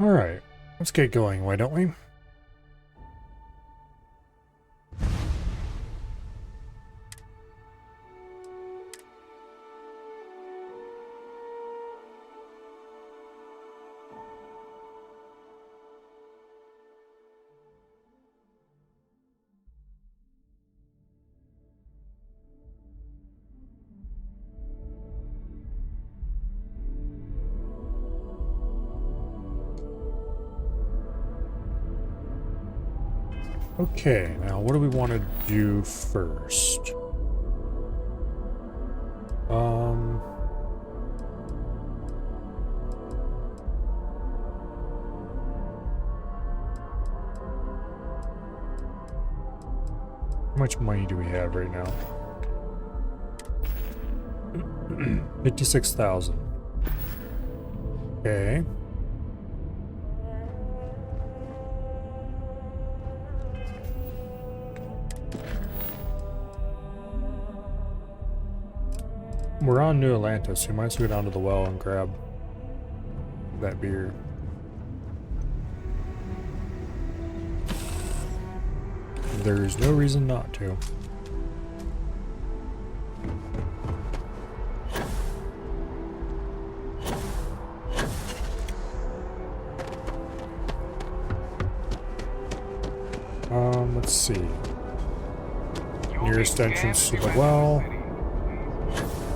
Alright, let's get going, why don't we? Okay, now what do we want to do first? How much money do we have right now? 56,000. Okay. We're on New Atlantis, so we might as well go down to the well and grab that beer. There's no reason not to. Let's see. Nearest entrance to the well.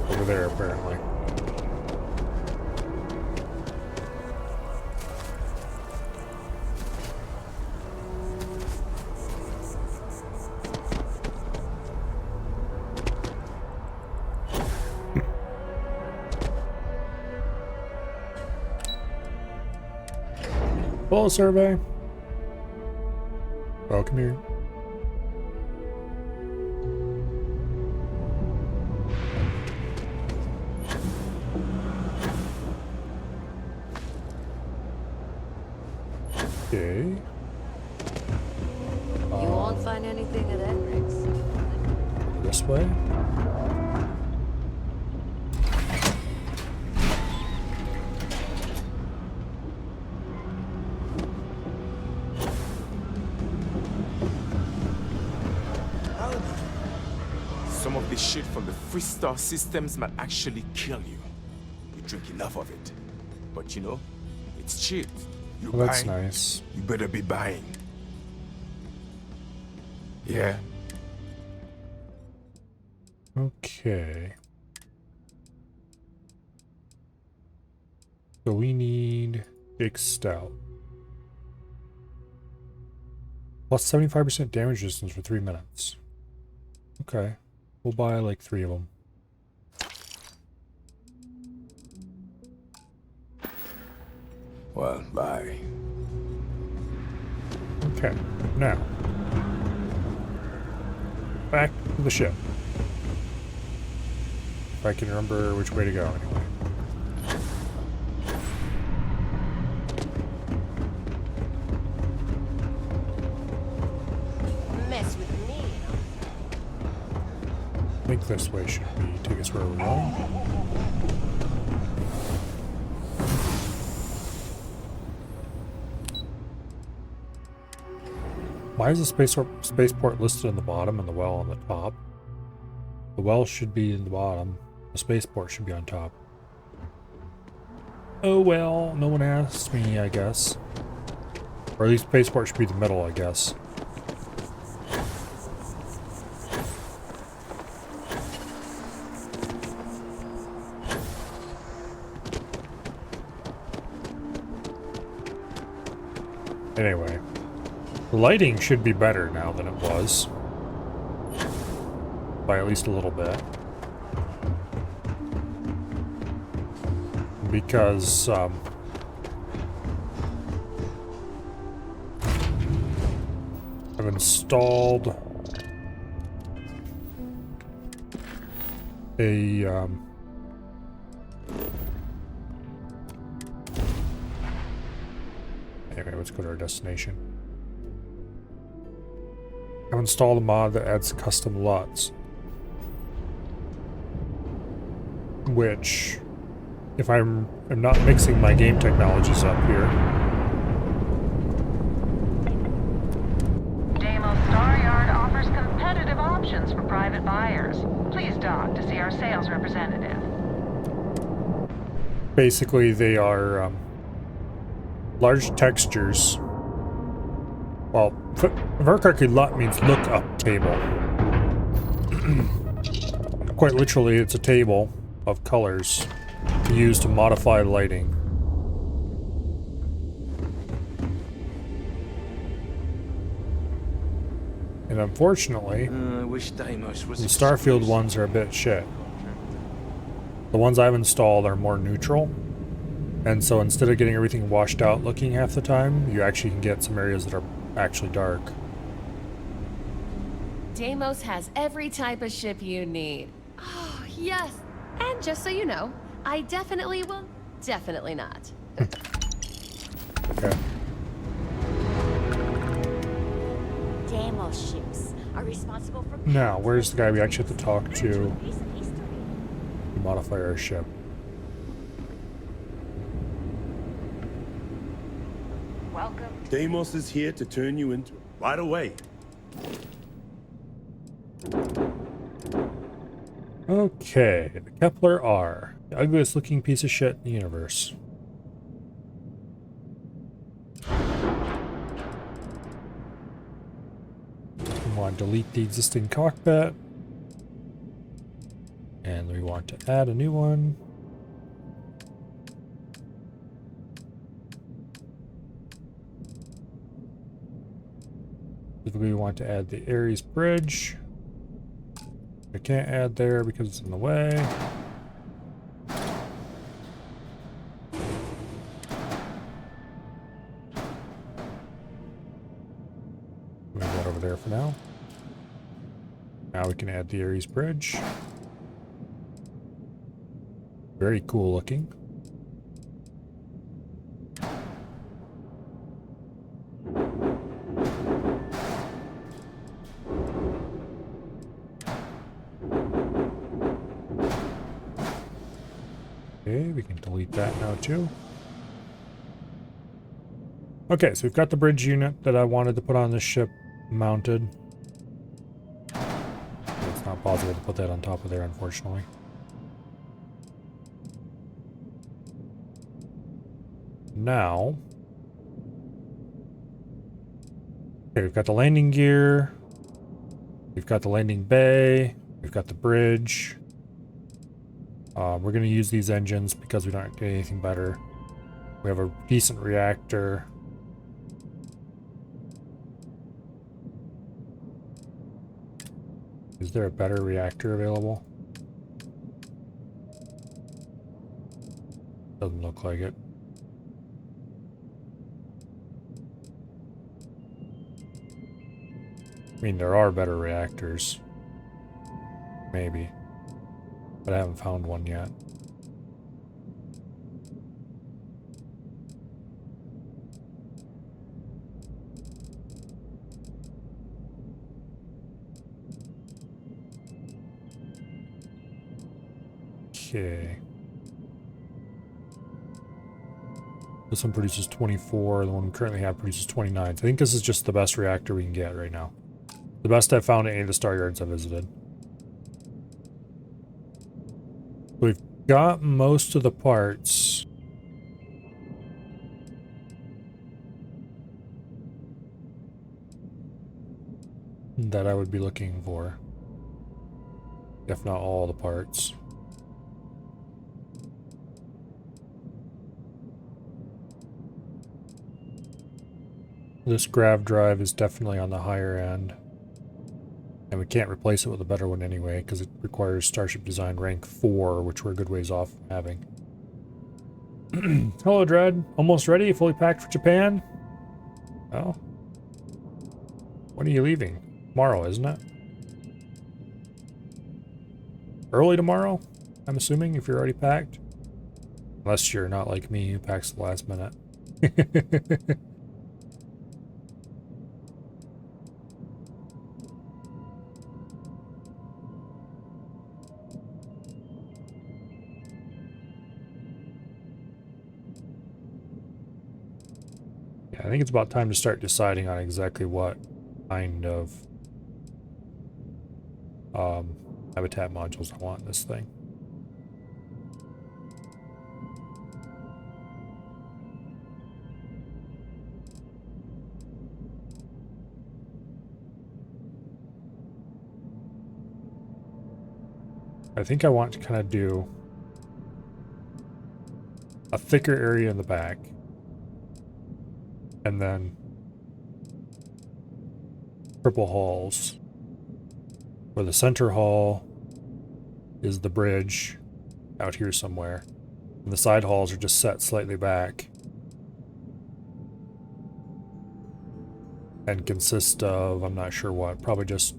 Over there, apparently. Full survey. Welcome here. Okay. You won't find anything at Enric's. This way. Some of the shit from the Freestar systems might actually kill you. You drink enough of it. But you know, it's cheap. You Well, that's buy, nice. you better be buying. Yeah. Okay. So we need big stout. Plus 75% damage resistance for 3 minutes. Okay. We'll buy like 3 of them. Well, bye. Okay. Now. Back to the ship. If I can remember which way to go anyway. Mess with me. I think this way should be take us where we're going. Why is the spaceport listed in the bottom and the well on the top? The well should be in the bottom. The spaceport should be on top. Oh well, no one asked me, I guess. Or at least spaceport should be the middle, I guess. Anyway. The lighting should be better now than it was. By at least a little bit. Because, I've installed a, anyway, let's go to our destination. I've installed a mod that adds custom LUTs. Which, if I'm not mixing my game technologies up here, private buyers. Please dock to see our sales representative. Basically, they are large textures. Well, Verkarki Lut means look up table. Quite literally, it's a table of colors used to modify lighting. And unfortunately, I wish Deimos was the Starfield ones are a bit shit. The ones I've installed are more neutral. And so instead of getting everything washed out looking half the time, you actually can get some areas that are actually dark. Deimos has every type of ship you need. Oh, yes. And just so you know, I definitely will. Definitely not. Okay. Deimos ships are responsible for... Now, where's the guy we actually have to talk to Piece of history. to modify our ship? Welcome. Deimos is here to turn you into right away. Okay, the Kepler R. The ugliest looking piece of shit in the universe. We want to delete the existing cockpit. And we want to add a new one. We want to add the Ares Bridge. We can't add there because it's in the way. Move that over there for now. Now we can add the Ares Bridge. Very cool looking. Okay, we can delete that now too. Okay, so we've got the bridge unit that I wanted to put on this ship mounted. It's not possible to put that on top of there, unfortunately. Now, okay, we've got the landing gear, we've got the landing bay, we've got the bridge. We're going to use these engines because we don't get anything better. We have a decent reactor. Is there a better reactor available? Doesn't look like it. I mean, there are better reactors. Maybe. But I haven't found one yet. Okay. This one produces 24. The one we currently have produces 29. So I think this is just the best reactor we can get right now. The best I've found at any of the star yards I've visited. We've got most of the parts. That I would be looking for. If not all the parts. This grav drive is definitely on the higher end. And we can't replace it with a better one anyway, because it requires Starship Design rank 4, which we're a good ways off from having. Hello, Dread. Almost ready? Fully packed for Japan? Oh. When are you leaving? Tomorrow, isn't it? Early tomorrow? I'm assuming, if you're already packed. Unless you're not like me, who packs the last minute. I think it's about time to start deciding on exactly what kind of habitat modules I want in this thing. I think I want to kind of do a thicker area in the back, and then triple halls, where the center hall is the bridge out here somewhere, and the side halls are just set slightly back and consist of, I'm not sure what, probably just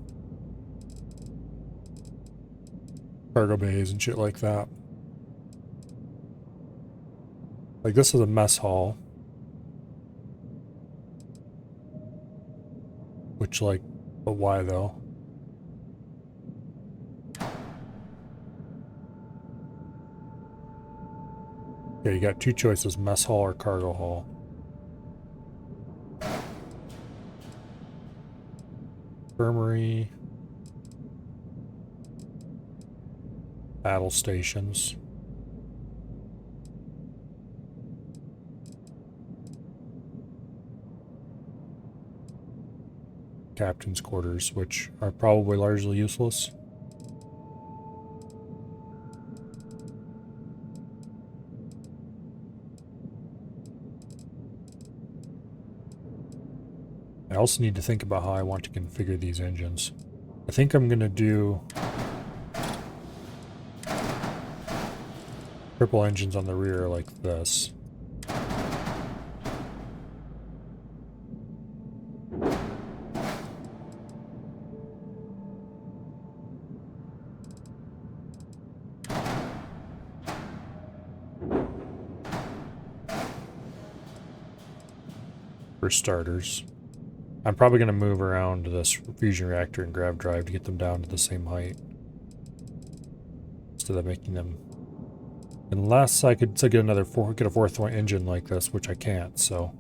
cargo bays and shit like that. Like, this is a mess hall. Which, like, but why though? Yeah, you got two choices, mess hall or cargo hall. Infirmary. Battle stations. Captain's quarters, which are probably largely useless. I also need to think about how I want to configure these engines. I think I'm going to do triple engines on the rear like this. For starters. I'm probably going to move around this fusion reactor and grav drive to get them down to the same height, instead of making them, unless I could get another get a fourth one engine like this, which I can't. So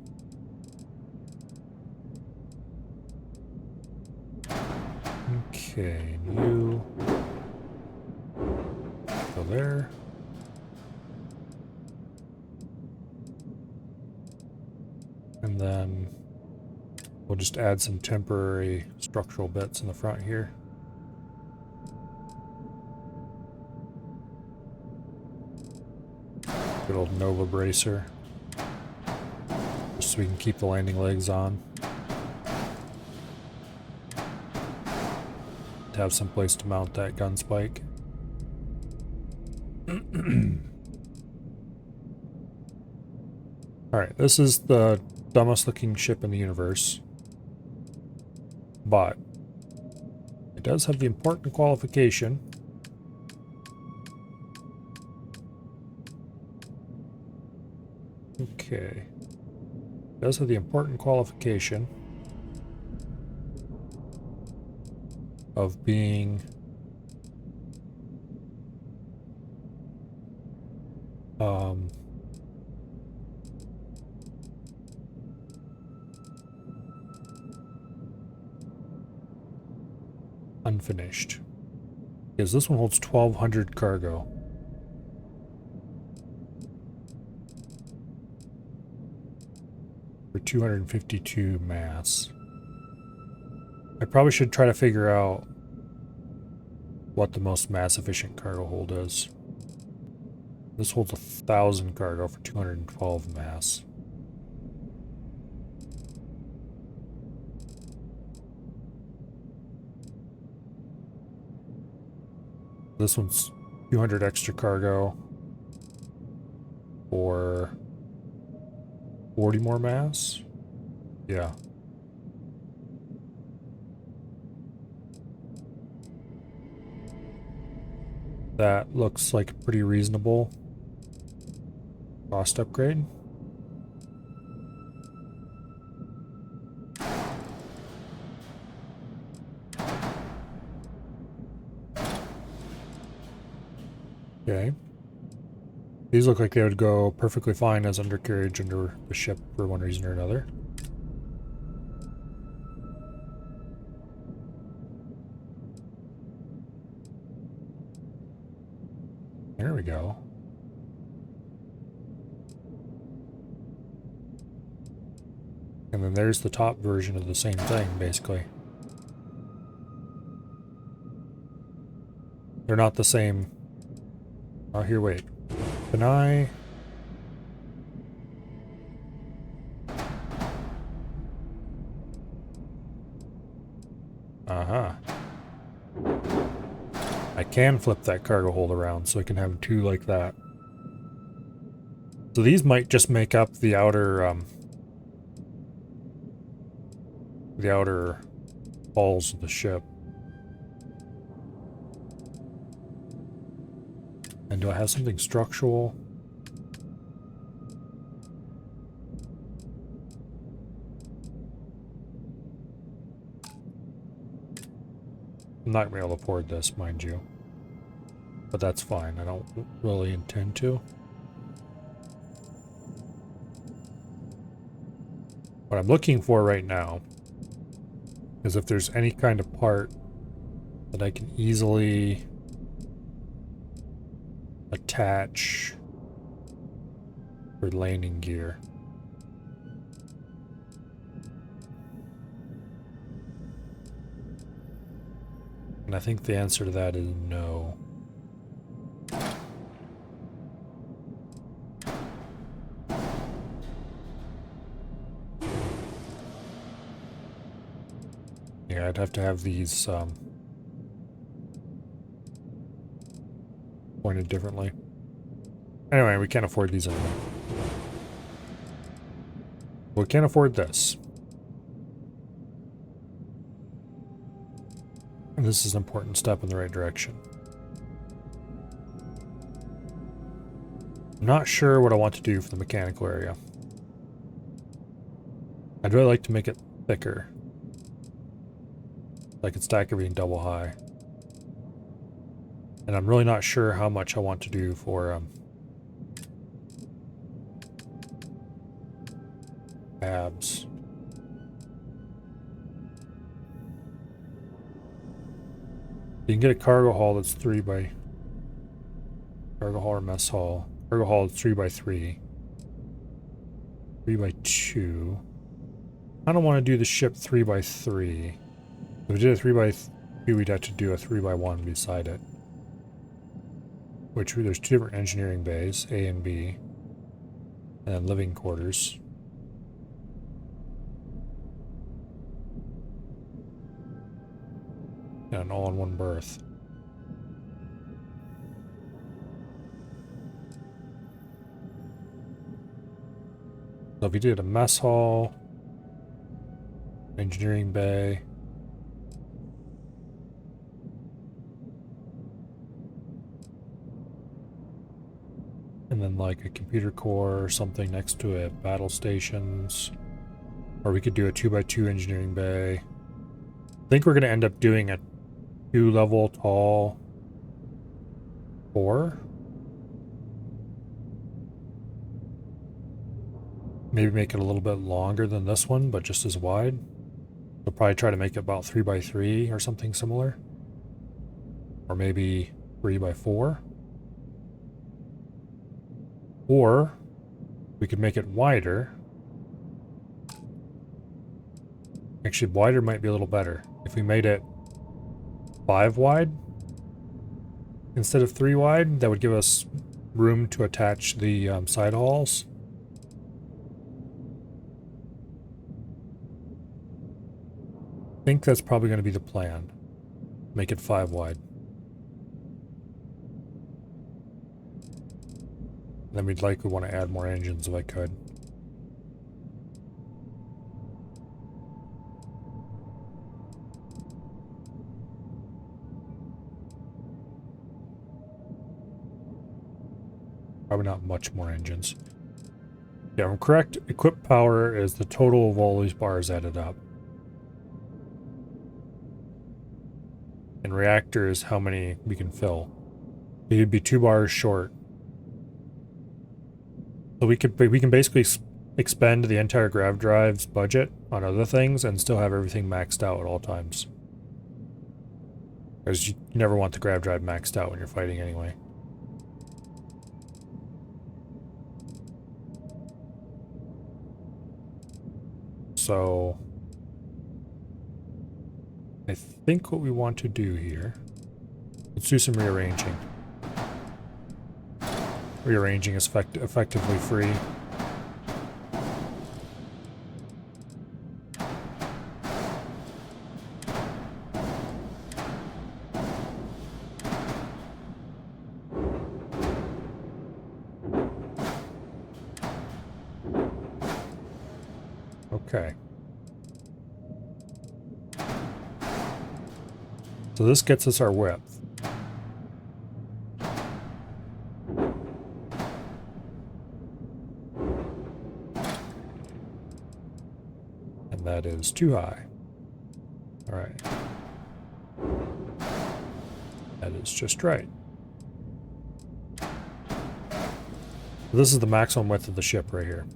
okay, you go there. And then we'll just add some temporary structural bits in the front here. Good old Nova bracer. Just so we can keep the landing legs on. To have some place to mount that gun spike. Alright, this is the dumbest looking ship in the universe, but it does have the important qualification it does have the important qualification of being unfinished, because this one holds 1,200 cargo. For 252 mass. I probably should try to figure out what the most mass efficient cargo hold is. This holds 1,000 cargo for 212 mass. This one's 200 extra cargo for 40 more mass? Yeah. That looks like a pretty reasonable cost upgrade. Okay. These look like they would go perfectly fine as undercarriage under the ship for one reason or another. There we go. And then there's the top version of the same thing, basically. They're not the same. Oh, here, wait. Can I... Uh-huh. I can flip that cargo hold around, so I can have two like that. So these might just make up the outer walls of the ship. And do I have something structural? I'm not going to be able to afford this, mind you. But that's fine. I don't really intend to. What I'm looking for right now is if there's any kind of part that I can easily attach for landing gear. And I think the answer to that is no. Yeah, I'd have to have these pointed differently. Anyway, we can't afford these anymore. We can't afford this. And this is an important step in the right direction. I'm not sure what I want to do for the mechanical area. I'd really like to make it thicker. I could stack everything double high. And I'm really not sure how much I want to do for abs. You can get a cargo hall that's 3 by cargo hall or mess hall. Cargo hall is 3 by 3. 3 by 2. I don't want to do the ship 3 by 3. If we did a 3 by 2, we'd have to do a 3 by 1 beside it. Which there's 2 different engineering bays, A and B, and then living quarters. And an all-in-one berth. So if you did a mess hall, engineering bay, and then like a computer core or something next to it, battle stations, or we could do a 2 by 2 engineering bay. I think we're going to end up doing a 2-level tall 4. Maybe make it a little bit longer than this one, but just as wide. We'll probably try to make it about 3 by 3 or something similar. Or maybe 3 by 4. Or we could make it wider. Actually, wider might be a little better. If we made it 5 wide instead of 3 wide, that would give us room to attach the side halls. I think that's probably going to be the plan. Make it 5 wide. Then we'd likely want to add more engines if I could. Probably not much more engines. Yeah, I'm correct. Equipped power is the total of all these bars added up. And reactor is how many we can fill. You'd be 2 bars short. So we can basically expend the entire grav drive's budget on other things and still have everything maxed out at all times. Because you never want the grav drive maxed out when you're fighting anyway. So I think what we want to do here, let's do some rearranging. Rearranging is effectively free. Okay. So this gets us our width. And that is too high. All right. That is just right. This is the maximum width of the ship right here.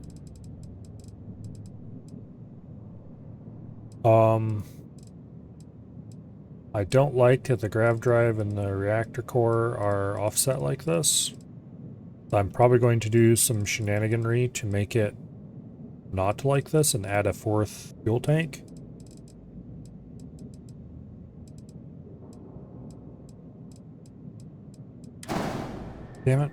I don't like that the grav drive and the reactor core are offset like this. I'm probably going to do some shenaniganry to make it not like this and add a 4th fuel tank. Damn it.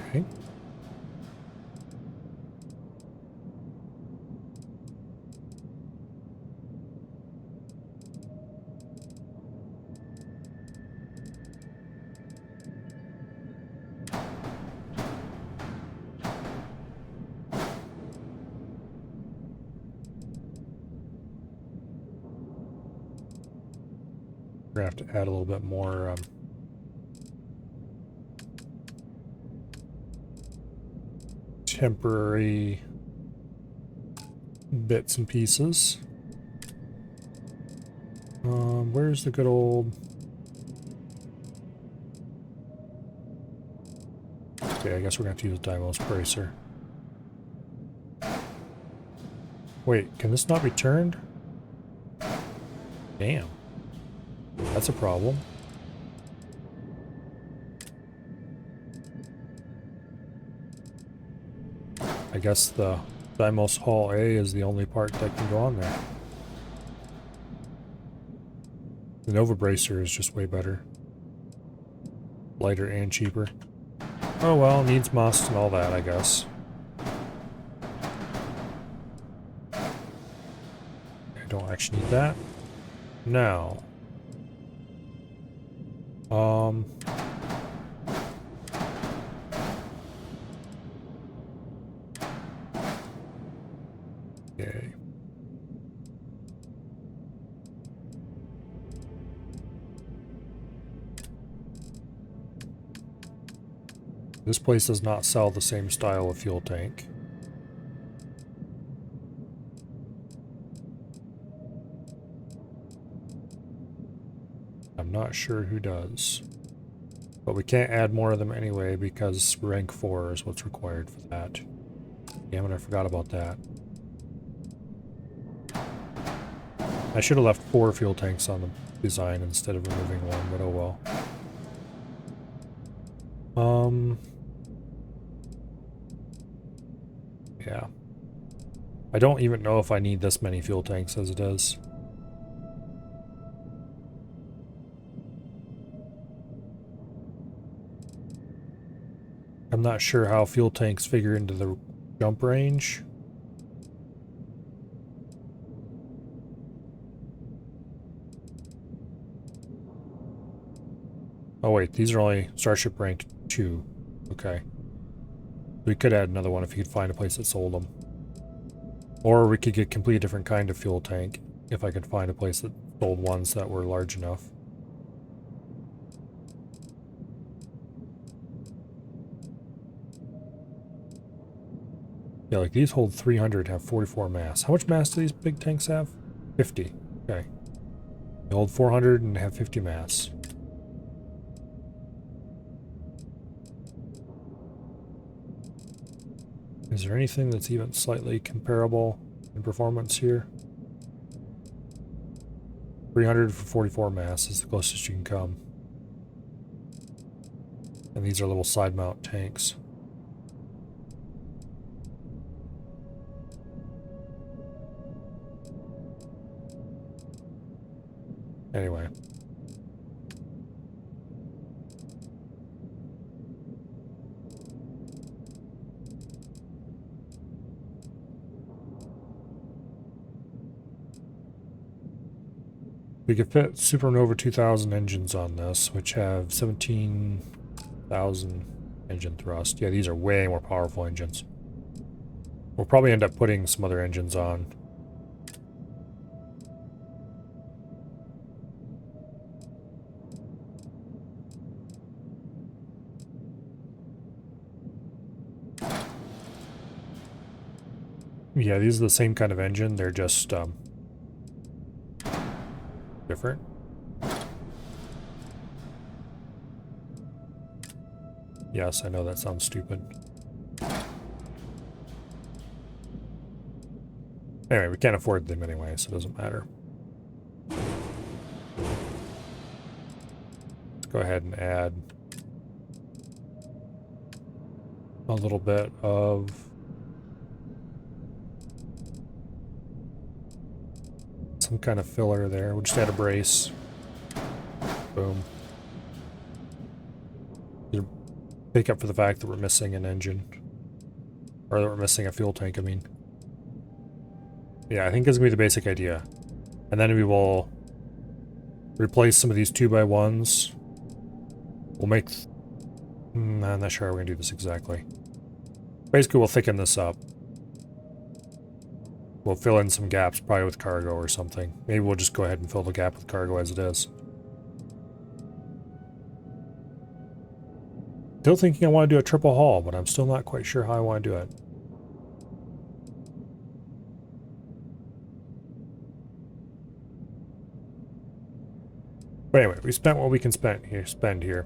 Okay. We're gonna have to add a little bit more temporary bits and pieces. Where's the good old... Okay, I guess we're gonna have to use a Deimos bracer. Wait, can this not be turned? Damn. That's a problem. I guess the Deimos Hull A is the only part that can go on there. The Nova Bracer is just way better. Lighter and cheaper. Oh well, needs must and all that, I guess. I don't actually need that. Now. Okay. This place does not sell the same style of fuel tank. I'm not sure who does. But we can't add more of them anyway because rank 4 is what's required for that. Damn it, I forgot about that. I should have left 4 fuel tanks on the design instead of removing 1, but oh well. Yeah. I don't even know if I need this many fuel tanks as it is. I'm not sure how fuel tanks figure into the jump range. Oh wait, these are only Starship rank 2. Okay. We could add another one if you could find a place that sold them. Or we could get a completely different kind of fuel tank if I could find a place that sold ones that were large enough. Yeah, like these hold 300, have 44 mass. How much mass do these big tanks have? 50. Okay. They hold 400 and have 50 mass. Is there anything that's even slightly comparable in performance here? 300 for 44 mass is the closest you can come. And these are little side mount tanks. Anyway. We could fit Supernova 2000 engines on this, which have 17,000 engine thrust. Yeah, these are way more powerful engines. We'll probably end up putting some other engines on. Yeah, these are the same kind of engine. They're just different. Yes, I know that sounds stupid. Anyway, we can't afford them anyway, so it doesn't matter. Let's go ahead and add a little bit of some kind of filler there. We'll just add a brace. Boom. Make up for the fact that we're missing an engine. Or that we're missing a fuel tank, I mean. Yeah, I think that's going to be the basic idea. And then we will replace some of these 2x1s. We'll make... I'm not sure how we're going to do this exactly. Basically, we'll thicken this up. We'll fill in some gaps, probably with cargo or something. Maybe we'll just go ahead and fill the gap with cargo as it is. Still thinking I want to do a triple haul, but I'm still not quite sure how I want to do it. But anyway, we spent what we can spend here.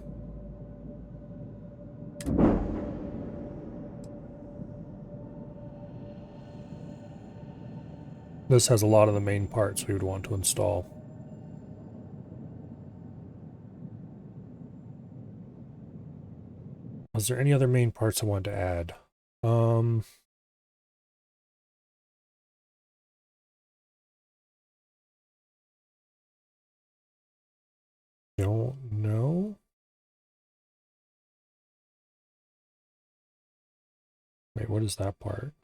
This has a lot of the main parts we would want to install. Was there any other main parts I wanted to add? Don't know. Wait, what is that part?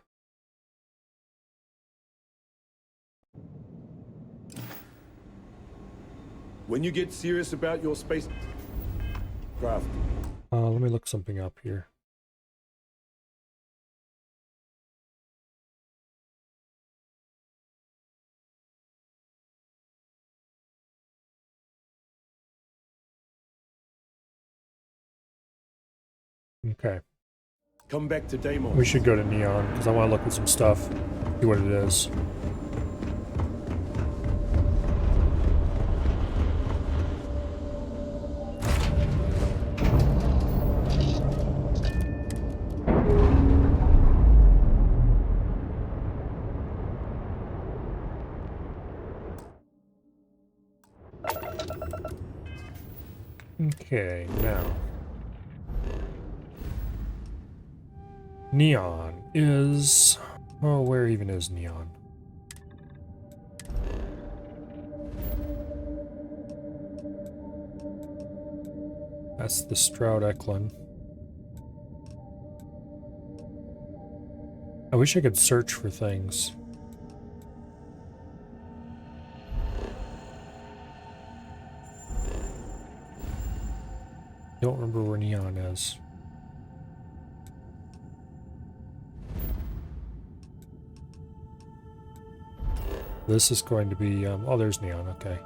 When you get serious about your space craft, Let me look something up here. Okay. come back to Deimos. We should go to Neon, because I want to look at some stuff, see what it is. Okay, now. Neon is... Oh, where even is Neon? That's the Stroud Eklund. I wish I could search for things. Don't remember where Neon is. This is going to be, oh, there's Neon, okay.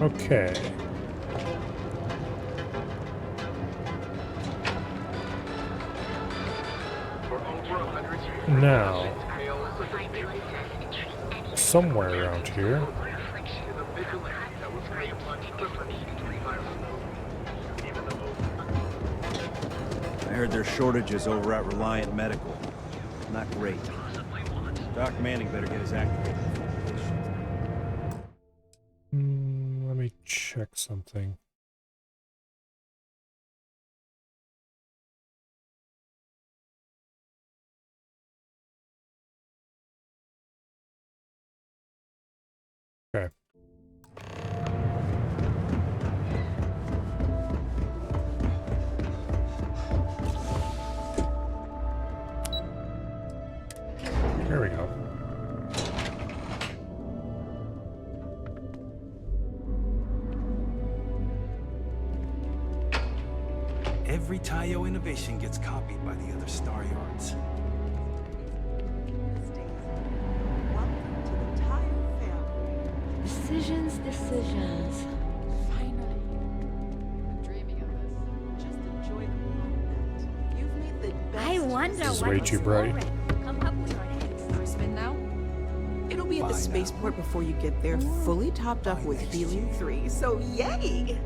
Okay. Now, somewhere around here, I heard there's shortages over at Reliant Medical. Not great. Doc Manning better get his act together before the place shuts down. Let me check something. Okay. There we go. Every Tayo innovation gets copied by the other Star Yards. Welcome to the Tayo family. Decisions. Finally. Been dreaming of this. Just enjoy the moment. You've made the best. I wonder This is what way too bright. Ulrich will come up with next. First spin now. It'll be at the Bye spaceport before you get there, fully topped up with helium 3. So yay!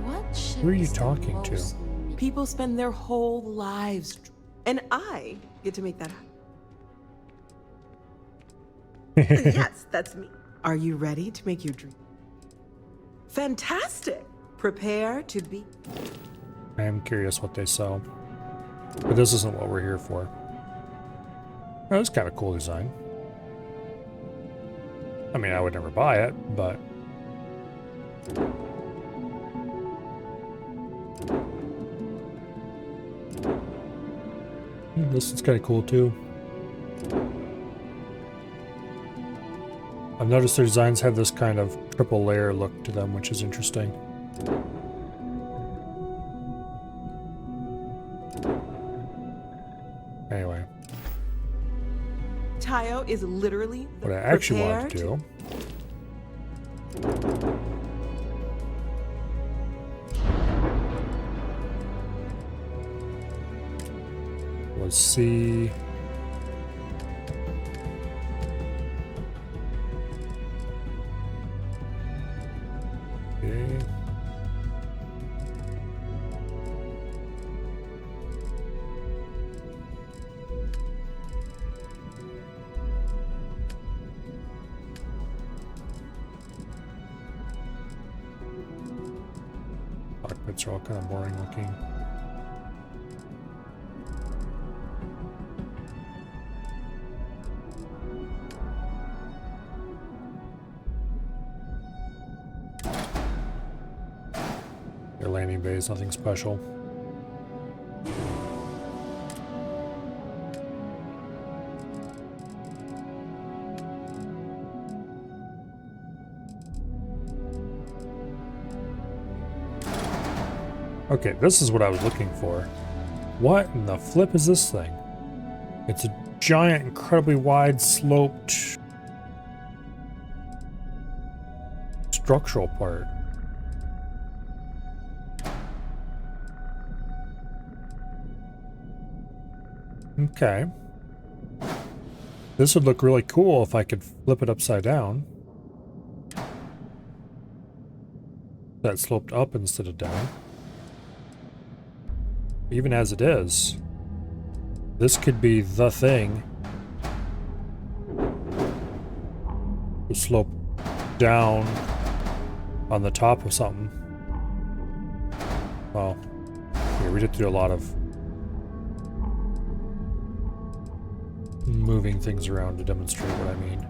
What ship Who are you is the talking to? most People spend their whole lives, and I get to make that happen. Yes, that's me. Are you ready to make your dream? Fantastic! Prepare to be. I am curious what they sell. But this isn't what we're here for. Oh, it's kind of cool design. I mean, I would never buy it, but... This is kind of cool too. I've noticed their designs have this kind of triple layer look to them, which is interesting. Anyway, Tayo is literally the what I actually wanted to prepare do was see okay. Cockpits are all kind of boring looking. Their landing bay is nothing special. Okay, this is what I was looking for. What in the flip is this thing? It's a giant, incredibly wide, sloped structural part. Okay. This would look really cool if I could flip it upside down. That sloped up instead of down. Even as it is, this could be the thing to slope down on the top of something. Well, yeah, we did do a lot of moving things around to demonstrate what I mean.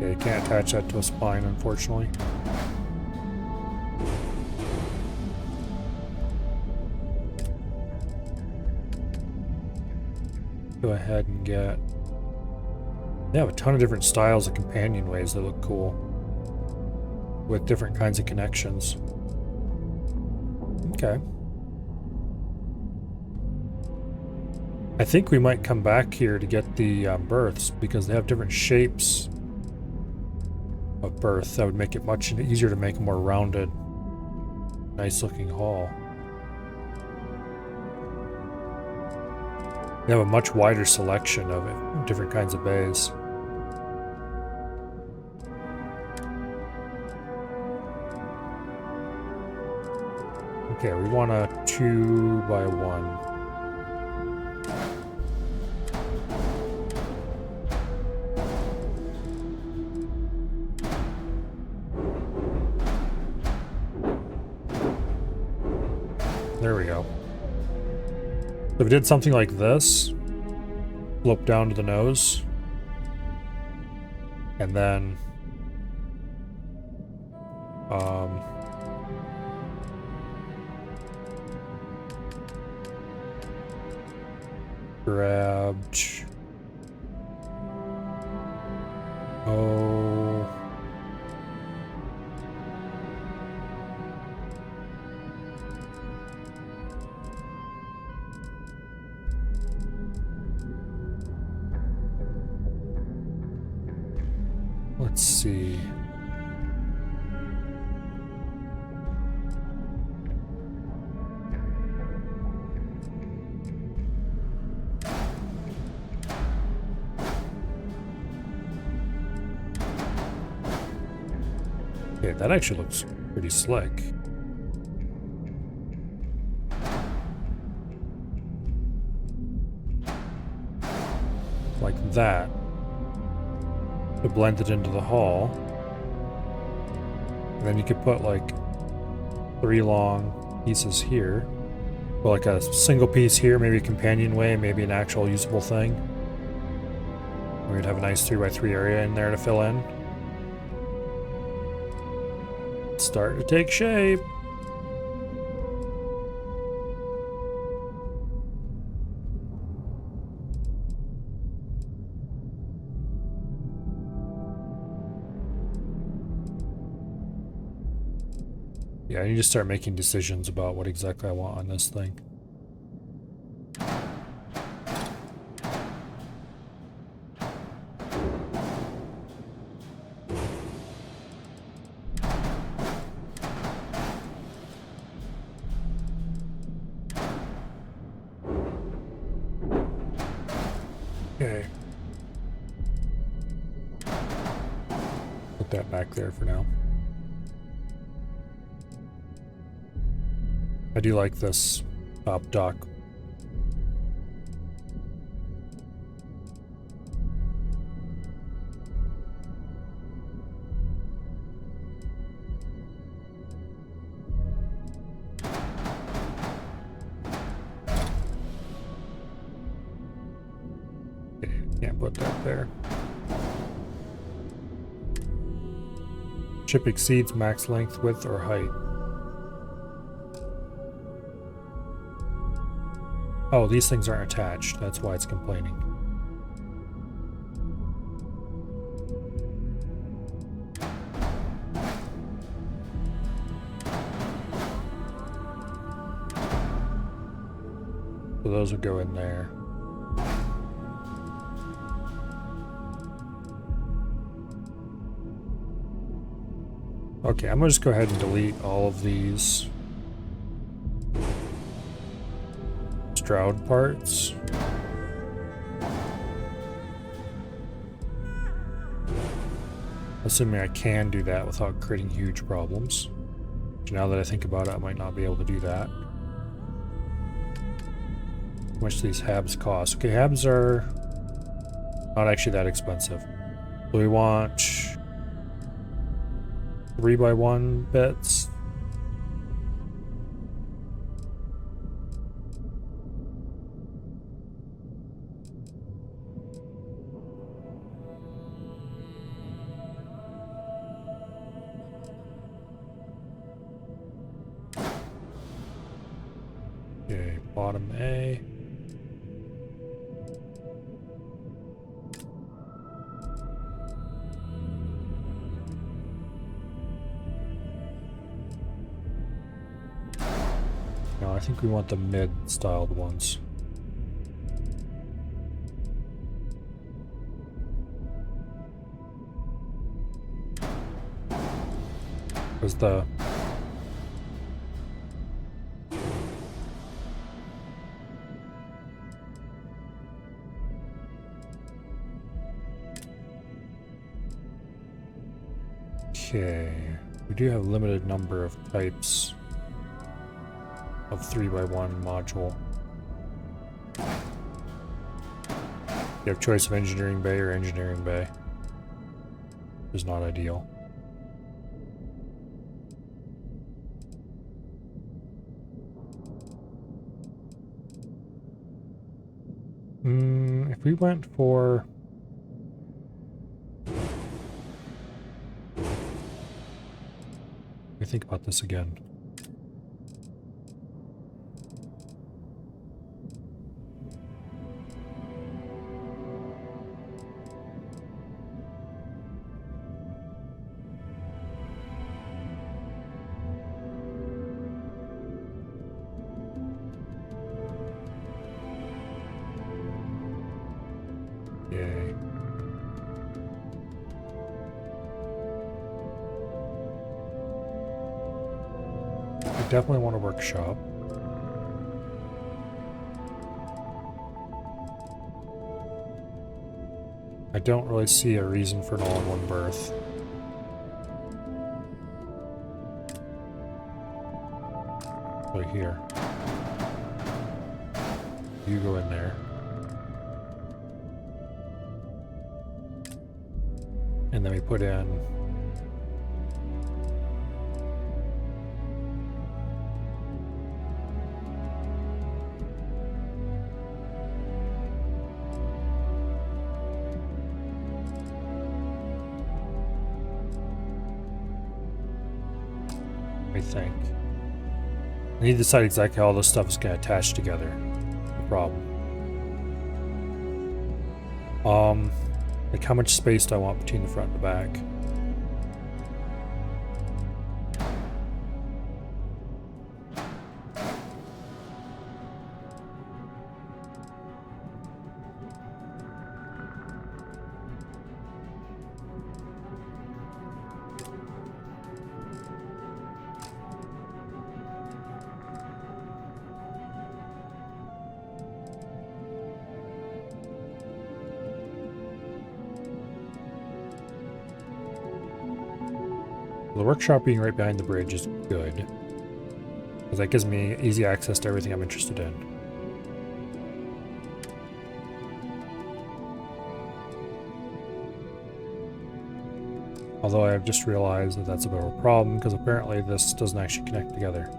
Yeah, you can't attach that to a spine, unfortunately. Go ahead and get... They have a ton of different styles of companionways that look cool, with different kinds of connections. Okay. I think we might come back here to get the berths, because they have different shapes of berth. That would make it much easier to make a more rounded, nice looking hull. They have a much wider selection of it, different kinds of bays. Okay, we want a 2x1. There we go. So if we did something like this, slope down to the nose, and then grabbed, oh, let's see. Okay, that actually looks pretty slick. Like that. To blend it into the hull. And then you could put like 3 long pieces here. Put like a single piece here, maybe a companionway, maybe an actual usable thing. We'd have a nice 3x3 area in there to fill in. Start to take shape. Yeah, I need to start making decisions about what exactly I want on this thing. Okay. Put that back there for now. I do like this top dock. Okay, can't put that there. Ship exceeds max length, width, or height. Oh, these things aren't attached. That's why it's complaining. So those would go in there. Okay, I'm gonna just go ahead and delete all of these Stroud parts. Assuming I can do that without creating huge problems. Now that I think about it, I might not be able to do that. How much do these habs cost? Okay, habs are not actually that expensive. So we want 3x1 bits. Okay, bottom A. No, I think we want the mid-styled ones. Because the okay, we do have a limited number of types of 3x1 module. You have choice of engineering bay or engineering bay. Is not ideal. If we went for let me think about this again. Yay. I definitely want a workshop. I don't really see a reason for an all-in-one berth. Right here. You go in there. And then we put in I think. I need to decide exactly how all this stuff is going to attach together. No problem. Like how much space do I want between the front and the back? The workshop being right behind the bridge is good, because that gives me easy access to everything I'm interested in. Although I have just realized that that's a bit of a problem, because apparently this doesn't actually connect together.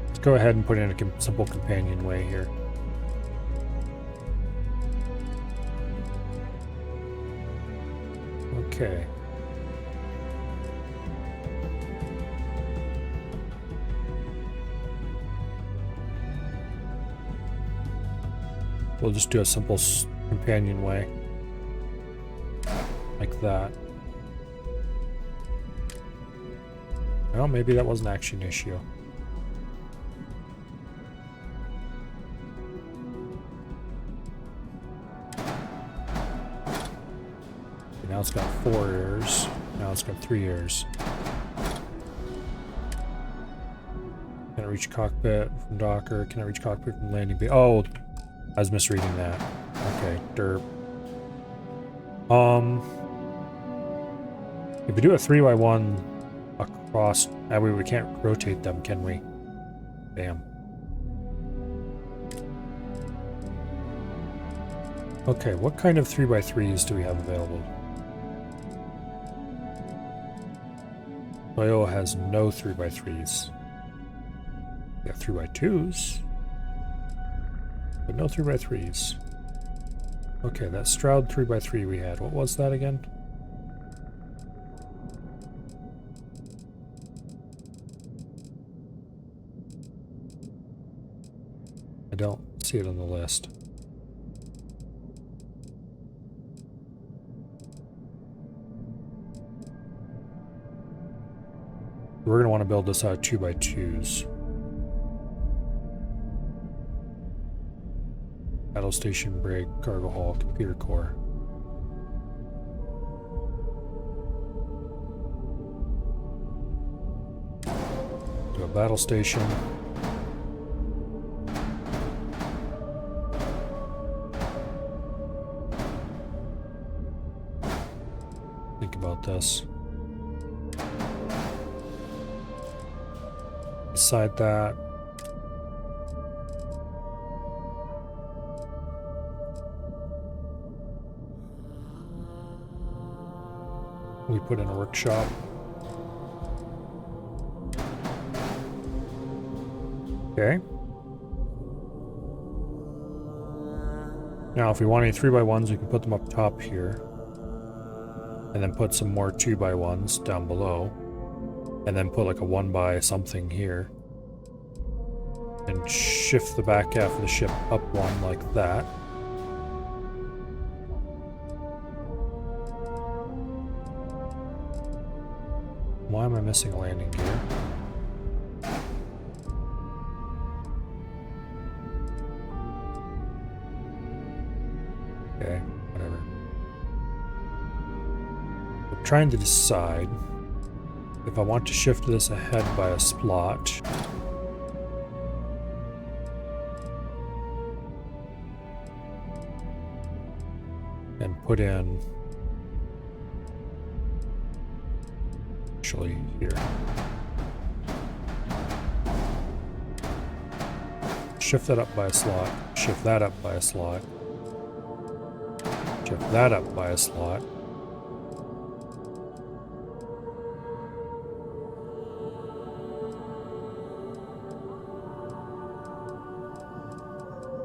Let's go ahead and put in a simple companionway here. Okay. We'll just do a simple companionway. Like that. Well, maybe that wasn't actually an issue. Now it's got 4 airs. Now it's got 3 airs. Can I reach cockpit from Docker? Can I reach cockpit from landing bay? Oh, I was misreading that. Okay, derp. If we do a 3x1 across, that way we can't rotate them, can we? Damn. Okay, what kind of 3x3s do we have available? Toyo has no 3x3s. We have 3x2s, but no 3x3s. Okay, that Stroud 3x3 we had, what was that again? I don't see it on the list. We're going to want to build this out 2x2s. Battle station, brig, cargo hull, computer core. Do a battle station. Think about this. Beside that, we put in a workshop. Okay. Now, if we want any 3x1s, we can put them up top here. And then put some more 2x1s down below. And then put like a 1x something here. And shift the back half of the ship up one like that. Why am I missing a landing gear? Okay, whatever. I'm trying to decide if I want to shift this ahead by a splotch. And put in actually here. Shift that up by a slot, shift that up by a slot, shift that up by a slot.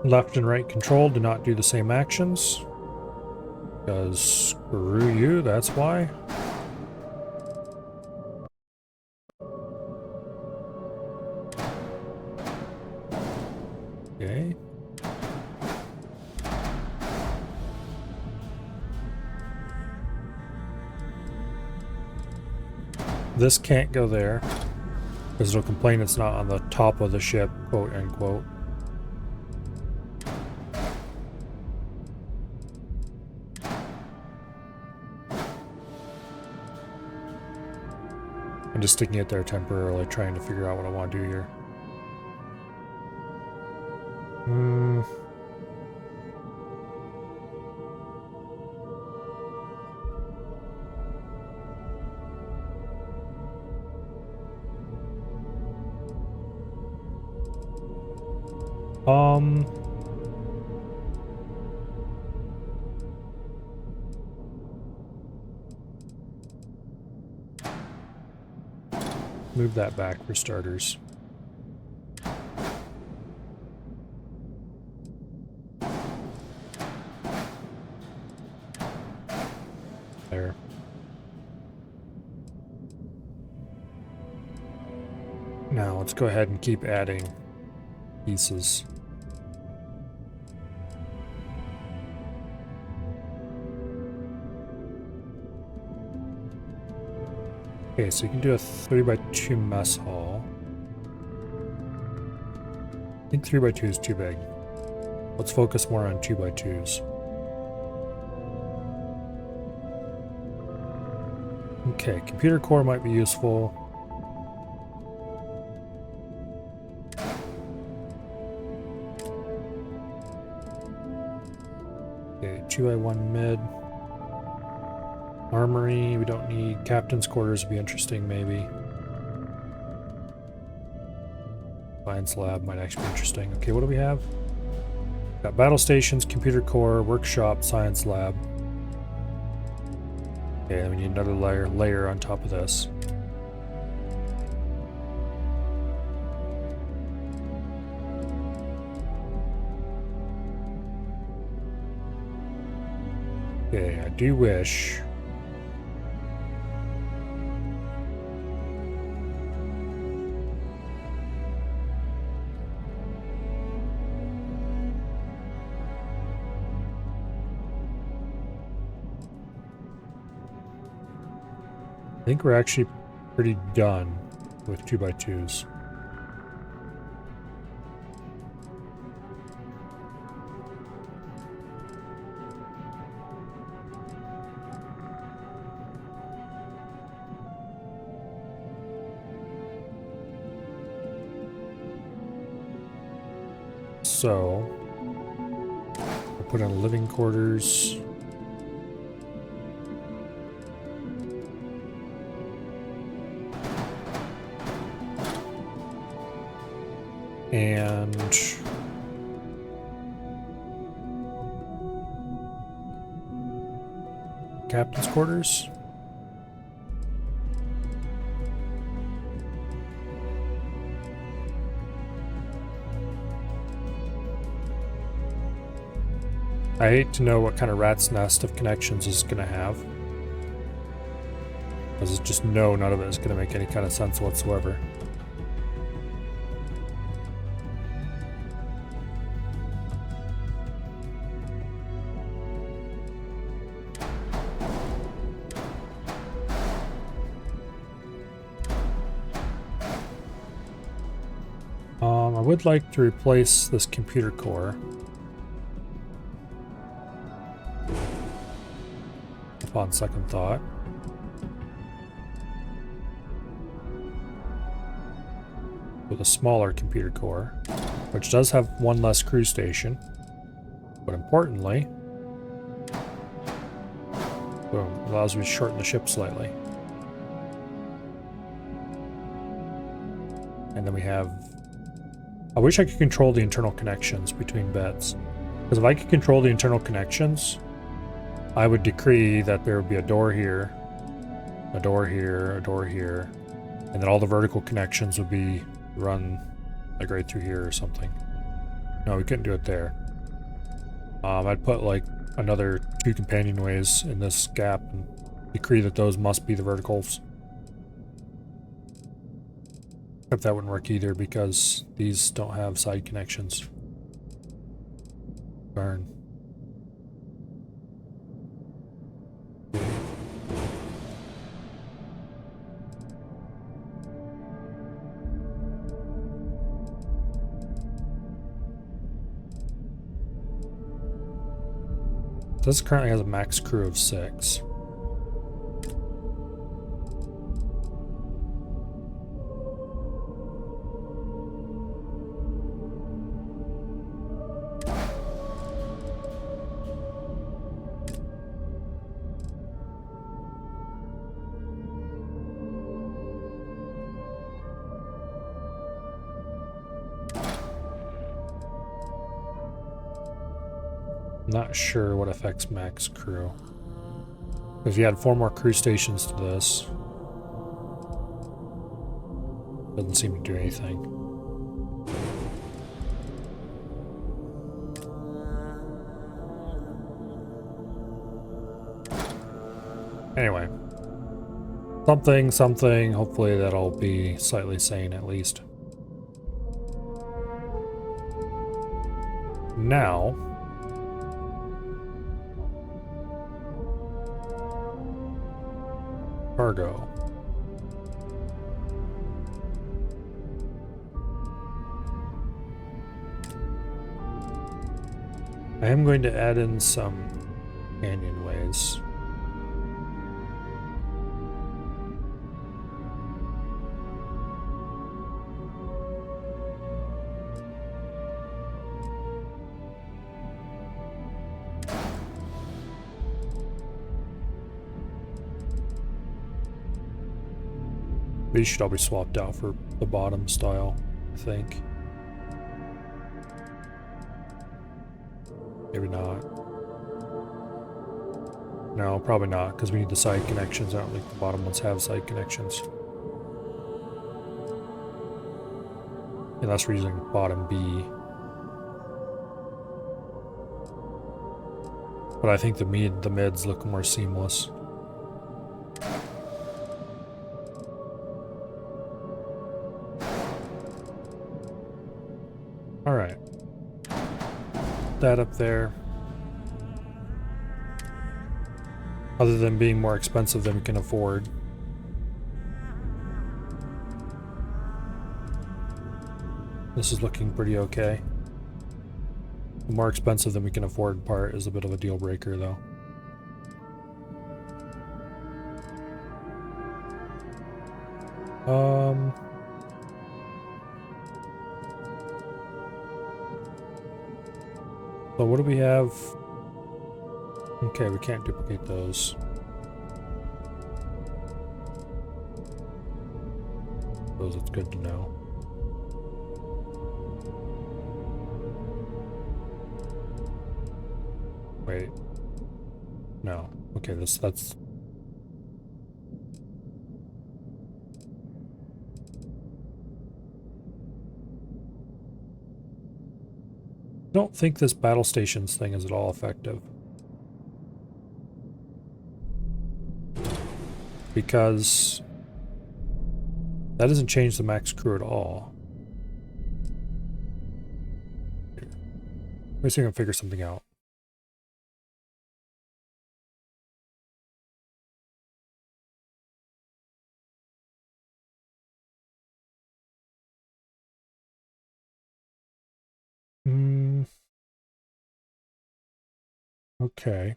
Left and right control do not do the same actions. Because screw you, that's why. Okay. This can't go there, because it'll complain it's not on the top of the ship, quote unquote. I'm just sticking it there temporarily, trying to figure out what I want to do here. Move that back for starters. There. Now let's go ahead and keep adding pieces. Okay, so you can do a 3x2 mess hall. I think 3x2 is too big. Let's focus more on 2x2s. Okay, computer core might be useful. Okay, 2x1 mid. Armory, we don't need. Captain's quarters would be interesting, maybe. Science lab might actually be interesting. Okay, what do we have? Got battle stations, computer core, workshop, science lab. Okay, we need another layer on top of this. Okay, I do wish I think we're actually pretty done with 2x2s. So we'll put in living quarters. And captain's quarters. I hate to know what kind of rat's nest of connections it's going to have. Because it's just none of it is going to make any kind of sense whatsoever. I would like to replace this computer core. Upon second thought. With a smaller computer core, which does have one less crew station. But importantly, boom, allows me to shorten the ship slightly. And then we have... I wish I could control the internal connections between beds. Because if I could control the internal connections, I would decree that there would be a door here, a door here, a door here, and then all the vertical connections would be run like right through here or something. No, we couldn't do it there. I'd put like another 2 companionways in this gap and decree that those must be the verticals. Except that wouldn't work either because these don't have side connections. Burn. This currently has a max crew of 6. Not sure what affects max crew. If you add 4 more crew stations to this, doesn't seem to do anything. Anyway, something. Hopefully that'll be slightly sane at least. Now. Cargo. I am going to add in some canyonways. These should all be swapped out for the bottom style, I think. Maybe not. No, probably not, because we need the side connections. I don't think the bottom ones have side connections. Unless we're using bottom B. But I think the mids look more seamless. Alright. That up there. Other than being more expensive than we can afford. This is looking pretty okay. The more expensive than we can afford part is a bit of a deal breaker though. So what do we have? Okay, we can't duplicate those. Those, it's good to know. Wait. No. Okay, that's... I don't think this battle stations thing is at all effective. Because that doesn't change the max crew at all. Let me see if I can figure something out. Okay.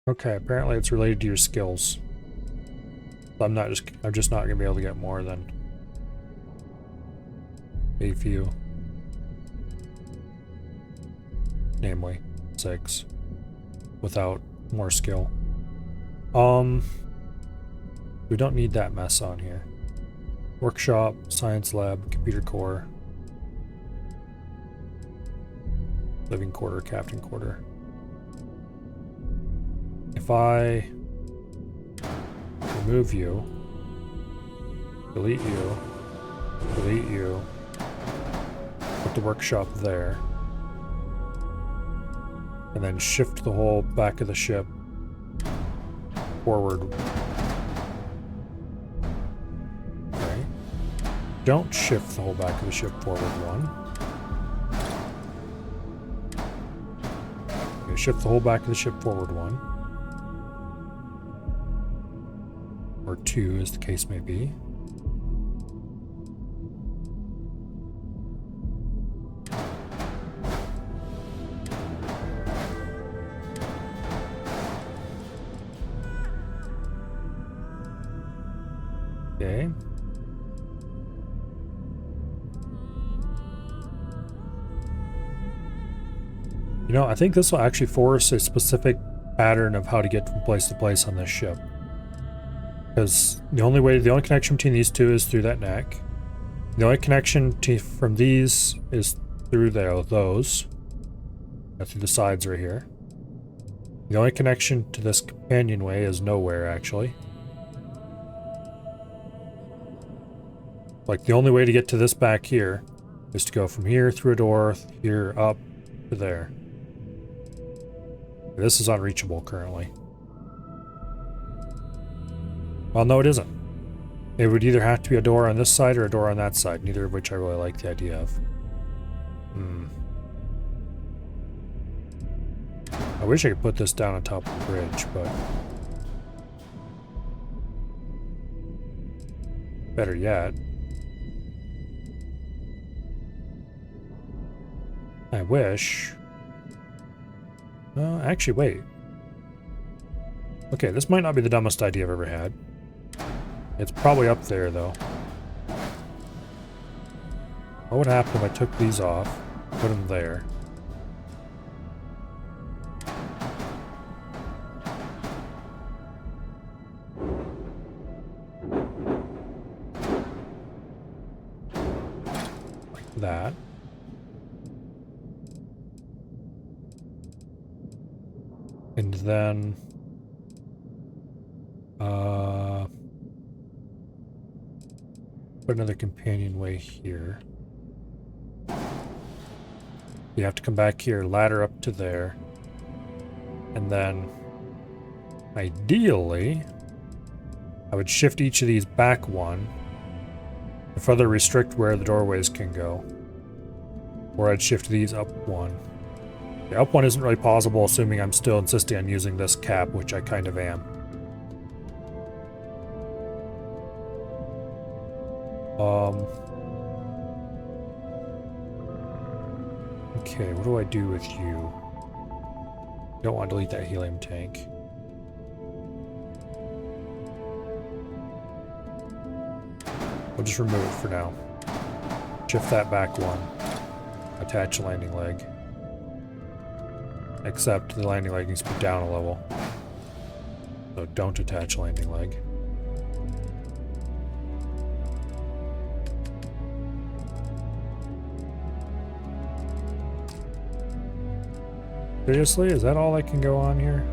Okay, apparently it's related to your skills. I'm just not gonna be able to get more than a few. Namely, 6. Without more skill. We don't need that mess on here. Workshop, science lab, computer core, living quarter, captain quarter. If I remove you, delete you, put the workshop there, and then shift the whole back of the ship forward. Okay. Don't shift the whole back of the ship forward 1. Okay, shift the whole back of the ship forward 1. Or 2, as the case may be. Okay. You know, I think this will actually force a specific pattern of how to get from place to place on this ship. Because the only connection between these two is through that neck. The only connection from these is through those. Through the sides right here. The only connection to this companionway is nowhere, actually. Like, the only way to get to this back here is to go from here through a door, here, up, to there. This is unreachable currently. Well, no, it isn't. It would either have to be a door on this side or a door on that side, neither of which I really like the idea of. I wish I could put this down on top of the bridge, but... better yet... I wish... actually, wait. Okay, this might not be the dumbest idea I've ever had. It's probably up there, though. What would happen if I took these off, put them there? Like that. And then... put another companionway here. You have to come back here, ladder up to there. And then... ideally... I would shift each of these back 1 to further restrict where the doorways can go. Or I'd shift these up 1. The up 1 isn't really possible, assuming I'm still insisting on using this cap, which I kind of am. Okay, what do I do with you? Don't want to delete that helium tank. We'll just remove it for now. Shift that back one. Attach landing leg. Except the landing leg needs to be down a level. So don't attach landing leg. Seriously? Is that all that can go on here?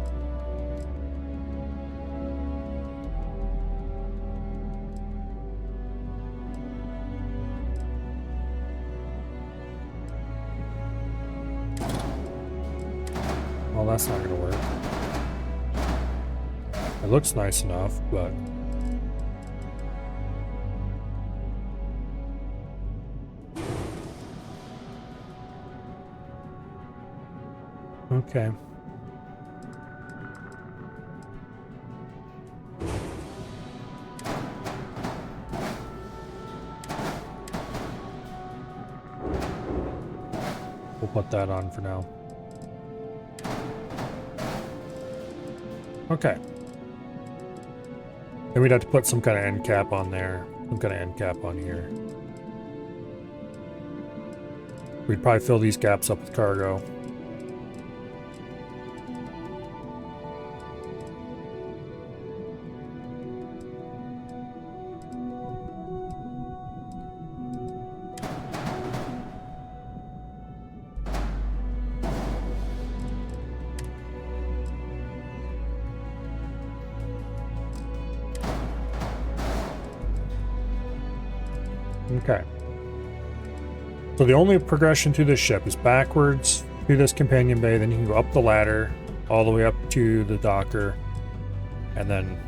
Well, that's not gonna work. It looks nice enough, but... Okay. We'll put that on for now. Okay. Then we'd have to put some kind of end cap on there. Some kind of end cap on here. We'd probably fill these gaps up with cargo. Okay. So the only progression through this ship is backwards through this companion bay, then you can go up the ladder all the way up to the docker, and then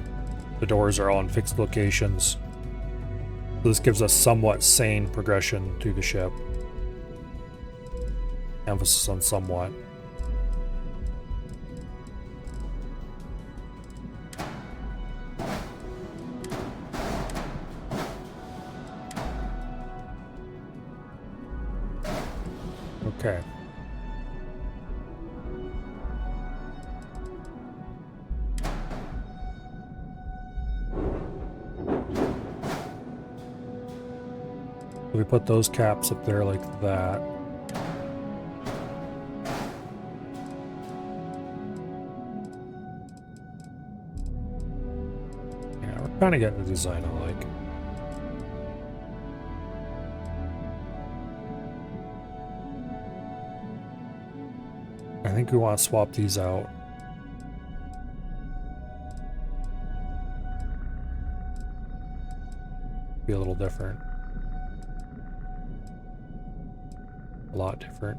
the doors are all in fixed locations. So this gives us somewhat sane progression through the ship. Emphasis on somewhat. Okay. We put those caps up there like that. Yeah, we're kind of getting the design I like. I think we want to swap these out. Be a little different. A lot different.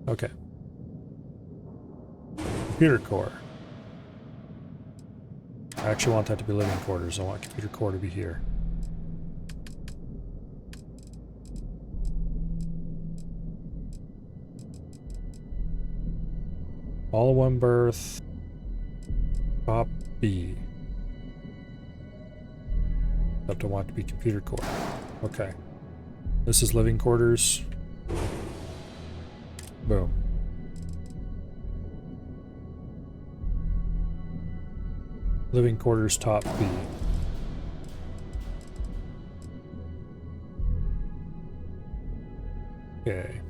Okay. Computer core. I actually want that to be living quarters. I want computer core to be here. All one berth. Top B. Except I want it to be computer core. Okay. This is living quarters. Boom. Living quarters top B. Okay.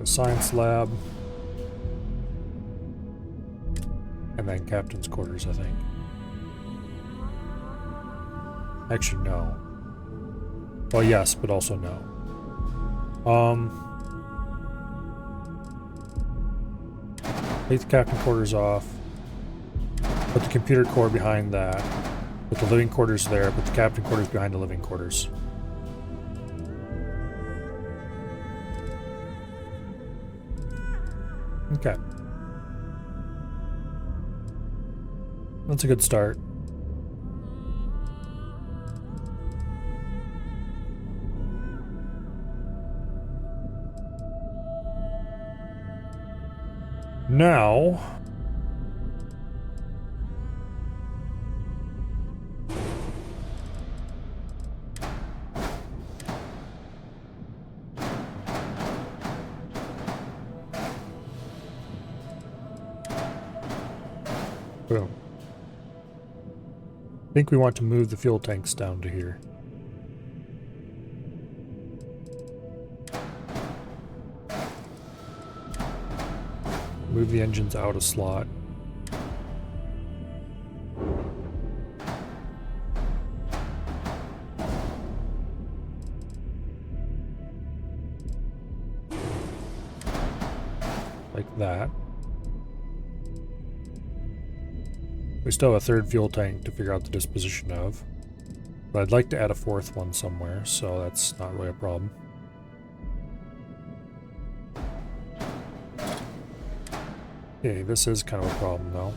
Science lab, and then captain's quarters, I think. Actually, no. Well, yes, but also no. Take the captain quarters off. Put the computer core behind that. Put the living quarters there. Put the captain quarters behind the living quarters. Okay. That's a good start. Now, Boom. I think we want to move the fuel tanks down to here. Move the engines out of slot. Like that. We still have a third fuel tank to figure out the disposition of. But I'd like to add a fourth one somewhere, so that's not really a problem. Okay, this is kind of a problem though.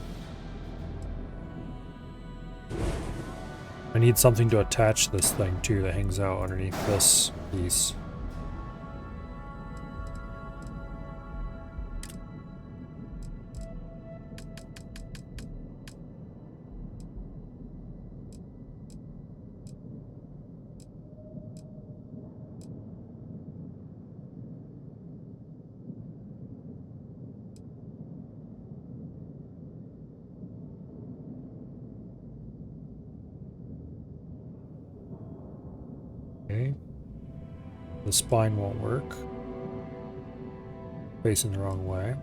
I need something to attach this thing to that hangs out underneath this piece. Okay. The spine won't work. Facing the wrong way.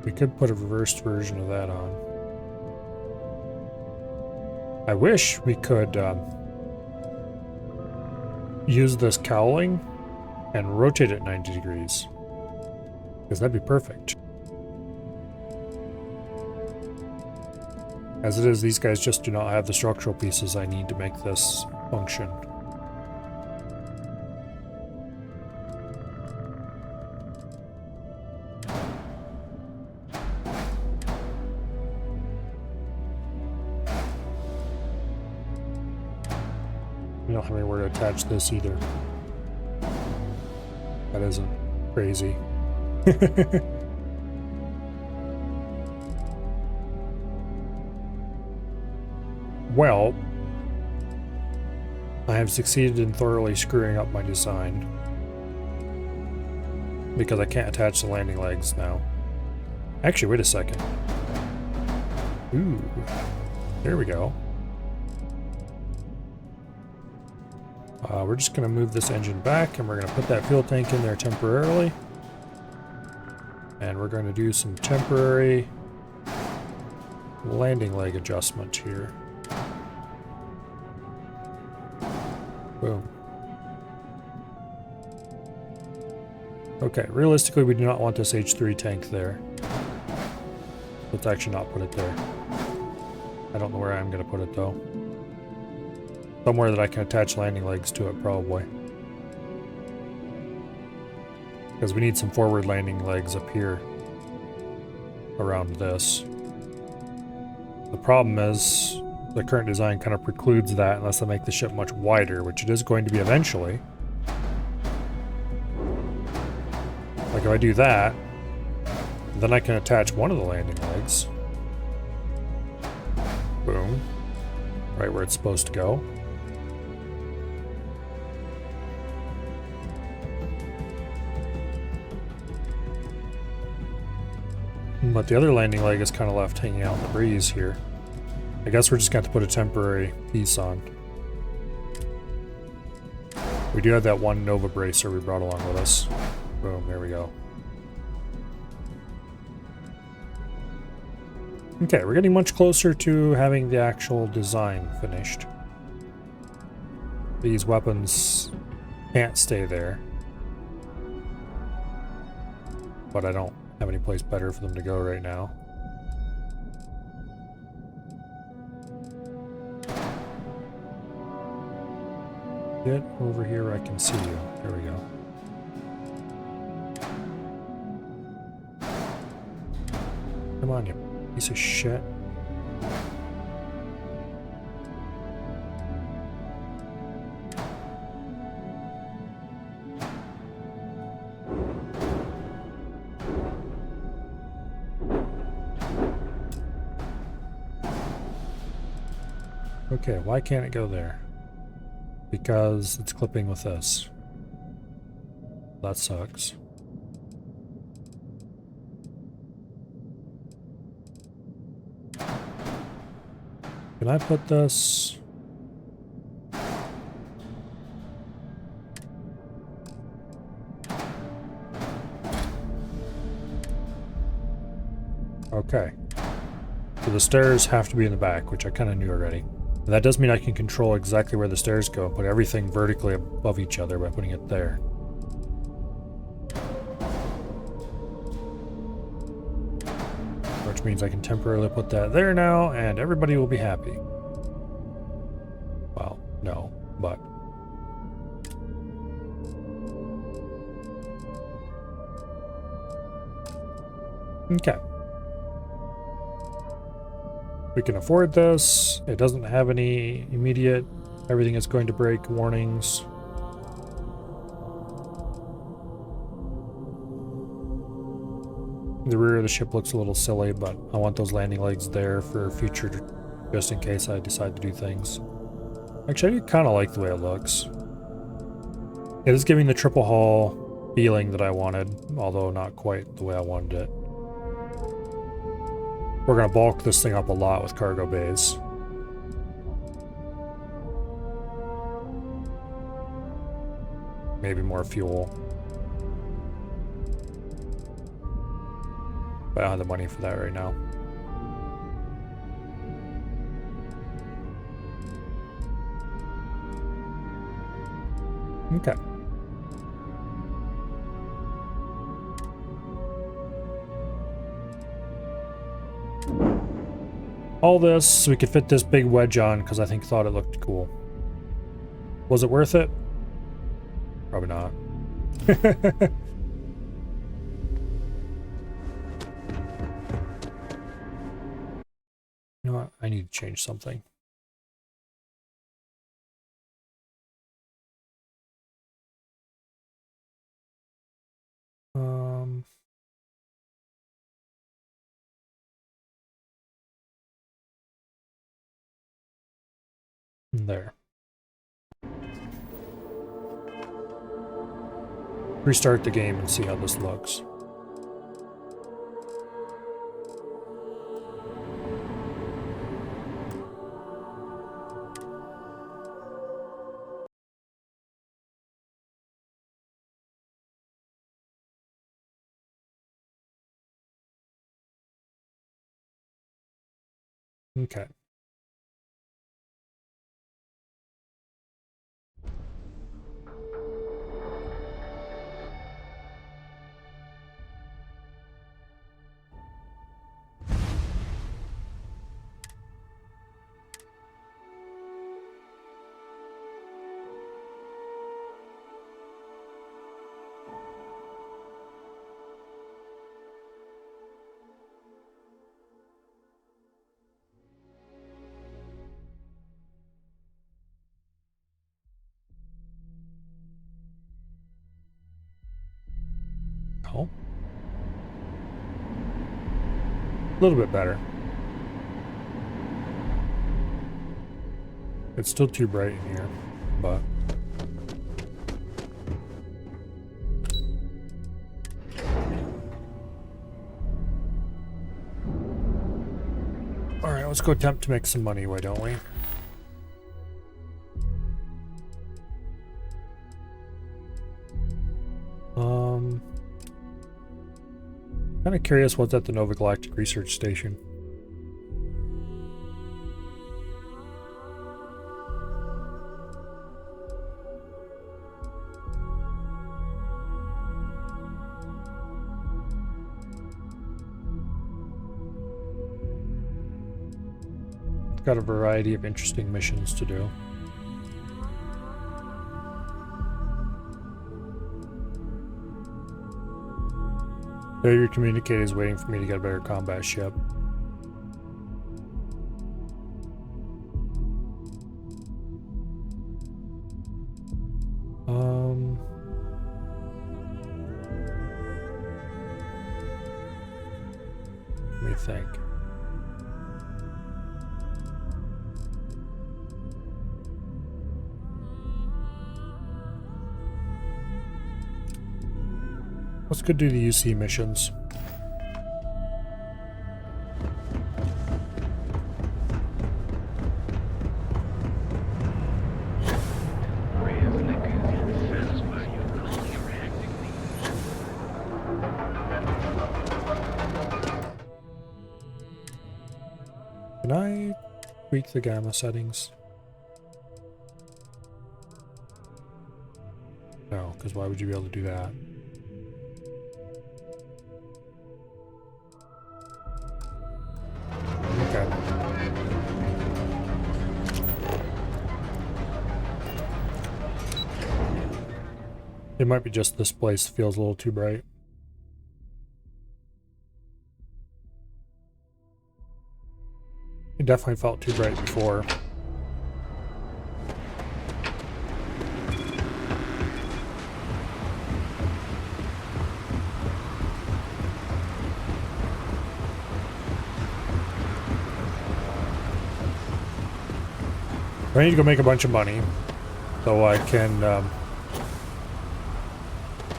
We could put a reversed version of that on. I wish we could use this cowling and rotate it 90 degrees. Because that'd be perfect. As it is, these guys just do not have the structural pieces I need to make this function. We don't have anywhere to attach this either. That isn't crazy. Well, I have succeeded in thoroughly screwing up my design. Because I can't attach the landing legs now. Actually, wait a second. Ooh, there we go. We're just going to move this engine back and we're going to put that fuel tank in there temporarily. And we're going to do some temporary landing leg adjustment here. Boom. Okay, realistically we do not want this H3 tank there. Let's actually not put it there. I don't know where I'm going to put it though. Somewhere that I can attach landing legs to it, probably. Because we need some forward landing legs up here. Around this. The problem is, the current design kind of precludes that unless I make the ship much wider, which it is going to be eventually. Like if I do that, then I can attach one of the landing legs. Boom. Right where it's supposed to go. But the other landing leg is kind of left hanging out in the breeze here. I guess we're just going to have to put a temporary piece on. We do have that one Nova bracer we brought along with us. Boom, there we go. Okay, we're getting much closer to having the actual design finished. These weapons can't stay there. But I don't have any place better for them to go right now. Get over here where I can see you. There we go. Come on, you piece of shit. Okay, why can't it go there? Because it's clipping with this. That sucks. Can I put this? Okay. So the stairs have to be in the back, which I kind of knew already. And that does mean I can control exactly where the stairs go and put everything vertically above each other by putting it there. Which means I can temporarily put that there now, and everybody will be happy. Well, no, but... Okay. We can afford this. It doesn't have any immediate everything is going to break warnings. The rear of the ship looks a little silly, but I want those landing legs there for future, just in case I decide to do things. Actually, I do kind of like the way it looks. It is giving the triple hull feeling that I wanted, although not quite the way I wanted it. We're going to bulk this thing up a lot with cargo bays. Maybe more fuel. But I don't have the money for that right now. Okay. All this so we could fit this big wedge on because I thought it looked cool. Was it worth it? Probably not. You know what? I need to change something. There. Restart the game and see how this looks. Okay. Oh. A little bit better. It's still too bright in here, but... Alright, let's go attempt to make some money, why don't we? Kind of curious what's at the Nova Galactic Research Station. It's got a variety of interesting missions to do. Failure to communicate is waiting for me to get a better combat ship. Let me think. Let's go do the UC missions. Can I tweak the gamma settings? No, because why would you be able to do that? Okay. It might be just this place feels a little too bright. It definitely felt too bright before. I need to go make a bunch of money so I can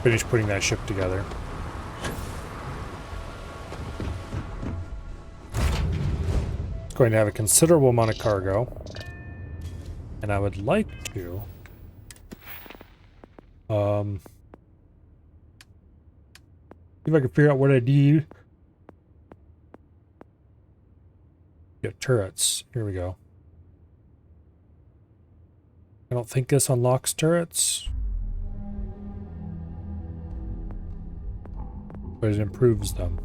finish putting that ship together. It's going to have a considerable amount of cargo, and I would like to see if I can figure out what I need. Get turrets. Here we go. I don't think this unlocks turrets, but it improves them.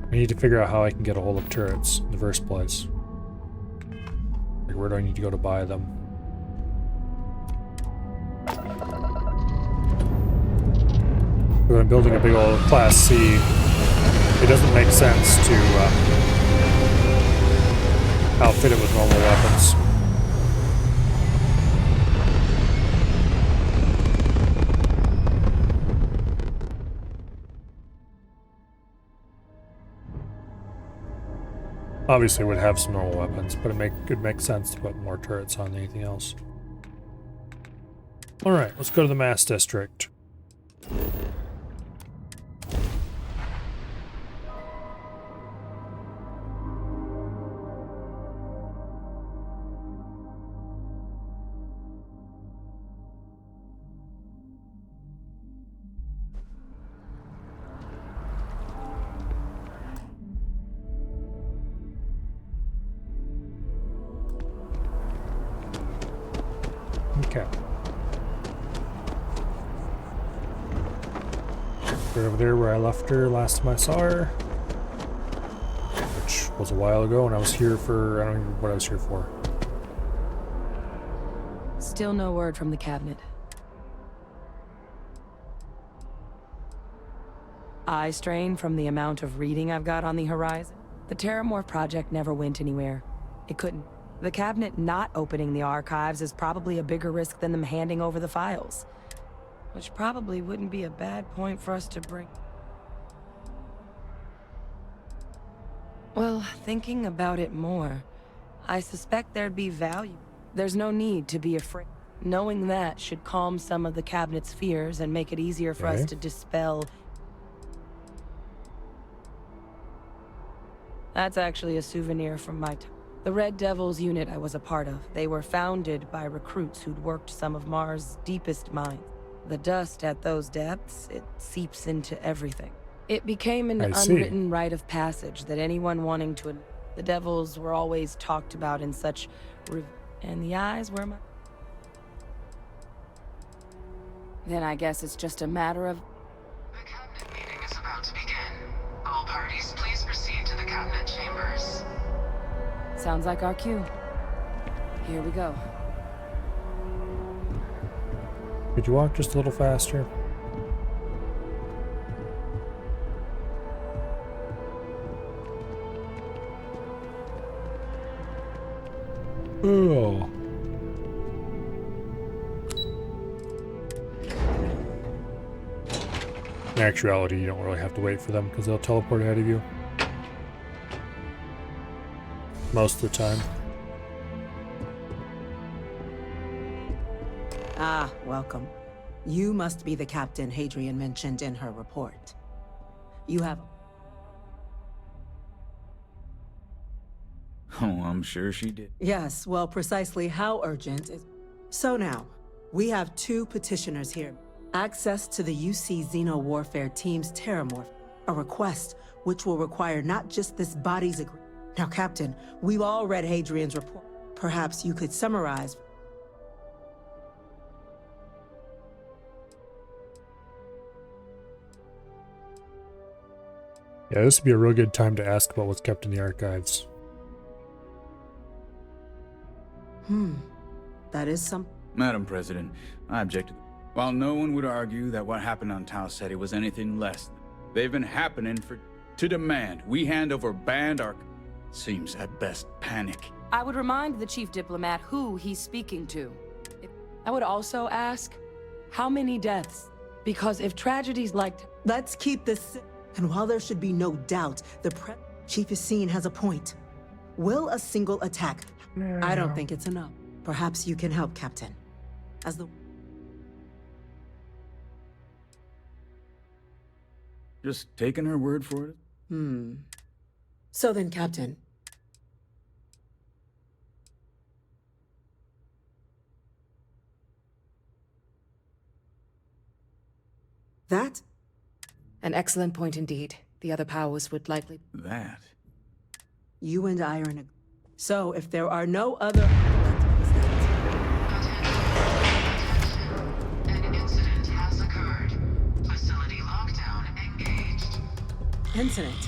I need to figure out how I can get a hold of turrets in the first place. Like, where do I need to go to buy them? When I'm building a big old Class C, it doesn't make sense to outfit it with normal weapons. Obviously, it would have some normal weapons, but it makes sense to put more turrets on than anything else. Alright, let's go to the Mass District. Okay. Right over there where I left her last time I saw her. Which was a while ago, and I was here for, I don't even know what I was here for. Still no word from the cabinet. Eye strain from the amount of reading I've got on the horizon. The Terramorph project never went anywhere. It couldn't. The cabinet not opening the archives is probably a bigger risk than them handing over the files. Which probably wouldn't be a bad point for us to bring. Well, thinking about it more, I suspect there'd be value. There's no need to be afraid. Knowing that should calm some of the cabinet's fears and make it easier for us to dispel. That's actually a souvenir from my time. The Red Devils unit I was a part of. They were founded by recruits who'd worked some of Mars' deepest mines. The dust at those depths, it seeps into everything. It became an unwritten rite of passage that anyone wanting to... The Devils were always talked about in such... And the eyes were my... Then I guess it's just a matter of... The cabinet meeting is about to begin. All parties, please proceed to the cabinet chambers. Sounds like our cue. Here we go. Could you walk just a little faster? Oh. In actuality, you don't really have to wait for them because they'll teleport ahead of you. most of the time. Ah, welcome. You must be the captain Hadrian mentioned in her report. You have... Oh, I'm sure she did. Yes, well, precisely how urgent is... So now, we have 2 petitioners here. Access to the UC Xeno Warfare Team's Terramorph. A request which will require not just this body's agreement. Now, Captain, we've all read Hadrian's report. Perhaps you could summarize... Yeah, this would be a real good time to ask about what's kept in the archives. That is some... Madam President, I object. While no one would argue that what happened on Tau Ceti was anything less, they've been happening to demand we hand over banned arc. Seems at best panic. I would remind the chief diplomat who he's speaking to. I would also ask, how many deaths? Because if tragedies like... Let's keep this... And while there should be no doubt, the Chief Yassine has a point. Will a single attack... I don't think it's enough. Perhaps you can help, Captain. As the... Just taking her word for it? So then, Captain... That? An excellent point indeed. The other powers would likely... That? You and I are in a... So, if there are no other... An incident has occurred. Facility lockdown engaged. Incident?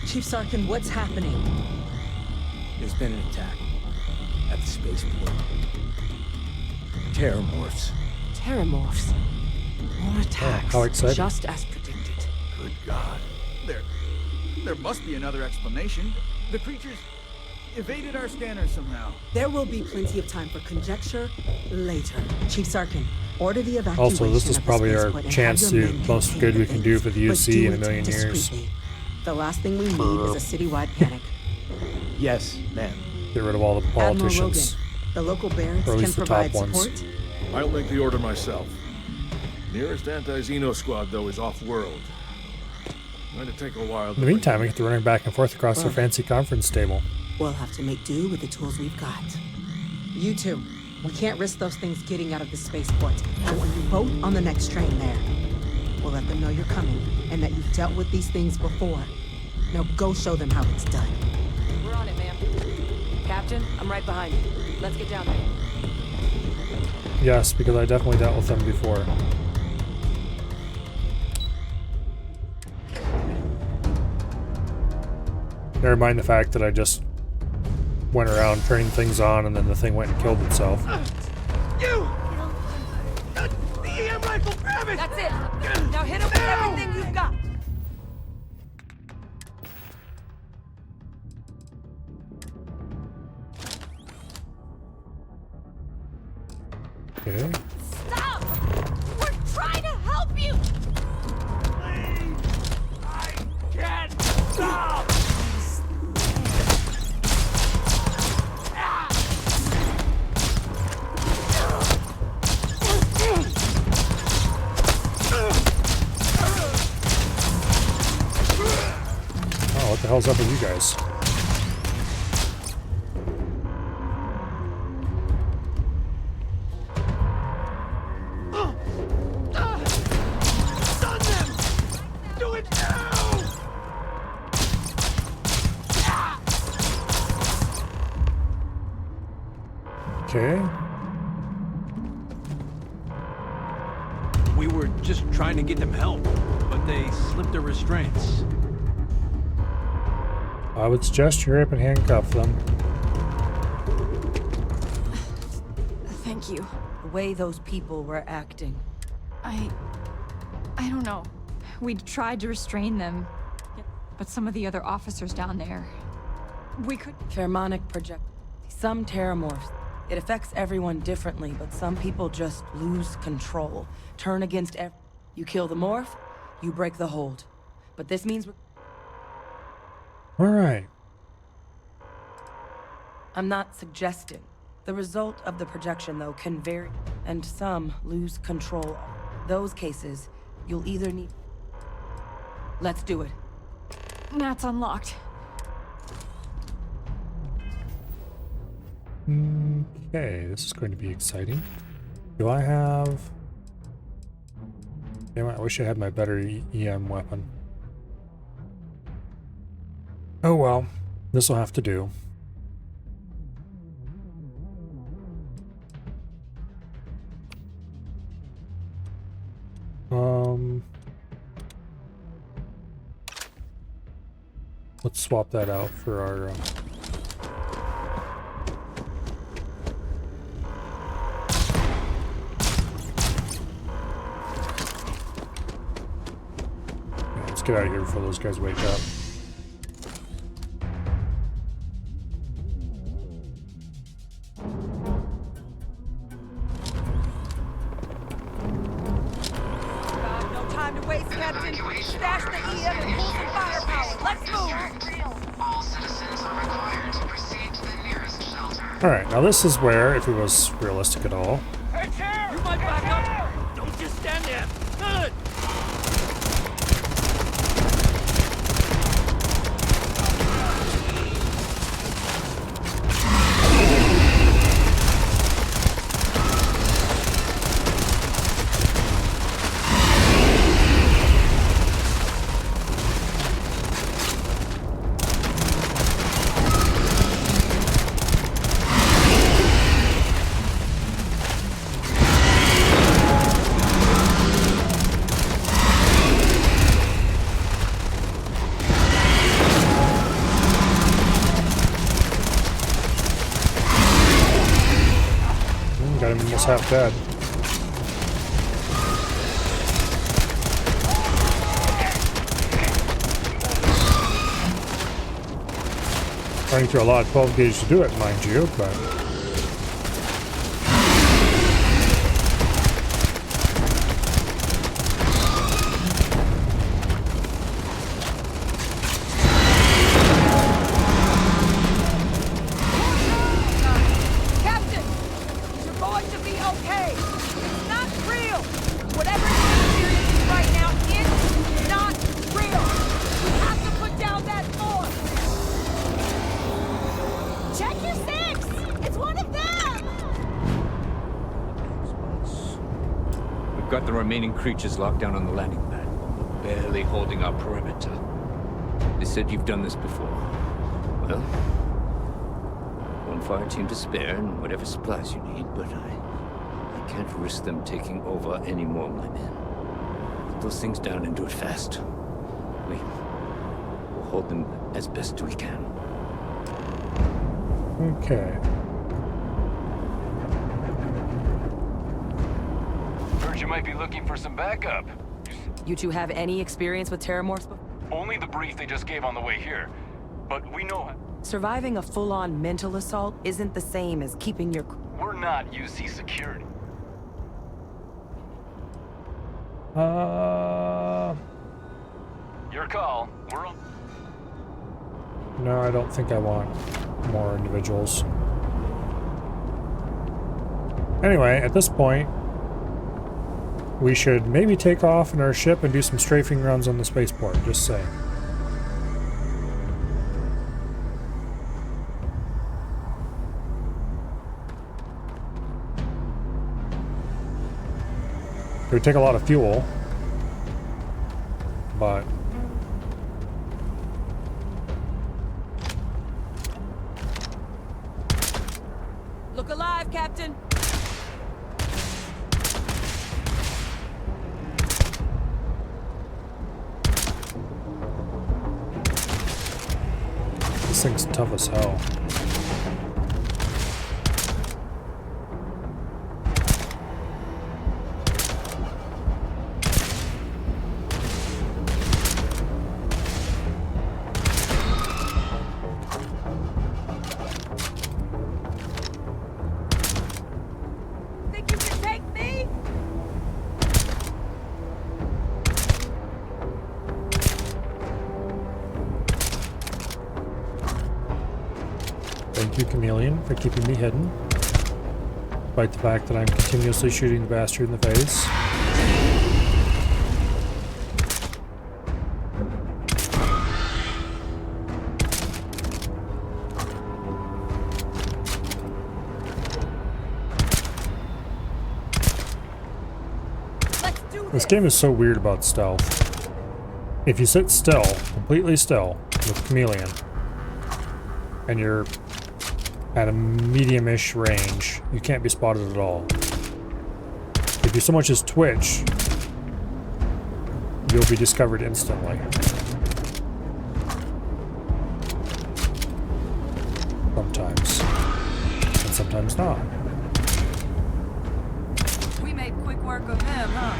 Chief Sarkin, what's happening? There's been an attack at the spaceport. Terramorphs. Terramorphs. More attacks. how exciting. Just as predicted. Good God. There must be another explanation. The creatures evaded our scanner somehow. There will be plenty of time for conjecture later. Chief Sarkin, order the evacuation. Also, this is of the probably our spaceport and chance have to your do men the most contain good we can do for the but UC do in a it million years. discreetly. The last thing we need is a citywide panic. Yes, ma'am. Get rid of all the Admiral politicians. Logan, the local barracks Or at can least the provide top ones. support. I'll make the order myself. Nearest anti-Xeno squad, though, is off-world. Going to take a while. In the meantime, we get to running back and forth across their fancy conference table. We'll have to make do with the tools we've got. You two, we can't risk those things getting out of the spaceport. I want you both on the next train there. We'll let them know you're coming and that you've dealt with these things before. Now go show them how it's done. We're on it, ma'am. Captain, I'm right behind you. Let's get down there. Yes, because I definitely dealt with them before. Never mind the fact that I just went around turning things on and then the thing went and killed itself. You! The EM rifle, grab it! That's it! Now hit him with everything you've got! Okay. Stop! We're trying to help you! I can't stop! Oh, what the hell's up with you guys? Stun them! Do it now! Okay. We were just trying to get them help, but they slipped their restraints. I would suggest you hurry up and handcuff them. Thank you. The way those people were acting. I don't know. We tried to restrain them, but some of the other officers down there... We could... Pheromonic project. Some terramorphs. It affects everyone differently, but some people just lose control. Turn against You kill the morph, you break the hold. But this means we're... Alright. I'm not suggesting. The result of the projection, though, can vary, and some lose control. Those cases, you'll either need... Let's do it. That's unlocked. Okay, this is going to be exciting. Do I have... Damn it, I wish I had my better EM weapon. Oh well, this will have to do. Let's swap that out for our... Yeah, let's get out of here before those guys wake up. No time to waste, Captain. Stash the EM and pull some firepower. Let's move. All citizens are required to proceed to the nearest shelter. Alright, now this is where, if it was realistic at all... Hey, chair! You might back up. Don't just stand there. Good. Got him almost half dead. Running through a lot of 12 gauge to do it, mind you, but... Captain, you're going to be okay. It's not real. Whatever you're experiencing right now is not real. You have to put down that force. Check your six. It's one of them. We've got the remaining creatures locked down on the landing pad. We're barely holding our perimeter. They said you've done this before. Well, one fire team to spare and whatever supplies you need, but I can't risk them taking over any more of my men. Put those things down and do it fast. We'll hold them as best we can. Okay. Heard you might be looking for some backup. You two have any experience with Terramorphs before? Only the brief they just gave on the way here. But we know Surviving a full-on mental assault isn't the same as keeping your... we're not UC security. Your call. We're on. No, I don't think I want more individuals. Anyway, at this point, we should maybe take off in our ship and do some strafing runs on the spaceport, just saying. It would take a lot of fuel, but... Look alive, Captain. This thing's tough as hell. Think you can take me? you, Chameleon, for keeping me hidden. Despite the fact that I'm continuously shooting the bastard in the face. This game is so weird about stealth. If you sit still, completely still, with Chameleon, and you're at a medium-ish range, you can't be spotted at all. If you so much as twitch, you'll be discovered instantly. Sometimes. And sometimes not. We made quick work of him, huh?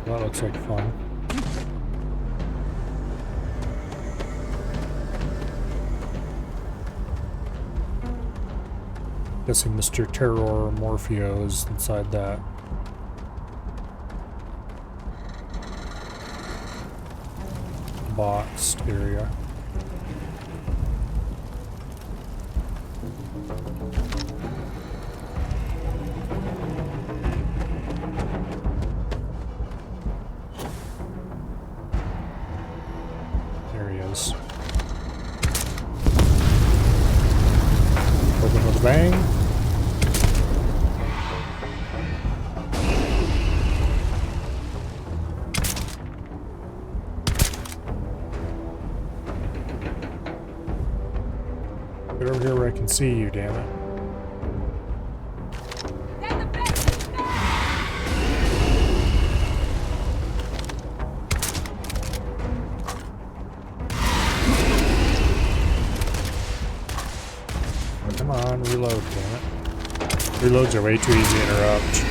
That looks like fun. Guessing Mr. Terror Morpheo is inside that. Boxed area. Open with a bang. Get over here where I can see you, damn it. Come on, reload, damn it. Reloads are way too easy to interrupt.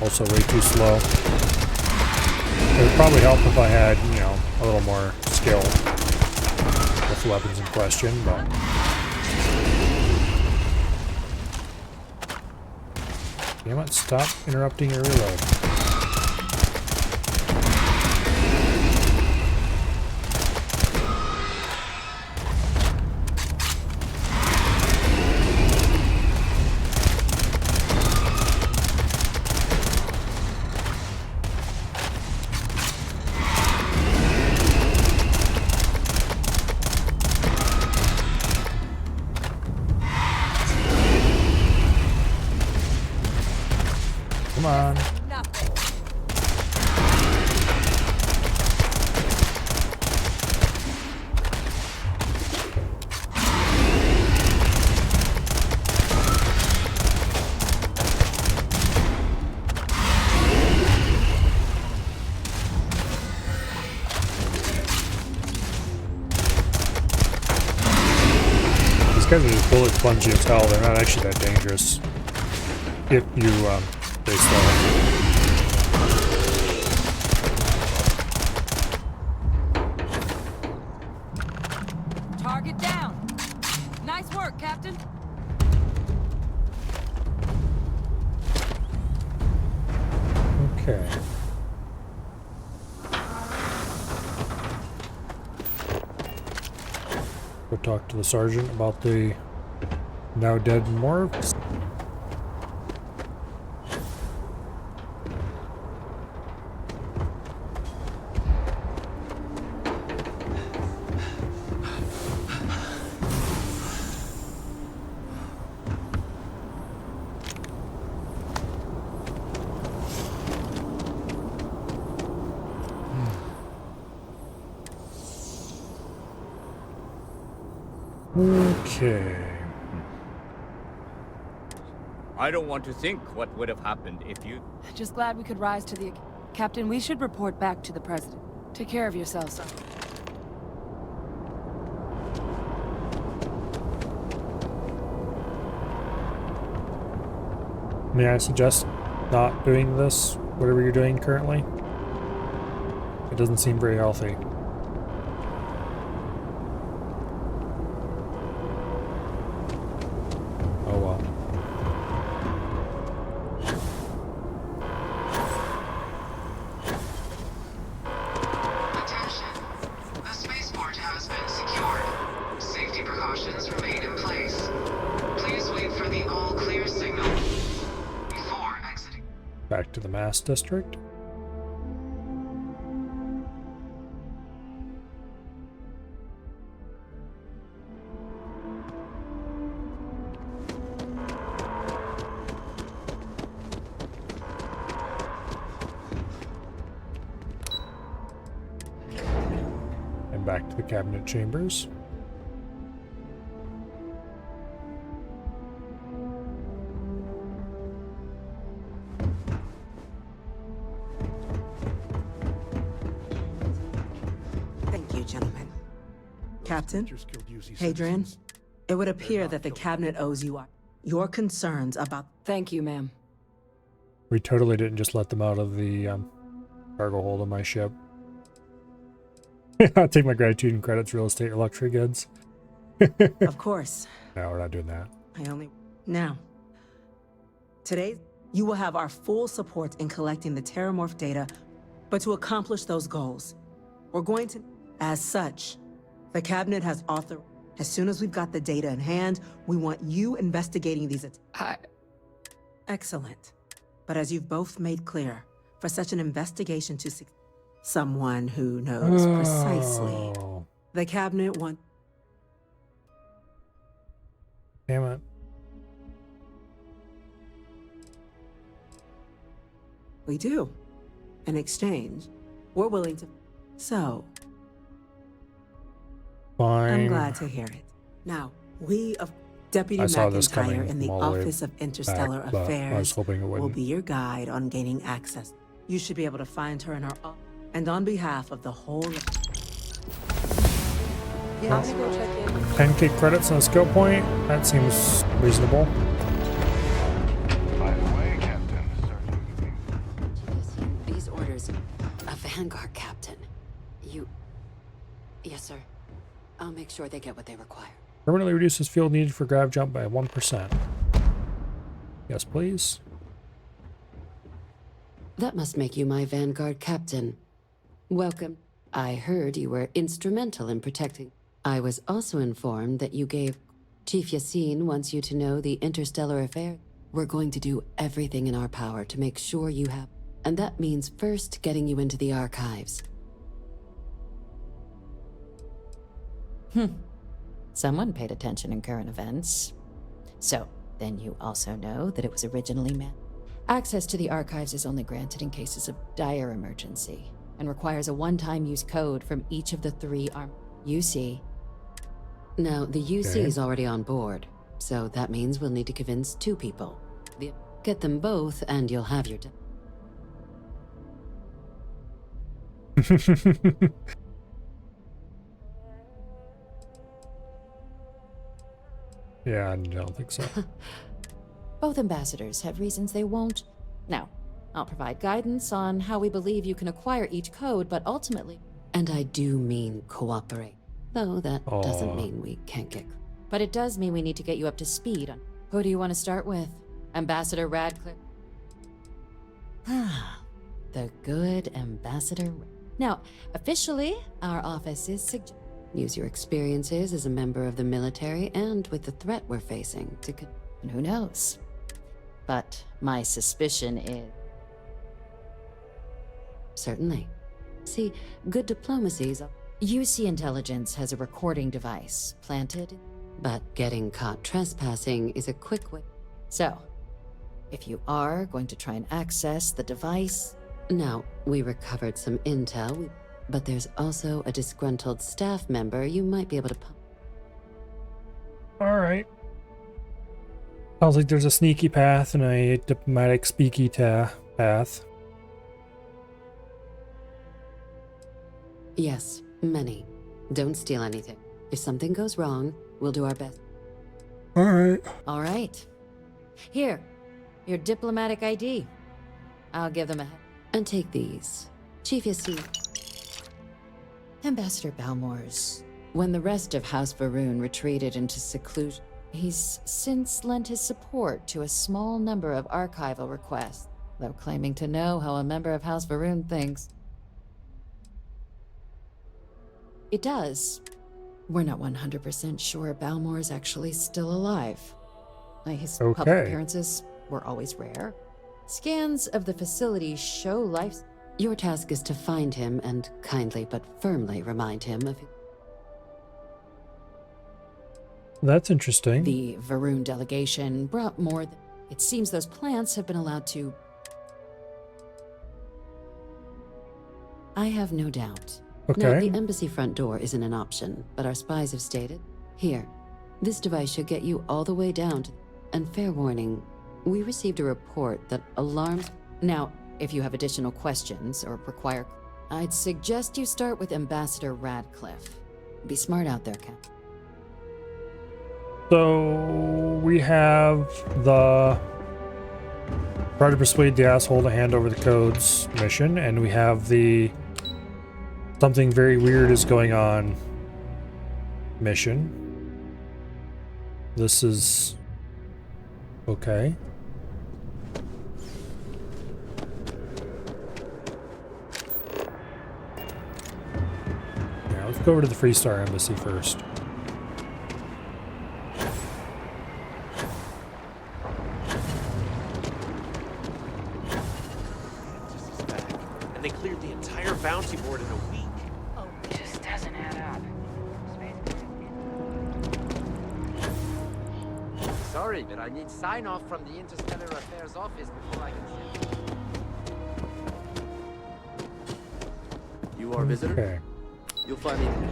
Also way too slow. It would probably help if I had, you know, a little more skill with the weapons in question, but... Damn it, stop interrupting your reload. Come on. These guys are just bullet spongy as hell. They're not actually that dangerous if you stay slow. Target down. Nice work, Captain. Okay. Go talk to the sergeant about the now dead morphs. Okay. I don't want to think what would have happened if you... Just glad we could rise to the... Captain, we should report back to the President. Take care of yourself, son. May I suggest not doing this, whatever you're doing currently? It doesn't seem very healthy. Oh well. Attention. The spaceport has been secured. Safety precautions remain in place. Please wait for the all clear signal before exiting. Back to the Mass District. And back to the cabinet chambers. Thank you, gentlemen. Captain, Hadrian, it would appear that the cabinet owes you your concerns about... Thank you, ma'am. We totally didn't just let them out of the cargo hold of my ship. I'll take my gratitude and credits, real estate, or luxury goods. Of course. No, we're not doing that. Now, today, you will have our full support in collecting the Terramorph data, but to accomplish those goals, we're going to... As such, the cabinet has authorized... As soon as we've got the data in hand, we want you investigating these... Excellent. But as you've both made clear, for such an investigation to succeed, someone who knows precisely, the cabinet wants... Damn it. We do. In exchange, we're willing to... So, Fine. I'm glad to hear it. Now, we of Deputy I saw this McIntyre coming in the from all the way Office of Interstellar back, but I was Affairs hoping it will wouldn't. be your guide on gaining access. You should be able to find her in her office. And on behalf of the whole... I'm gonna go check in. 10k credits on a skill point? That seems reasonable. By the way, Captain, These orders, a Vanguard captain. Yes, sir. I'll make sure they get what they require. Permanently reduces field needed for grav jump by 1%. Yes, please. That must make you my Vanguard captain. Welcome. I heard you were instrumental in protecting. I was also informed that you gave... Chief Yassine wants you to know the interstellar affair. We're going to do everything in our power to make sure you have... And that means first getting you into the archives. Someone paid attention in current events. So, then you also know that it was originally meant. Access to the archives is only granted in cases of dire emergency, and requires a one-time use code from each of the 3 UC. Now, the UC is already on board, so that means we'll need to convince 2 people. Get them both, and you'll have your... Yeah, I don't think so. Both ambassadors have reasons they won't. Now, I'll provide guidance on how we believe you can acquire each code, but ultimately... And I do mean cooperate. Though that doesn't mean we can't get... But it does mean we need to get you up to speed on... Who do you want to start with? Ambassador Radcliffe? The good Ambassador... Now, officially, our office is Use your experiences as a member of the military and with the threat we're facing to... And who knows? But my suspicion is... Certainly. See, good diplomacy's... UC Intelligence has a recording device planted... But getting caught trespassing is a quick way... So, if you are going to try and access the device... Now, we recovered some intel, but there's also a disgruntled staff member you might be able to... Alright. Sounds like there's a sneaky path and a diplomatic speaky path. Yes, many. Don't steal anything. If something goes wrong, we'll do our best. Alright. All right. Here, your diplomatic ID. I'll give them a... And take these. Chief Yassine. Ambassador Balmors. When the rest of House Varun retreated into seclusion, He's since lent his support to a small number of archival requests, though claiming to know how a member of House Varun thinks. It does. We're not 100% sure Balmor is actually still alive. His public appearances were always rare. Scans of the facility show life. Your task is to find him and kindly but firmly remind him of... That's interesting. The Varun delegation brought more than... It seems those plants have been allowed to... I have no doubt. Okay. Now, the embassy front door isn't an option, but our spies have stated. Here, this device should get you all the way down to... And fair warning, we received a report that alarms... Now, if you have additional questions or require... I'd suggest you start with Ambassador Radcliffe. Be smart out there, Cap. So we have the try to persuade the asshole to hand over the codes mission, and we have the something very weird is going on mission. This is okay. Yeah, let's go over to the Freestar Embassy first. And they cleared the entire bounty board in a week. Oh, it just doesn't add up. Sorry, but I need sign-off from the Interstellar Affairs office before I can send you. You are a visitor? Okay. You'll find me there.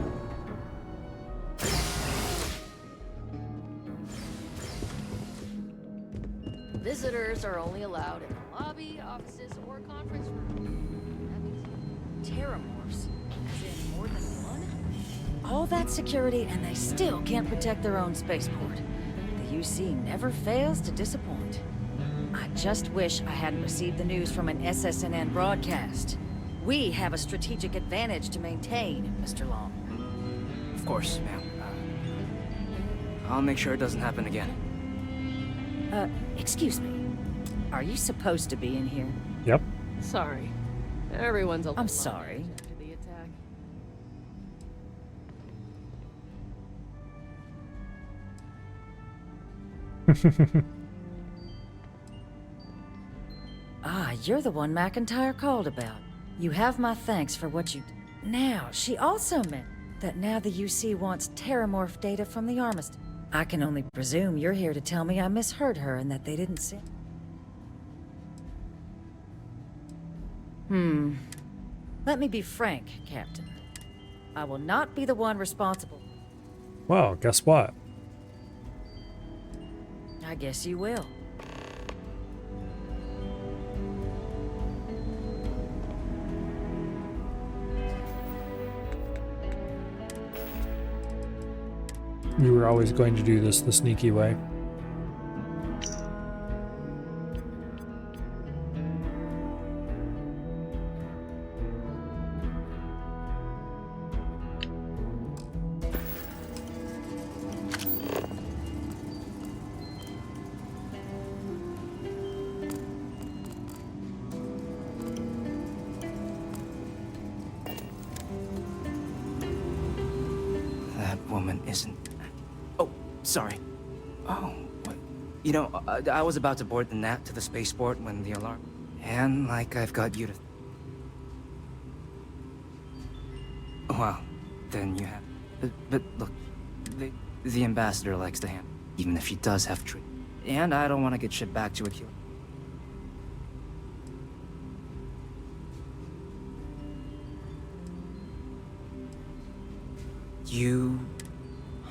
Visitors are only allowed in the lobby, offices, or conference room. Terramorphs? As in more than one? All that security and they still can't protect their own spaceport. The UC never fails to disappoint. I just wish I hadn't received the news from an SSNN broadcast. We have a strategic advantage to maintain, Mr. Long. Of course, ma'am. I'll make sure it doesn't happen again. Excuse me. Are you supposed to be in here? Yep. Sorry. Everyone's a I'm sorry. after the attack. Ah, you're the one McIntyre called about. You have my thanks for what you... Now, she also meant that now the UC wants Terramorph data from the Armistice. I can only presume you're here to tell me I misheard her and that they didn't see... Let me be frank, Captain. I will not be the one responsible. Well, guess what? I guess you will. We were always going to do this the sneaky way. That woman isn't... Oh, sorry. Oh, what? You know, I was about to board the Nat to the spaceport when the alarm... And like I've got you to... Well, then you have... But look, the ambassador likes to handle, even if he does have treat. And I don't want to get shipped back to Aquila. You...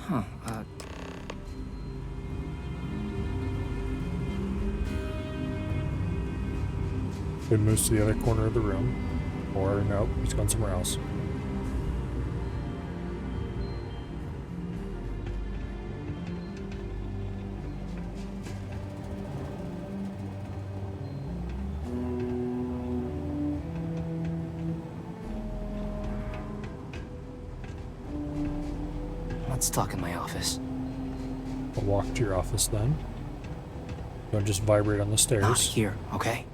Huh, Could move to the other corner of the room. Or, nope, he's gone somewhere else. Let's talk in my office. I'll walk to your office then. Don't just vibrate on the stairs. Not here, okay?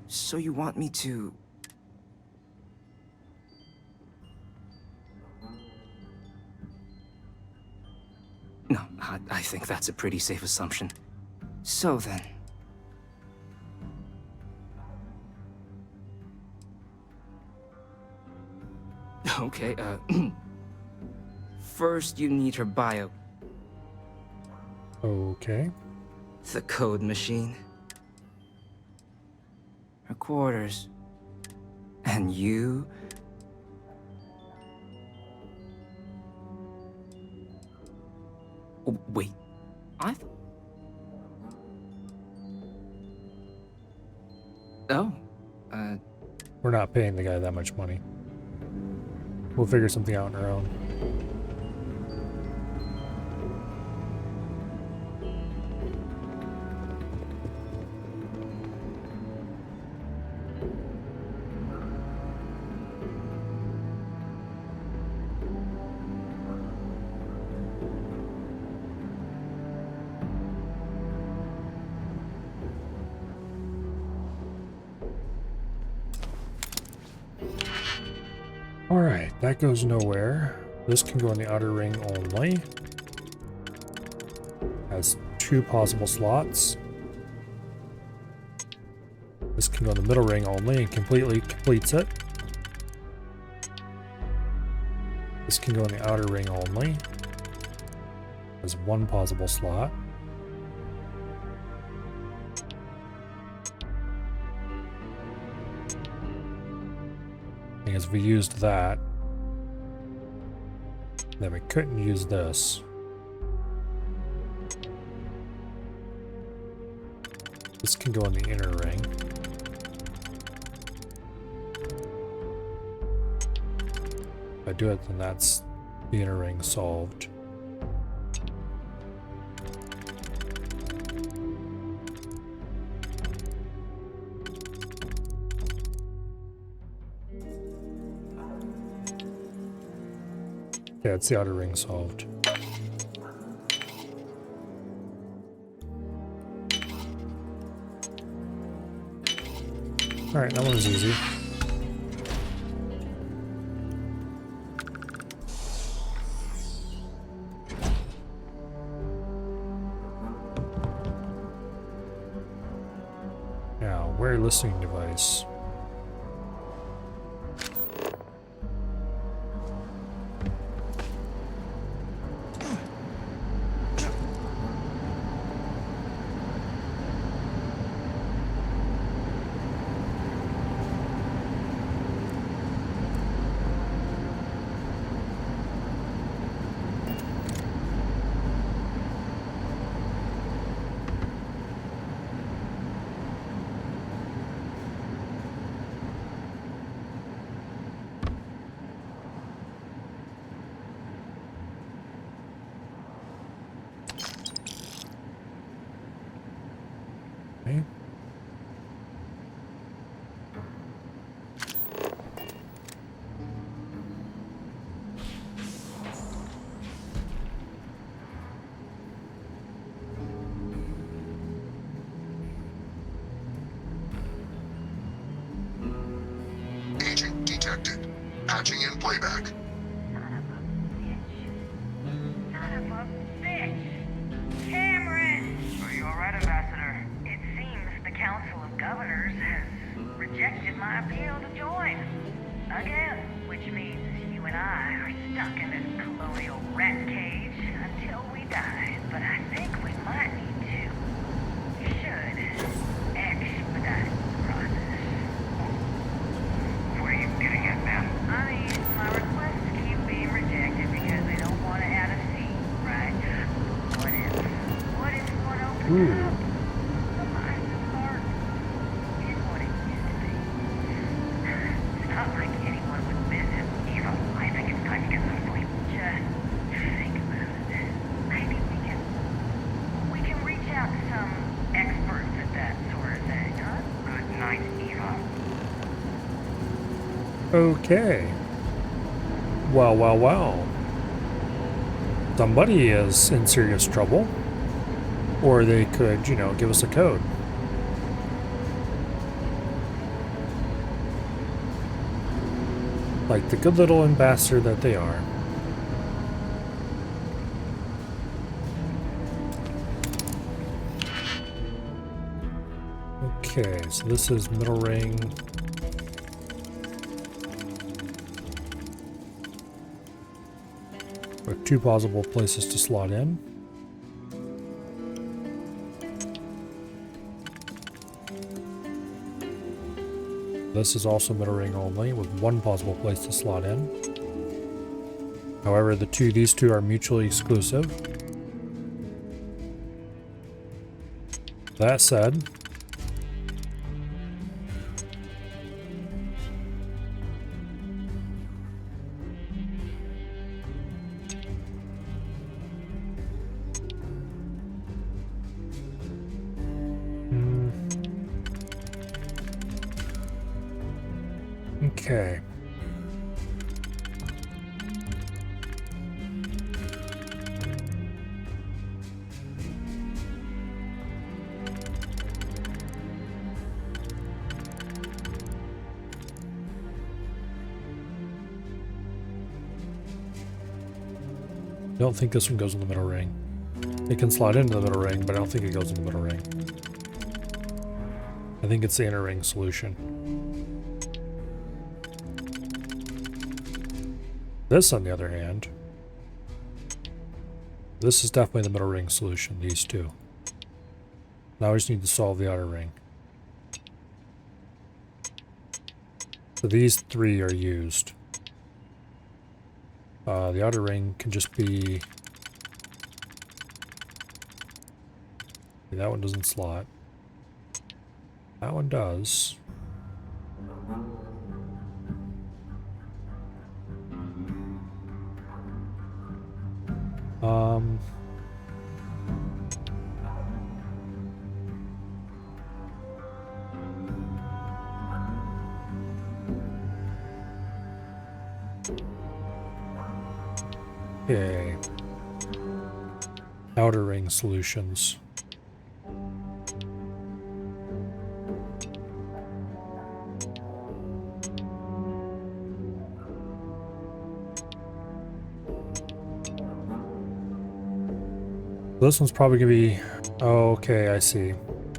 So you want me to... No, I think that's a pretty safe assumption. So then... Okay, first you need her bio. Okay. The code machine. Her quarters. And you... Oh, wait, We're not paying the guy that much money. We'll figure something out on our own. Alright, that goes nowhere. This can go in the outer ring only. Has 2 possible slots. This can go in the middle ring only and completely completes it. This can go in the outer ring only. Has 1 possible slot. Because if we used that, then we couldn't use this. This can go in the inner ring. If I do it, then that's the inner ring solved. Yeah, it's the outer ring solved. Alright, that one was easy. Now, where listening device? Okay. Agent detected. Patching in playback. Cameron! Are you alright, Ambassador? It seems the Council of Governors has rejected my appeal to join. Again, which means you and I are stuck in this colonial rat cage until we die. But I think we might need to. Should expedite Okay. Well, well, well. Somebody is in serious trouble. Or they could, you know, give us a code. Like the good little ambassador that they are. Okay, so this is middle ring. With 2 possible places to slot in. This is also middle ring only, with 1 possible place to slot in. However, these two are mutually exclusive. That said, okay. I don't think this one goes in the middle ring. It can slide into the middle ring, but I don't think it goes in the middle ring. I think it's the inner ring solution. This, on the other hand, this is definitely the middle ring solution, these two. Now we just need to solve the outer ring. So these 3 are used. The outer ring can just be... That one doesn't slot. That one does. Okay. Outer ring solutions. This one's probably gonna be... Oh, okay, I see.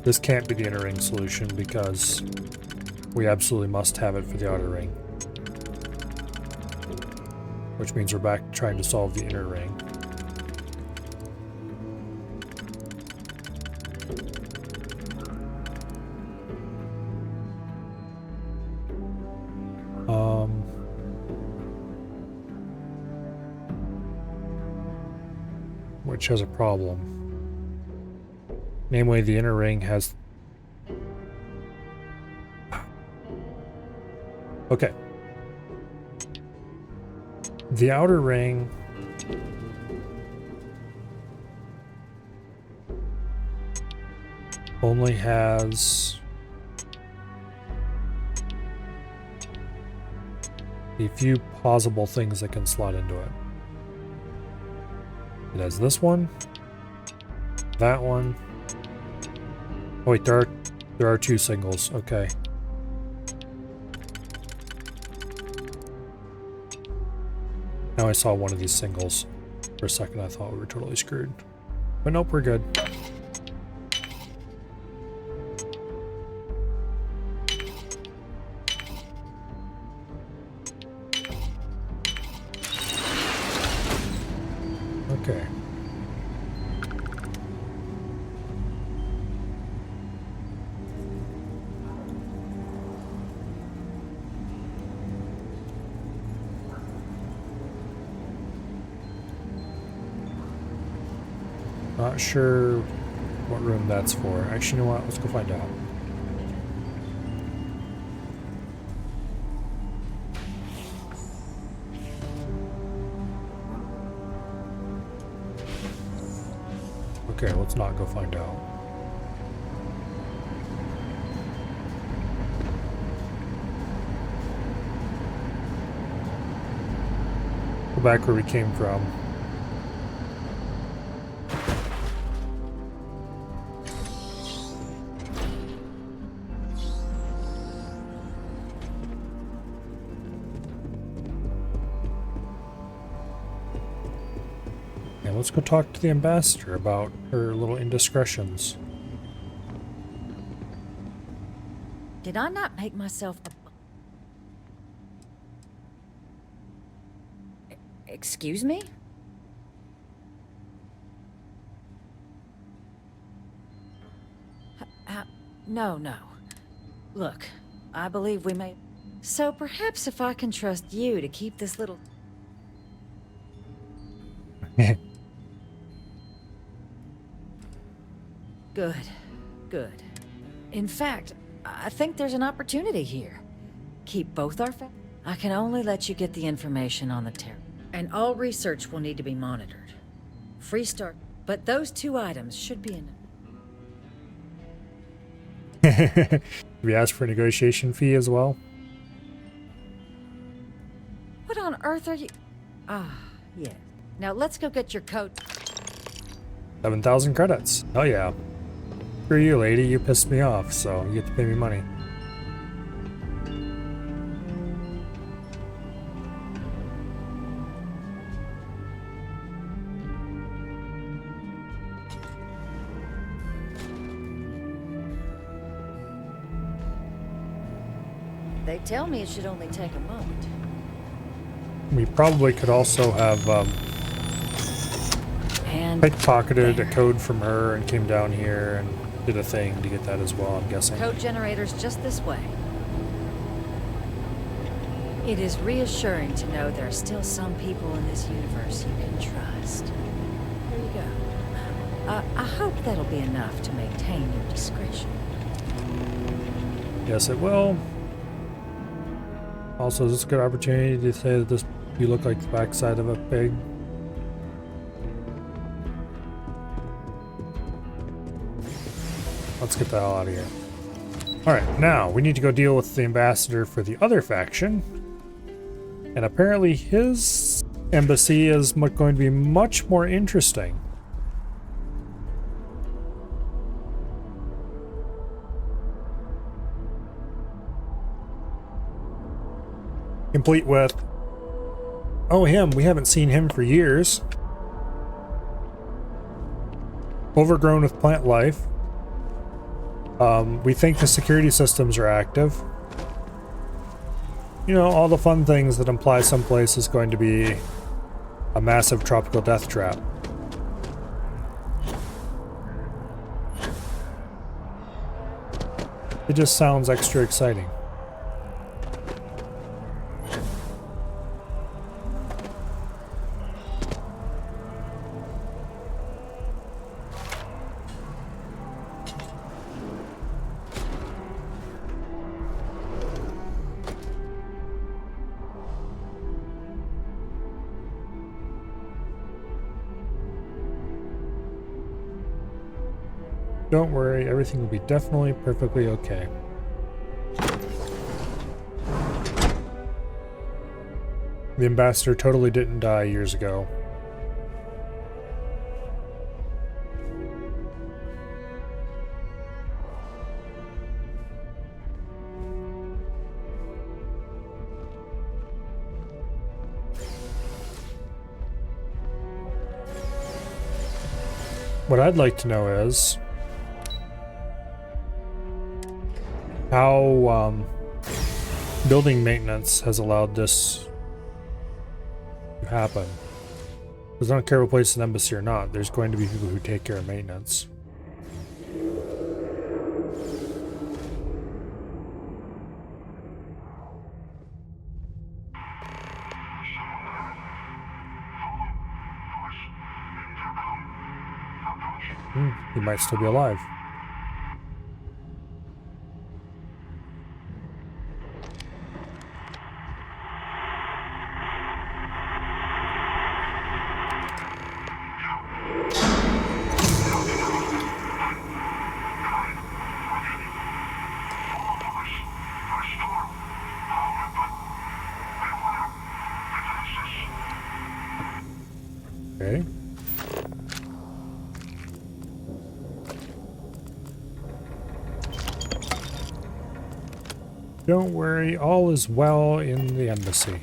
This can't be the inner ring solution because we absolutely must have it for the outer ring. Which means we're back trying to solve the inner ring. Which has a problem. Namely, the inner ring has... Okay. The outer ring only has a few possible things that can slot into it. It has this one, that one. Oh wait, there are 2 singles. Okay. Now I saw one of these singles. For a second I thought we were totally screwed. But nope, we're good. Okay. Not sure what room that's for. Actually, you know what? Let's go find out. Okay, let's not go find out. Go back where we came from. And let's go talk to the ambassador about her little indiscretions. Did I not make myself Excuse me? No, no. Look, I believe we may... So perhaps if I can trust you to keep this little... Good, good. In fact, I think there's an opportunity here. Keep both our I can only let you get the information on the terror. And all research will need to be monitored. Freestart, but those 2 items should be enough. We asked for a negotiation fee as well. What on earth are you... Ah, yeah. Now let's go get your coat. 7,000 credits. Oh yeah. Screw you, lady. You pissed me off, so you get to pay me money. They tell me it should only take a moment. We probably could also have pickpocketed a code from her and came down here and did a thing to get that as well, I'm guessing. Code generators just this way. It is reassuring to know there are still some people in this universe you can trust. Here you go. I hope that'll be enough to maintain your discretion. Yes, it will. Also, is this a good opportunity to say that this you look like the backside of a pig? Let's get the hell out of here. Alright, now we need to go deal with the ambassador for the other faction. And apparently his embassy is going to be much more interesting. Complete with, oh, him, we haven't seen him for years. Overgrown with plant life. We think the security systems are active. You know, all the fun things that imply someplace is going to be a massive tropical death trap. It just sounds extra exciting. Don't worry, everything will be definitely perfectly okay. The ambassador totally didn't die years ago. What I'd like to know is how building maintenance has allowed this to happen. Because I don't care what place an embassy or not, there's going to be people who take care of maintenance. He might still be alive. Don't worry, all is well in the embassy.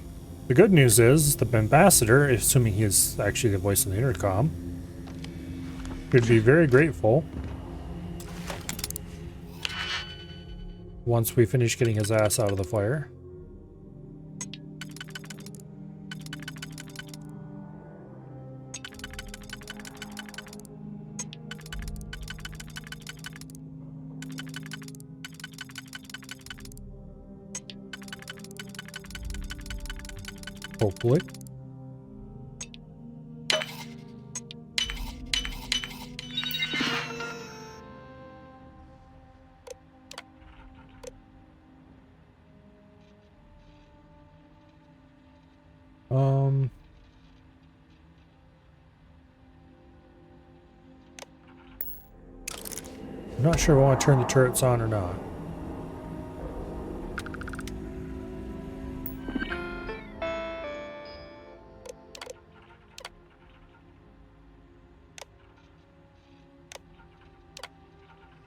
The good news is, the ambassador, assuming he is actually the voice of the intercom, should be very grateful once we finish getting his ass out of the fire. Hopefully. I'm not sure if I want to turn the turrets on or not.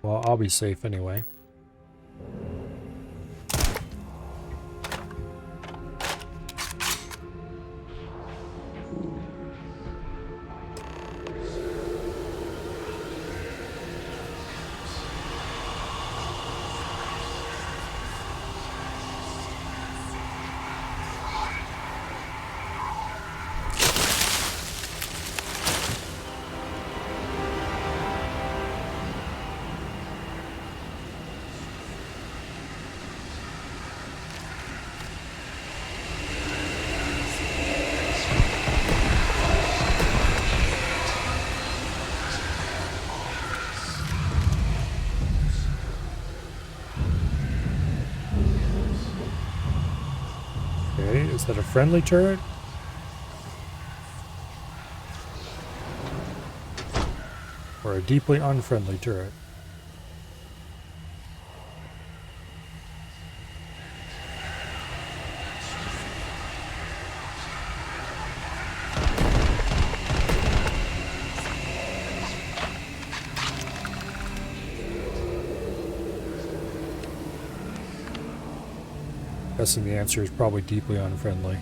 Well, I'll be safe anyway. Is that a friendly turret? Or a deeply unfriendly turret? Guessing the answer is probably deeply unfriendly.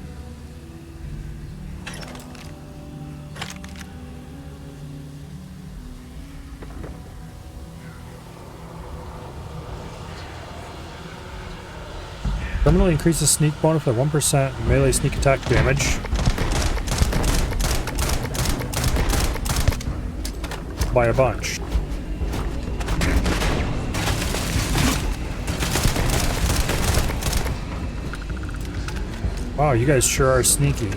Permanently increases sneak bonus by 1% melee sneak attack damage. By a bunch. Wow, you guys sure are sneaky.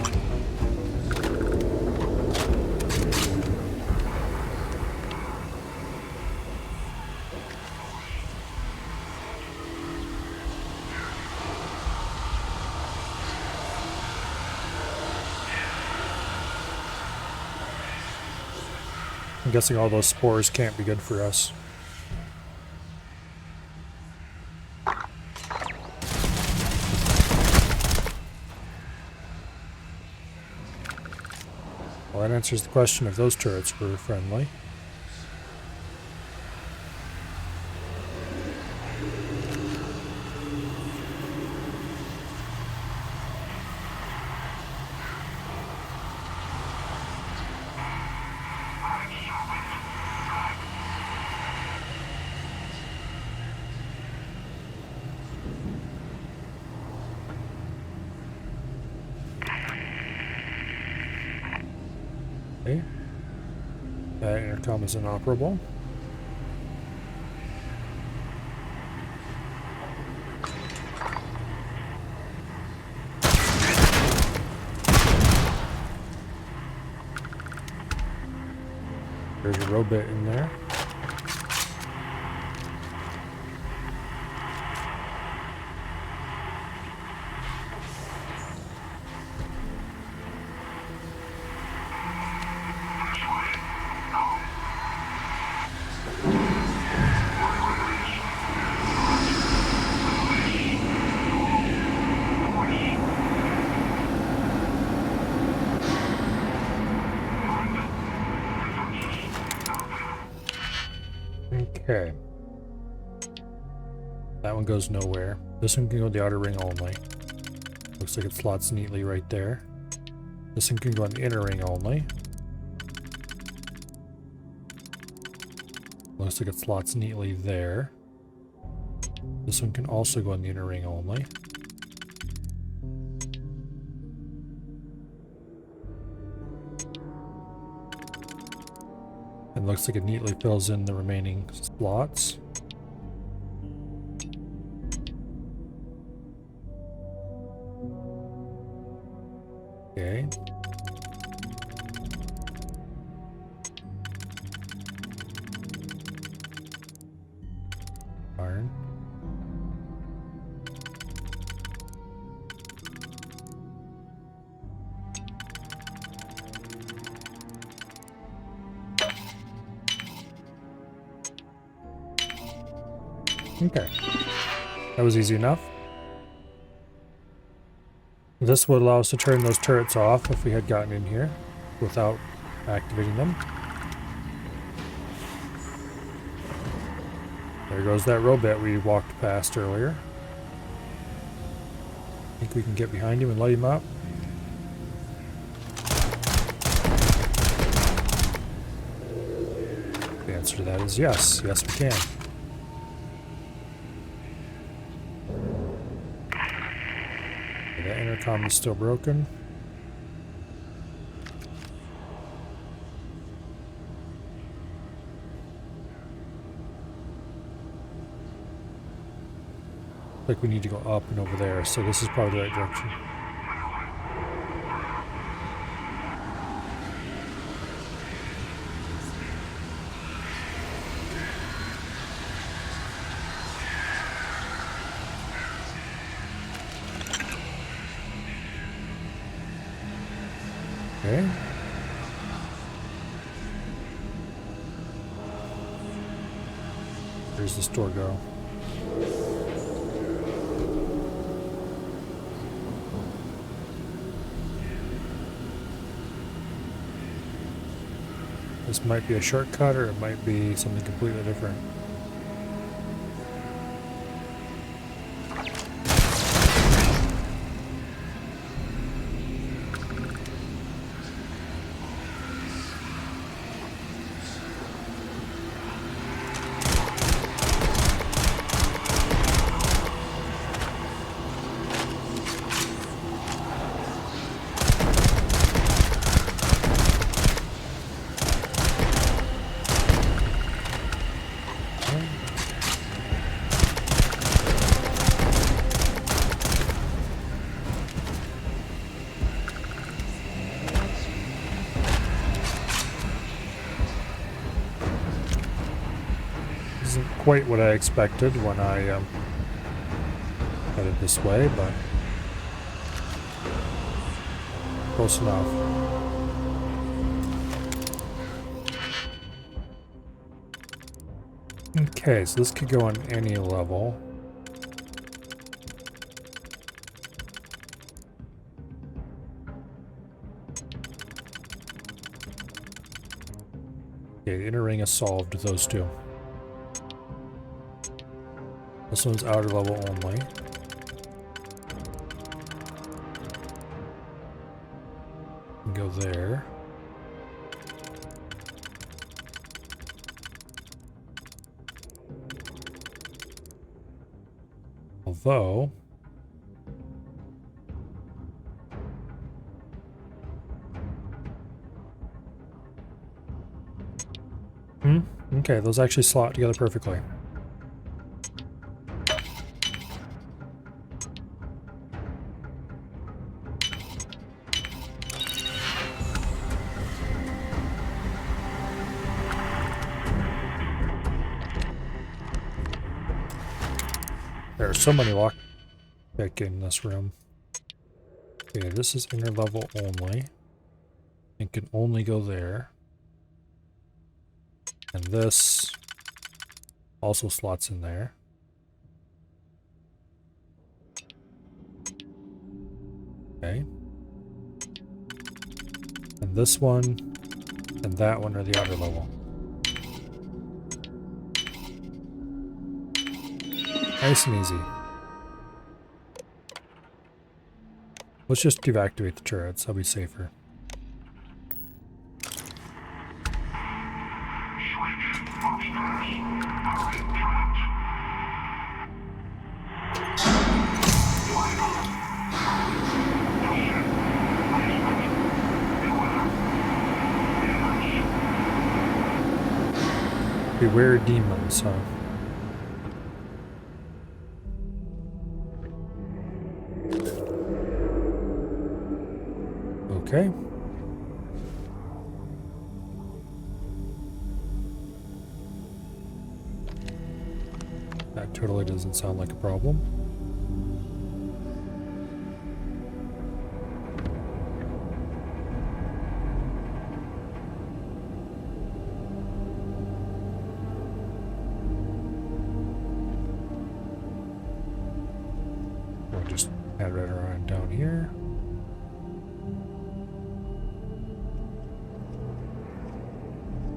I'm guessing all those spores can't be good for us. Well, that answers the question if those turrets were friendly. Okay. That intercom is inoperable. There's a robot in there. Okay. That one goes nowhere. This one can go in the outer ring only. Looks like it slots neatly right there. This one can go in the inner ring only. Looks like it slots neatly there. This one can also go in the inner ring only. And looks like it neatly fills in the remaining slots. Okay. Darn. Okay. That was easy enough. This would allow us to turn those turrets off if we had gotten in here without activating them. There goes that robot we walked past earlier. Think we can get behind him and light him up? The answer to that is yes. Yes, we can. The intercom is still broken. Like we need to go up and over there, so this is probably the right direction. Okay. Where's this door go? This might be a shortcut, or it might be something completely different. Isn't quite what I expected when I headed this way, but close enough. Okay, so this could go on any level. Okay, the inner ring has solved those two. This one's outer level only. Go there. Although okay, those actually slot together perfectly. There are so many lockpick in this room. Okay, this is inner level only. It can only go there. And this also slots in there. Okay. And this one and that one are the outer level. Nice and easy. Let's just deactivate the turrets. That'll be safer. Beware demons, huh? Okay. That totally doesn't sound like a problem. We'll just head right around down here.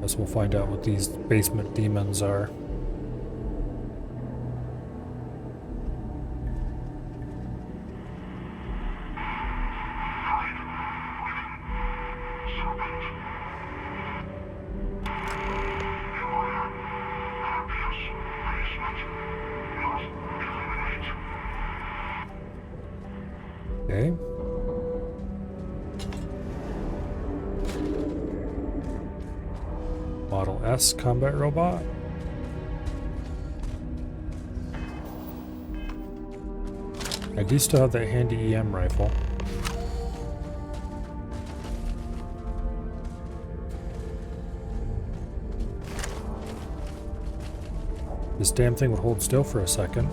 Guess we'll find out what these basement demons are. Okay. Model S combat robot. I do still have that handy EM rifle. This damn thing would hold still for a second.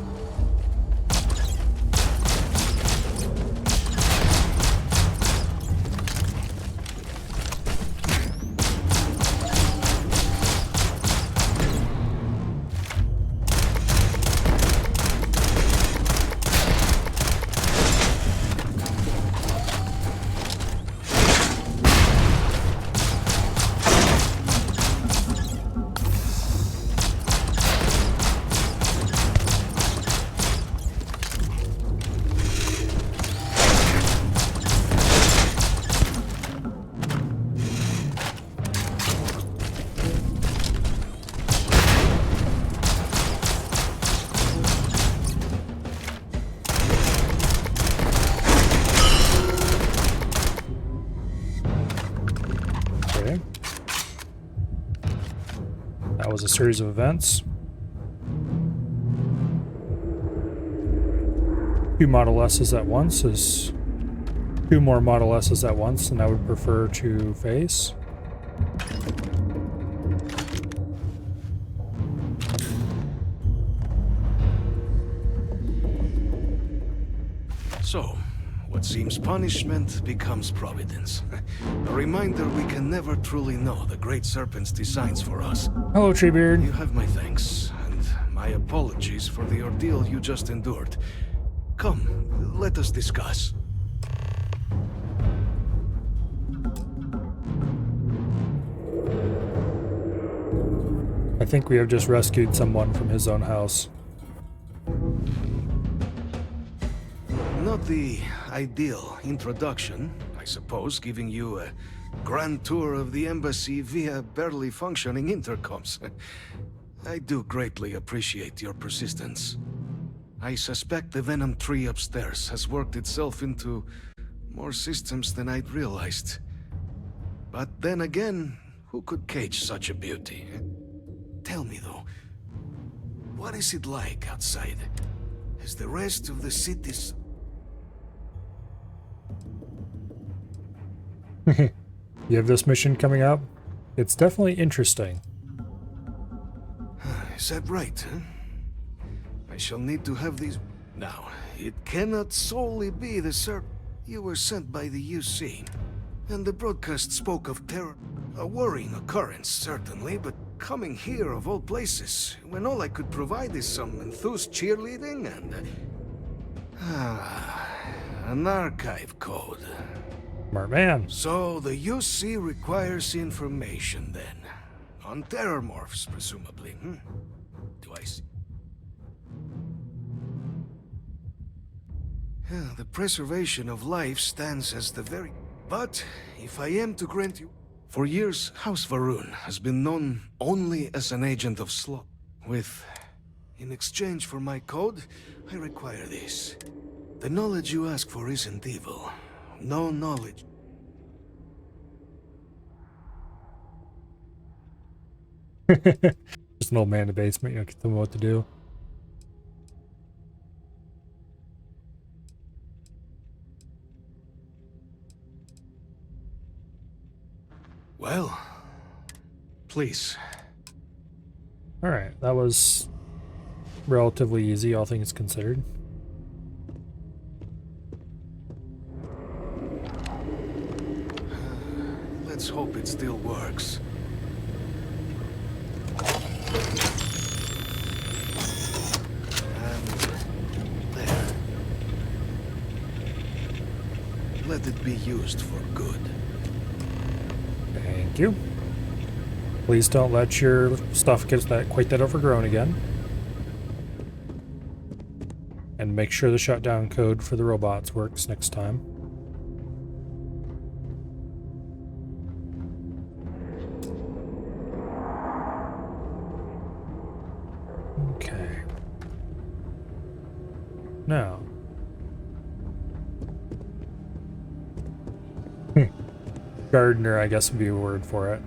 That was a series of events. 2 Model S's at once is 2 more Model S's at once than I would prefer to face. So, what seems punishment becomes providence. A reminder we can never truly know the Great Serpent's designs for us. Hello, Treebeard. You have my thanks, and my apologies for the ordeal you just endured. Come, let us discuss. I think we have just rescued someone from his own house. Not the ideal introduction, I suppose, giving you a grand tour of the embassy via barely functioning intercoms. I do greatly appreciate your persistence. I suspect the Venom tree upstairs has worked itself into more systems than I'd realized. But then again, who could cage such a beauty? Tell me though, what is it like outside? Is the rest of the city's... You have this mission coming up? It's definitely interesting. Is that right, huh? I shall need to have these... Now, it cannot solely be the Serp... You were sent by the UC, and the broadcast spoke of terror. A worrying occurrence, certainly, but coming here of all places, when all I could provide is some enthused cheerleading and... an archive code. Smart man. So, the UC requires information, then. On terrormorphs, presumably, hmm? Do I see? The preservation of life stands as the very... But, if I am to grant you... For years, House Varun has been known only as an agent of slaughter. In exchange for my code, I require this. The knowledge you ask for isn't evil. No knowledge. Just an old man in the basement, you know, tell me what to do. Well, please. Alright, that was relatively easy, all things considered. Let's hope it still works. And there. Let it be used for good. Thank you. Please don't let your stuff get quite that overgrown again. And make sure the shutdown code for the robots works next time. Okay. Now. Gardener, I guess, would be a word for it.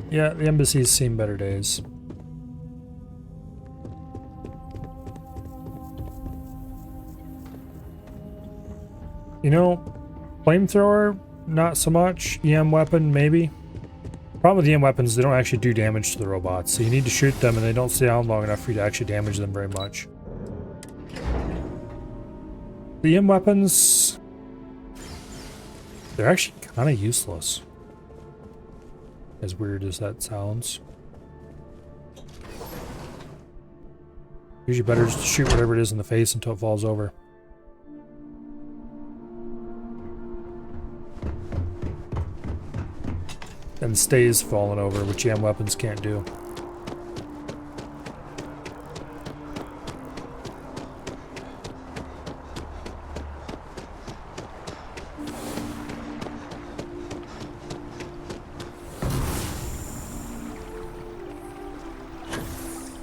Yeah, the embassy's seen better days. You know, flamethrower, not so much. EM weapon, maybe. Problem with the EM weapons, they don't actually do damage to the robots, so you need to shoot them and they don't stay down long enough for you to actually damage them very much. The EM weapons, they're actually kind of useless. As weird as that sounds. Usually better just to shoot whatever it is in the face until it falls over. And stays falling over, which EM weapons can't do.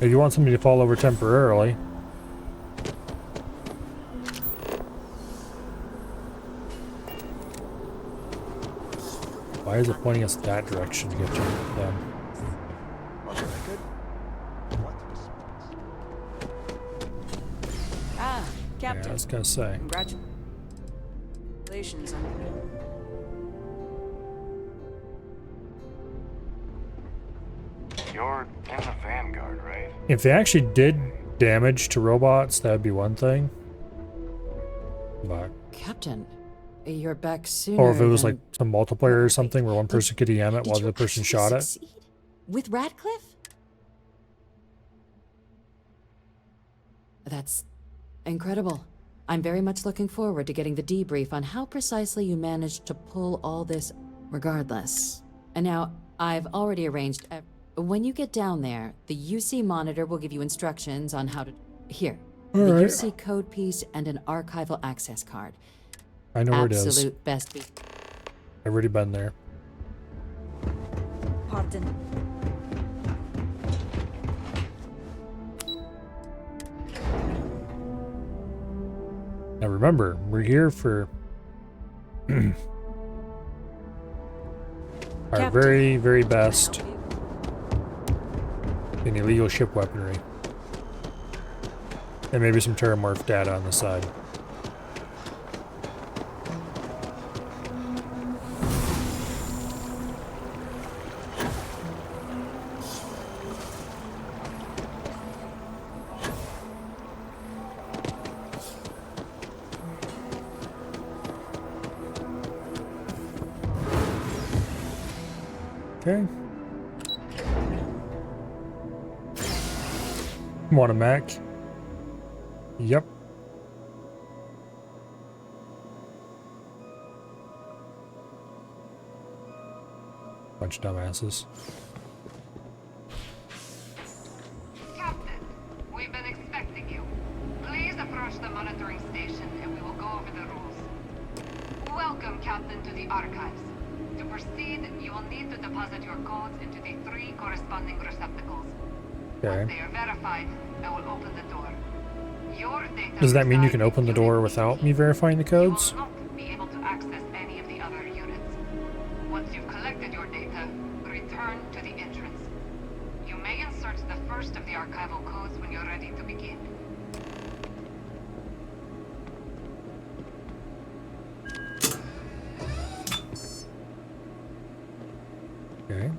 If you want somebody to fall over temporarily, why is it pointing us that direction to get to them? Ah, Captain. Yeah, I was gonna say. Congratulations on... You're in the Vanguard, right? If they actually did damage to robots, that would be one thing. But Captain, you're back sooner. or if it was than... like some multiplayer or something where one person could EM it while the other person shot it. With Radcliffe? That's incredible. I'm very much looking forward to getting the debrief on how precisely you managed to pull all this regardless. And now, I've already arranged... When you get down there, the UC monitor will give you instructions on how to... Here, the UC code piece and an archival access card. I know where it is. Absolute best be... I've already been there. Pardon. Now remember, we're here for our very, very best in illegal ship weaponry. And maybe some Terramorph data on the side. Okay. Want a Mac? Yep. Bunch of dumbasses. Captain, we've been expecting you. Please approach the monitoring station and we will go over the rules. Welcome, Captain, to the archives. To proceed, you will need to deposit your codes into the 3 corresponding receptacles. Okay. Once they are verified, I will open the door. Your data Does that mean you can open the door without me verifying the codes? will not be able to access any of the other units. Once you've collected your data, return to the entrance. You may insert the first of the archival codes when you're ready to begin. Okay.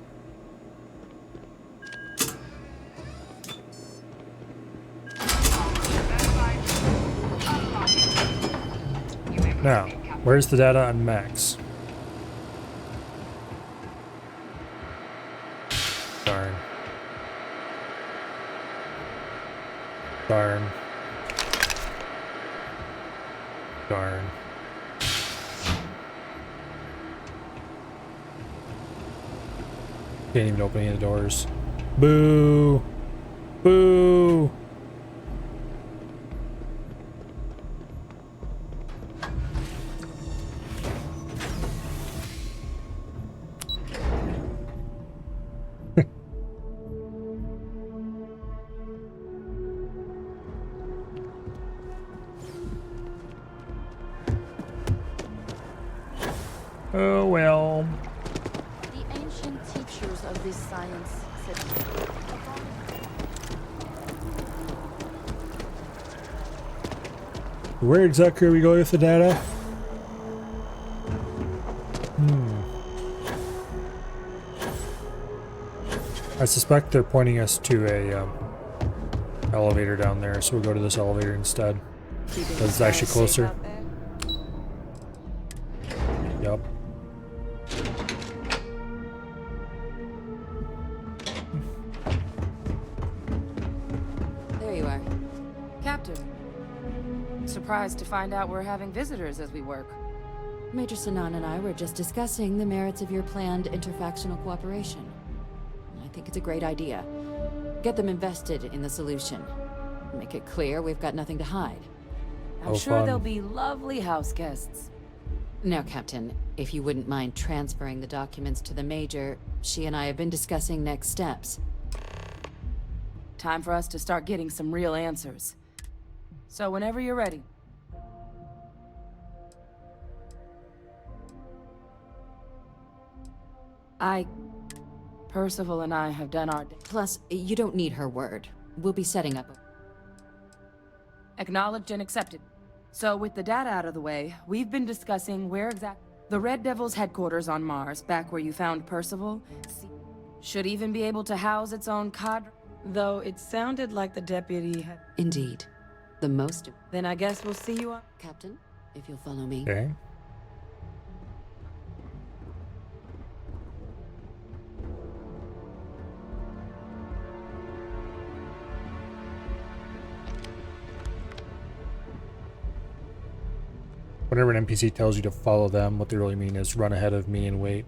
Now, where's the data on Max? Darn. Darn. Darn. Can't even open any of the doors. Boo! Boo! Oh well. The ancient teachers of this science said. Where exactly are we going with the data? I suspect they're pointing us to a elevator down there, so we'll go to this elevator instead. Because it's actually closer. Yep. There you are. Captain. Surprised to find out we're having visitors as we work. Major Sanan and I were just discussing the merits of your planned interfactional cooperation. I think it's a great idea. Get them invested in the solution. Make it clear we've got nothing to hide. I'm sure they'll be lovely house guests. Now, Captain, if you wouldn't mind transferring the documents to the Major, she and I have been discussing next steps. Time for us to start getting some real answers. So whenever you're ready. Percival and I have done our... Plus, you don't need her word. We'll be setting up... Acknowledged and accepted. So with the data out of the way, we've been discussing where exactly... The Red Devil's headquarters on Mars, back where you found Percival, should even be able to house its own cadre. Though it sounded like the deputy had... Indeed. The most... Then I guess we'll see you on... Captain, if you'll follow me. Okay. Whenever an NPC tells you to follow them, what they really mean is run ahead of me and wait.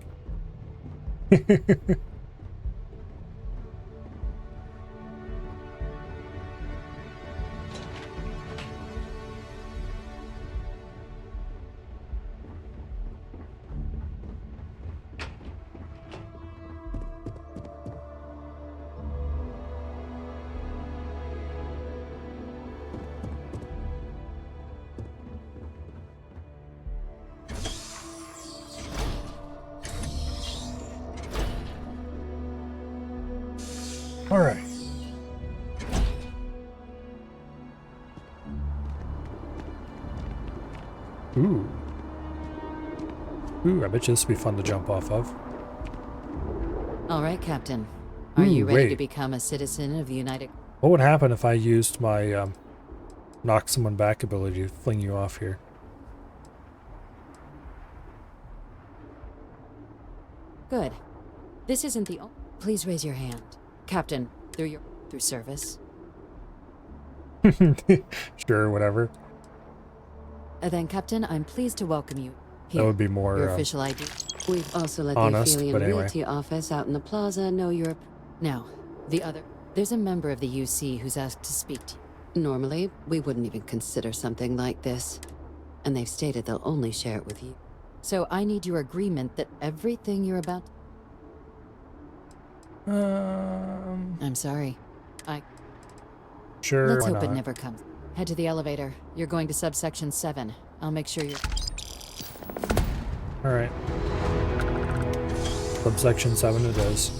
All right. Ooh. Ooh, I bet you this will be fun to jump off of. All right, Captain. Are you ready to wait. become a citizen of the United... What would happen if I used my knock someone back ability to fling you off here? Good. This isn't the... Please raise your hand. Captain, through service. Sure, whatever. Then, Captain, I'm pleased to welcome you. That would be more your official ID. We've also let honest, the Aphelion but anyway. Realty office out in the plaza know you're... Now, the other. There's a member of the UC who's asked to speak to you. Normally, we wouldn't even consider something like this. And they've stated they'll only share it with you. So I need your agreement that everything you're about... I'm sorry. Sure, Let's why hope it not? never comes. Head to the elevator. You're going to subsection 7. I'll make sure you're... Alright. Subsection 7 it is.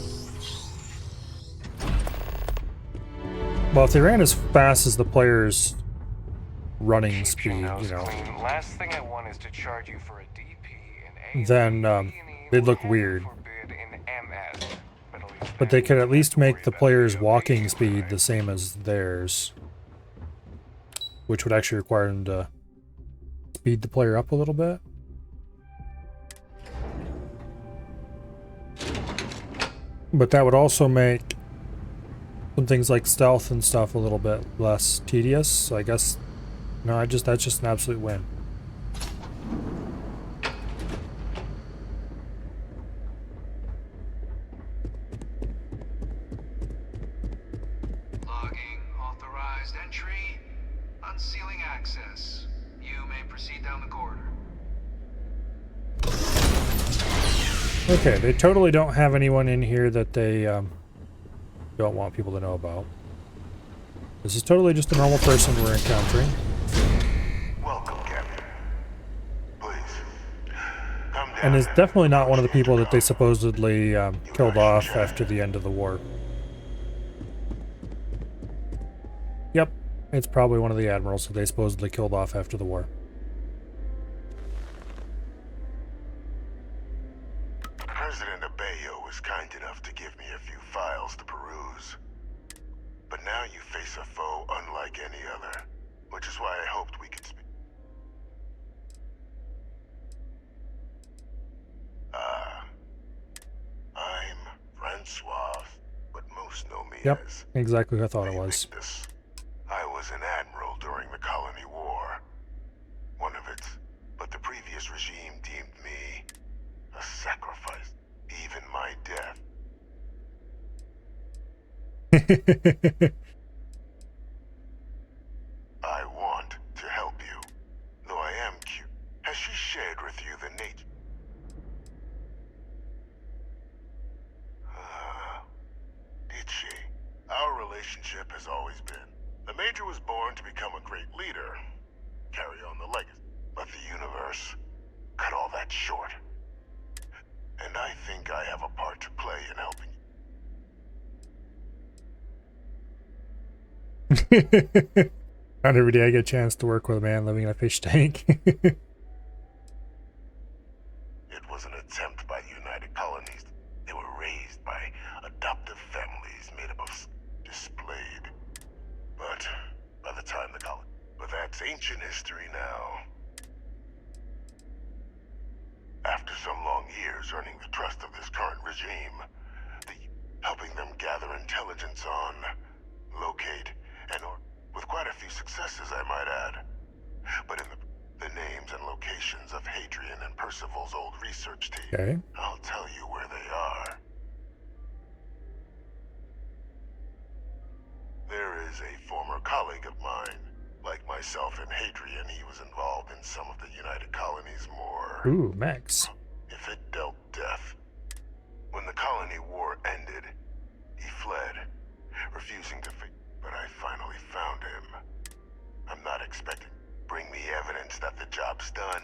Well, if they ran as fast as the player's running speed, you know, Last thing I want is to charge you for a DP in then they'd look weird. in MS. But they could at least make the player's walking speed the same as theirs. Which would actually require them to speed the player up a little bit. But that would also make some things like stealth and stuff a little bit less tedious. So I guess, no, that's just an absolute win. Logging authorized entry. Unsealing access. You may proceed down the corridor. Okay, they totally don't have anyone in here that they don't want people to know about. This is totally just a normal person we're encountering. Welcome, Captain. Please, come down. And is definitely not one of the people that they supposedly killed off after the end of the war. Yep, it's probably one of the admirals that they supposedly killed off after the war. President Abeyo was kind enough to give me a few files to peruse. But now you face a foe unlike any other, which is why I hoped we could speak. I'm Francois, but most know me Yep, as exactly who I thought it was. Victus. I was an admiral during the Colony War. One of its, but the previous regime deemed me a sacrifice, even my death. I want to help you, though I am cute. Has she shared with you the nature? Did she? Our relationship has always been. The Major was born to become a great leader, carry on the legacy. But the universe cut all that short. And I think I have a part to play in helping you. Not every day I get a chance to work with a man living in a fish tank. It was an attempt by the United Colonies. They were raised by adoptive families made up of displayed. But by the time the colony... But that's ancient history now. After some long years earning the trust of this current regime, helping them gather intelligence on, locate, and with quite a few successes, I might add. But in the names and locations of Hadrian and Percival's old research team, Okay. I'll tell you where they are. There is a former colleague of mine. Like myself and Hadrian, he was involved in some of the United Colonies' more... Ooh, Max. if it dealt death. When the colony war ended, he fled, refusing to fight. But I finally found him. I'm not expecting. Bring me evidence that the job's done.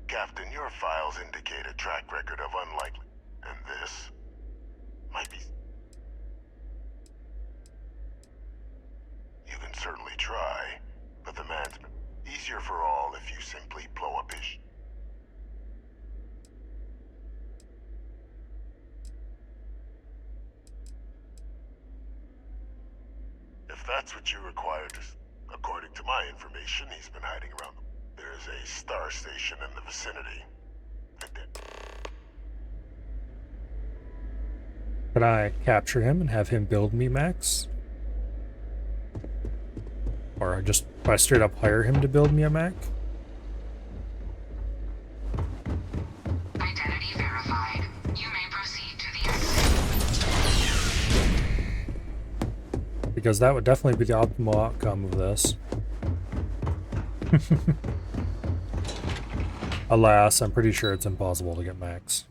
Captain, your files indicate a track record of unlikely. And this might be... You can certainly try, but the man's easier for all if you simply blow up his... If that's what you require to... According to my information, he's been hiding around. There's a star station in the vicinity. Can I capture him and have him build me, Max? Or just I straight up hire him to build me a mech? Identity verified. You may proceed to the exit. Because that would definitely be the optimal outcome of this. Alas, I'm pretty sure it's impossible to get mechs.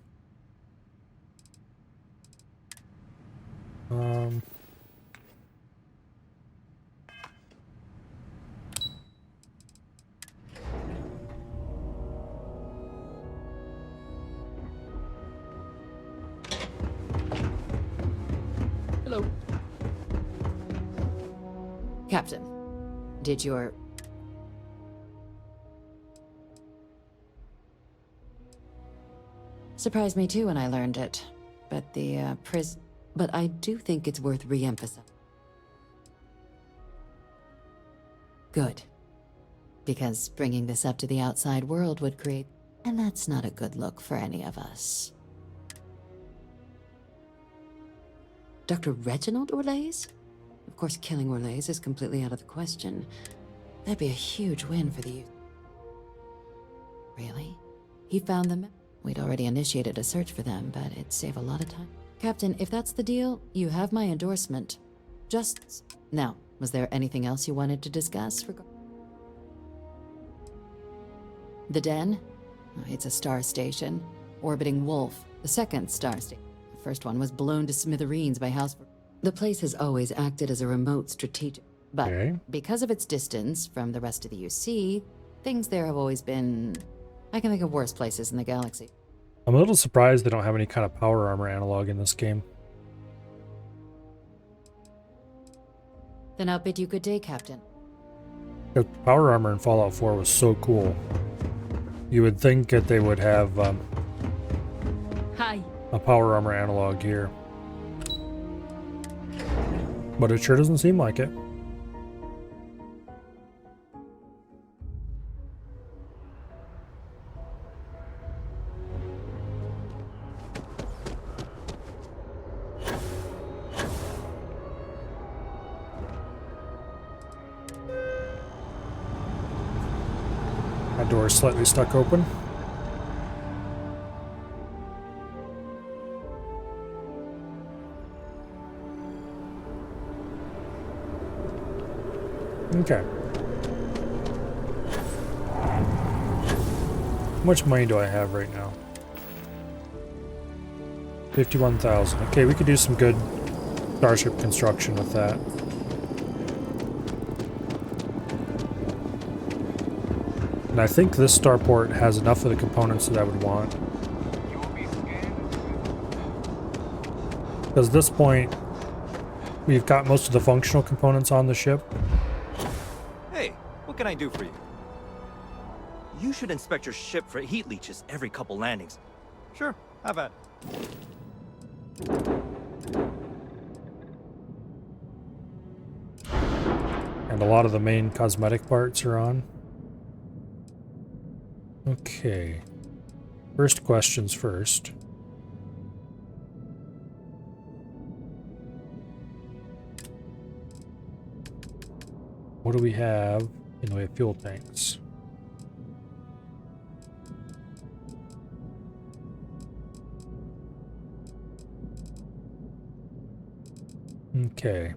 Hello. Captain, did your... Surprised me too when I learned it. But the, But I do think it's worth re-emphasizing. Good. Because bringing this up to the outside world would create... And that's not a good look for any of us. Dr. Reginald Orlaise? Of course, killing Orlaise is completely out of the question. That'd be a huge win for the youth. Really? He found them? We'd already initiated a search for them, but it'd save a lot of time. Captain, if that's the deal, you have my endorsement. Just... Now, was there anything else you wanted to discuss? The Den? It's a star station. Orbiting Wolf, the second star station. The first one was blown to smithereens by House... The place has always acted as a remote strategic... But because of its distance from the rest of the UC, things there have always been... I can think of worse places in the galaxy. I'm a little surprised they don't have any kind of power armor analog in this game. Then I'll bid you good day, Captain. The power armor in Fallout 4 was so cool. You would think that they would have Hi. a power armor analog here. But it sure doesn't seem like it. That door is slightly stuck open. Okay. How much money do I have right now? 51,000. Okay, we could do some good starship construction with that. And I think this starport has enough of the components that I would want. Because at this point, we've got most of the functional components on the ship. Hey, what can I do for you? You should inspect your ship for heat leeches every couple landings. Sure, how about it? And a lot of the main cosmetic parts are on. Okay. First questions first. What do we have in the way of fuel tanks? Okay.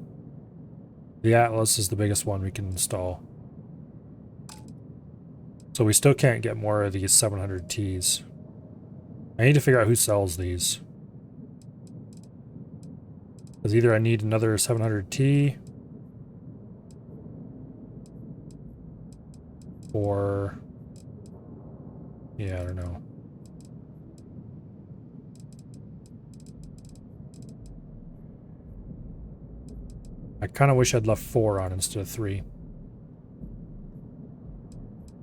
The Atlas is the biggest one we can install. So we still can't get more of these 700Ts. I need to figure out who sells these. Because either I need another 700T, or... yeah, I don't know. I kind of wish I'd left 4 on instead of 3.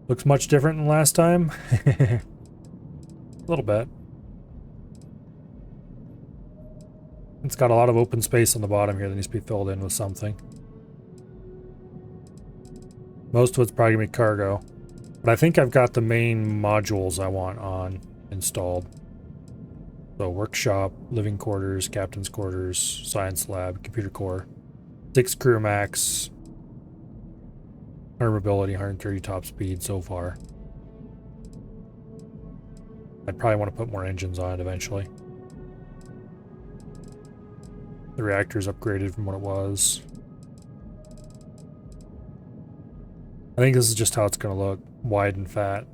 Looks much different than last time. A little bit. It's got a lot of open space on the bottom here that needs to be filled in with something. Most of it's probably going to be cargo. But I think I've got the main modules I want on installed. So workshop, living quarters, captain's quarters, science lab, computer core. 6 crew max. 100 mobility, 130 top speed so far. I'd probably want to put more engines on it eventually. The reactor's upgraded from what it was. I think this is just how it's going to look, wide and fat.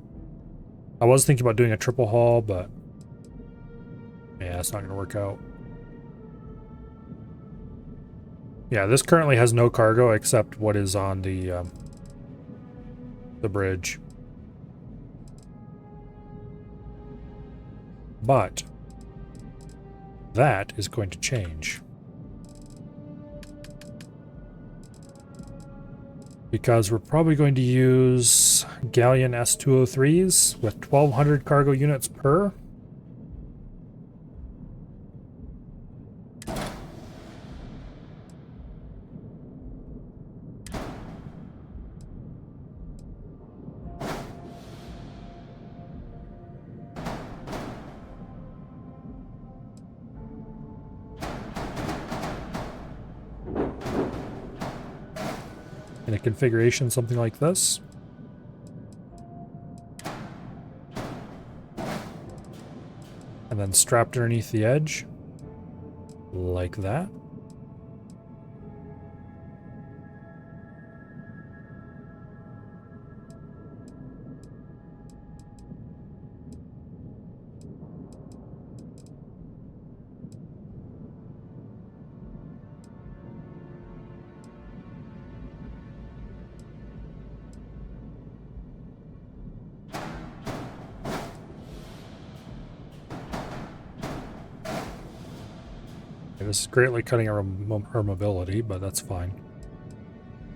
I was thinking about doing a triple hull, but yeah, it's not going to work out. Yeah, this currently has no cargo except what is on the bridge. But that is going to change. Because we're probably going to use Galleon S-203s with 1,200 cargo units per. In a configuration something like this. And then strapped underneath the edge. Like that. This is greatly cutting our mobility, but that's fine.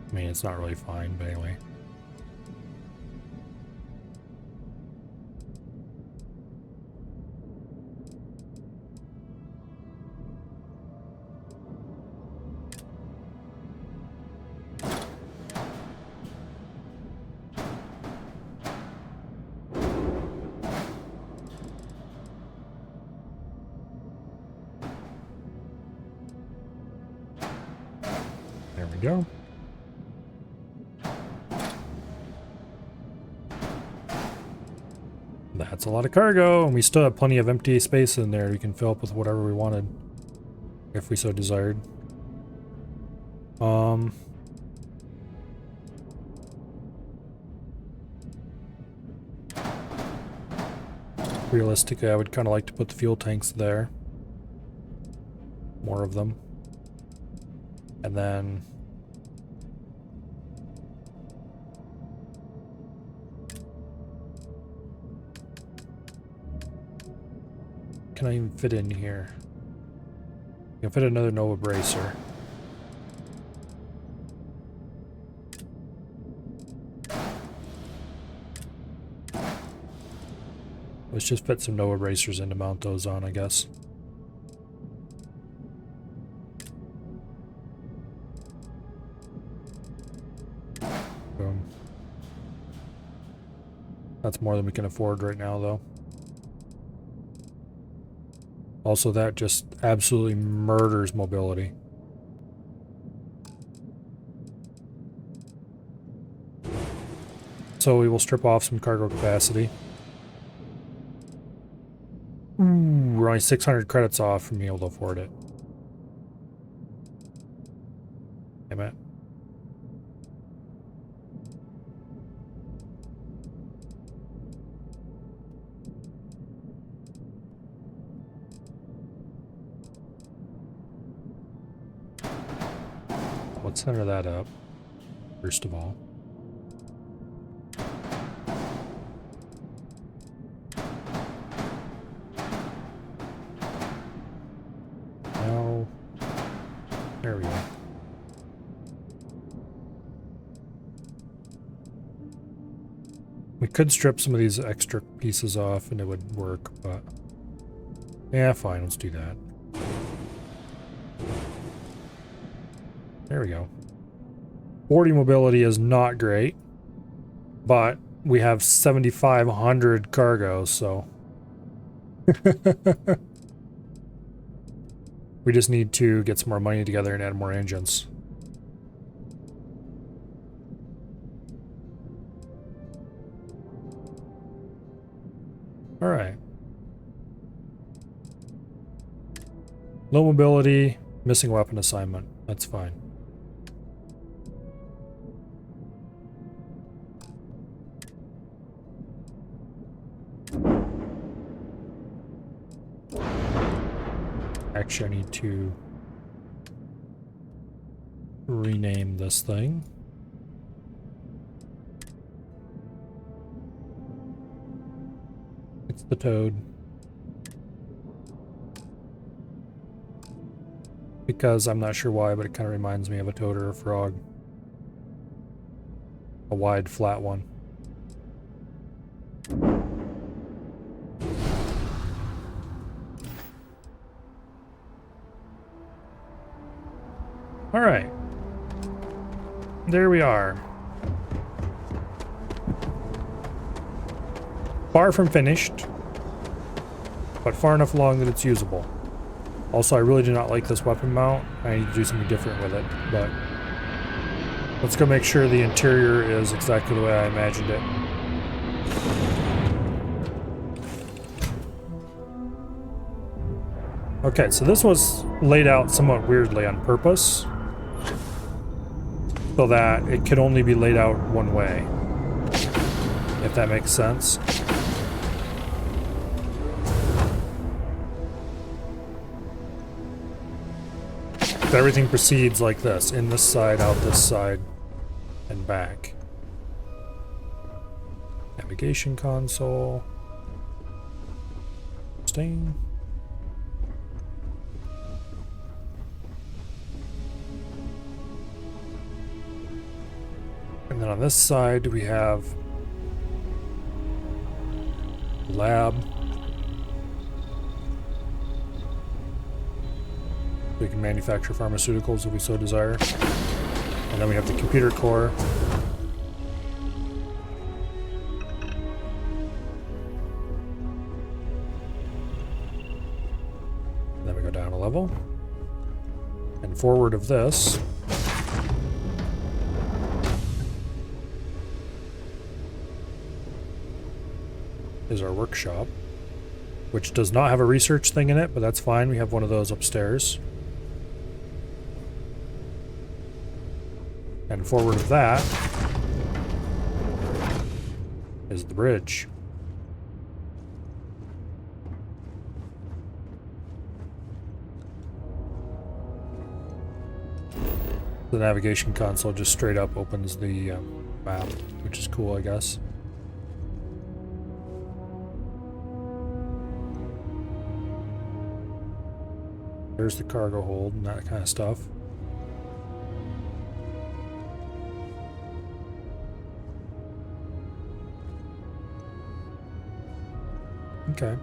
I mean, it's not really fine, but anyway. There we go. That's a lot of cargo, and we still have plenty of empty space in there. We can fill up with whatever we wanted, if we so desired. Realistically, I would kind of like to put the fuel tanks there. More of them. And then can I even fit in here? I can fit another Nova Bracer. Let's just fit some Nova Bracers in to mount those on, I guess. Boom. That's more than we can afford right now, though. Also, that just absolutely murders mobility. So we will strip off some cargo capacity. We're only 600 credits off from being able to afford it. Damn it. Let's center that up, first of all. Now, there we go. We could strip some of these extra pieces off and it would work, but yeah, fine, let's do that. There we go. 40 mobility is not great, but we have 7,500 cargo, so we just need to get some more money together and add more engines. Alright. Low mobility, missing weapon assignment. That's fine. Actually, I need to rename this thing. It's the Toad. Because I'm not sure why, but it kind of reminds me of a toad or a frog. A wide, flat one. Alright. There we are. Far from finished, but far enough along that it's usable. Also, I really do not like this weapon mount. I need to do something different with it, but let's go make sure the interior is exactly the way I imagined it. Okay, so this was laid out somewhat weirdly on purpose, so that it could only be laid out one way, if that makes sense. Everything proceeds like this, in this side, out this side, and back. Navigation console. Stain. And then on this side we have lab. We can manufacture pharmaceuticals if we so desire. And then we have the computer core. And then we go down a level. And forward of this is our workshop, which does not have a research thing in it, but that's fine. We have one of those upstairs. And forward of that is the bridge. The navigation console just straight up opens the map, which is cool, I guess. There's the cargo hold and that kind of stuff. Okay.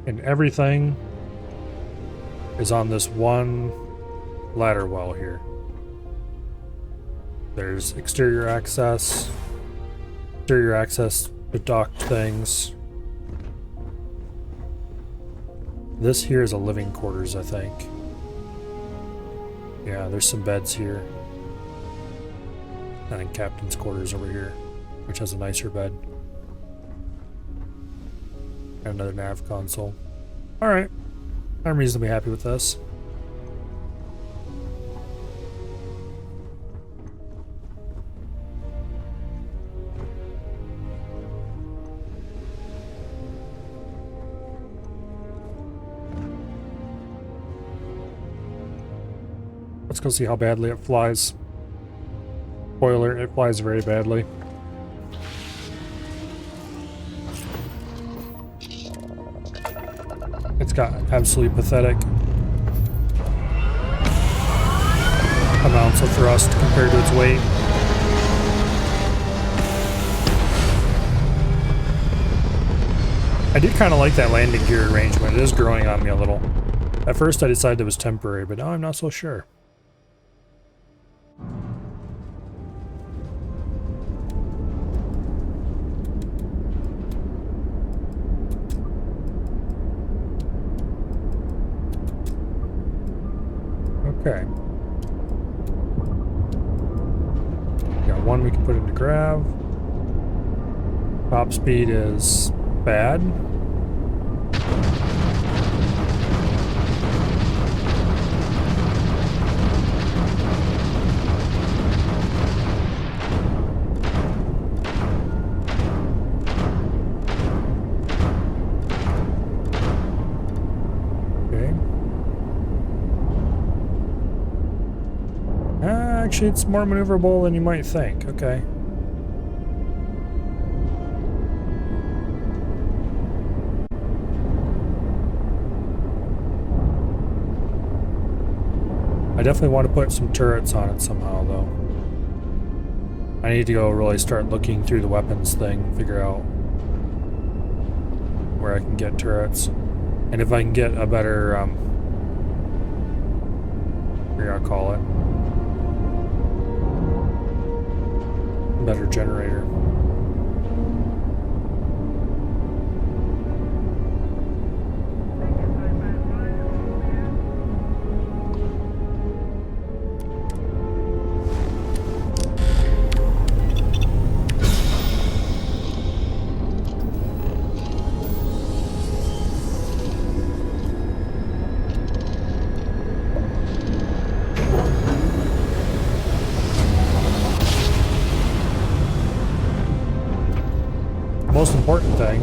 And everything is on this one ladder well here. There's exterior access to docked things. This here is a living quarters, I think. Yeah, there's some beds here. And then captain's quarters over here, which has a nicer bed. And another nav console. Alright. I'm reasonably happy with this. Let's go see how badly it flies. Spoiler, it flies very badly. It's got absolutely pathetic amounts of thrust compared to its weight. I did kind of like that landing gear arrangement. It is growing on me a little. At first I decided it was temporary, but now I'm not so sure. Okay. Got one we can put into grav. Top speed is bad. Actually, it's more maneuverable than you might think. Okay. I definitely want to put some turrets on it somehow, though. I need to go really start looking through the weapons thing, figure out where I can get turrets. And if I can get a better, what do I call it? Better generator. Most important thing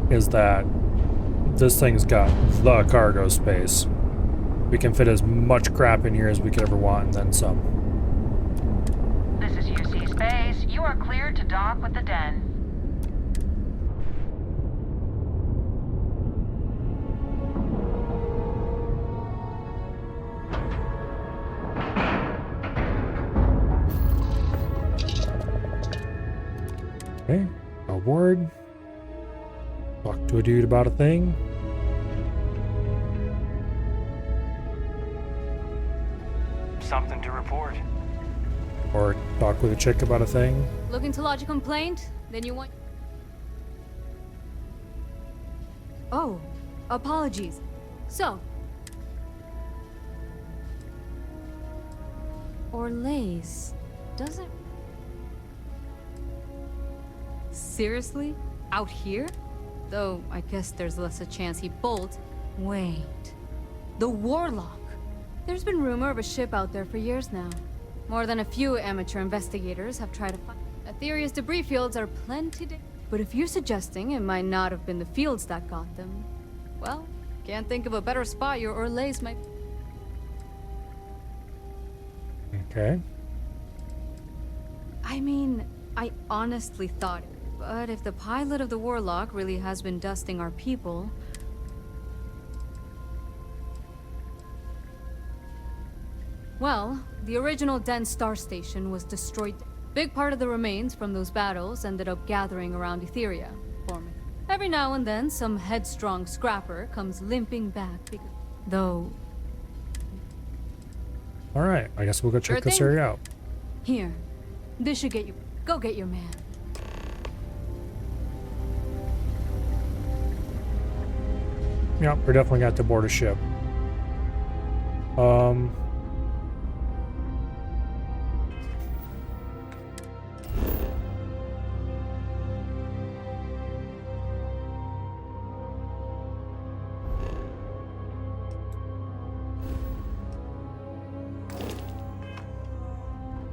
is that this thing's got the cargo space. We can fit as much crap in here as we could ever want and then some. This is UC Space. You are cleared to dock with the Den. Okay, aboard. Talk to a dude about a thing. Something to report. Or talk with a chick about a thing. Looking to lodge a complaint? Then you want... Oh, apologies. So... Orlaise doesn't... Seriously? Out here? Though, I guess there's less a chance he'd bolt. Wait. The Warlock! There's been rumor of a ship out there for years now. More than a few amateur investigators have tried to find... Aetheria's debris fields are plenty but if you're suggesting it might not have been the fields that got them, well, can't think of a better spot your Orlaise might... Okay. I mean, I honestly thought it. But if the pilot of the Warlock really has been dusting our people... Well, the original Den Star Station was destroyed. Big part of the remains from those battles ended up gathering around Aetheria, forming. Every now and then, some headstrong scrapper comes limping back because... Though... Alright, I guess we'll go check this area out. Here. This should get you... Go get your man. Yep, we're definitely got to board a ship.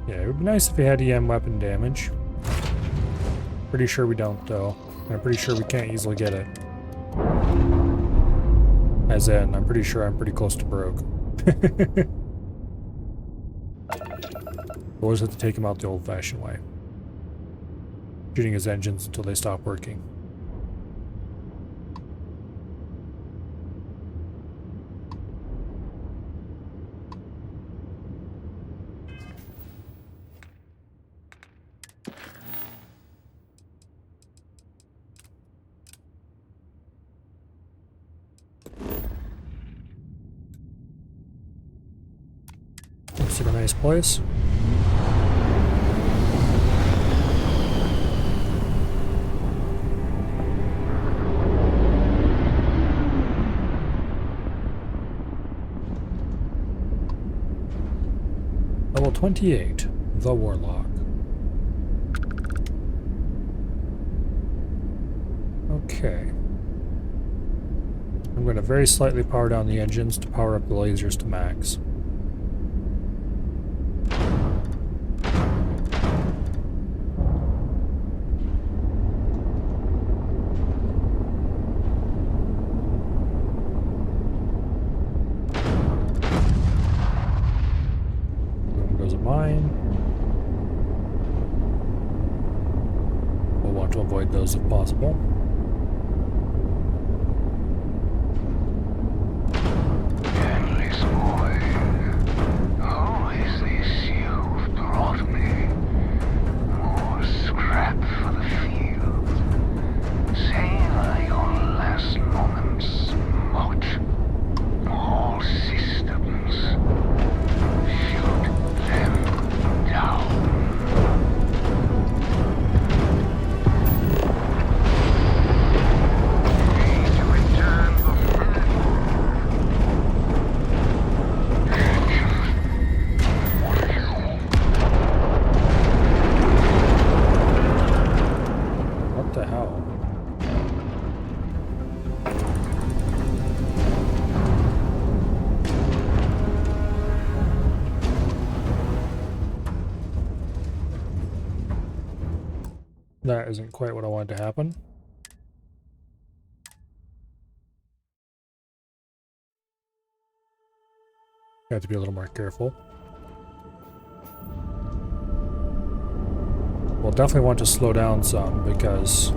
Yeah, it would be nice if we had EM weapon damage. Pretty sure we don't, though. And I'm pretty sure we can't easily get it. As in, I'm pretty sure I'm pretty close to broke. Always have to take him out the old-fashioned way. Shooting his engines until they stop working. Looks like a nice place. Level 28, the Warlock. Okay. I'm going to very slightly power down the engines to power up the lasers to max. Boom goes a mine. We'll want to avoid those if possible. That isn't quite what I wanted to happen. I have to be a little more careful. We'll definitely want to slow down some because,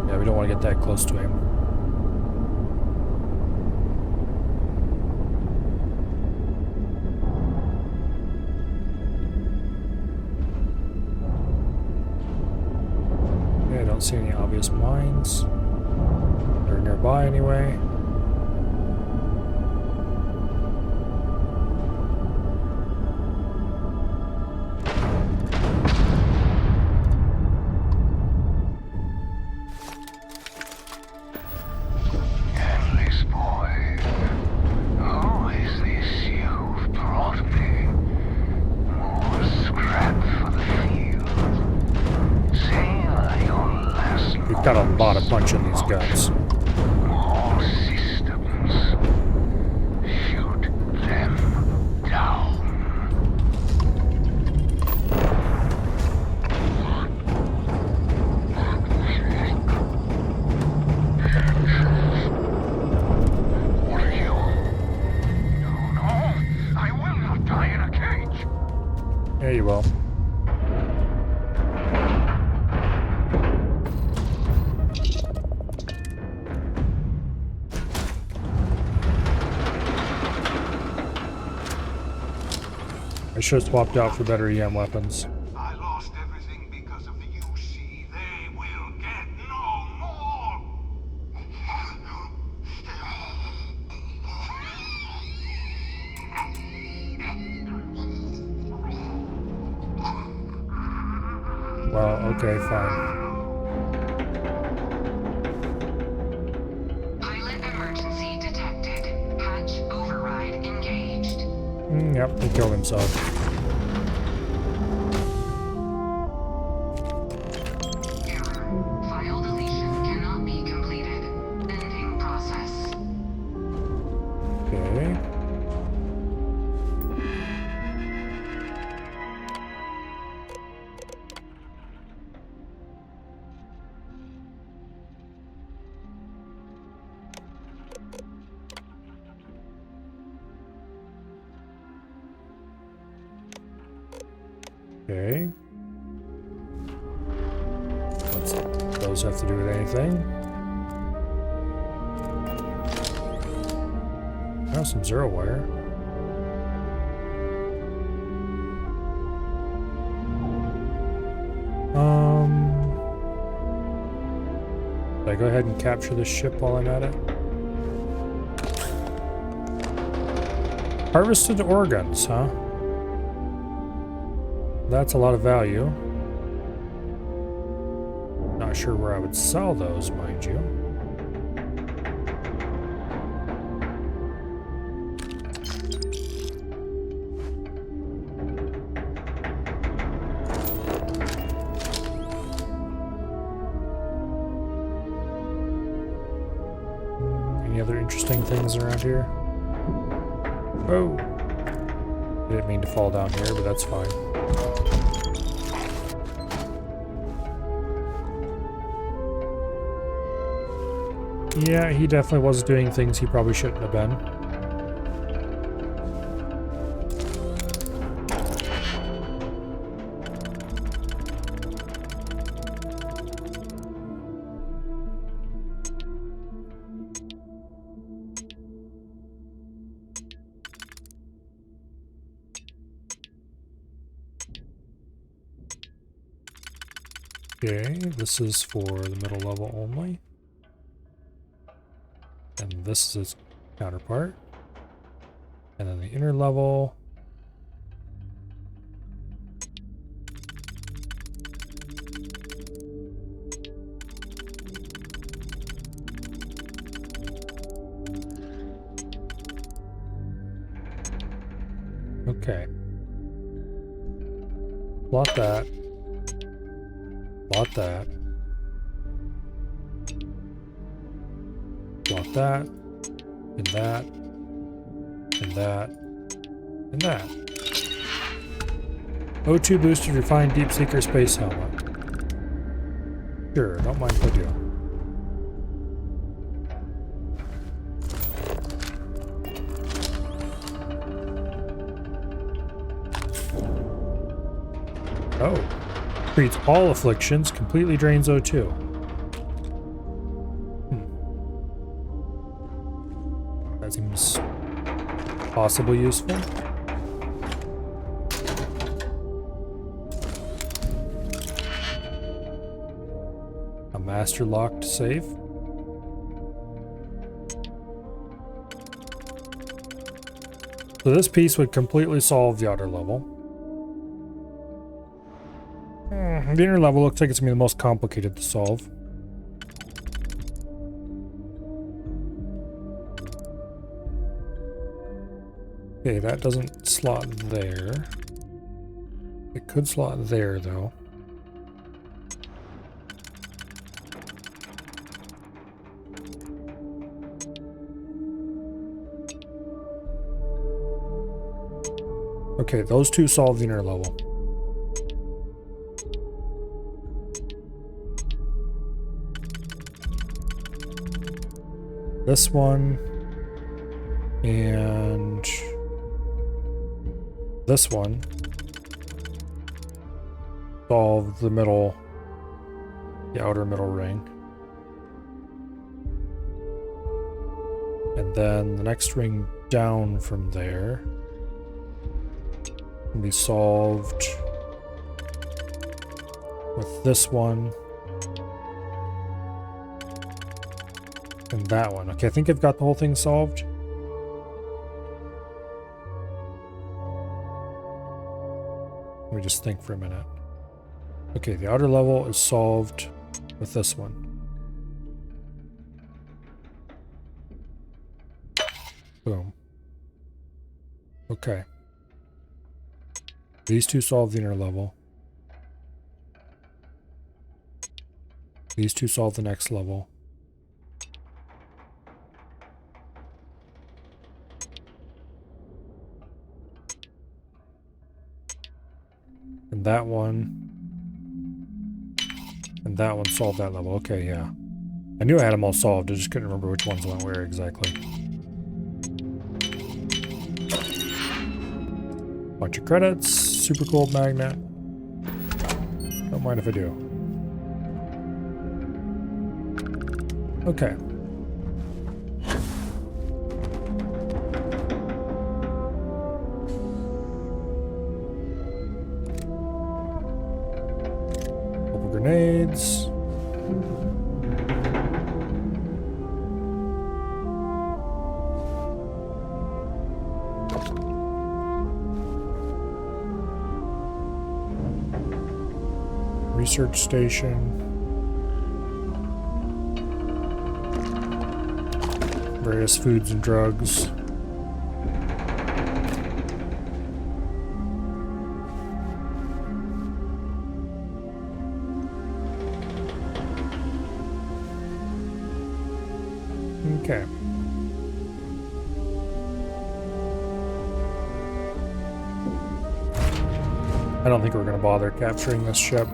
yeah, we don't want to get that close to him. I don't see any obvious mines. They're nearby anyway. Endless boy, who is this you've brought me? More scrap for the field. Say your last. We've got a lot of punch in these guns. All systems. Shoot them down. What are you? No, I will not die in a cage. Yeah, you will. I should have swapped out for better EM weapons. I lost everything because of the UC. They will get no more. Well, okay, fine. Pilot emergency detected. Hatch override engaged. Yep, he killed himself. Error. File deletion cannot be completed. Ending process. Okay. Okay. What's those have to do with anything? Oh, some zero wire. Did I go ahead and capture this ship while I'm at it? Harvested organs, huh? That's a lot of value. Not sure where I would sell those, mind you. Any other interesting things around here? Oh! Didn't mean to fall down here, but that's fine. Yeah, he definitely was doing things he probably shouldn't have been. Okay, this is for the middle level only. And this is its counterpart. And then the inner level. Okay. Plot that. Plot that. Plot that. And that. And that. And that. O2 boosted refined deep seeker space helmet. Sure, don't mind if I do. Oh. Treats all afflictions, completely drains O2. That seems possibly useful. A master locked safe. So this piece would completely solve the outer level. The inner level looks like it's going to be the most complicated to solve. Okay, that doesn't slot there. It could slot there, though. Okay, those two solve the inner level. This one and this one solve the middle, the outer middle ring. And then the next ring down from there can be solved with this one. And that one. Okay, I think I've got the whole thing solved. Let me just think for a minute. Okay, the outer level is solved with this one. Boom. Okay. These two solve the inner level. These two solve the next level. And that one. And that one solved that level. Okay, yeah. I knew I had them all solved. I just couldn't remember which ones went where exactly. Bunch of credits. Super cold magnet. Don't mind if I do. Okay. Grenades. Research station. Various foods and drugs. Okay. I don't think we're going to bother capturing this ship.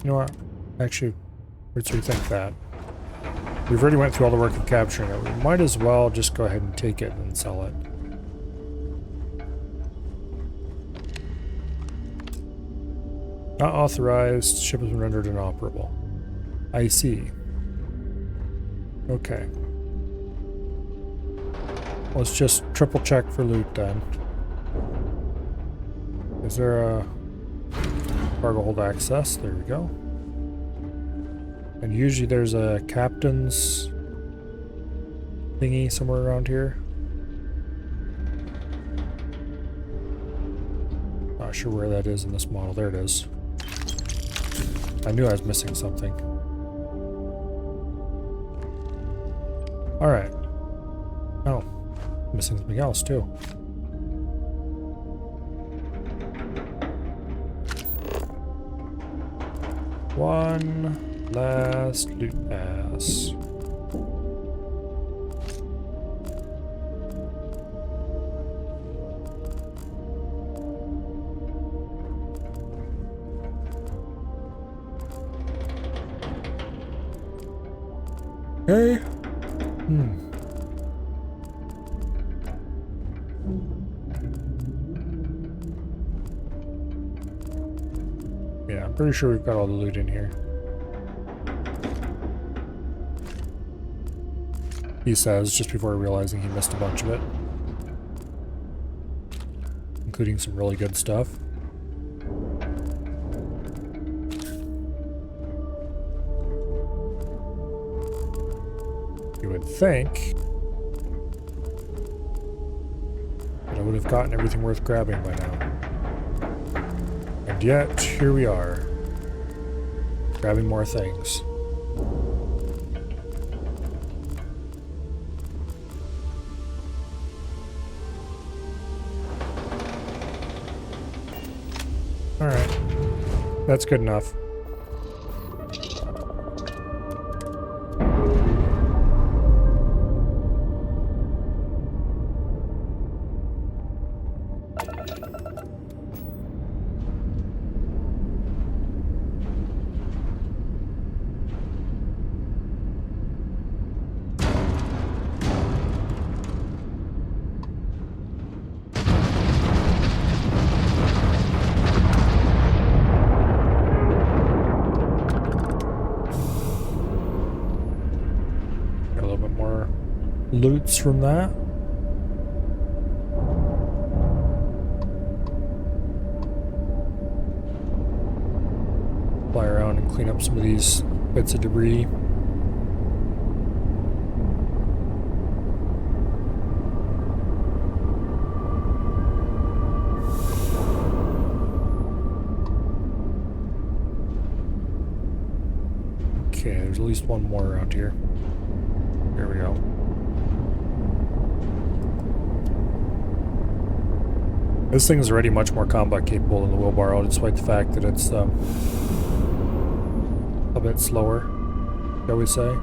You know what? Actually, let's rethink that. We've already went through all the work of capturing it. We might as well just go ahead and take it and sell it. Not authorized. Ship has been rendered inoperable. I see. Okay. Let's just triple check for loot then. Is there a cargo hold access? There we go. And usually there's a captain's thingy somewhere around here. Not sure where that is in this model. There it is. I knew I was missing something. Alright. Oh. Missing something else too. One last loot pass. Okay. Yeah, I'm pretty sure we've got all the loot in here. He says, just before realizing he missed a bunch of it. Including some really good stuff. You would think that I would have gotten everything worth grabbing by now. And yet, here we are. Grabbing more things. Alright. That's good enough. Loots from that. Fly around and clean up some of these bits of debris. Okay, there's at least one more around here. There we go. This thing is already much more combat capable than the wheelbarrow, despite the fact that it's a bit slower, shall we say.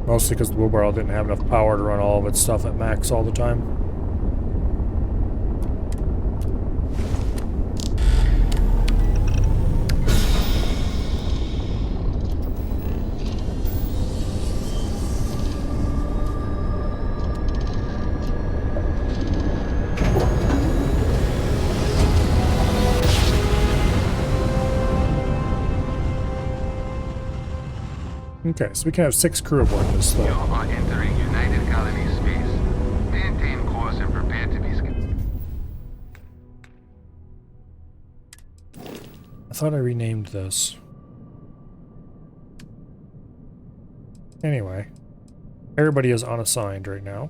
Mostly because the wheelbarrow didn't have enough power to run all of its stuff at max all the time. Okay, so we can have 6 crew aboard this thing. You are entering United Colony space. Maintain course and prepare to be I thought I renamed this. Anyway, everybody is unassigned right now.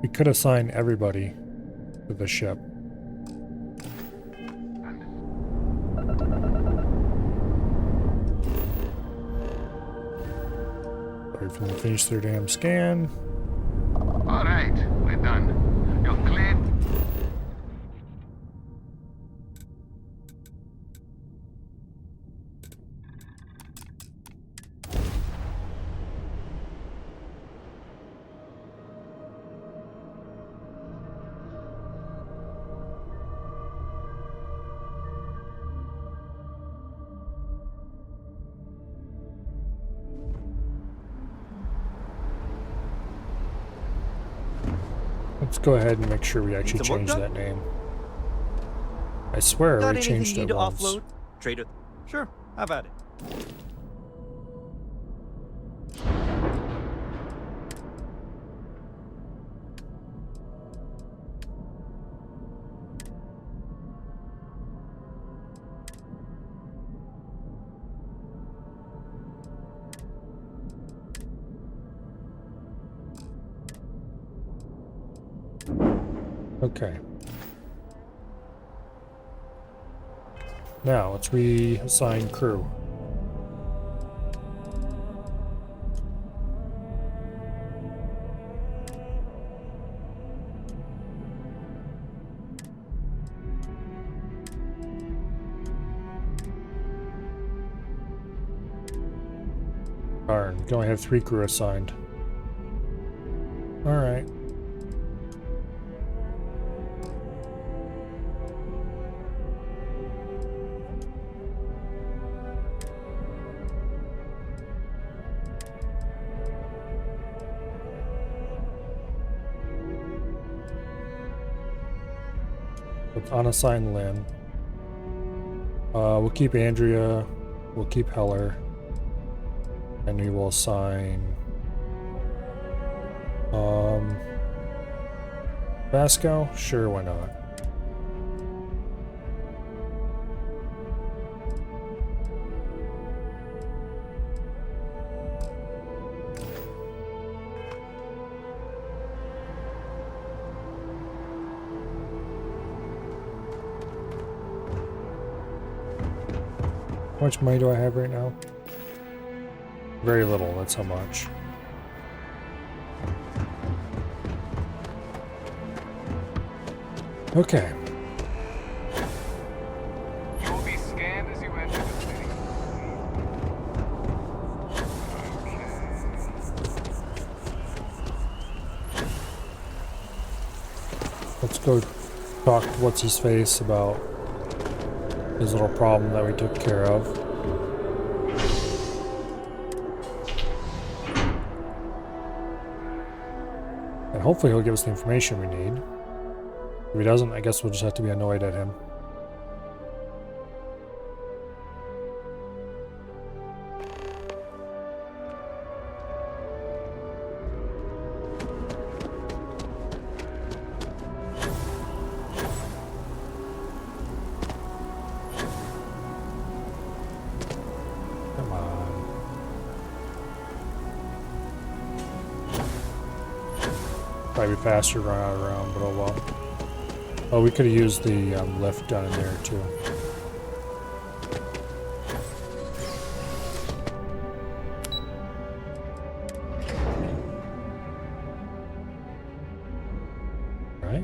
We could assign everybody to the ship. Wait for them to finish their damn scan. All right, we're done. You're clear. Let's go ahead and make sure we actually Need some work change done? that name. I swear Got we anything changed you it need to once. offload? Trader. Sure, how about it? Okay. Now let's reassign crew. Darn, we can only have 3 crew assigned. Alright. Let's unassign Lynn. We'll keep Andrea. We'll keep Heller. And we will assign Vasco? Sure, why not? How much money do I have right now? Very little, that's how much. Okay. You will be scanned as you enter the city. Let's go talk to what's-his-face about his little problem that we took care of. And hopefully he'll give us the information we need. If he doesn't, I guess we'll just have to be annoyed at him. Come on. Probably faster to run out around, but oh well. Oh, we could have used the lift down in there too. Right?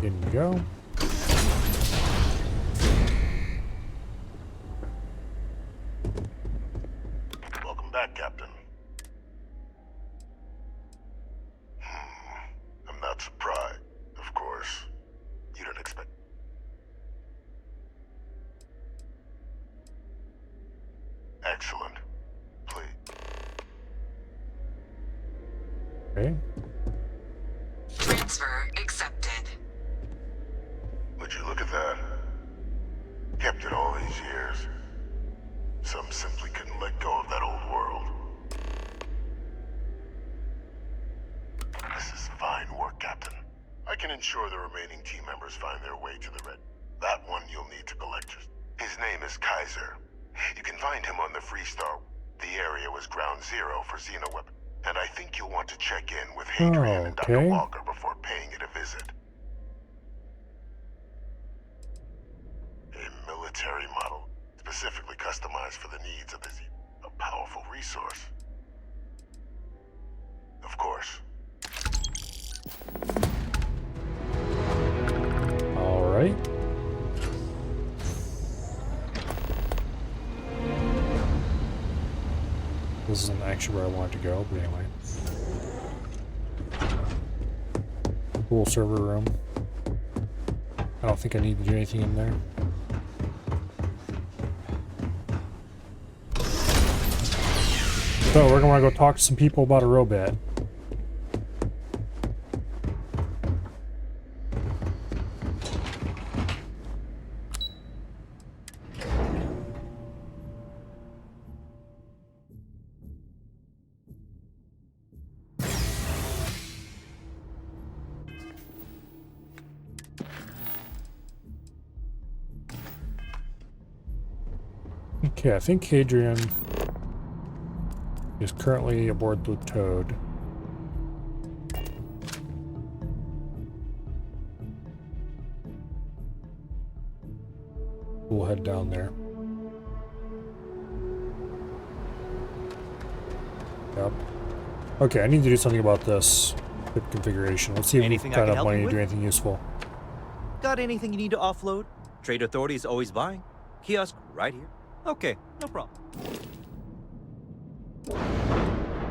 In you go. Welcome back, Captain. I'm not surprised, of course. You didn't expect... Excellent. Please. Okay. Transfer accepted. Would you look at that? Kept it all these years. Some simply couldn't let go of that old world. This is fine work, Captain. I can ensure the remaining team members find their way to the Red. That one you'll need to collect. His name is Kaiser. You can find him on the Freestar. The area was ground zero for Xenoweapon. and I think you'll want to check in with Hadrian and Dr. Okay. Walker before paying it a visit. A military model, specifically customized for the needs of this a powerful resource. Of course. All right. This isn't actually where I wanted to go, but anyway. Cool server room. I don't think I need to do anything in there. So we're gonna go talk to some people about a robot. Okay, I think Hadrian is currently aboard the Toad. We'll head down there. Yep. Okay, I need to do something about this configuration. Let's see if Anything we've I got can enough help money you to do with? anything useful. Got anything you need to offload? Trade Authority is always buying. Kiosk right here. Okay, no problem.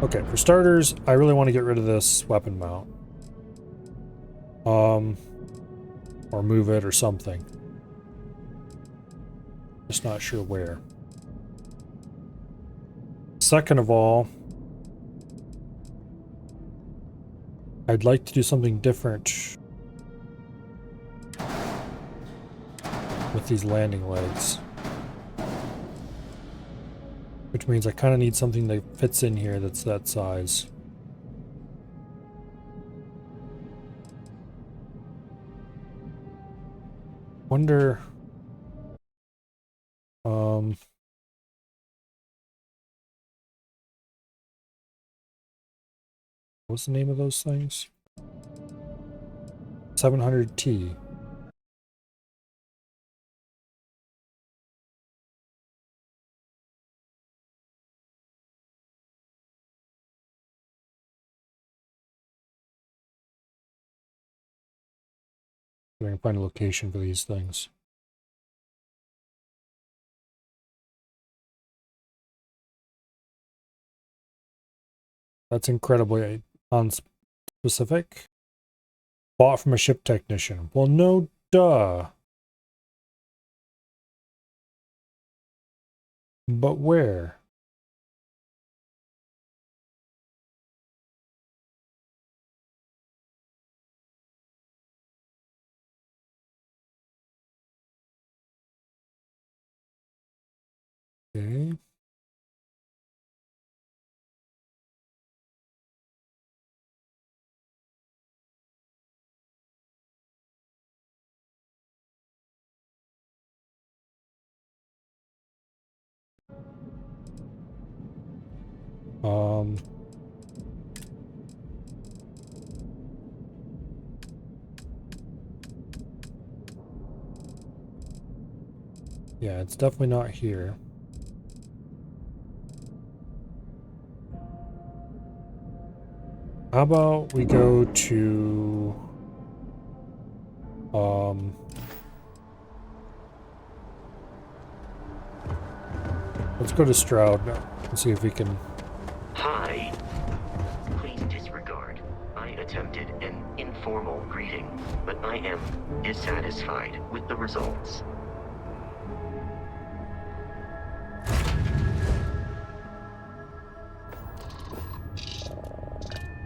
Okay, for starters, I really want to get rid of this weapon mount. Or move it or something. Just not sure where. Second of all, I'd like to do something different with these landing legs. Which means I kind of need something that fits in here that's that size. Wonder... What's the name of those things? 700T. I can find a location for these things. That's incredibly unspecific. Bought from a ship technician. Well, no duh. But where? Okay. Yeah, it's definitely not here. How about we go to let's go to Stroud now and see if we can. Hi. Please disregard. I attempted an informal greeting, but I am dissatisfied with the results.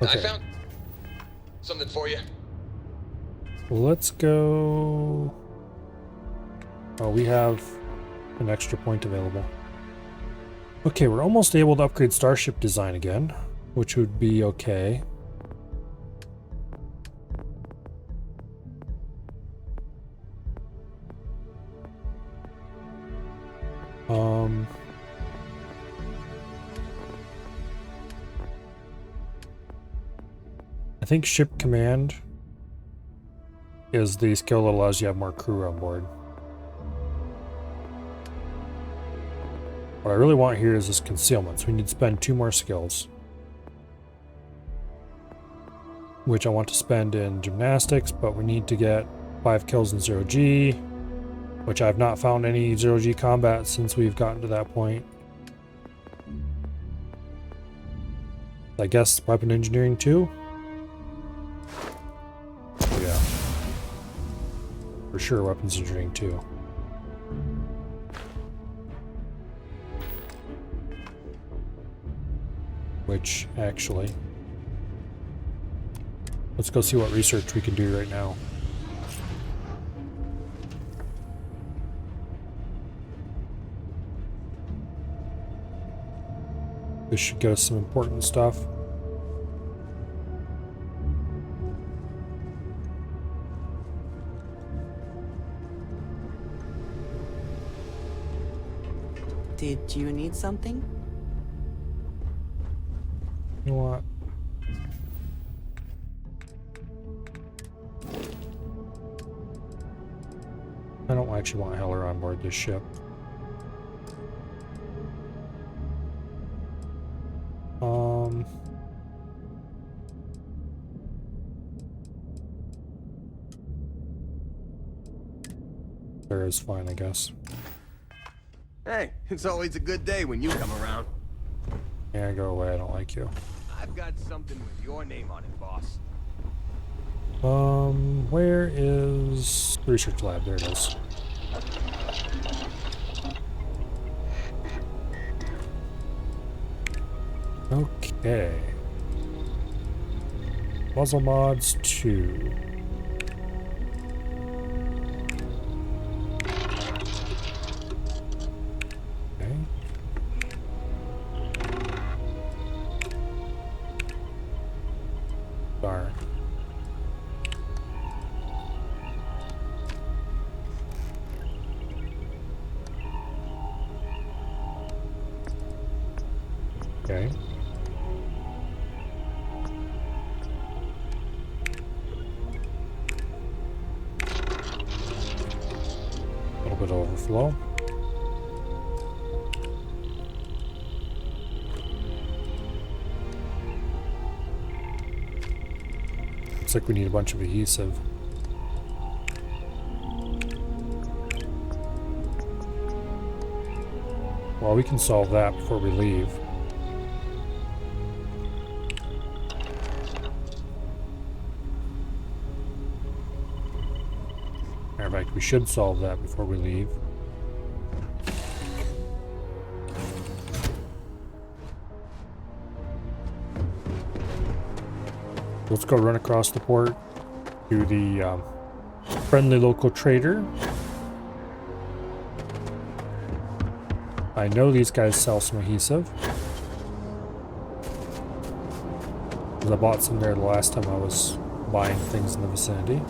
Okay. I found something for you. Let's go. Oh, we have an extra point available. Okay, we're almost able to upgrade starship design again, which would be okay. think ship command is the skill that allows you to have more crew on board. What I really want here is this concealment, so we need to spend 2 more skills. Which I want to spend in gymnastics, but we need to get 5 kills in 0G, which I've not found any 0G combat since we've gotten to that point. I guess weapon engineering too? Yeah. For sure, weapons engineering too. Which, actually... let's go see what research we can do right now. This should get us some important stuff. Did you need something? You know what? I don't actually want Heller on board this ship. There is fine, I guess. Hey, it's always a good day when you come around. Yeah, go away, I don't like you. I've got something with your name on it, boss. Where is the research lab? There it is. Okay. Puzzle mods 2. Okay. Darn. Okay. A little bit of overflow. Looks like we need a bunch of adhesive. Well, we can solve that before we leave. In fact, we should solve that before we leave. Let's go run across the port to the friendly local trader. I know these guys sell some adhesive, because I bought some there the last time I was buying things in the vicinity.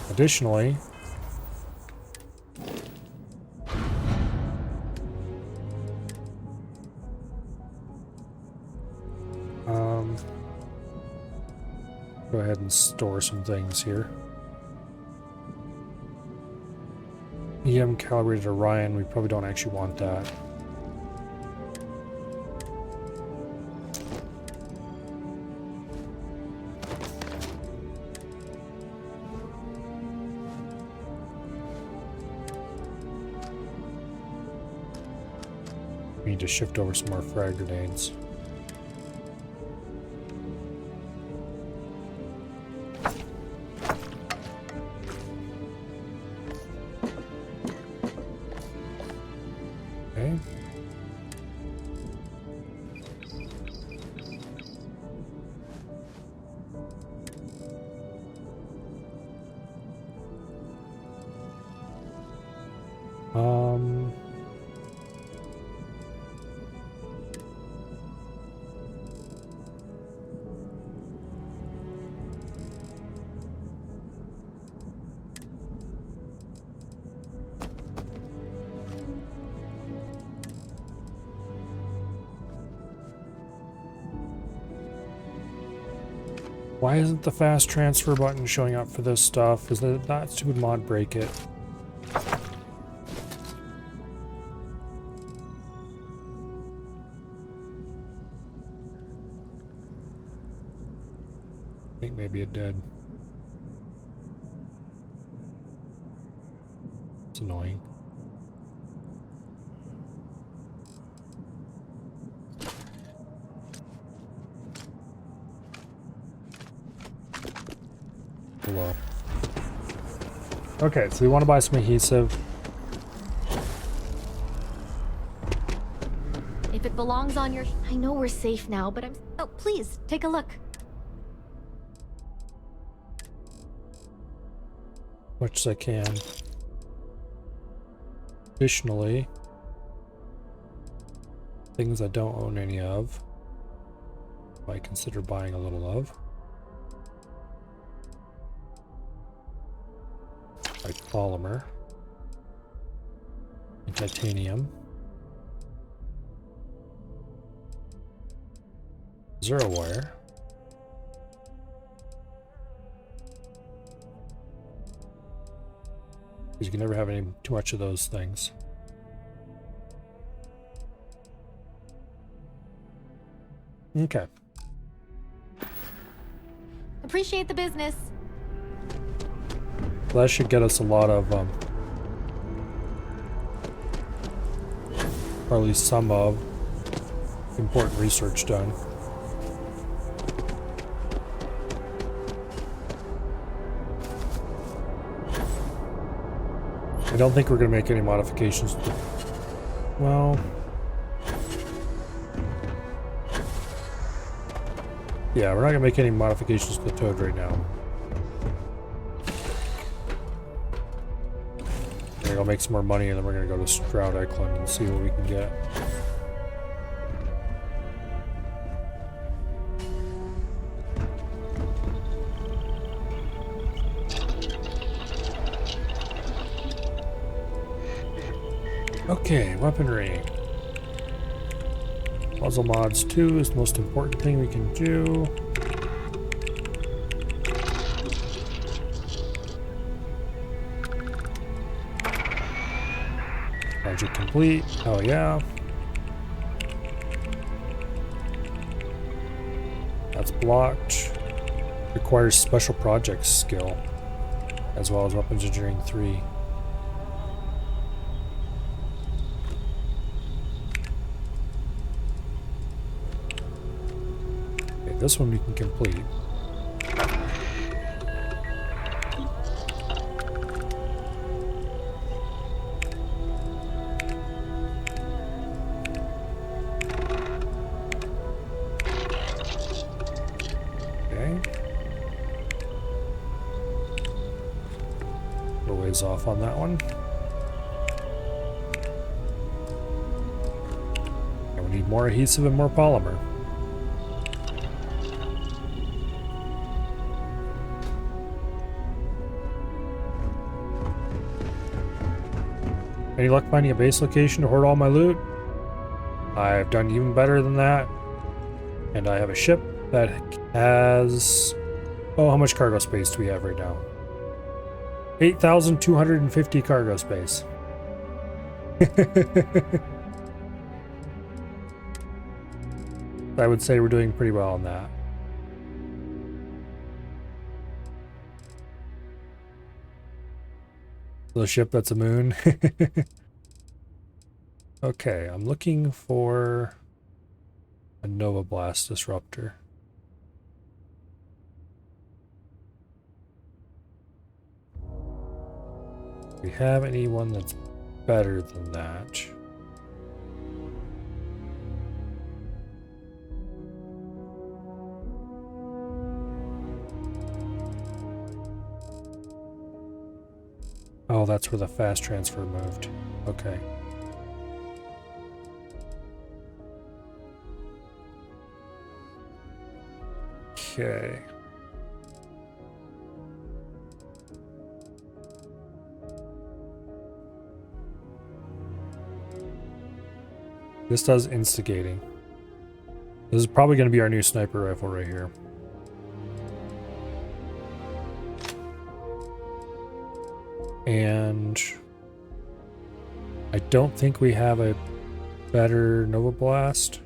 Additionally, go ahead and store some things here. EM calibrated Orion, we probably don't actually want that. We need to shift over some more frag grenades. Okay. Why isn't the fast transfer button showing up for this stuff? Is that not stupid mod break it? I think maybe it did. It's annoying. Well. Okay, so we want to buy some adhesive. If it belongs on your... I know we're safe now, but I'm... Oh, please, take a look. Much as I can. Additionally, things I don't own any of, I consider buying a little of. Like polymer and titanium. Zero wire. Because you can never have too much of those things. Okay. Appreciate the business. So that should get us a lot of, or at least some of, important research done. I don't think we're going to make any modifications to, well, yeah, we're not going to make any modifications to the Toad right now. We're going to make some more money and then we're going to go to Stroud Eklund and see what we can get. Okay, weaponry. Puzzle mods 2 is the most important thing we can do. Project complete. Oh yeah. That's blocked. Requires special projects skill, as well as weapons engineering 3. This one we can complete. Okay. We're ways off on that one. And we need more adhesive and more polymer. Any luck finding a base location to hoard all my loot? I've done even better than that. And I have a ship that has... Oh, how much cargo space do we have right now? 8,250 cargo space. I would say we're doing pretty well on that. The ship that's a moon. Okay, I'm looking for a Nova Blast disruptor. Do we have anyone that's better than that? Oh, that's where the fast transfer moved. Okay. Okay. This does instigating. This is probably going to be our new sniper rifle right here. And I don't think we have a better Nova Blast.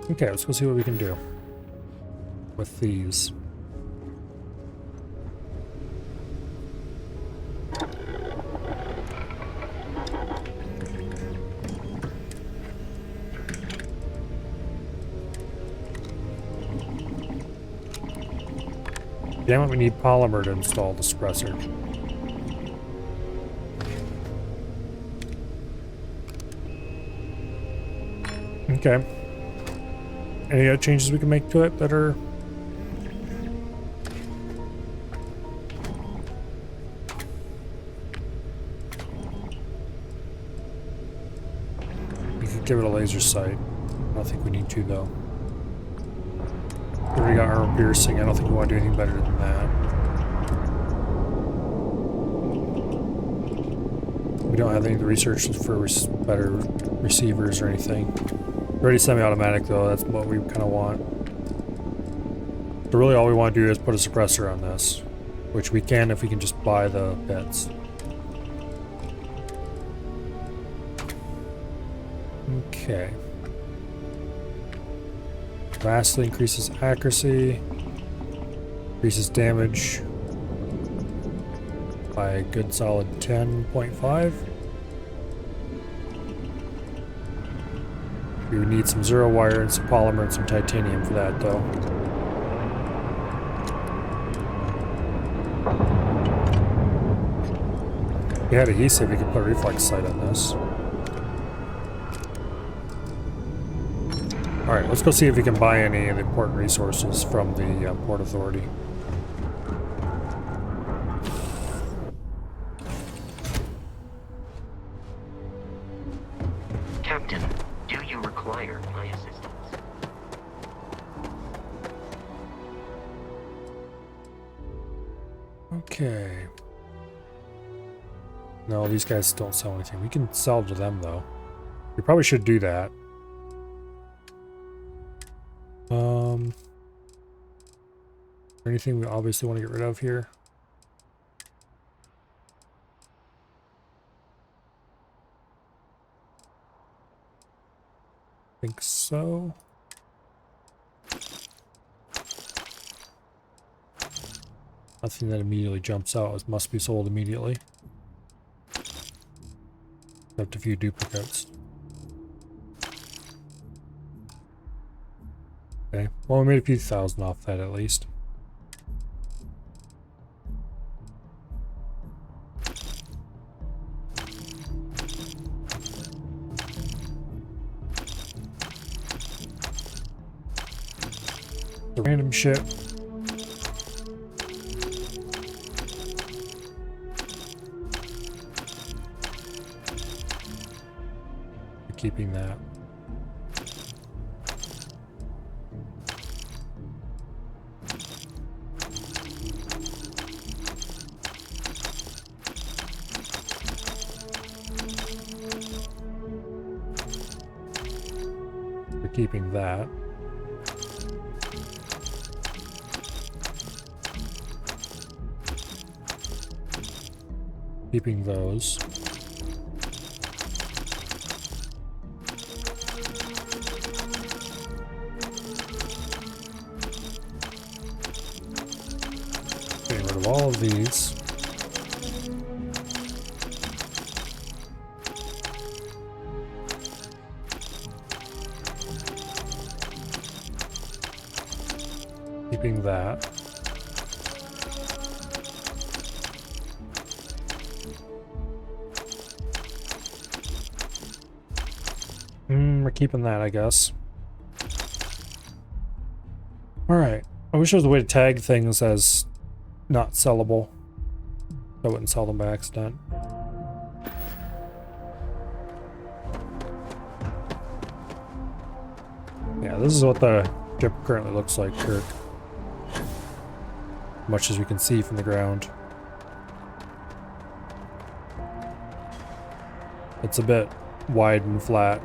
Okay, let's go see what we can do with these. Damn it, we need polymer to install the suppressor. Okay. Any other changes we can make to it that are... We could give it a laser sight. I don't think we need to, though. We already got armor piercing. I don't think we want to do anything better than that. We don't have any of the research for better receivers or anything. Already semi-automatic though, that's what we kind of want. So really all we want to do is put a suppressor on this, which we can if we can just buy the bits. Okay. Vastly increases accuracy, increases damage by a good solid 10.5. We would need some zero wire and some polymer and some titanium for that, though. If we had adhesive, we could put a reflex sight on this. Alright, let's go see if we can buy any of the important resources from the Port Authority. Captain, do you require my assistance? Okay. No, these guys don't sell anything. We can sell to them, though. We probably should do that. Anything we obviously want to get rid of here? I think so. Nothing that immediately jumps out. It must be sold immediately. Except a few duplicates. Okay, well, we made a few thousand off that at least. The random ship. We're keeping that. We're keeping that. Keeping those. Getting rid of all of these. Keeping that. We're keeping that, I guess. Alright. I wish there was a way to tag things as not sellable. I wouldn't sell them by accident. Yeah, this is what the ship currently looks like, Kirk. Much as we can see from the ground. It's a bit wide and flat.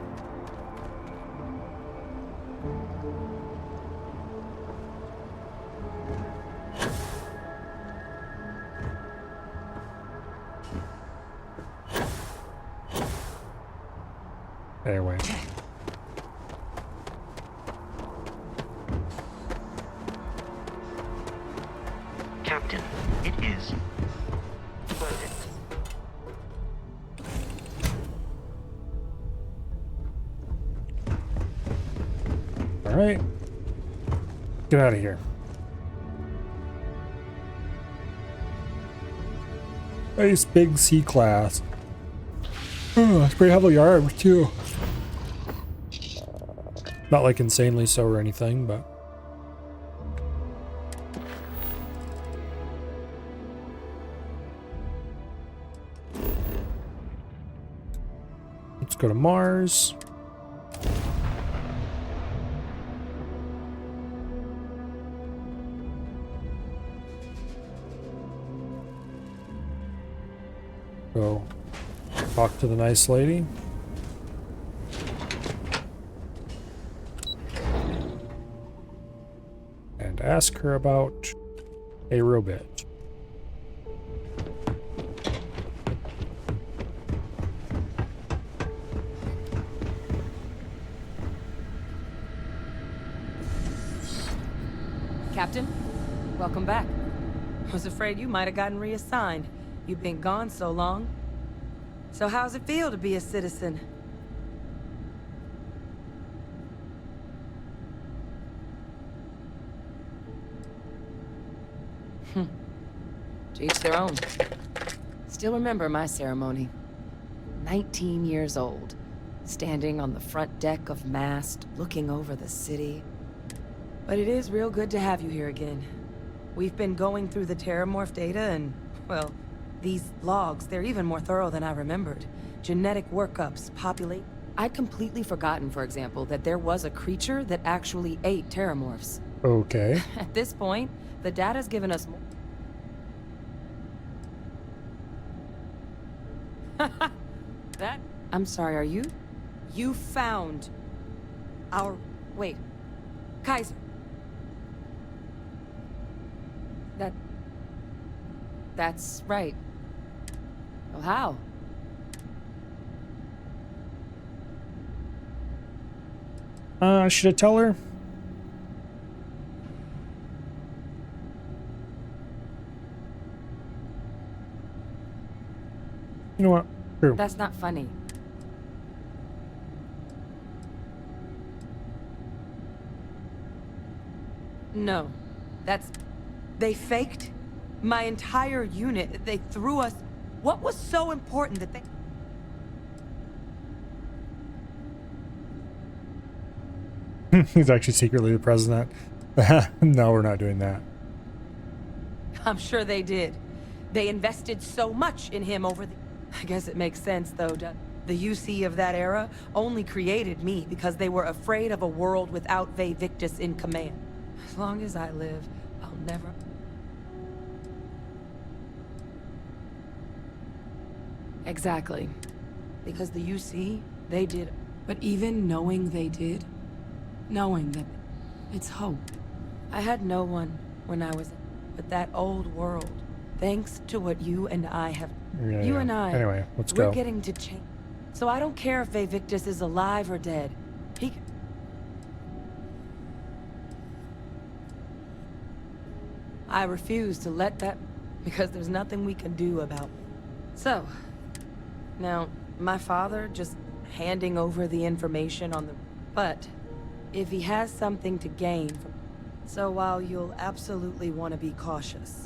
Anyway. Captain, it is perfect. All right. Get out of here. Nice big C-class. Oh, it's pretty heavily armed too. Not like insanely so or anything, but let's go to Mars. Go talk to the nice lady. And ask her about a robot. Captain, welcome back. Was afraid you might have gotten reassigned. You've been gone so long. So how's it feel to be a citizen? To each their own. Still remember my ceremony. 19 years old, standing on the front deck of Mast, looking over the city. But it is real good to have you here again. We've been going through the Terramorph data and, well, these logs, they're even more thorough than I remembered. Genetic workups, populate. I'd completely forgotten, for example, that there was a creature that actually ate Terramorphs. Okay. At this point, the data's given us more. That... I'm sorry, are you? You found... our... Wait. Kaiser. That's right. Well, how? Should I tell her? You know what? True. That's not funny. No. That's... They faked my entire unit. They threw us... What was so important that they... He's actually secretly the president. No, we're not doing that. I'm sure they did. They invested so much in him over the... I guess it makes sense, though. The UC of that era only created me because they were afraid of a world without Vae Victis in command. As long as I live, I'll never... Exactly. Because the UC, they did. But even knowing they did, knowing that it's hope. I had no one when I was... But that old world, thanks to what you and I have... Yeah, you and I... Anyway, let's go. We're getting to change. So I don't care if Vae Victis is alive or dead. He... I refuse to let that... Because there's nothing we can do about... So... Now, my father just handing over the information on the... But, if he has something to gain from... So while you'll absolutely want to be cautious...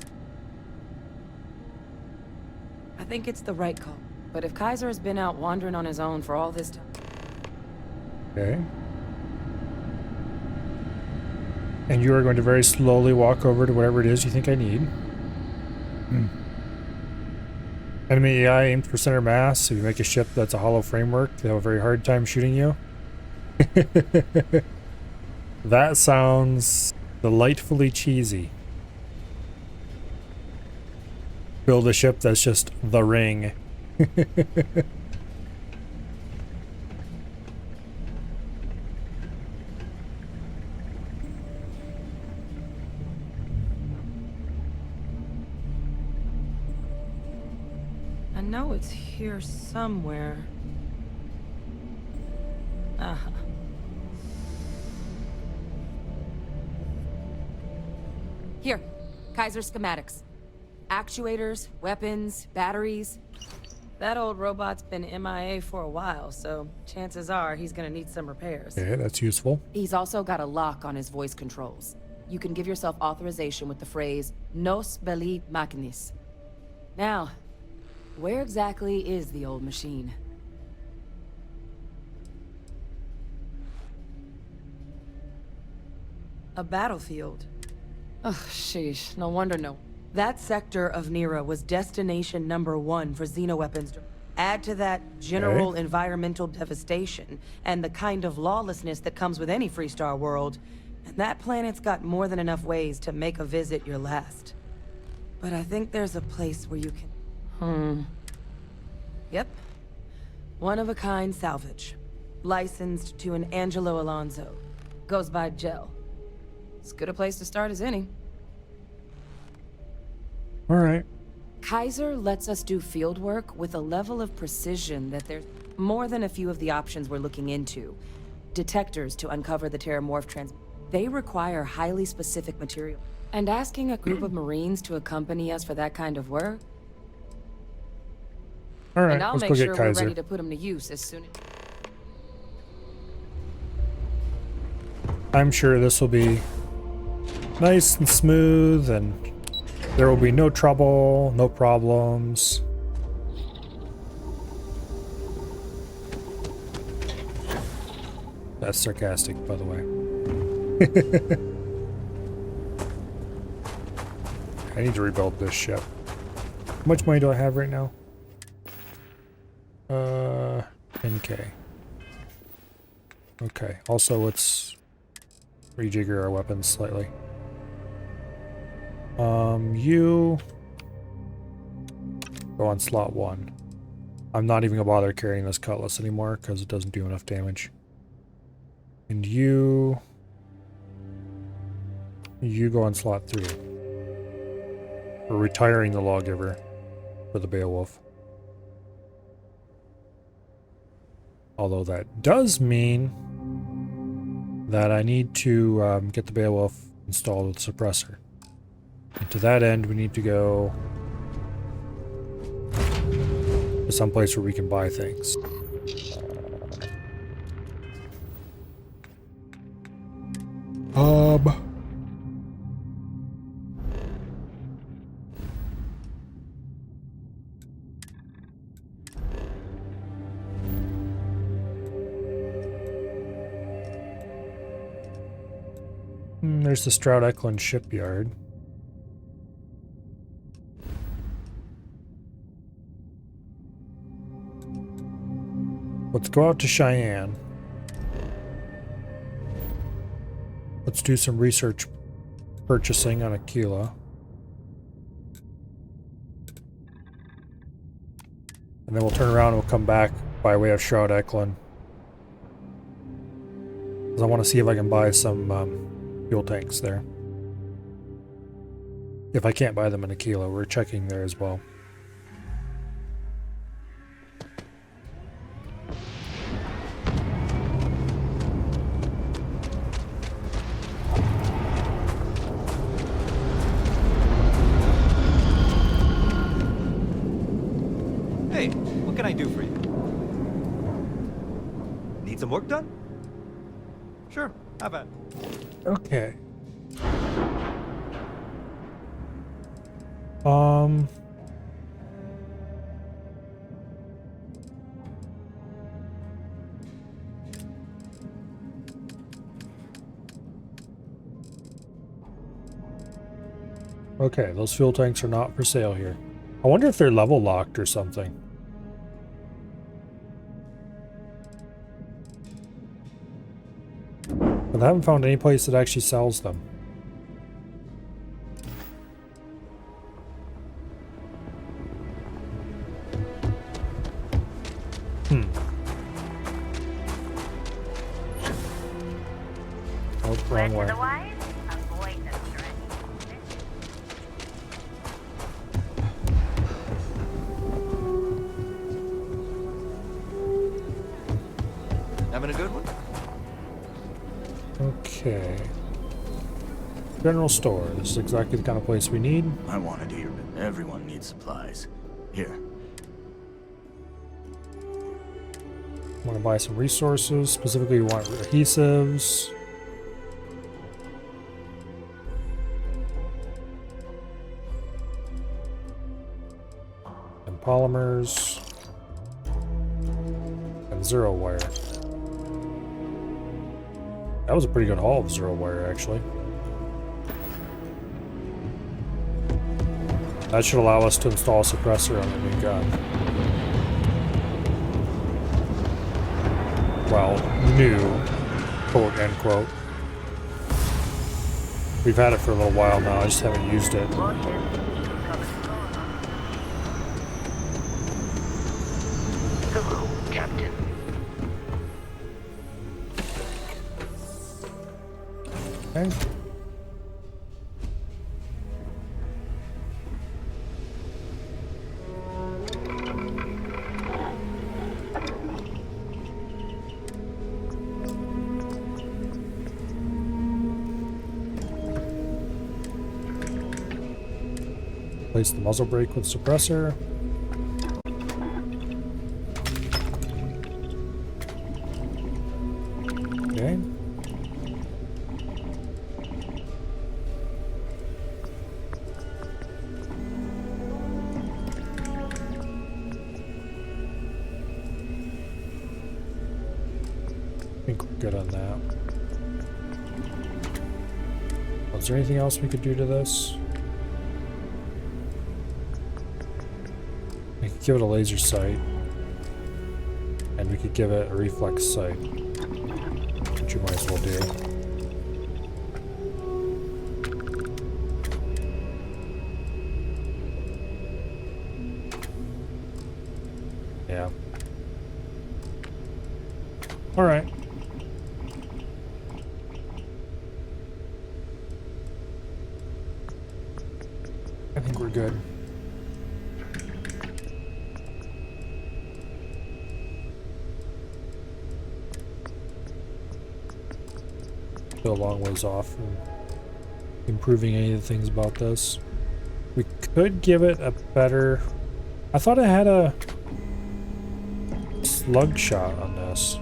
I think it's the right call. But if Kaiser has been out wandering on his own for all this time... Okay. And you are going to very slowly walk over to whatever it is you think I need. Enemy AI aimed for center mass. If you make a ship that's a hollow framework, they have a very hard time shooting you. That sounds delightfully cheesy. Build a ship that's just the ring. know it's here somewhere. Uh-huh. Here, Kaiser schematics. Actuators, weapons, batteries. That old robot's been MIA for a while, so chances are he's gonna need some repairs. Okay, that's useful. He's also got a lock on his voice controls. You can give yourself authorization with the phrase, Nos belli machinis. Now, where exactly is the old machine? A battlefield. Ugh, sheesh, no wonder no. That sector of Nira was destination #1 for xenoweapons. Add to that general environmental devastation and the kind of lawlessness that comes with any Freestar world, and that planet's got more than enough ways to make a visit your last. But I think there's a place where you can... Yep. One-of-a-kind salvage. Licensed to an Angelo Alonso. Goes by Gel. As good a place to start as any. All right. Kaiser lets us do field work with a level of precision that there's more than a few of the options we're looking into. Detectors to uncover the Terramorph They require highly specific material. And asking a group of Marines to accompany us for that kind of work? All right, and I'll let's make go get sure Kaiser. we're ready to put them to use as soon as... I'm sure this will be nice and smooth, and there will be no trouble, no problems. That's sarcastic, by the way. I need to rebuild this ship. How much money do I have right now? 10K. Okay, also let's rejigger our weapons slightly. You go on slot 1. I'm not even gonna bother carrying this cutlass anymore because it doesn't do enough damage. And you go on slot 3. We're retiring the lawgiver for the Beowulf. Although that does mean that I need to get the Beowulf installed with suppressor. And to that end, we need to go to some place where we can buy things. There's the Stroud Eklund shipyard. Let's go out to Cheyenne. Let's do some research purchasing on Aquila. And then we'll turn around and we'll come back by way of Stroud Eklund. Because I want to see if I can buy some fuel tanks there. If I can't buy them in Aquila, we're checking there as well. Hey, what can I do for you? Need some work done? Sure, how about it? Okay. Okay, those fuel tanks are not for sale here. I wonder if they're level locked or something. But I haven't found any place that actually sells them. Oh, wrong way. Okay. General store. This is exactly the kind of place we need. I wanted here, but everyone needs supplies. Here. Want to buy some resources. Specifically, we want adhesives. And polymers. And zero wire. That was a pretty good haul of zero wire, actually. That should allow us to install a suppressor on the new gun. Well, new, quote unquote. We've had it for a little while now, I just haven't used it. Hello, Captain. Okay. Replace the muzzle brake with suppressor. Okay. I think we're good on that. Was there anything else we could do to this? We could give it a laser sight. And we could give it a reflex sight. Which you might as well do. Yeah. Alright. I think we're good. Still a long ways off from improving any of the things about this. We could give it a better... I thought it had a slug shot on this.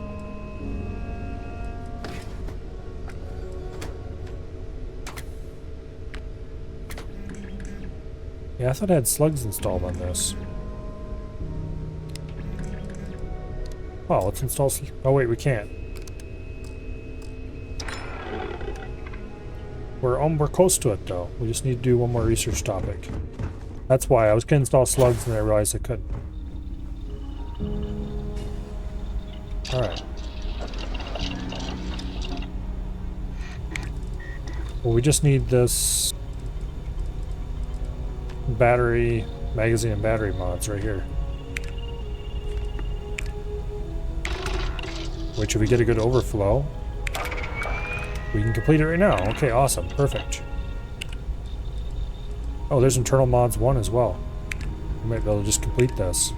Yeah, I thought I had slugs installed on this. Oh, let's install... Oh wait, we can't. We're close to it though. We just need to do one more research topic. That's why I was gonna install slugs and I realized I couldn't. Alright. Well, we just need this battery, magazine and battery mods right here. Which if we get a good overflow, we can complete it right now. Okay, awesome. Perfect. Oh, there's internal mods 1 as well. We might be able to just complete this.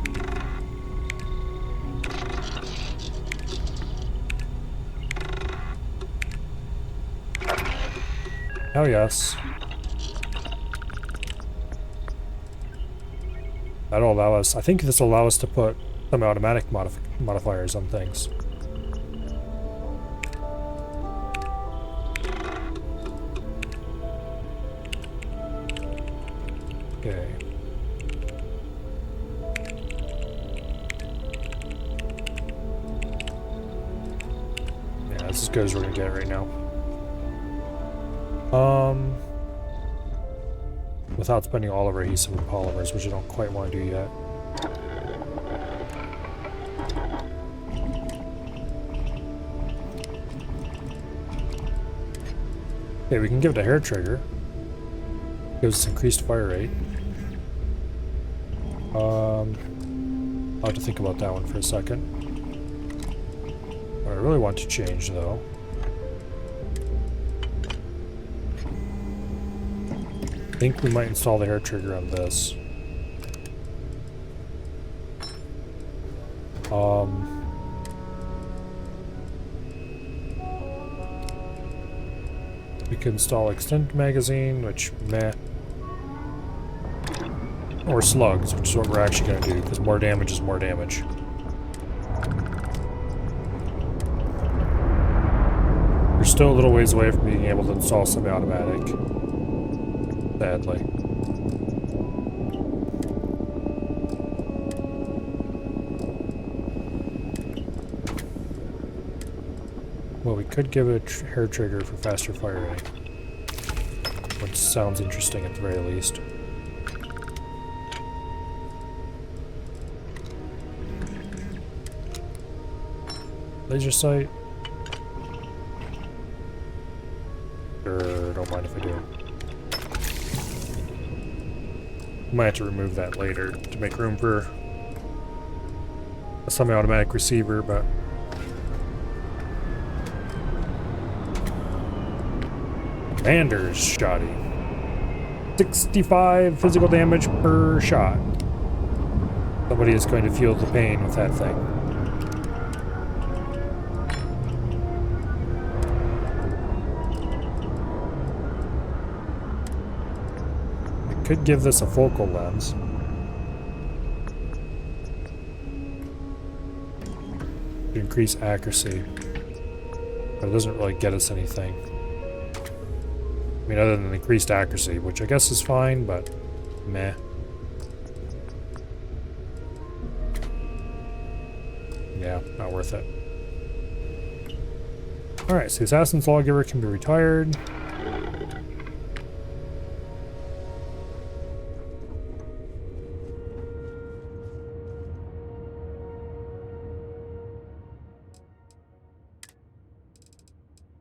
Hell yes. That'll allow us... I think this will allow us to put some automatic modifiers on things. Okay. Yeah, this is as good as we're gonna get right now. Without spending all of our adhesive and polymers, which I don't quite want to do yet. Okay, we can give it a hair trigger. Gives us increased fire rate. I'll have to think about that one for a second. What I really want to change, though, I think we might install the hair trigger on this. We can install extended magazine, which meh. Or slugs, which is what we're actually going to do, because more damage is more damage. We're still a little ways away from being able to install semi-automatic. Sadly. Well, we could give it a hair trigger for faster firing. Which sounds interesting at the very least. Laser sight. Sure, don't mind if I do. Might have to remove that later to make room for a semi-automatic receiver, but Commander's shoddy. 65 physical damage per shot. Somebody is going to feel the pain with that thing. Could give this a focal lens. To increase accuracy. But it doesn't really get us anything. I mean, other than increased accuracy, which I guess is fine, but meh. Yeah, not worth it. Alright, so the Assassin's Lawgiver can be retired.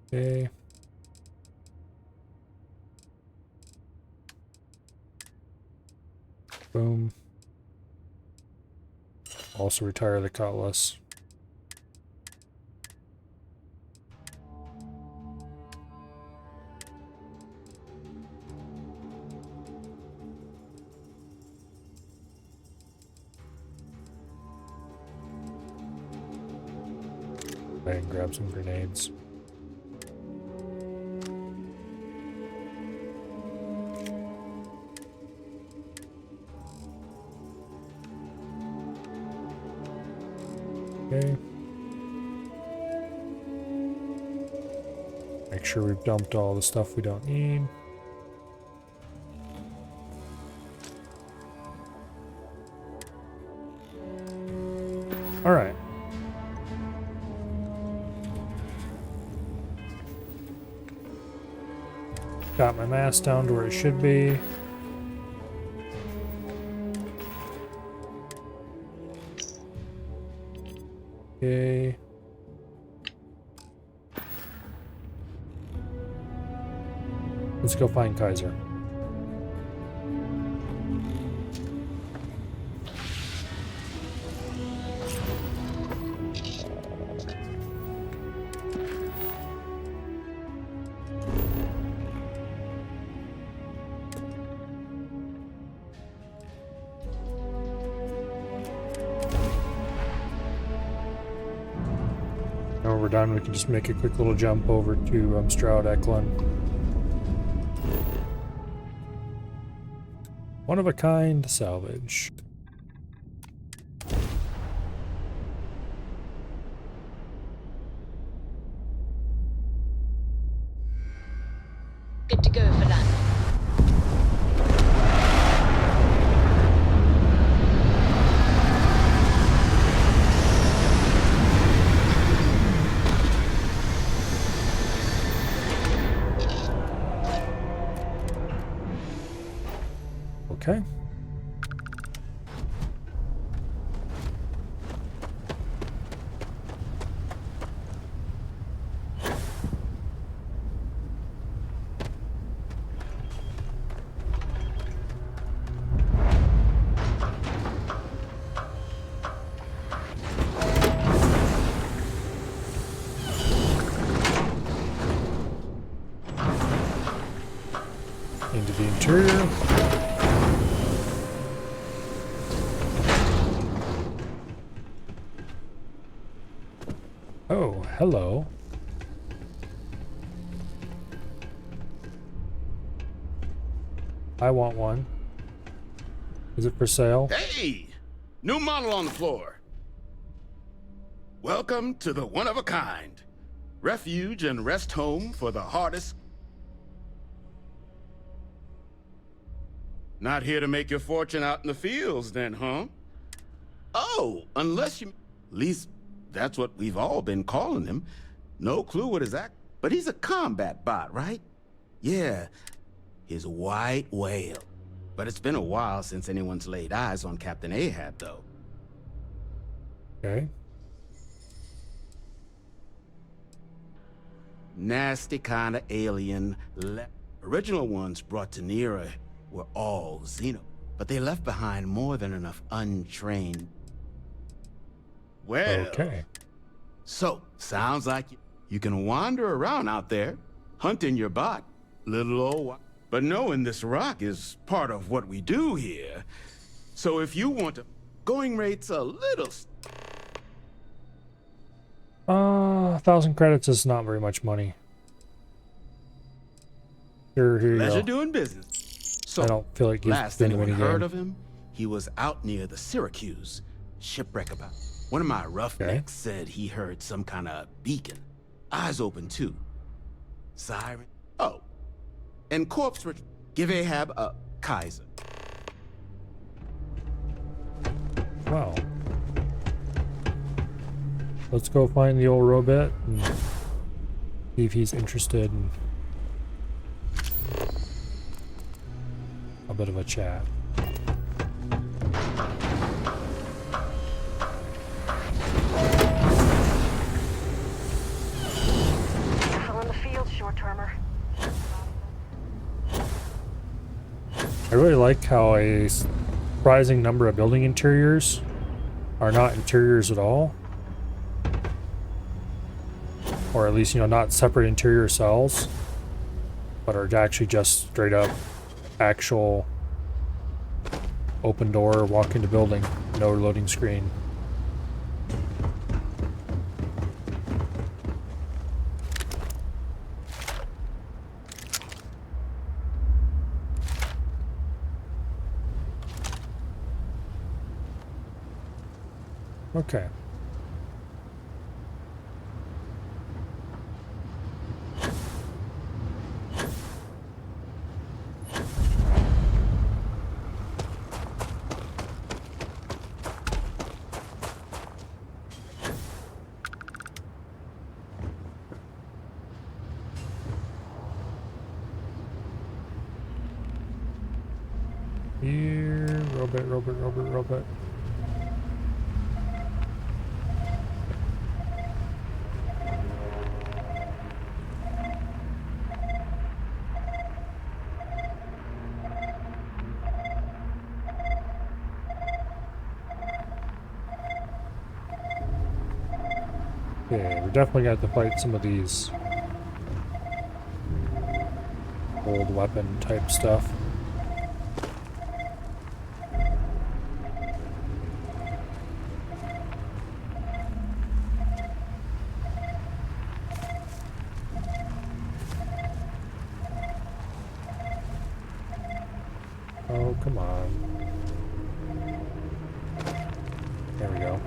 Okay. Boom. Also retire the Cutlass. And grab some grenades. Okay. Make sure we've dumped all the stuff we don't need. All right. Got my mass down to where it should be. Okay. Let's go find Kaiser. Now we're done, we can just make a quick little jump over to Stroud Eklund. One of a kind salvage. Good to go for landing. Okay. Into the interior. Oh, hello. I want one. Is it for sale? Hey! New model on the floor. Welcome to the one-of-a-kind. Refuge and rest home for the hardest. Not here to make your fortune out in the fields then, huh? Oh, unless you... At least that's what we've all been calling him. No clue what his act... But he's a combat bot, right? Yeah, his white whale. But it's been a while since anyone's laid eyes on Captain Ahab, though. Okay. Nasty kind of alien. Original ones brought to Nera were all Xeno, but they left behind more than enough untrained. Well, okay. So, sounds like you can wander around out there, hunting your bot, little old... But knowing this rock is part of what we do here. So if you want to... Going rate's a little... 1,000 credits is not very much money. Here you Pleasure go. doing business. So, I don't feel like you've last been anyone winning heard game. of him, he was out near the Syracuse. Shipwreck about. One of my roughnecks said he heard some kind of beacon. Eyes open too. Siren. Oh. And corpse give Ahab a Kaiser. Wow. Let's go find the old robot and see if he's interested in a bit of a chat. Careful in the field, short-termer. I really like how a surprising number of building interiors are not interiors at all. Or at least, you know, not separate interior cells, but are actually just straight up actual open door, walk into building, no loading screen. Okay. Here, robot. Okay, we're definitely gonna have to fight some of these old weapon type stuff. Oh, come on. There we go.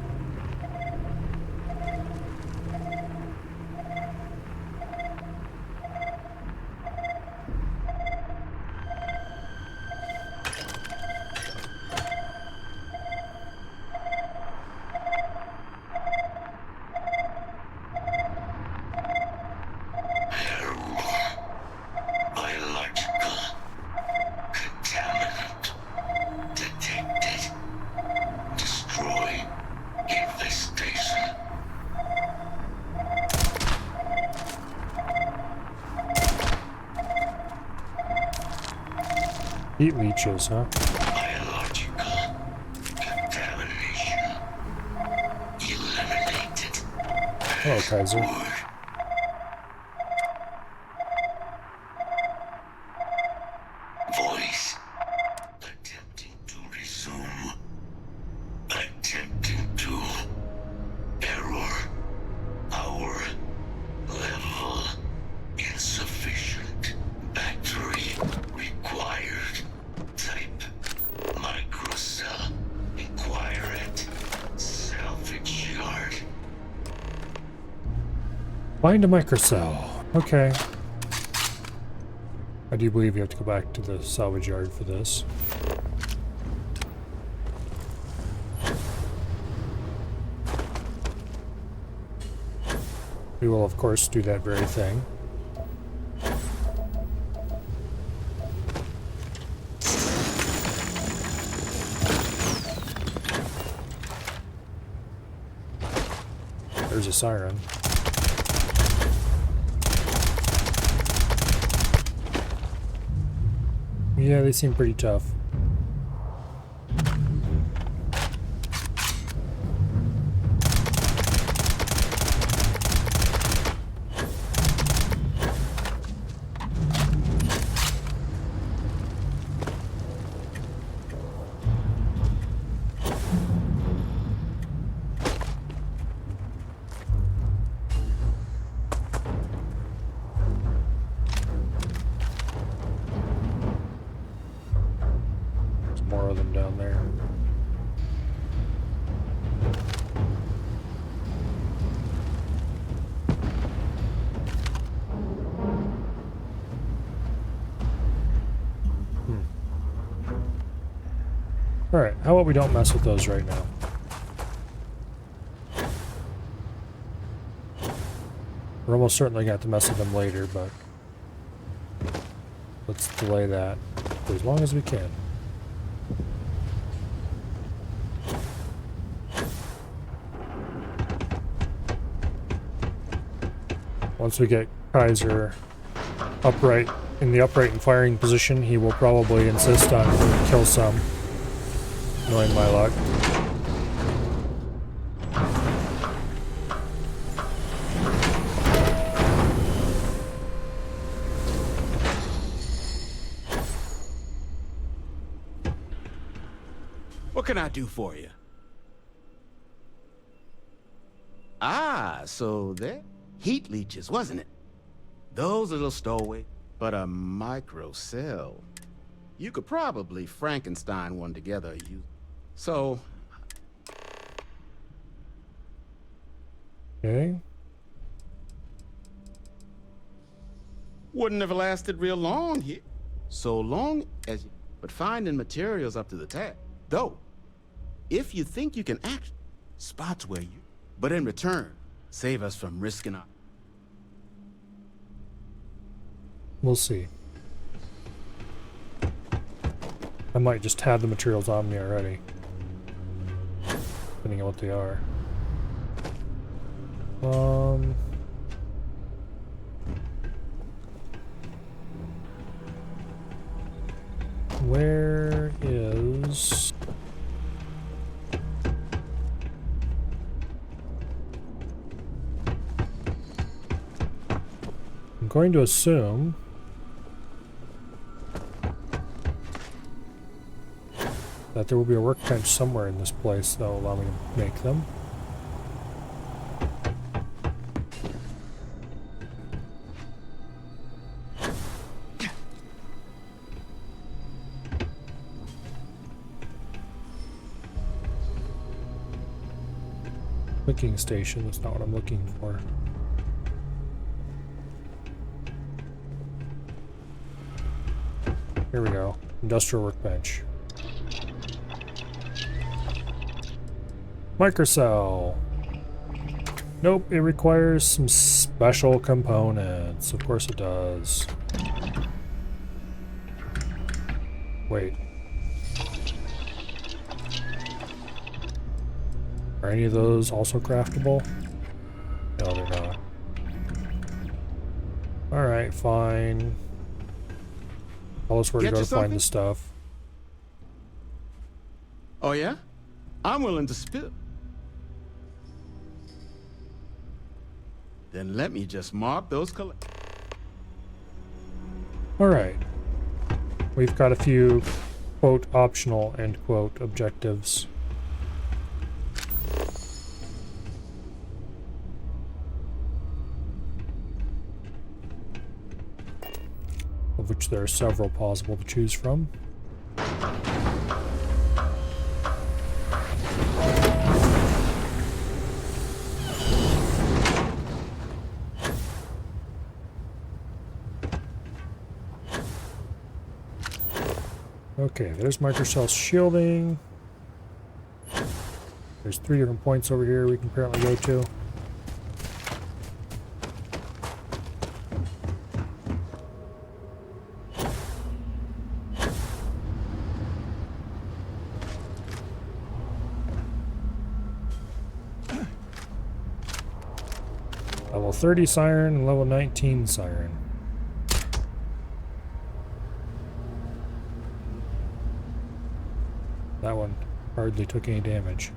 Heat leeches, huh? Biological contamination eliminated. Hello, Kaiser. Voice attempting to resume. Attempting to error. Power level insufficient. Battery required. Find a microcell. Okay. I do believe you have to go back to the salvage yard for this. We will, of course, do that very thing. There's a siren. Yeah, they seem pretty tough. More of them down there. Alright, how about we don't mess with those right now? We're almost certainly going to have to mess with them later, but let's delay that for as long as we can. Once we get Kaiser upright, in the upright and firing position, he will probably insist on kill some, knowing my luck. What can I do for you? Ah, so they're heat leeches, wasn't it? Those little stowaway, but a microcell. You could probably Frankenstein one together. So. Okay. Wouldn't have lasted real long here. So long as you. But finding materials up to the task. Though, if you think you can act, spots where you. But in return, save us from risking our. We'll see. I might just have the materials on me already. Depending on what they are. Where is... I'm going to assume that there will be a workbench somewhere in this place that will allow me to make them. Clicking station, that's not what I'm looking for. Here we go. Industrial workbench. Microcell. Nope, it requires some special components. Of course it does. Wait. Are any of those also craftable? No, they're not. Alright, fine. Tell us where to go to find the stuff. Oh yeah? I'm willing to spill. Then let me just mark those Alright. We've got a few, quote, optional, end quote, objectives. Of which there are several possible to choose from. Okay, there's microcell shielding. There's 3 different points over here we can apparently go to. Level 30 siren and level 19 siren. That one hardly took any damage.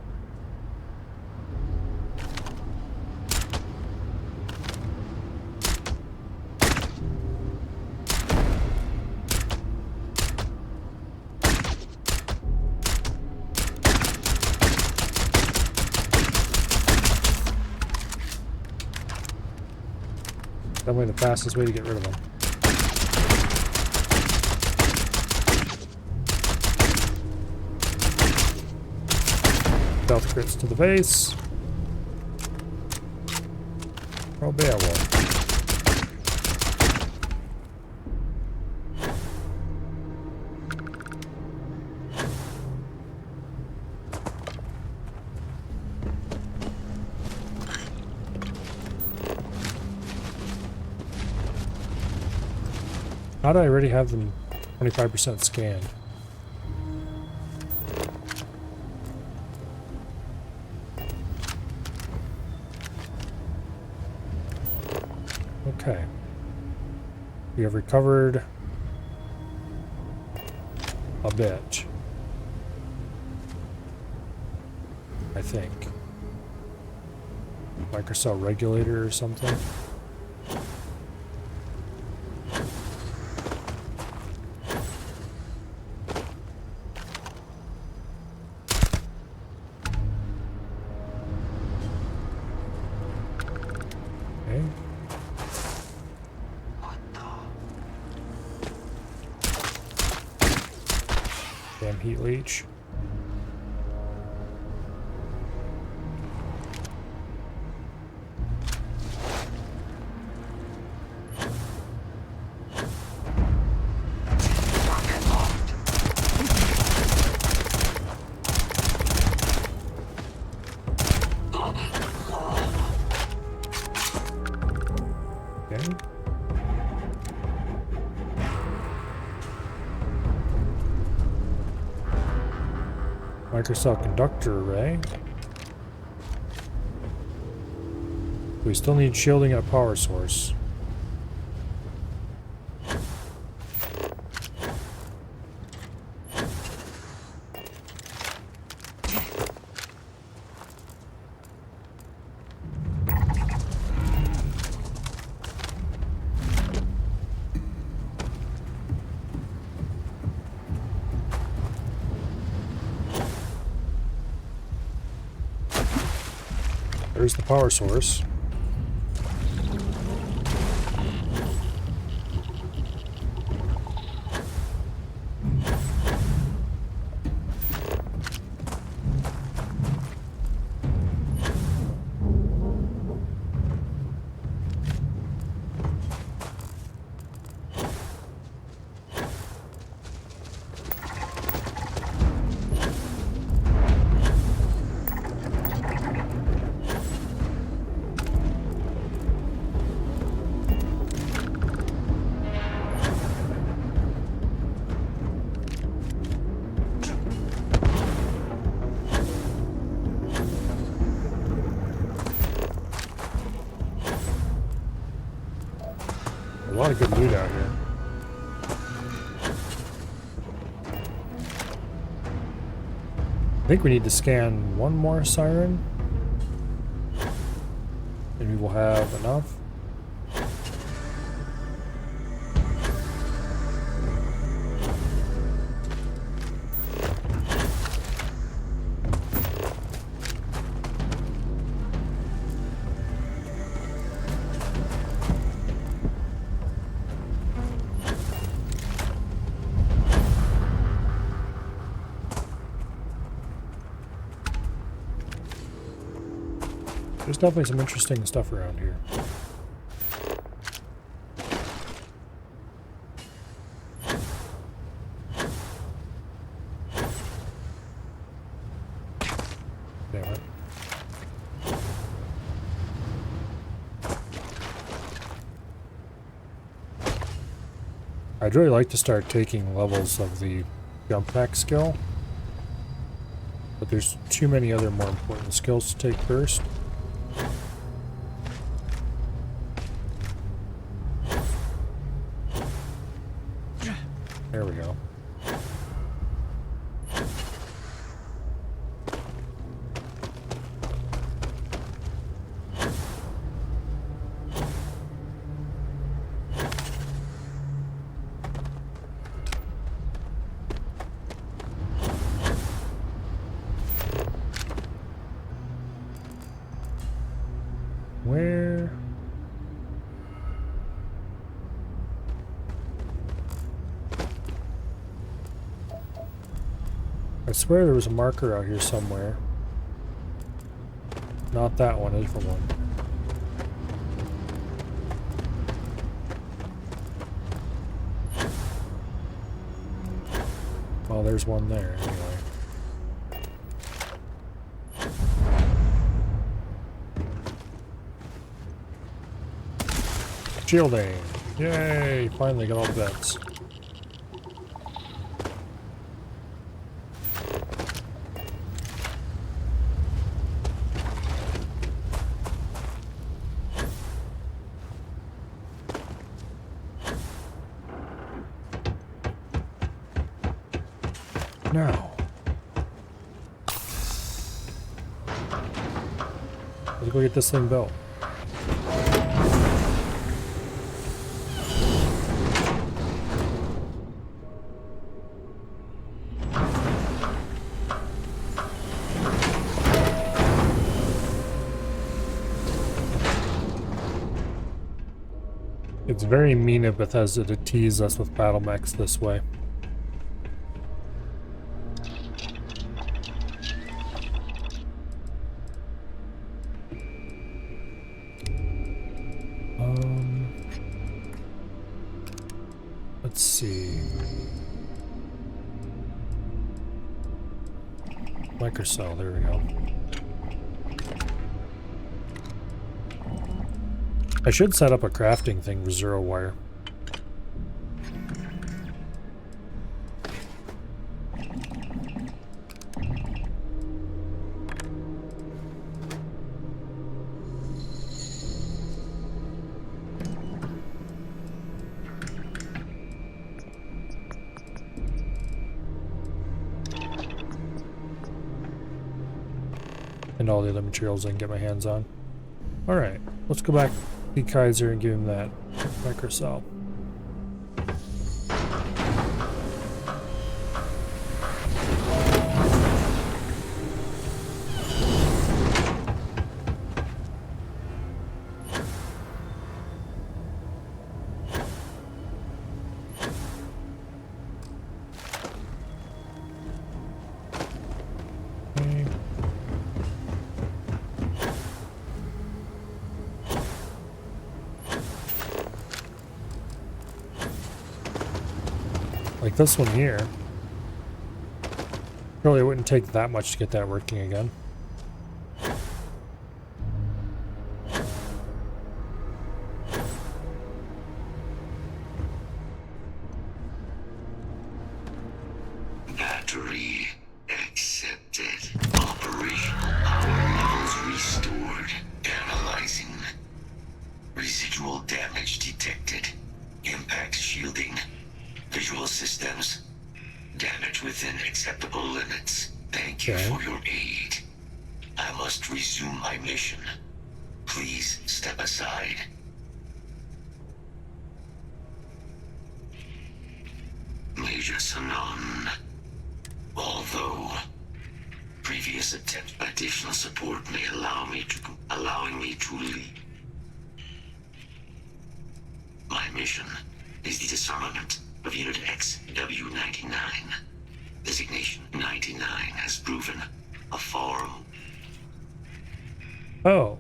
Definitely the fastest way to get rid of them. Stealth crits to the face. Oh, Beowulf. How do I already have them 25% scanned? Okay. We have recovered a bit, I think. Microcell regulator or something. Damn heat leech. Okay. Microcell conductor array. We still need shielding at power source. There's the power source. A lot of good loot out here. I think we need to scan one more siren. And we will have enough. There's definitely some interesting stuff around here. I'd really like to start taking levels of the jump pack skill, but there's too many other more important skills to take first. There we go. Where? I swear there was a marker out here somewhere. Not that one, a different one. Well, there's one there anyway. Shielding! Yay! Finally got all the bets. Now. Let's go get this thing built. It's very mean of Bethesda to tease us with battle mechs this way. Let's see. Microcell, there we go. I should set up a crafting thing for Zero Wire. And all the other materials I can get my hands on. Alright, let's go back to Kaiser and give him that microcell. Like this one here. Really, it wouldn't take that much to get that working again. Battery accepted. Operational power levels restored. Analyzing. Residual damage detected. Impact shielding. Visual systems. Damage within acceptable limits. Thank you for your aid. I must resume my mission. Please step aside. Major Sanon. Although previous attempt additional support may allowing me to lead. My mission is the disarmament of Unit XW-99. Designation 99 has proven a far... Oh.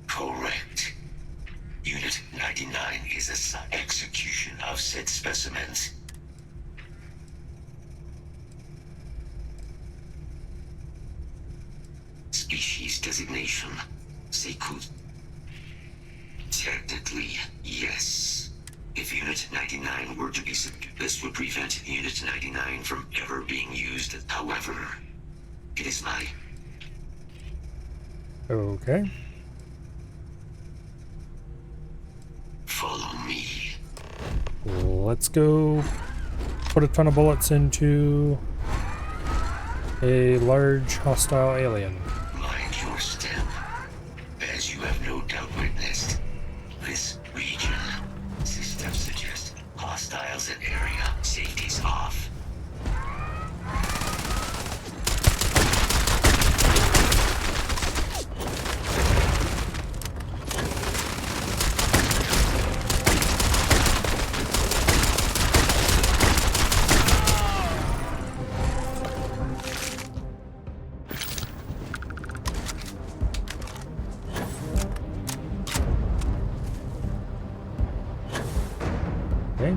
Correct. Unit 99 is an execution of said specimens. Species designation, Sekud. Technically, Yes. If Unit 99 were to be subdued, this would prevent Unit 99 from ever being used. However, it is my... Okay. Follow me. Let's go put a ton of bullets into a large hostile alien. Mind your step. As you have no doubt witnessed, this region, systems suggest hostiles in area. Safety's off. Okay.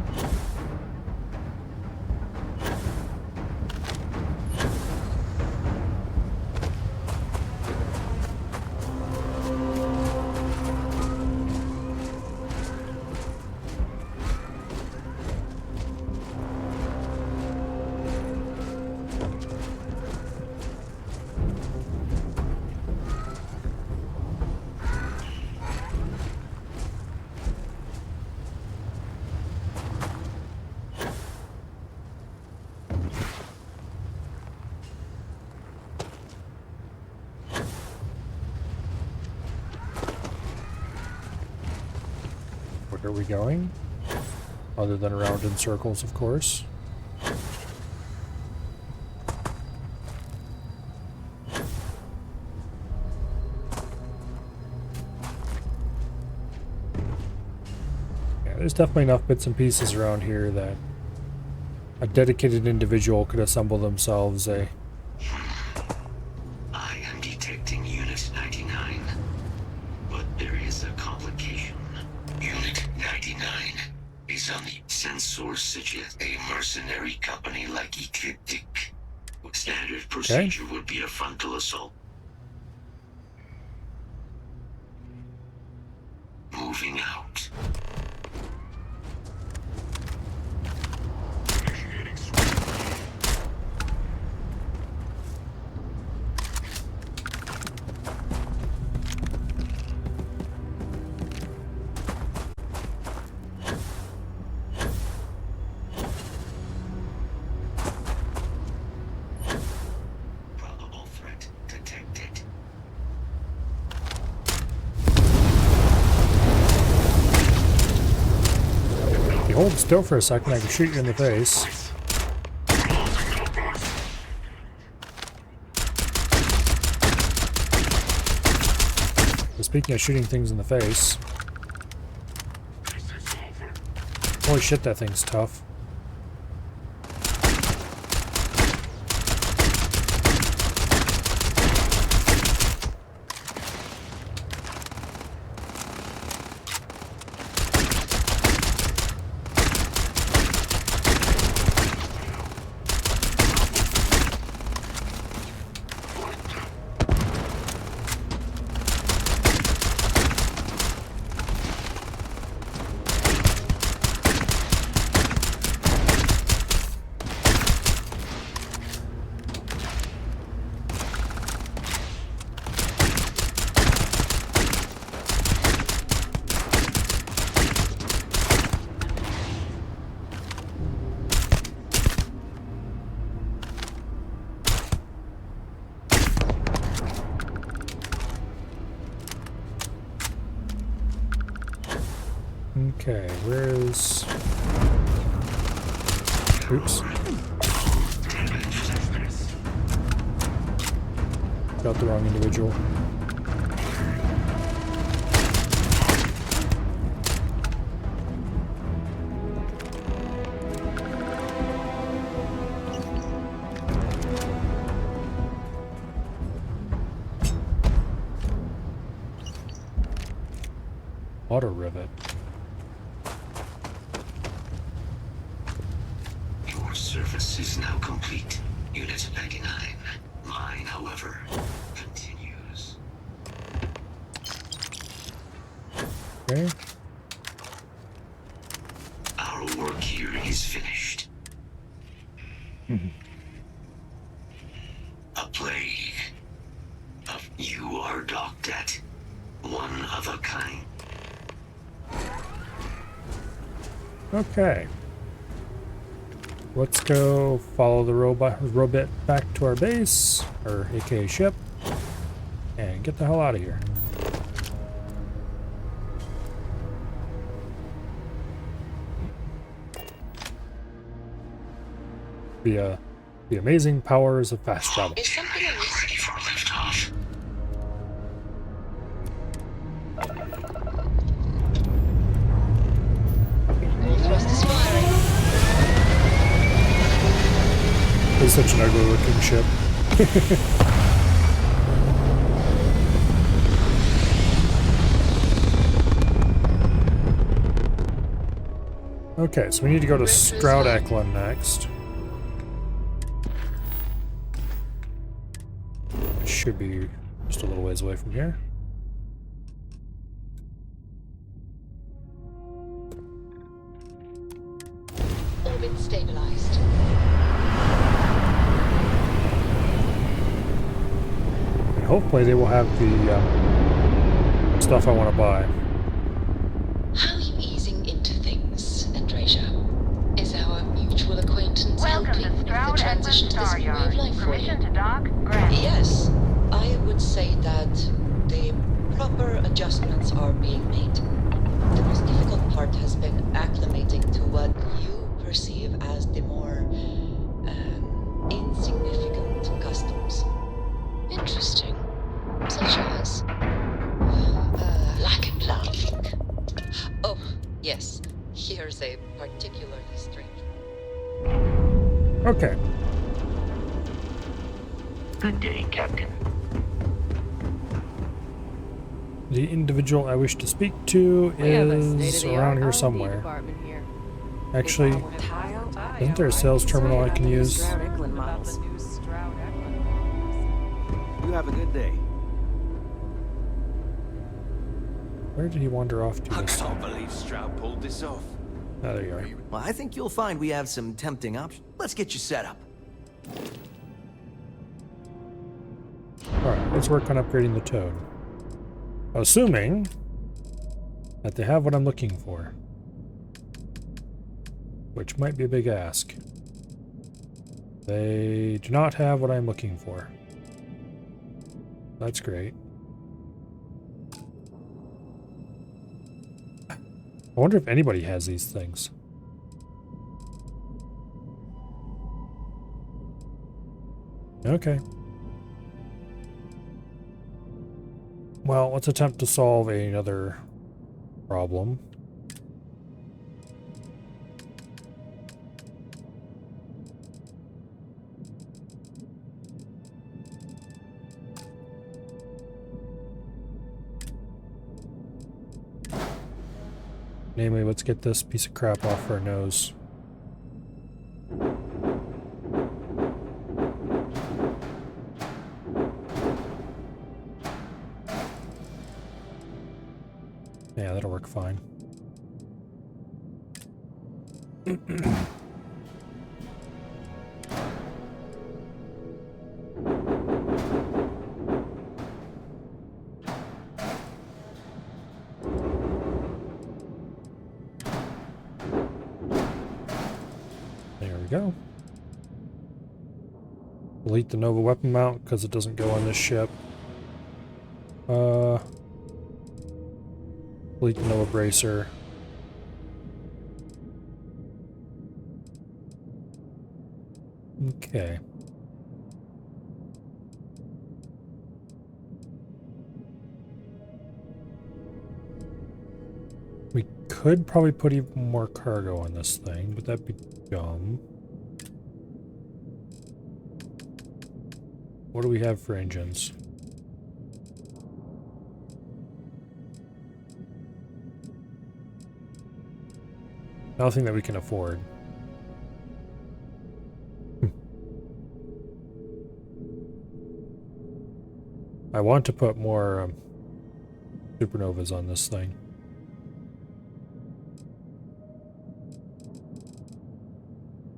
Where are we going? Other than around in circles, of course. Yeah, there's definitely enough bits and pieces around here that a dedicated individual could assemble themselves a... I am detecting Unit 99, but there is a complication. Unit 99 is on the sensors suggest a mercenary company like Ecliptic. Standard procedure would be a frontal assault. Moving out. Probable threat detected. If you hold still for a second, I can shoot you in the face. But speaking of shooting things in the face... Holy shit, that thing's tough. Okay, where is... Oops. Got the wrong individual. Auto rivet. Your service is now complete. Unit 99. Mine, however, continues. Okay. engineering is finished. A plague. You are docked at one of a kind. Okay. Let's go follow the robot back to our base, or aka ship, and get the hell out of here. The amazing powers of fast travel. Is something ready for liftoff? Thrust is firing. It's such an ugly looking ship. Okay, so we need to go to Stroud Eklund next. It should be just a little ways away from here. Orbit stabilized. And hopefully they will have the stuff I want to buy. How are you easing into things, Andrasia? Is our mutual acquaintance helping with the transition to this new way of life for you? Permission to dock? Granted. Yes, I would say that the proper adjustments are being made. The most difficult part has been acclimating to what you perceive as the more insignificant customs. Interesting. Such as lack and love. Oh, yes. Here's a particularly strange one. Okay. Good day, Captain. The individual I wish to speak to is around here somewhere. Actually, isn't there a sales terminal I can use? You have a good day. Where did he wander off to? I can't believe Stroud pulled this off. Oh, there you are. Well, I think you'll find we have some tempting options. Let's get you set up. Alright, let's work on upgrading the Toad. Assuming that they have what I'm looking for. Which might be a big ask. They do not have what I'm looking for. That's great. I wonder if anybody has these things. Okay. Well, let's attempt to solve another problem. Namely, let's get this piece of crap off our nose. Yeah, that'll work fine. There we go. Delete the Nova weapon mount because it doesn't go on this ship. Delete the Nova bracer. Okay. We could probably put even more cargo on this thing, but that'd be dumb. What do we have for engines? Nothing that we can afford. I want to put more supernovas on this thing.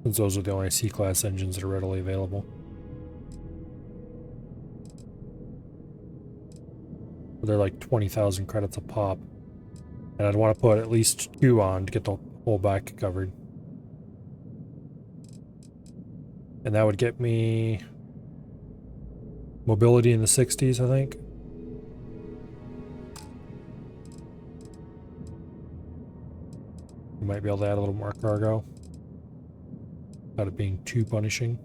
since those are the only C-class engines that are readily available. They're like 20,000 credits a pop. And I'd want to put at least 2 on to get the whole back covered. And that would get me mobility in the 60s, I think. We might be able to add a little more cargo without it being too punishing.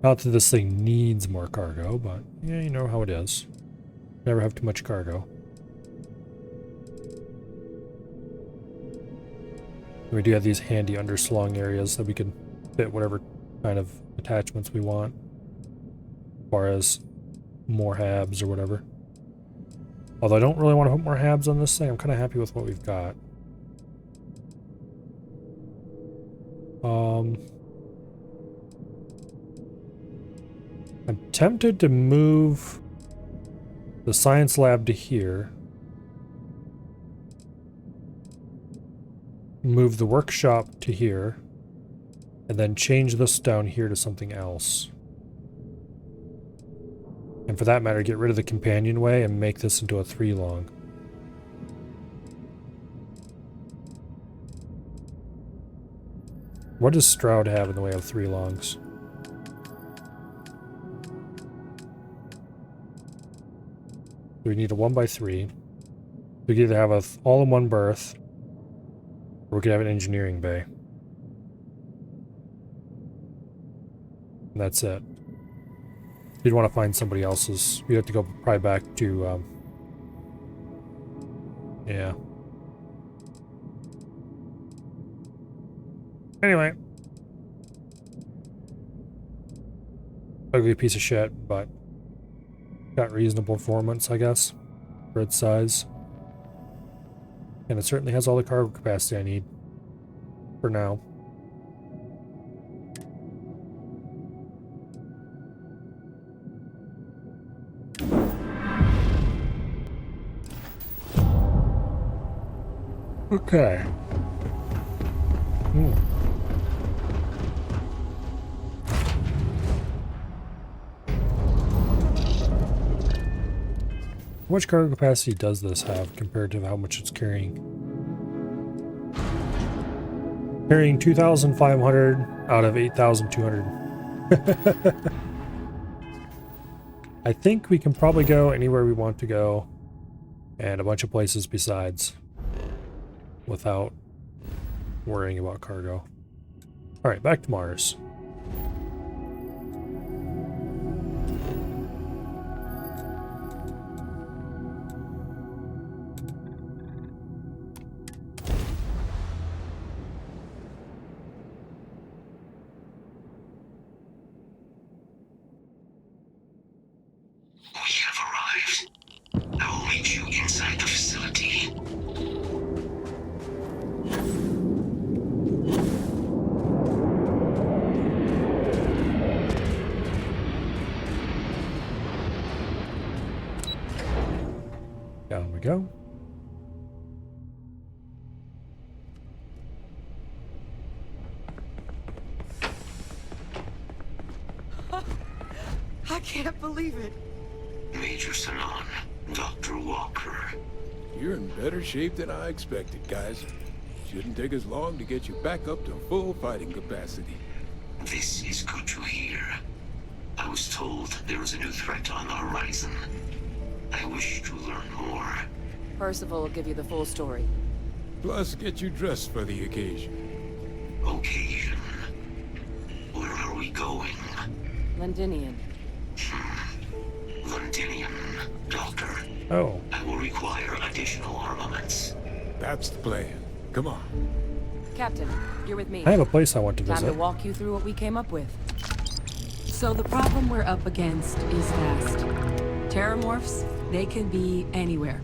Not that this thing needs more cargo, but yeah, you know how it is. Never have too much cargo. We do have these handy underslung areas that we can fit whatever kind of attachments we want, as far as more habs or whatever. Although I don't really want to put more habs on this thing. I'm kind of happy with what we've got. I'm tempted to move the science lab to here. Move the workshop to here. And then change this down here to something else. And for that matter, get rid of the companionway and make this into a 3-long. What does Stroud have in the way of 3-longs? We need a 1x3. We could either have a all-in-one berth, or we could have an engineering bay. And that's it. You'd want to find somebody else's. You'd have to go probably back to, yeah. Anyway. Ugly piece of shit, but got reasonable performance, I guess, for its size. And it certainly has all the cargo capacity I need for now. Okay. How much cargo capacity does this have compared to how much it's carrying? Carrying 2,500 out of 8,200. I think we can probably go anywhere we want to go, and a bunch of places besides, without worrying about cargo. Alright, back to Mars. Down we go. I can't believe it. Major Sanan, Dr. Walker. You're in better shape than I expected, guys. Shouldn't take us long to get you back up to full fighting capacity. This is good to hear. I was told there was a new threat on the horizon. I wish to learn more. Percival will give you the full story. Plus, get you dressed for the occasion. Occasion? Where are we going? Londinian. Londinian, Doctor. Oh. I will require additional armaments. That's the plan. Come on. Captain, you're with me. I have a place I want to visit. Time to walk you through what we came up with. So the problem we're up against is vast. Terramorphs, they can be anywhere.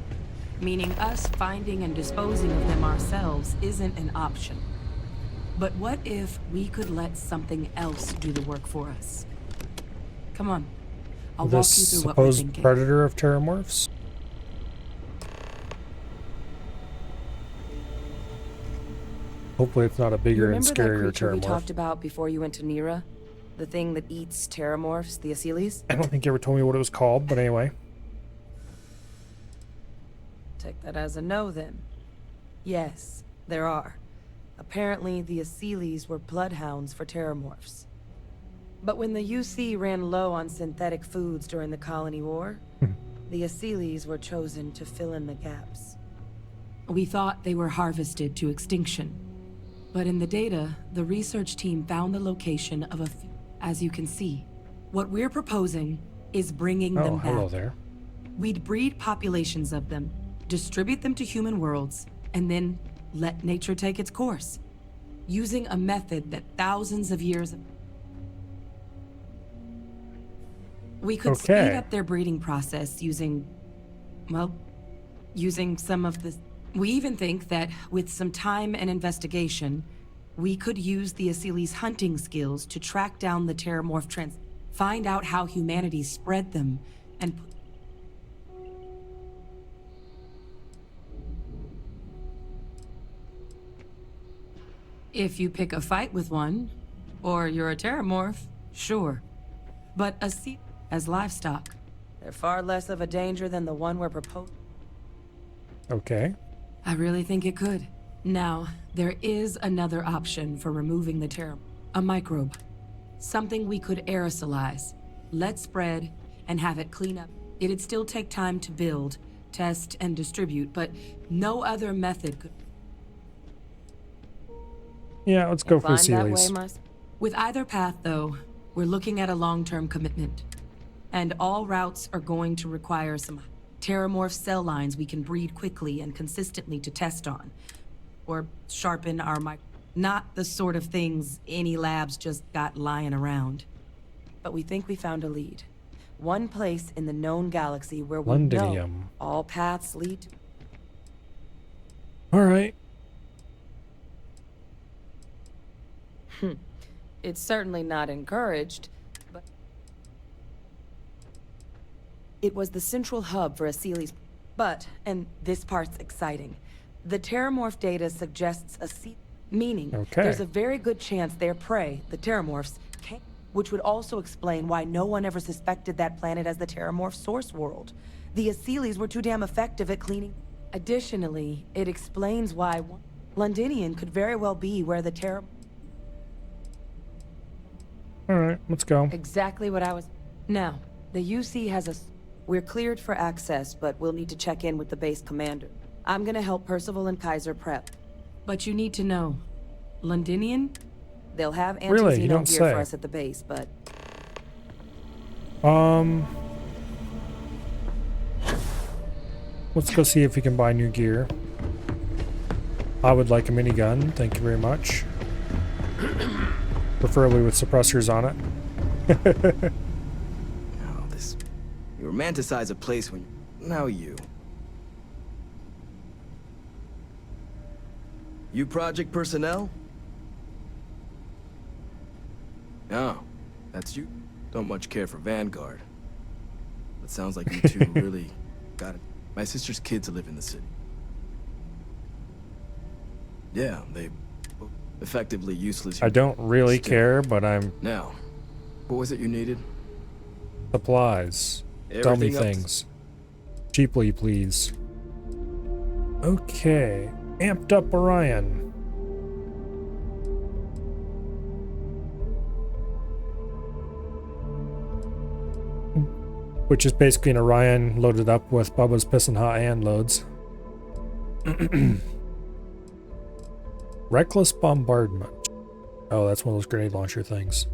Meaning us finding and disposing of them ourselves isn't an option. But what if we could let something else do the work for us? Come on. I'll walk you This through what we're supposed thinking. predator of Terramorphs? Hopefully it's not a You bigger and remember that scarier creature we Terramorph. talked about before you went to Nira? The thing that eats Terramorphs, the Asylees? I don't think you ever told me what it was called, but anyway. Take that as a no, then. Yes, there are. Apparently, the Asylees were bloodhounds for Terramorphs. But when the UC ran low on synthetic foods during the Colony War, the Asylees were chosen to fill in the gaps. We thought they were harvested to extinction. But in the data, the research team found the location of a few. As you can see, what we're proposing is bringing them back. Hello there. We'd breed populations of them, distribute them to human worlds, and then let nature take its course. Using a method that thousands of years... We could speed up their breeding process using... well, using some of the... We even think that with some time and investigation, we could use the Asylees' hunting skills to track down the Terramorph trends, find out how humanity spread them, and... If you pick a fight with one, or you're a Terramorph, sure. But as livestock, they're far less of a danger than the one we're proposing. Okay. I really think it could. Now, there is another option for removing the Terramorph. A microbe. Something we could aerosolize, let spread, and have it clean up. It'd still take time to build, test, and distribute, but no other method could... Yeah, let's go for Asylees. Asylees. With either path, though, we're looking at a long-term commitment. And all routes are going to require some Terramorph cell lines we can breed quickly and consistently to test on. Or sharpen our not the sort of things any labs just got lying around. But we think we found a lead. One place in the known galaxy where we know Londinium. all paths lead to... Alright. It's certainly not encouraged, but... It was the central hub for Asylees. But, and this part's exciting, the Terramorph data suggests meaning there's a very good chance their prey, the Terramorphs, came, which would also explain why no one ever suspected that planet as the Terramorph source world. The Asylees were too damn effective at cleaning. Additionally, it explains why Londinium could very well be where the Terramorph... Alright, let's go. Exactly what I was... Now, the UC has a... We're cleared for access, but we'll need to check in with the base commander. I'm gonna help Percival and Kaiser prep. But you need to know, Londinium? They'll have anti-xeno gear for us at the base, but... Let's go see if we can buy new gear. I would like a minigun, thank you very much. Preferably with suppressors on it. You romanticize a place when... Now you. You project personnel? Oh, that's you. Don't much care for Vanguard. But sounds like you two really got it. My sister's kids live in the city. Yeah, they... effectively useless. I don't really care, but I'm... Now, what was it you needed? Supplies. Tell me things. Cheaply, please. Okay. Amped up Orion. Which is basically an Orion loaded up with Bubba's Pissin' Hot Hand loads. Reckless Bombardment. Oh, that's one of those grenade launcher things.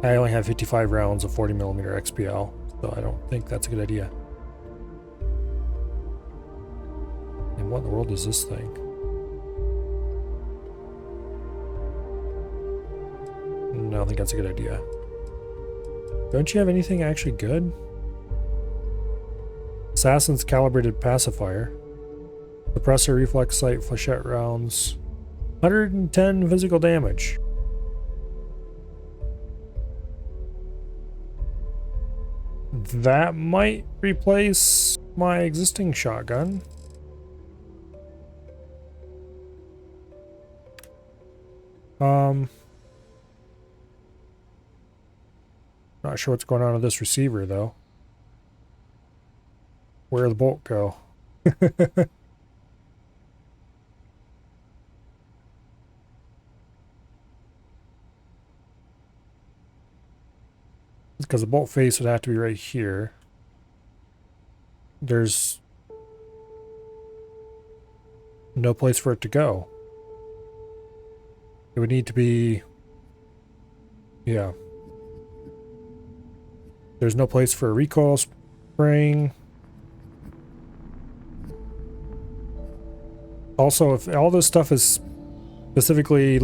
I only have 55 rounds of 40mm XPL, so I don't think that's a good idea. And what in the world is this thing? No, I don't think that's a good idea. Don't you have anything actually good? Assassin's Calibrated Pacifier. Suppressor, Reflex Sight, Flechette rounds. 110 physical damage. That might replace my existing shotgun. Not sure what's going on with this receiver though. Where'd the bolt go? Because the bolt face would have to be right here. There's no place for it to go. It would need to be... Yeah. There's no place for a recoil spring. Also, if all this stuff is specifically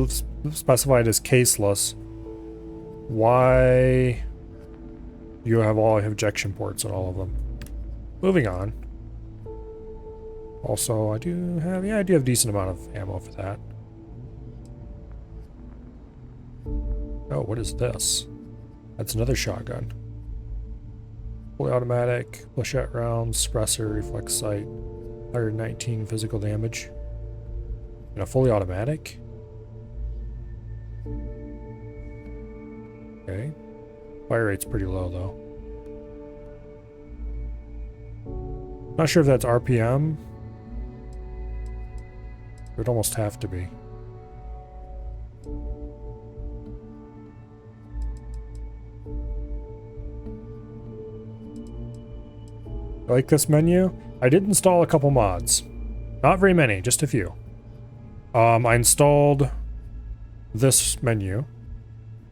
specified as caseless, why do you have all ejection ports on all of them? Moving on. Also, I do have a decent amount of ammo for that. Oh, what is this? That's another shotgun. Fully automatic, flechette rounds, suppressor, reflex sight, 119 physical damage. And a fully automatic? Okay. Fire rate's pretty low though. Not sure if that's RPM. It would almost have to be. I like this menu. I did install a couple mods. Not very many, just a few. I installed this menu,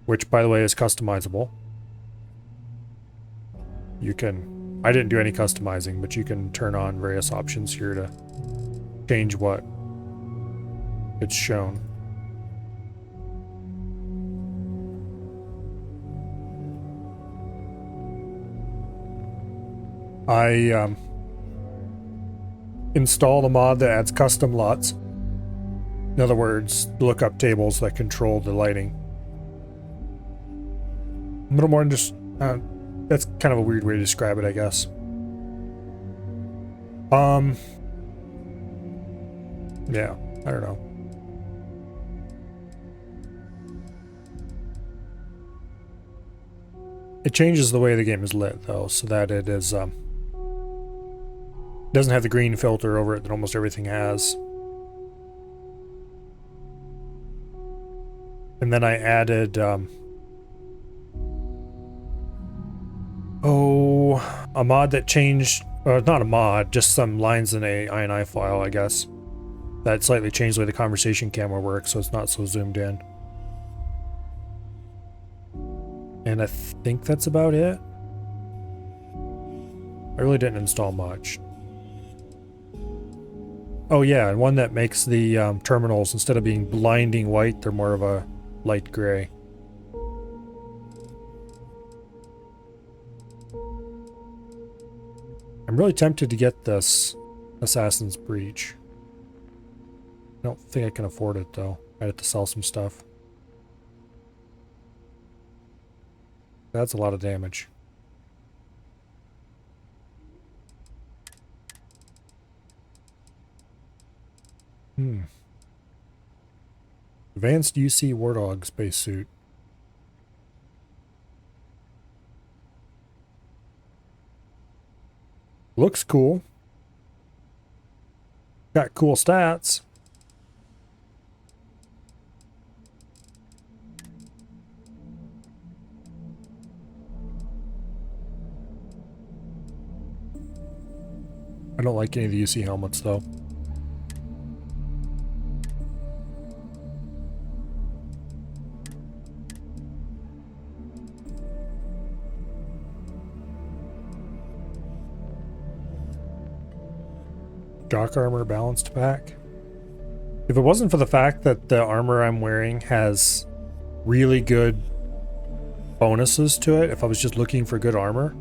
which by the way is customizable. You can, I didn't do any customizing, but you can turn on various options here to change what it's shown. I installed a mod that adds custom LUTs. In other words, lookup tables that control the lighting. A little more just that's kind of a weird way to describe it, I guess. Yeah, I don't know. It changes the way the game is lit though, so that it is doesn't have the green filter over it that almost everything has. And then I added a mod that changed, not a mod, just some lines in a INI file, I guess, that slightly changed the way the conversation camera works, so it's not so zoomed in. And I think that's about it. I really didn't install much. Oh yeah, and one that makes the terminals, instead of being blinding white, they're more of a light gray. I'm really tempted to get this Assassin's Breach. I don't think I can afford it though. I have to sell some stuff. That's a lot of damage. Advanced UC Warthog spacesuit. Looks cool. Got cool stats. I don't like any of the UC helmets though. Jock armor balanced pack. If it wasn't for the fact that the armor I'm wearing has really good bonuses to it, if I was just looking for good armor,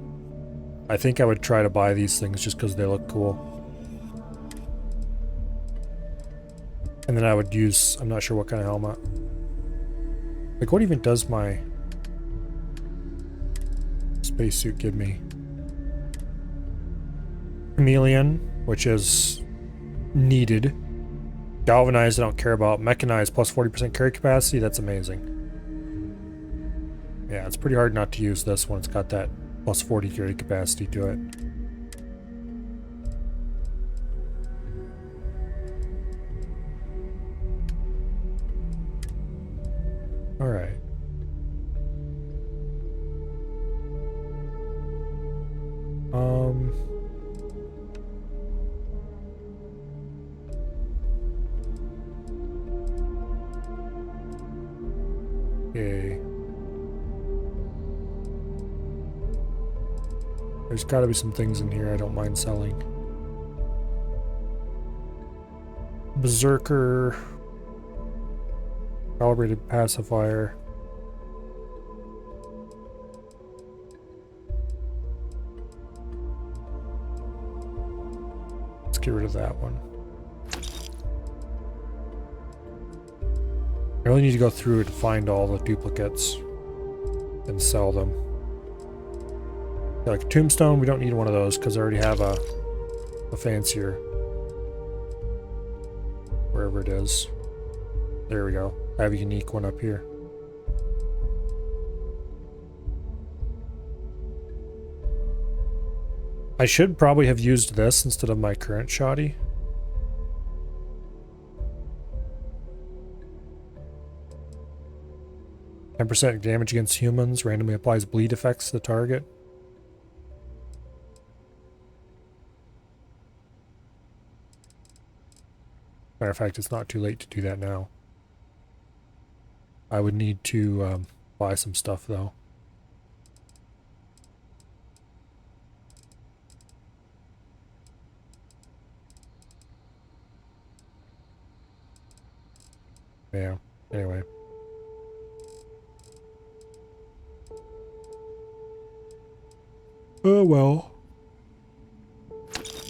I think I would try to buy these things just because they look cool. And then I would use, I'm not sure what kind of helmet. Like, what even does my spacesuit give me? Chameleon, which is needed. Galvanized, I don't care about. Mechanized, plus 40% carry capacity, that's amazing. Yeah, it's pretty hard not to use this when it's got that plus 40 carry capacity to it. Alright. Okay. There's gotta be some things in here I don't mind selling. Berserker. Calibrated pacifier. Let's get rid of that one. I really need to go through to find all the duplicates and sell them. Like a tombstone, we don't need one of those because I already have a fancier. Wherever it is. There we go. I have a unique one up here. I should probably have used this instead of my current shoddy. %% damage against humans, randomly applies bleed effects to the target. Matter of fact, it's not too late to do that now. I would need to buy some stuff though. Yeah, anyway. Oh well.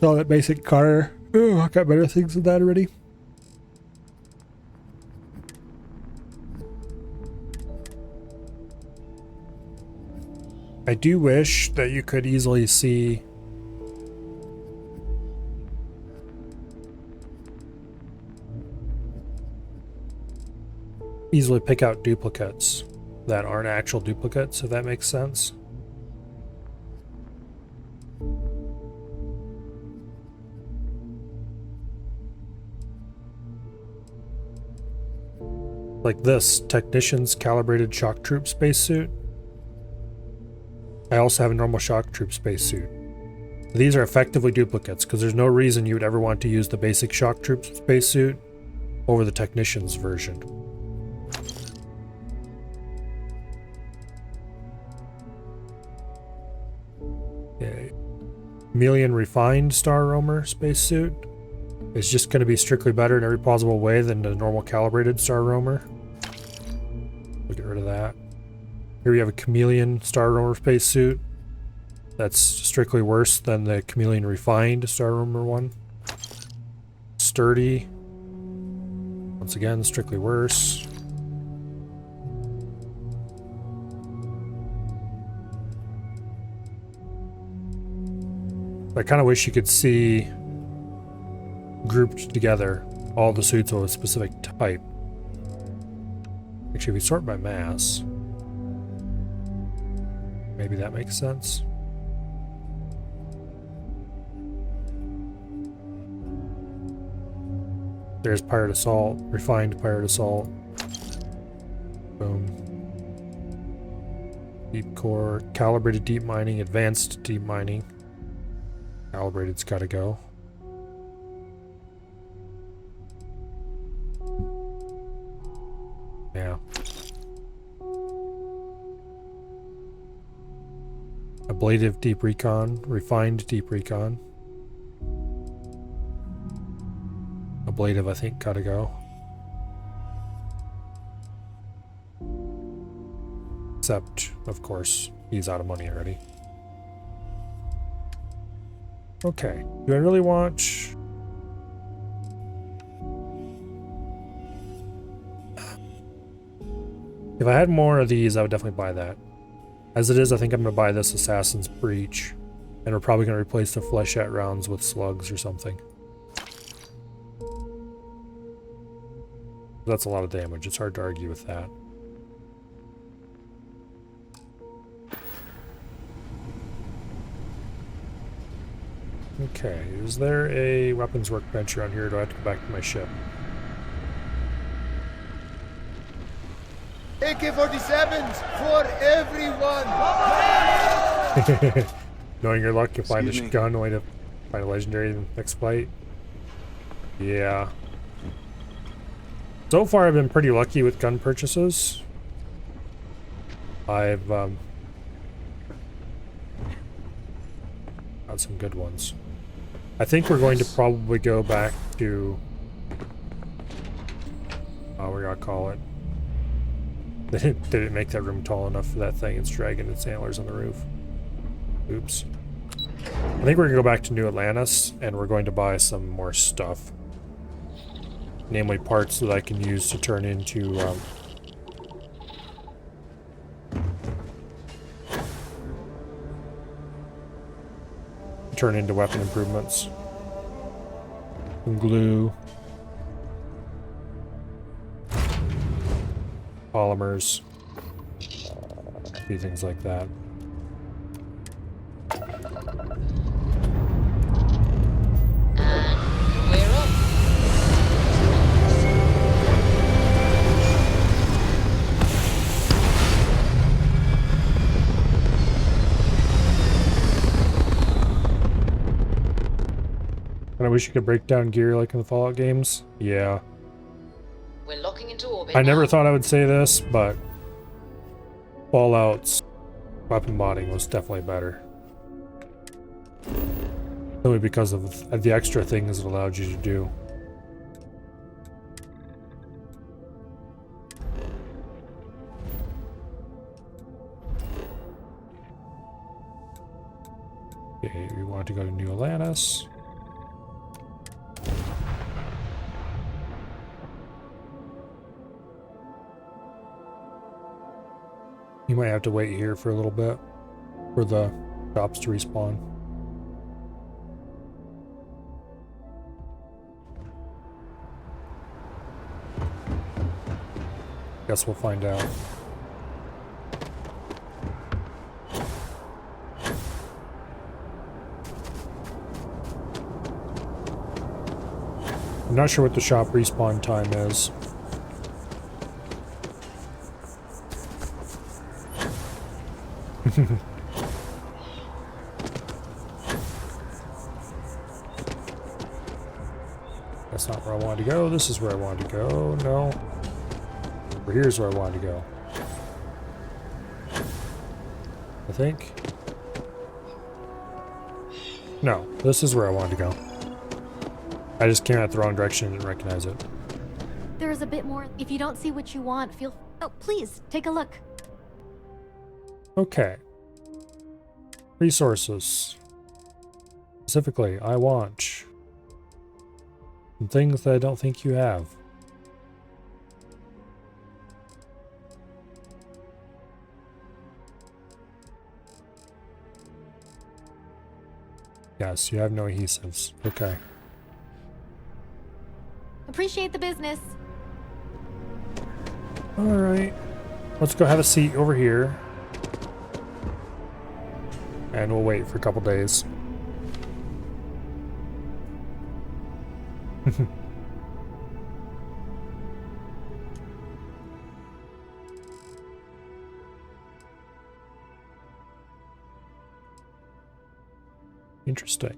Saw that basic car. Oh, I got better things than that already. I do wish that you could easily see pick out duplicates that aren't actual duplicates, if that makes sense. Like this Technician's Calibrated Shock Troop spacesuit. I also have a normal Shock Troop spacesuit. These are effectively duplicates because there's no reason you would ever want to use the basic Shock Troop spacesuit over the Technician's version. Okay. Chameleon Refined Star Roamer spacesuit is just going to be strictly better in every possible way than the normal calibrated Star Roamer. We'll get rid of that. Here we have a Chameleon Star Roamer spacesuit. That's strictly worse than the Chameleon Refined Star Roamer one. Sturdy. Once again, strictly worse. I kind of wish you could see grouped together all the suits of a specific type. Actually, if we sort by mass, maybe that makes sense. There's Pirate Assault, Refined Pirate Assault. Boom. Deep Core, Calibrated Deep Mining, Advanced Deep Mining. Calibrated's gotta go. Yeah. Ablative Deep Recon, Refined Deep Recon. Ablative, I think, gotta go. Except, of course, he's out of money already. Okay, do I really want... If I had more of these, I would definitely buy that. As it is, I think I'm going to buy this Assassin's Breach. And we're probably going to replace the flechette rounds with slugs or something. That's a lot of damage. It's hard to argue with that. Okay, is there a weapons workbench around here? Or do I have to go back to my ship? AK-47s for everyone! Knowing your luck, you'll find a Excuse me. gun only to find a legendary in the next fight. Yeah. So far, I've been pretty lucky with gun purchases. I've got some good ones. I think we're going to probably go back to... we're gonna call it. They didn't make that room tall enough for that thing. It's dragging its antlers on the roof. Oops. I think we're gonna go back to New Atlantis, and we're going to buy some more stuff. Namely parts that I can use to turn into, weapon improvements. Some glue. Polymers. A few things like that. And I wish you could break down gear like in the Fallout games. Yeah. We're locking into orbit. I never thought I would say this, but Fallout's weapon modding was definitely better. Only because of the extra things it allowed you to do. Okay, we want to go to New Atlantis. You might have to wait here for a little bit for the shops to respawn. Guess we'll find out. I'm not sure what the shop respawn time is. That's not where I wanted to go. This is where I wanted to go. No. Or here's where I wanted to go. I think. No, this is where I wanted to go. I just came out the wrong direction and didn't recognize it. There's a bit more. If you don't see what you want, feel... Oh, please, take a look. Okay. Resources. Specifically, I want some things that I don't think you have. Yes, you have no adhesives. Okay. Appreciate the business. Alright. Let's go have a seat over here. And we'll wait for a couple days. Interesting.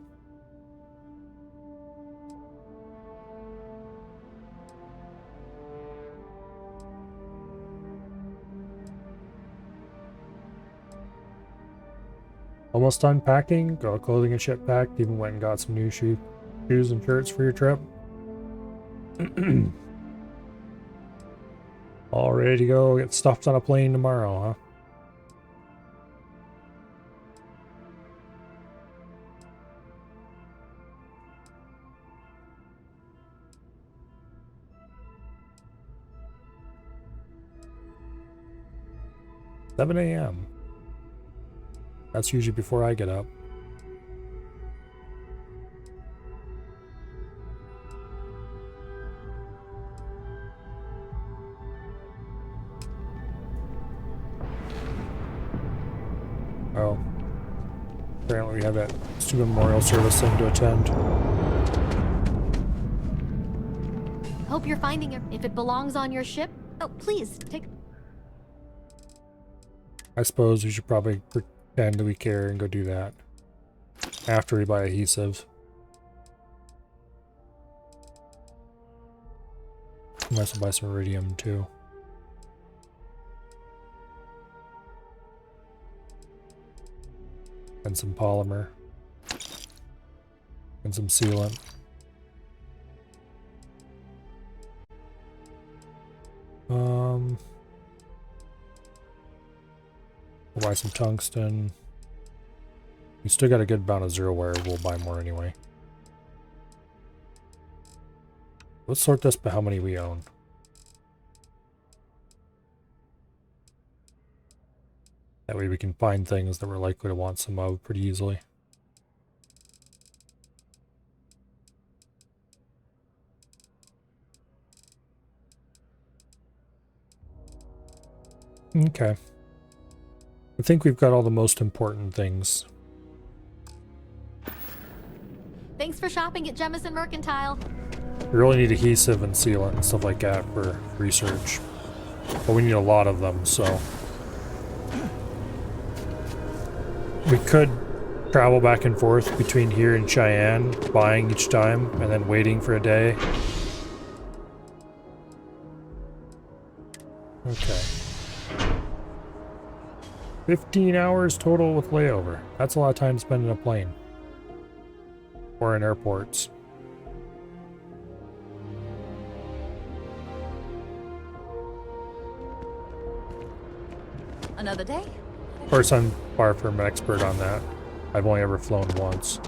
Almost done packing. Got clothing and shit packed. Even went and got some new shoes and shirts for your trip. All ready to go. Get stuffed on a plane tomorrow, huh? $7 a.m. That's usually before I get up. Oh. Apparently we have that stupid memorial service thing to attend. Hope you're finding it. If it belongs on your ship, oh, please, take... I suppose we should probably pretend that we care and go do that. After we buy adhesive. We might as well buy some iridium too. And some polymer. And some sealant. We'll buy some tungsten. We still got a good amount of zero wire. We'll buy more anyway. Let's sort this by how many we own. That way we can find things that we're likely to want some of pretty easily. Okay. I think we've got all the most important things. Thanks for shopping at Jemison Mercantile. We really need adhesive and sealant and stuff like that for research. But we need a lot of them, so... We could travel back and forth between here and Cheyenne, buying each time, and then waiting for a day. Okay. 15 hours total with layover. That's a lot of time to spend in a plane. Or in airports. Another day? Of course, I'm far from an expert on that. I've only ever flown once.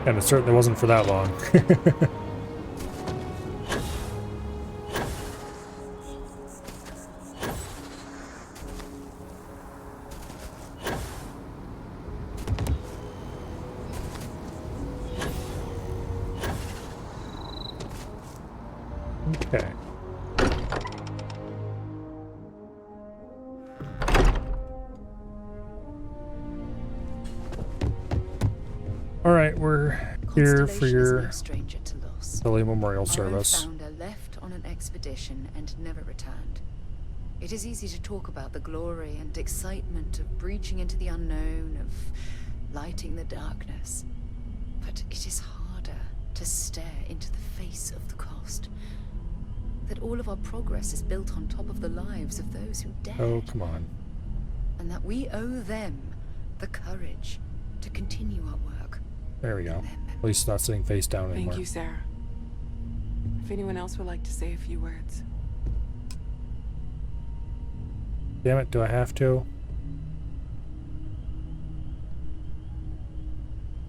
And it certainly wasn't for that long. Okay. Alright, we're here for your Philly Memorial Service. Founder left on an expedition and never returned. It is easy to talk about the glory and excitement of breaching into the unknown, of lighting the darkness. But it is harder to stare into the face of the cost. That all of our progress is built on top of the lives of those who dared. Oh, come on. And that we owe them the courage to continue our work. There we go. At least not sitting face down anymore. Thank you, Sarah. If anyone else would like to say a few words. Damn it, do I have to?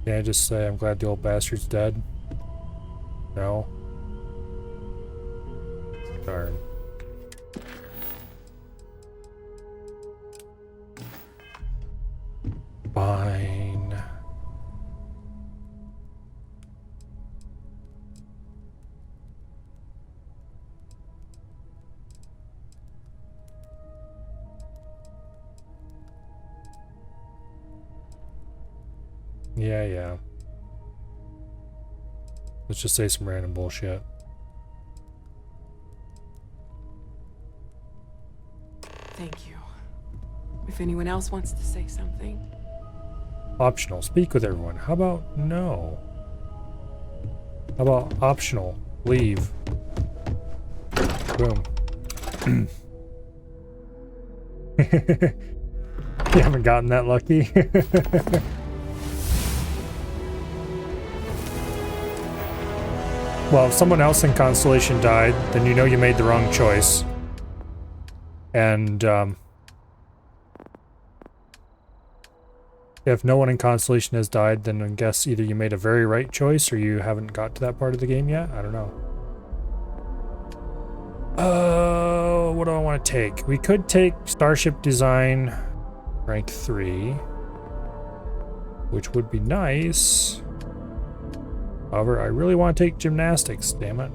Can I just say I'm glad the old bastard's dead? No. Darn. Fine. Yeah. Let's just say some random bullshit. Thank you. If anyone else wants to say something. Optional. Speak with everyone. How about no? How about optional? Leave. Boom. You haven't gotten that lucky. Well, if someone else in Constellation died, then you know you made the wrong choice. And, if no one in Constellation has died, then I guess either you made a very right choice or you haven't got to that part of the game yet. I don't know. What do I want to take? We could take Starship Design rank 3, which would be nice. However, I really want to take Gymnastics, damn it.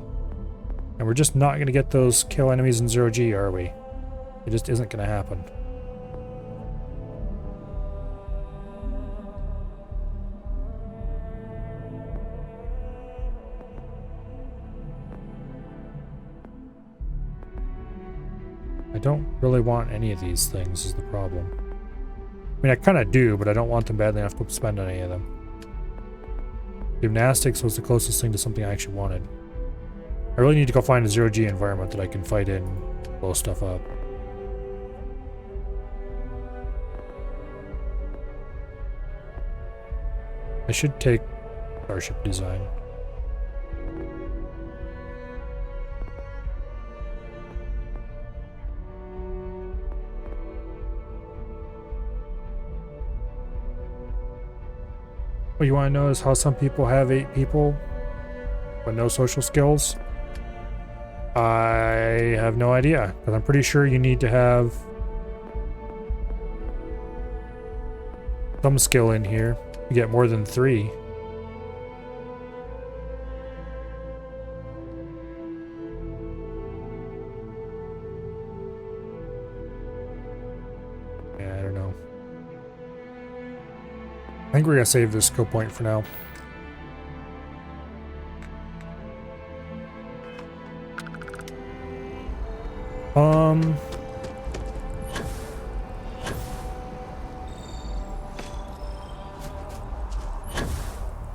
And we're just not going to get those kill enemies in 0G, are we? It just isn't going to happen. I don't really want any of these things is the problem. I mean, I kind of do, but I don't want them badly enough to spend on any of them. Gymnastics was the closest thing to something I actually wanted. I really need to go find a 0G environment that I can fight in, blow stuff up. I should take Starship Design. What you want to know is how some people have 8 people, but no social skills. I have no idea, because I'm pretty sure you need to have some skill in here to get more than 3. Yeah, I don't know. I think we're gonna save this skill point for now.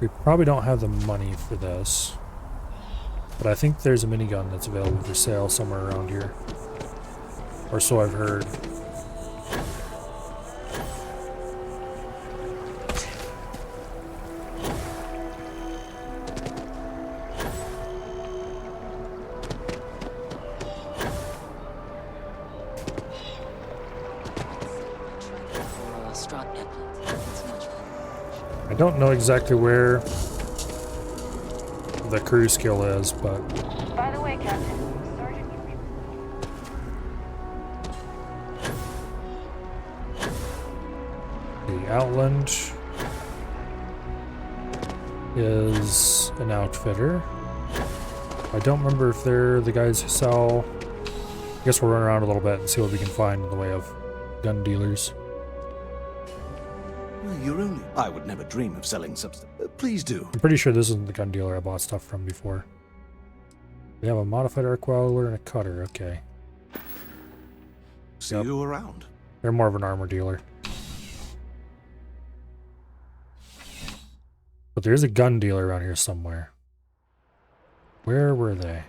We probably don't have the money for this, but I think there's a minigun that's available for sale somewhere around here, or so I've heard. I don't know exactly where the crew skill is, but By the way, Captain, Sergeant, the Outland is an outfitter. I don't remember if they're the guys who sell. I guess we'll run around a little bit and see what we can find in the way of gun dealers. You're only... I would never dream of selling substance. Please do. I'm pretty sure this isn't the gun dealer I bought stuff from before. We have a modified arc welder and a cutter, okay. See you around. They're more of an armor dealer. But there is a gun dealer around here somewhere. Where were they?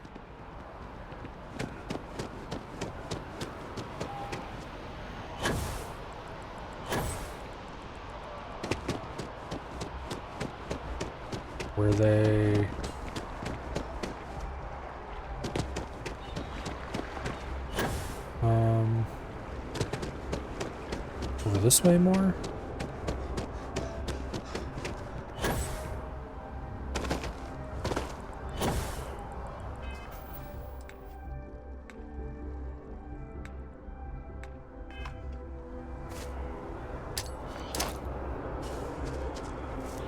Were they... over this way more?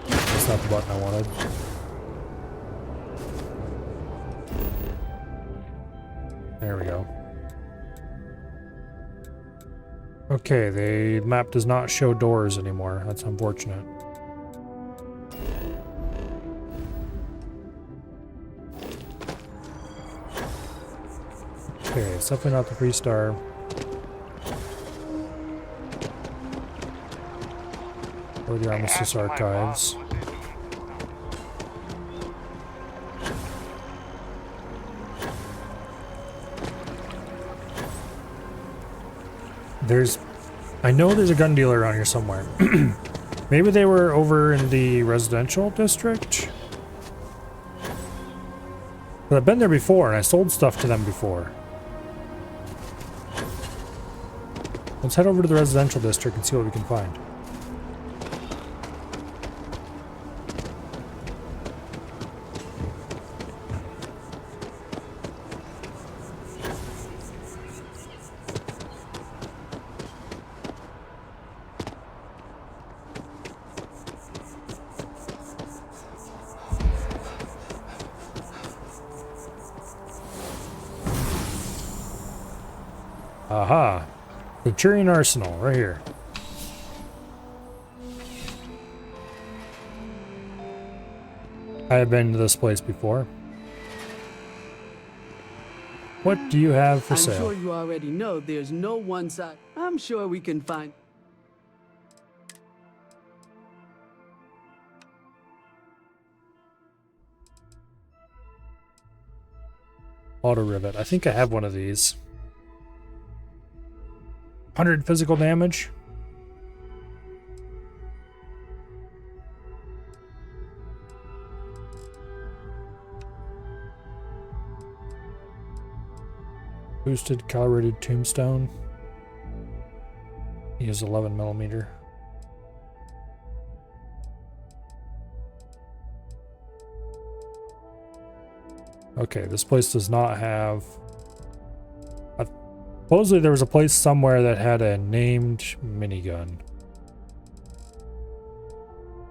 That's not the button I wanted. There we go. Okay, the map does not show doors anymore. That's unfortunate. Okay, it's definitely not the Freestar. Or the Armistice Archives. I know there's a gun dealer around here somewhere. Maybe they were over in the residential district? But I've been there before and I sold stuff to them before. Let's head over to the residential district and see what we can find. Aha. Centurion Arsenal, right here. I have been to this place before. What do you have for sale? I'm sure you already know there's no one side. I'm sure we can find... Auto rivet. I think I have one of these. 100 physical damage. Boosted calibrated tombstone. He is 11mm. Okay, this place does not have... Supposedly there was a place somewhere that had a named minigun.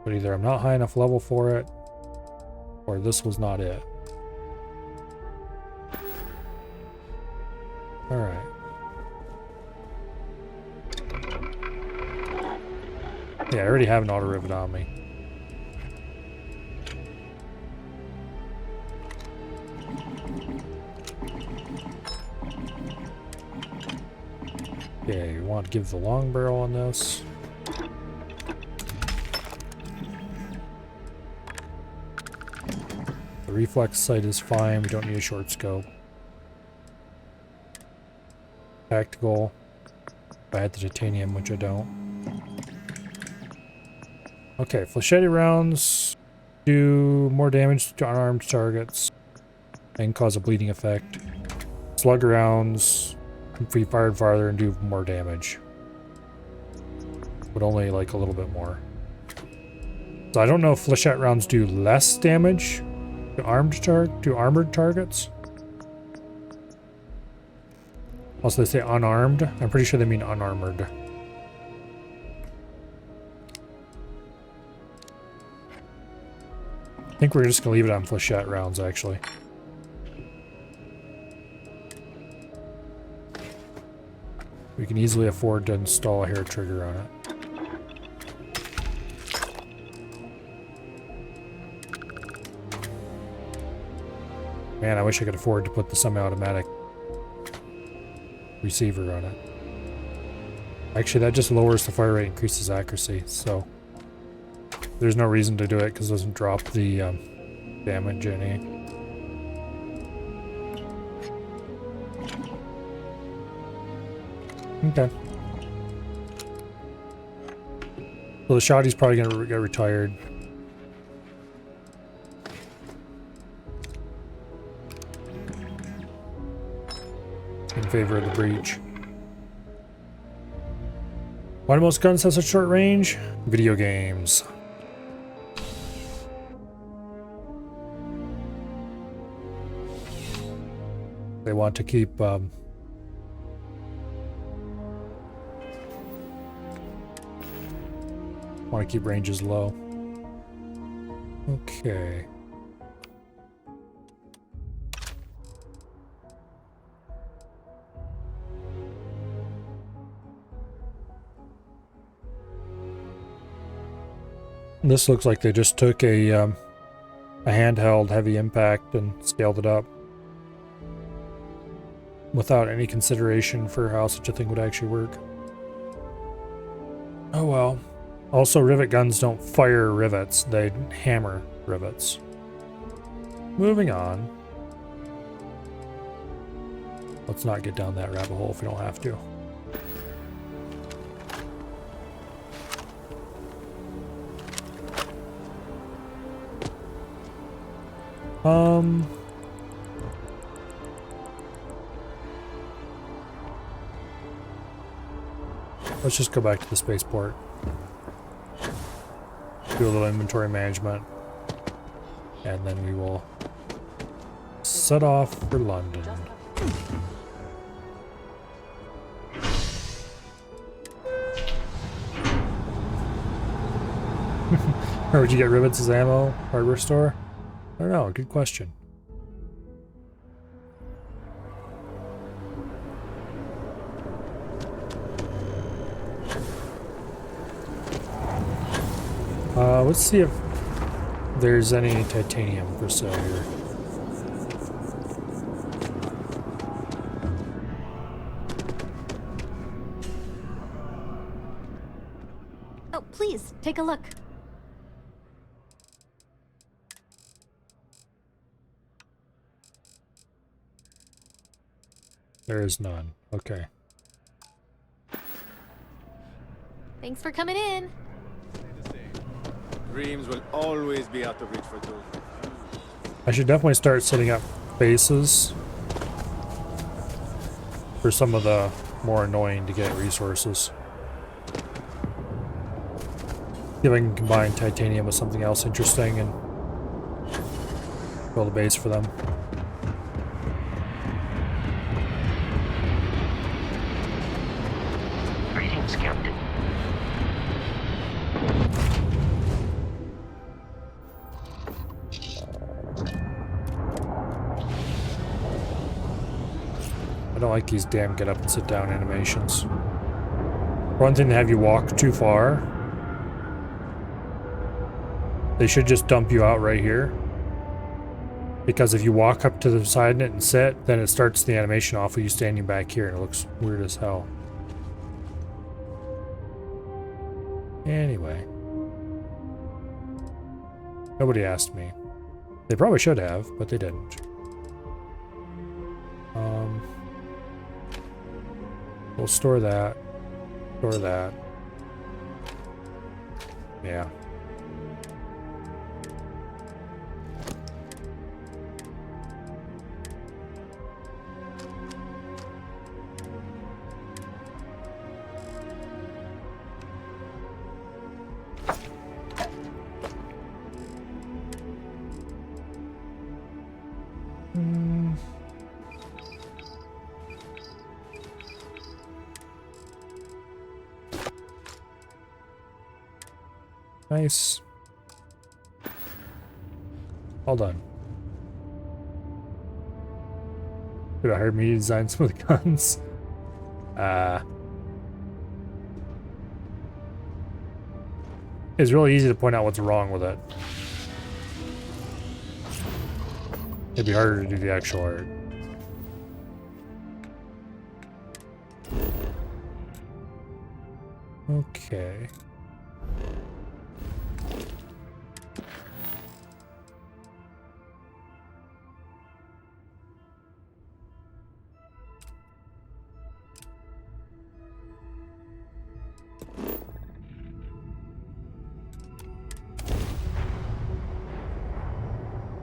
But either I'm not high enough level for it, or this was not it. Alright. Yeah, I already have an auto rivet on me. Okay, you want to give the long barrel on this. The reflex sight is fine, we don't need a short scope. Tactical. If I had the titanium, which I don't. Okay, flechette rounds do more damage to unarmed targets and cause a bleeding effect. Slug rounds can be fired farther and do more damage, but only like a little bit more. So I don't know if flechette rounds do less damage to armored targets. Also, they say unarmed. I'm pretty sure they mean unarmored. I think we're just gonna leave it on flechette rounds, actually. We can easily afford to install a hair trigger on it. Man, I wish I could afford to put the semi-automatic receiver on it. Actually, that just lowers the fire rate, increases accuracy, so there's no reason to do it because it doesn't drop the damage any. Okay. So the shotty's probably gonna get retired. In favor of the breach. Why do most guns have such short range? Video games. They want to keep ranges low. Okay. This looks like they just took a handheld heavy impact and scaled it up without any consideration for how such a thing would actually work. Oh well. Also, rivet guns don't fire rivets, they hammer rivets. Moving on. Let's not get down that rabbit hole if we don't have to. Let's just go back to the spaceport. Do a little inventory management. And then we will set off for London. Or would you get rivets as ammo? Hardware store? I don't know, good question. Let's see if there's any titanium for sale here. Oh, please, take a look. There is none. Okay. Thanks for coming in. Dreams will always be out of reach for those. I should definitely start setting up bases for some of the more annoying to get resources. See if I can combine titanium with something else interesting and build a base for them. Greetings, Captain. I don't like these damn get up and sit down animations. One thing to have you walk too far. They should just dump you out right here. Because if you walk up to the side and sit, then it starts the animation off with you standing back here and it looks weird as hell. Anyway. Nobody asked me. They probably should have, but they didn't. We'll store that. Store that. Yeah. Nice. All done. Could have hired me to design some of the guns. It's really easy to point out what's wrong with it. It'd be harder to do the actual art. Okay.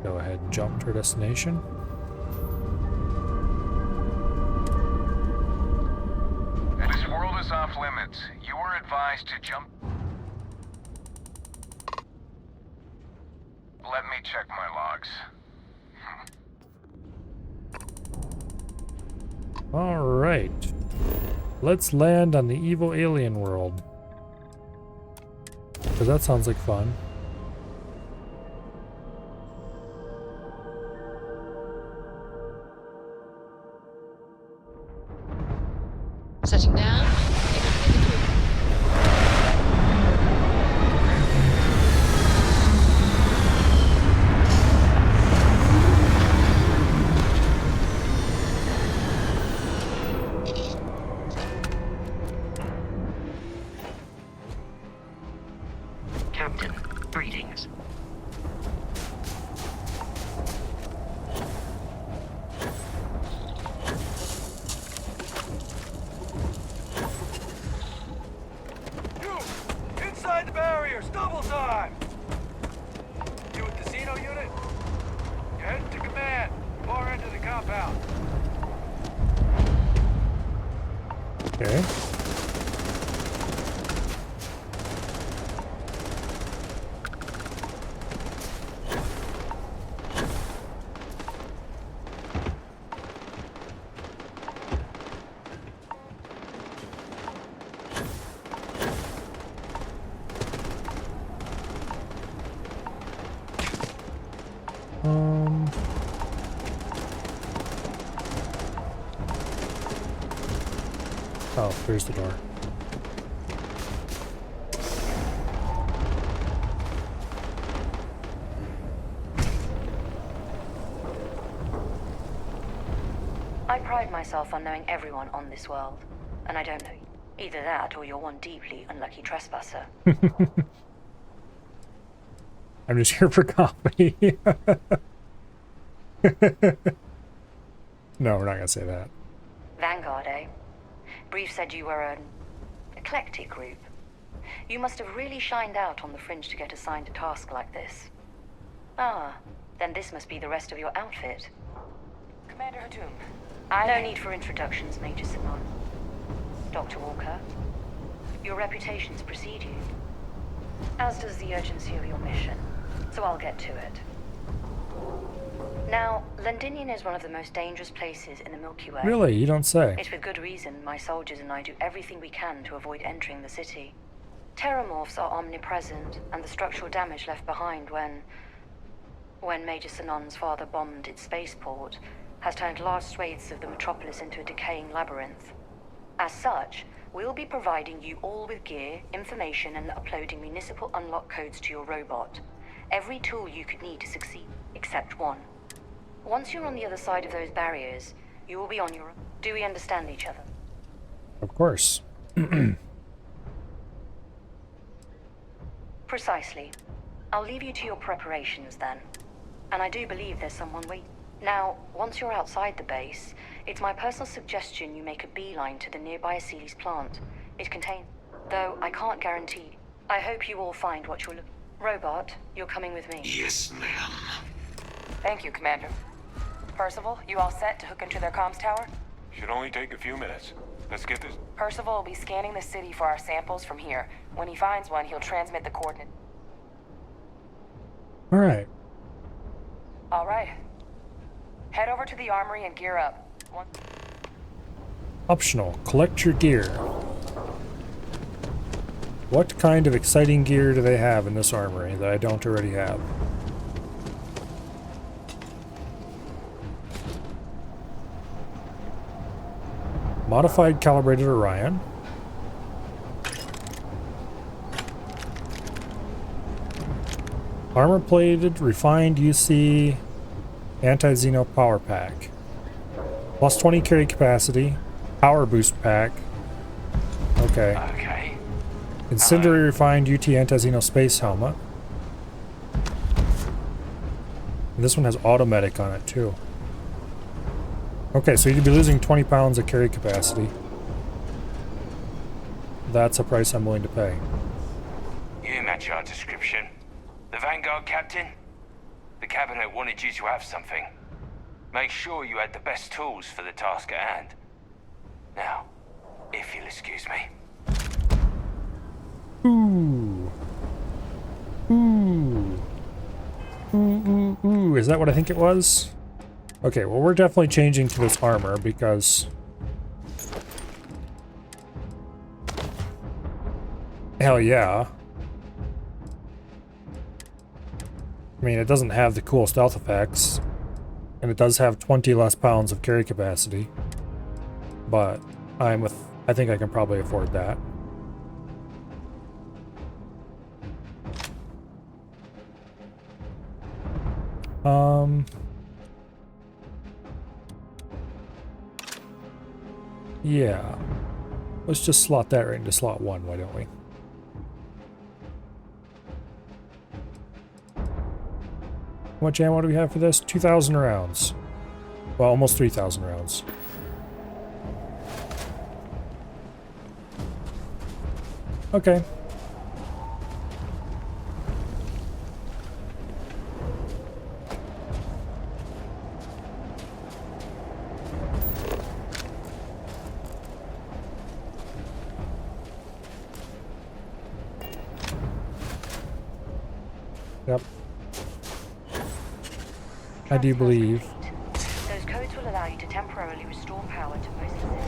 Go ahead and jump to our destination. This world is off limits. You were advised to jump. Let me check my logs. All right. Let's land on the evil alien world. Because that sounds like fun. Setting down. Captain, greetings. Inside the barriers, double time! You a casino unit? You're heading to command, far end of the compound. Okay. Oh, there's the door. I pride myself on knowing everyone on this world, and I don't know you. Either that or you're one deeply unlucky trespasser. I'm just here for coffee. No, we're not gonna say that. Vanguard, eh? Brief said you were an eclectic group. You must have really shined out on the fringe to get assigned a task like this. Ah, then this must be the rest of your outfit. Commander Hatum. No need for introductions, Major Simon. Dr. Walker, your reputations precede you, as does the urgency of your mission, so I'll get to it. Now, Londinium is one of the most dangerous places in the Milky Way. Really? You don't say. It's with good reason my soldiers and I do everything we can to avoid entering the city. Terramorphs are omnipresent, and the structural damage left behind when Major Sinon's father bombed its spaceport has turned large swathes of the metropolis into a decaying labyrinth. As such, we'll be providing you all with gear, information, and uploading municipal unlock codes to your robot. Every tool you could need to succeed, except one. Once you're on the other side of those barriers, you will be on your own. Do we understand each other? Of course. Precisely. I'll leave you to your preparations then. And I do believe there's someone waiting. Now, once you're outside the base, it's my personal suggestion you make a beeline to the nearby Aceles plant. It contains... Though I can't guarantee. I hope you all find what you're looking... Robot, you're coming with me. Yes, ma'am. Thank you, Commander. Percival, you all set to hook into their comms tower? Should only take a few minutes. Let's get this. Percival will be scanning the city for our samples from here. When he finds one, he'll transmit the coordinate. All right. All right. Head over to the armory and gear up. Optional. Collect your gear. What kind of exciting gear do they have in this armory that I don't already have? Modified calibrated Orion. Armor plated, refined UC, anti-Xeno power pack. Plus 20 carry capacity. Power boost pack. Okay. Okay. Incendiary refined UT anti-Xeno space helmet. And this one has automatic on it too. Okay, so you'd be losing 20 pounds of carry capacity. That's a price I'm willing to pay. You match our description. The Vanguard captain? The cabinet wanted you to have something. Make sure you had the best tools for the task at hand. Now, if you'll excuse me. Ooh. Ooh. Ooh. Is that what I think it was? Okay, well, we're definitely changing to this armor because... Hell yeah. I mean, it doesn't have the cool stealth effects, and it does have 20 less pounds of carry capacity, but I think I can probably afford that. Yeah. Let's just slot that right into slot 1, why don't we? How much ammo do we have for this? 2,000 rounds. Well, almost 3,000 rounds. Okay. Yep. I do believe. Those codes will allow you to temporarily restore power to most systems.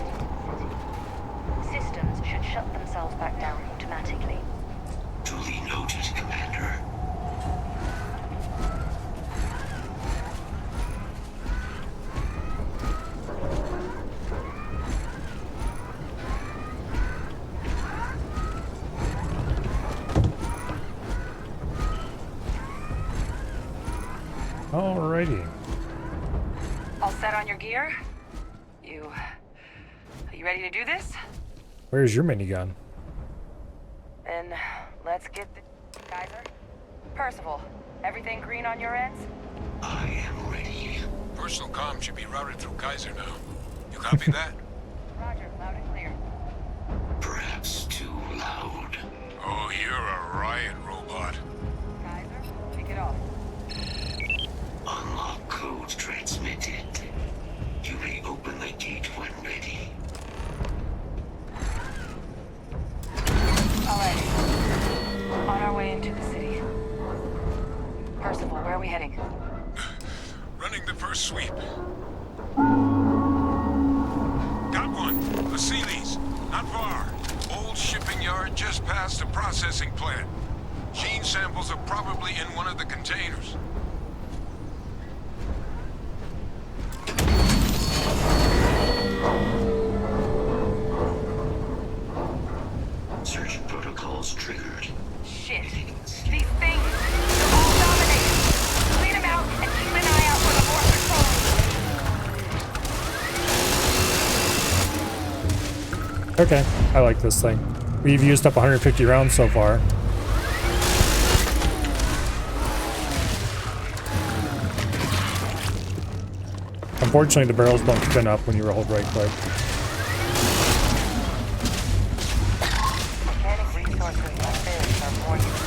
Systems should shut themselves back down automatically. Duly noted, Commander. Alrighty. All set on your gear? Are you ready to do this? Where's your minigun? Then let's get the Kaiser. Percival, everything green on your ends? I am ready. Personal comm should be routed through Kaiser now. You copy that? Roger, loud and clear. Perhaps too loud. Oh, you're a riot robot. Kaiser, kick it off. Unlock code transmitted. You may open the gate when ready. Alright. On our way into the city. Percival, where are we heading? Running the first sweep. Got one. A Sealy's. Not far. Old shipping yard just past the processing plant. Gene samples are probably in one of the containers. Search protocols triggered. Shit. These things, they're all dominated. Clean them out and keep an eye out for the more patrol. Okay, I like this thing. We've used up 150 rounds so far. Unfortunately, the barrels don't spin up when you hold right click. Mechanic resources like this are more useful.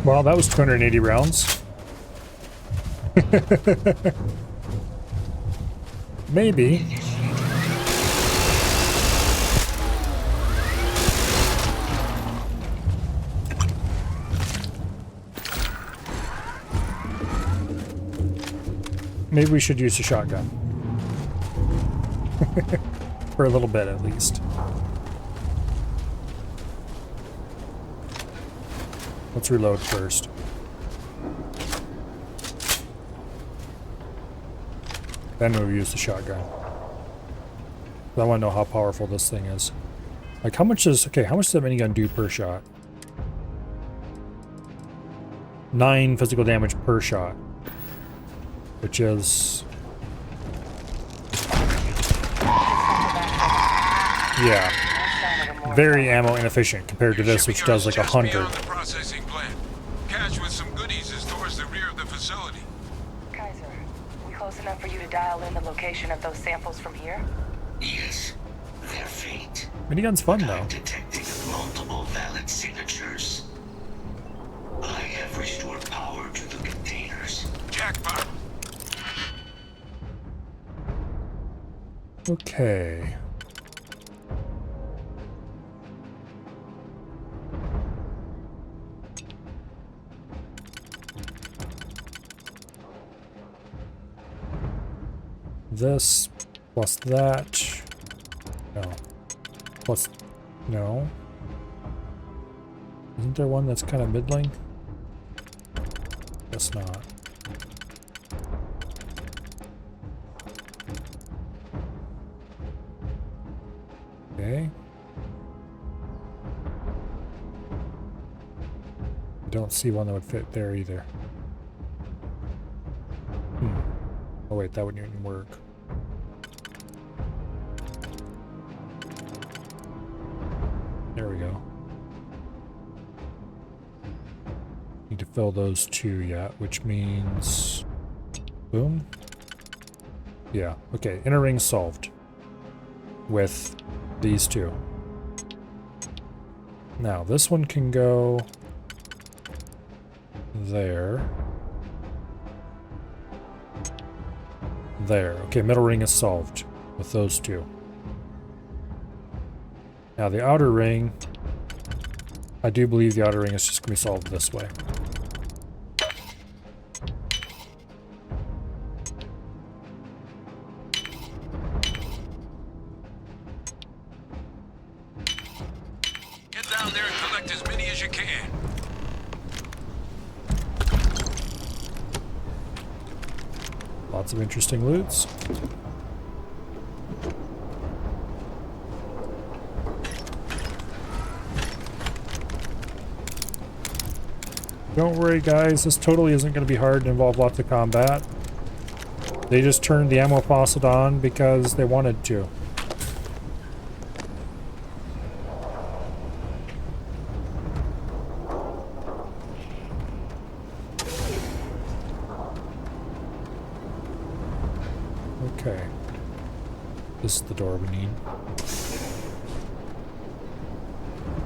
Well, that was 280 rounds. Maybe. Maybe we should use a shotgun. For a little bit, at least. Let's reload first. Then we'll use the shotgun. I want to know how powerful this thing is. Like, how much does... Okay, how much does that minigun do per shot? 9 physical damage per shot. Which is... Yeah. Very ammo inefficient compared to this, which does like 100. Processing plant. Cache with some goodies is towards the rear of the facility. Kaiser, we close enough for you to dial in the location of those samples from here? Yes, they're faint. Minigun's fun though. Detecting multiple valid signatures. I have restored power to the containers. Jackpot. Okay. This plus that. No. Plus no. Isn't there one that's kind of middling? Guess not. Okay. I don't see one that would fit there either. Oh wait, that wouldn't even work. There we go. Need to fill those two yet, which means... Boom. Yeah, okay, inner ring solved. With these two. Now, this one can go... there. There. Okay, middle ring is solved with those two. Now the outer ring, I do believe the outer ring is just going to be solved this way. Get down there and collect as many as you can. Lots of interesting loots. Don't worry guys, this totally isn't going to be hard and involve lots of combat. They just turned the ammo faucet on because they wanted to. Okay. This is the door we need.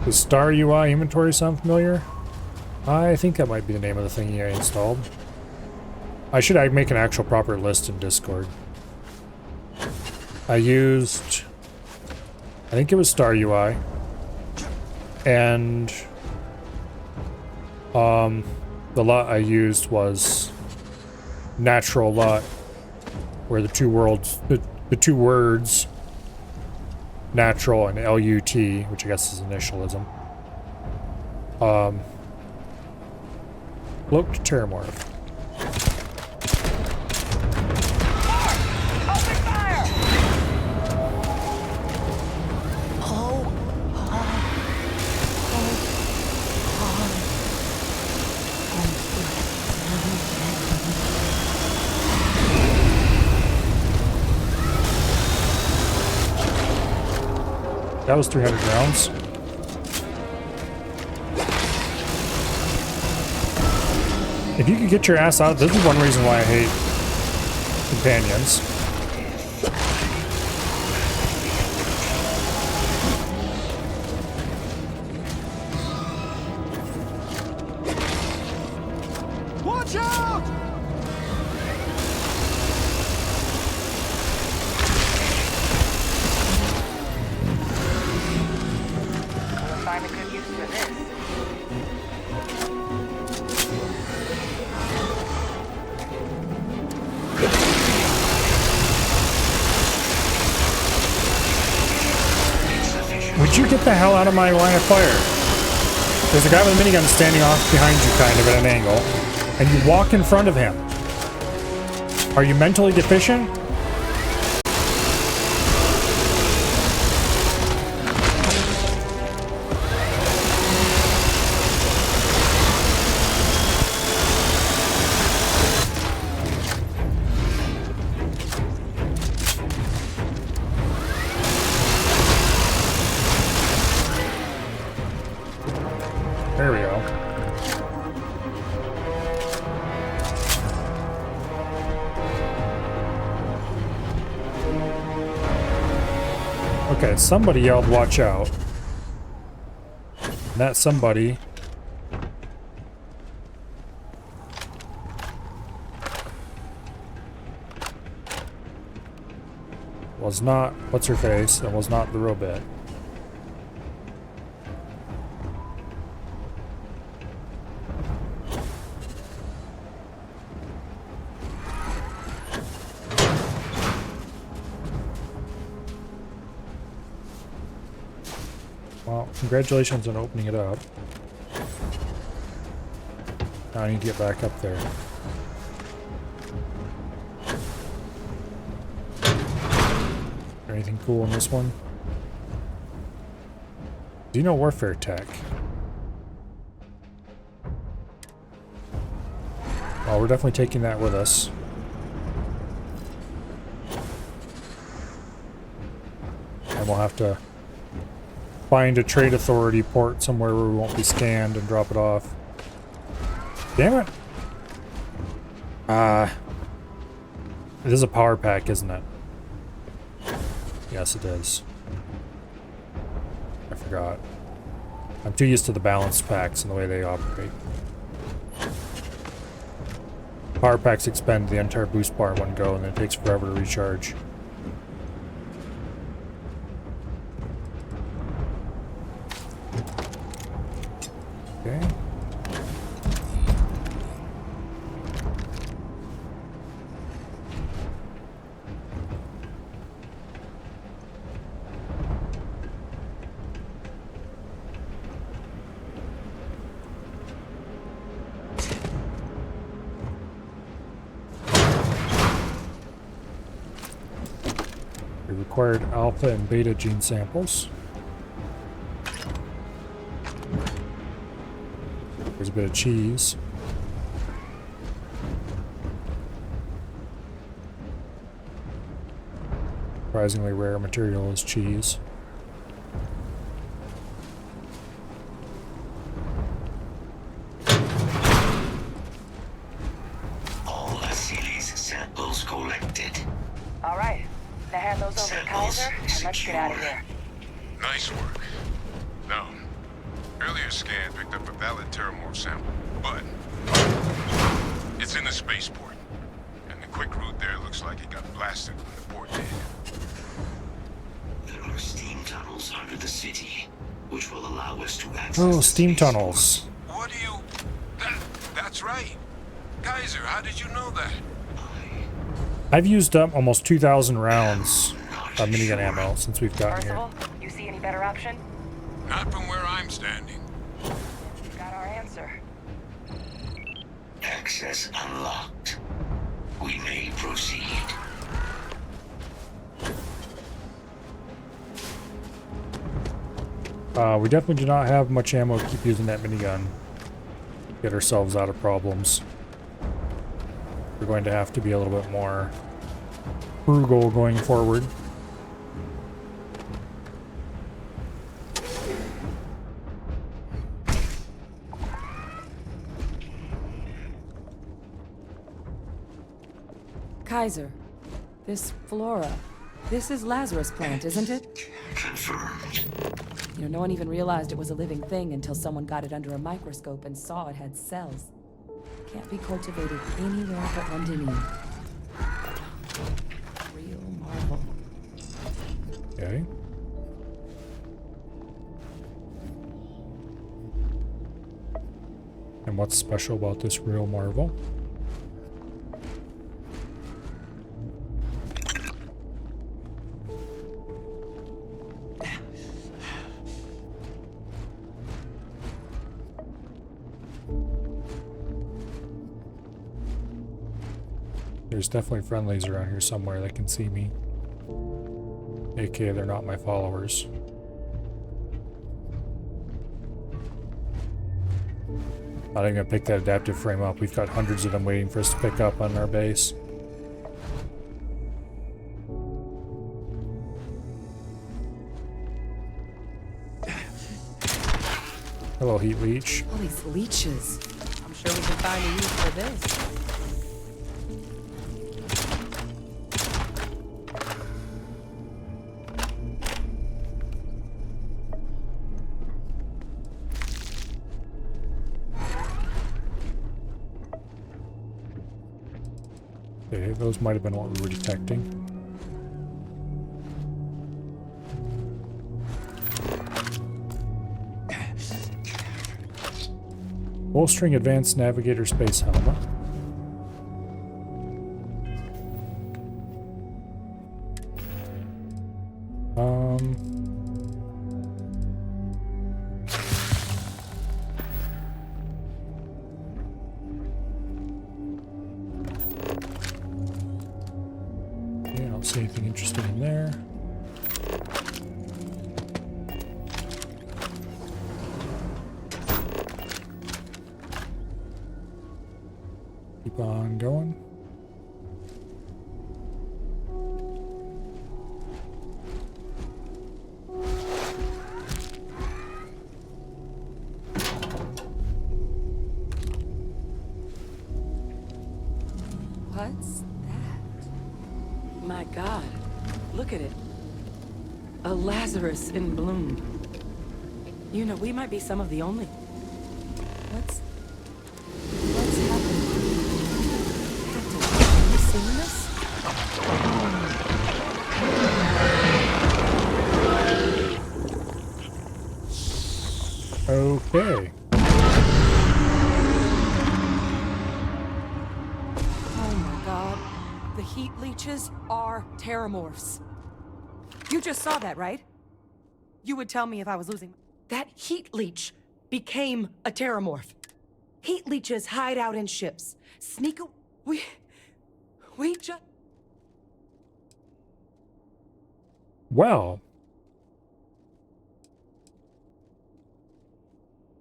Does Star UI inventory sound familiar? I think that might be the name of the thing I installed. I should make an actual proper list in Discord. I used... I think it was Star UI. And... the LUT I used was... Natural LUT. Where the two worlds... The two words... Natural and LUT, which I guess is initialism. Cloaked Terramorph. That was 300 rounds. If you could get your ass out, this is one reason why I hate companions. Watch out! We'll find a good use for this. Would you get the hell out of my line of fire? There's a guy with a minigun standing off behind you kind of at an angle, and you walk in front of him. Are you mentally deficient? There we go. Okay, somebody yelled, "Watch out." And that somebody was not what's her face and was not the robot. Well, congratulations on opening it up. Now I need to get back up there. Anything cool in this one? Xeno Warfare Tech. Well, we're definitely taking that with us. And we'll have to find a trade authority port somewhere where we won't be scanned and drop it off. Damn it! It is a power pack, isn't it? Yes, it is. I forgot. I'm too used to the balanced packs and the way they operate. Power packs expend the entire boost bar in one go, and then it takes forever to recharge. Okay. acquired alpha and beta gene samples. There's a bit of cheese. Surprisingly rare material is cheese. All Asilis samples collected. All right. Now hand those over to Kaiser, and let's get out of here. Nice work. Now, earlier scan picked up a valid Terramorph sample, but it's in the spaceport. And the quick route there looks like it got blasted when the port did. There are steam tunnels under the city, which will allow us to access Oh, the steam spaceport. tunnels. What do you... That's right. Kaiser, how did you know that? I've used up almost 2,000 rounds of minigun ammo since we've gotten here. Percival, you see any better option? Not from where I'm standing. Got our answer. Access unlocked. We may proceed. We definitely do not have much ammo to keep using that minigun. Get ourselves out of problems. We're going to have to be a little bit more frugal going forward. Kaiser, this flora, this is Lazarus plant, isn't it? Confirmed. You know, no one even realized it was a living thing until someone got it under a microscope and saw it had cells. Can't be cultivated anywhere but Londinium. Real marvel. Okay. And what's special about this real marvel? There's definitely friendlies around here somewhere that can see me. AKA, they're not my followers. Not even gonna pick that adaptive frame up. We've got hundreds of them waiting for us to pick up on our base. Hello, heat leech. All these leeches. I'm sure we can find a use for this. Okay, those might have been what we were detecting. Bolstering advanced navigator space helmet. Yeah, I don't see anything interesting in there. Keep on going. What's that? My God, look at it. A Lazarus in bloom. You know, we might be some of the only... What's happening? Captain, have you seen this? Okay. Oh my God. The heat leeches are terramorphs. You just saw that, right? You would tell me if I was losing... That heat leech became a terramorph. Heat leeches hide out in ships. Sneak We just... Well,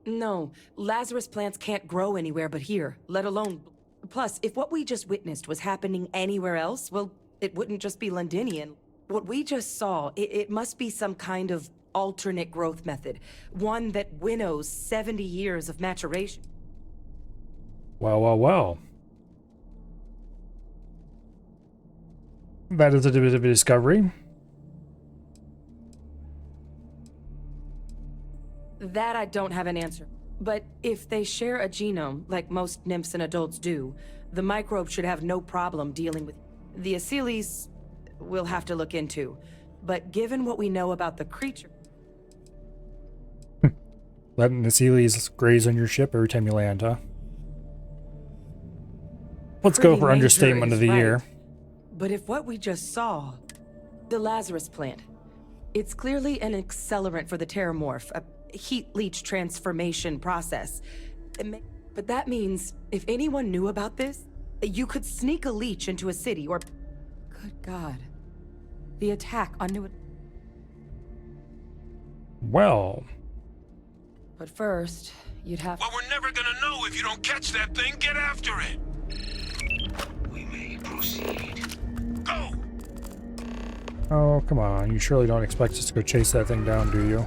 No, Lazarus plants can't grow anywhere but here, let alone... Plus, if what we just witnessed was happening anywhere else, well, it wouldn't just be Londinian. What we just saw, it must be some kind of alternate growth method. One that winnows 70 years of maturation. well. That is a bit of a discovery. That I don't have an answer. But if they share a genome, like most nymphs and adults do, the microbe should have no problem dealing with... The Asylees we'll have to look into. But given what we know about the creature... Letting the Asylees graze on your ship every time you land, huh? Let's go for understatement of the year. But if what we just saw... The Lazarus plant. It's clearly an accelerant for the Terramorph, a heat leach transformation process. But that means, if anyone knew about this, you could sneak a leech into a city or... Good God. The attack on New... Well... But first, you'd have... Well, we're never gonna know if you don't catch that thing. Get after it! We may proceed. Go! Oh, come on. You surely don't expect us to go chase that thing down, do you?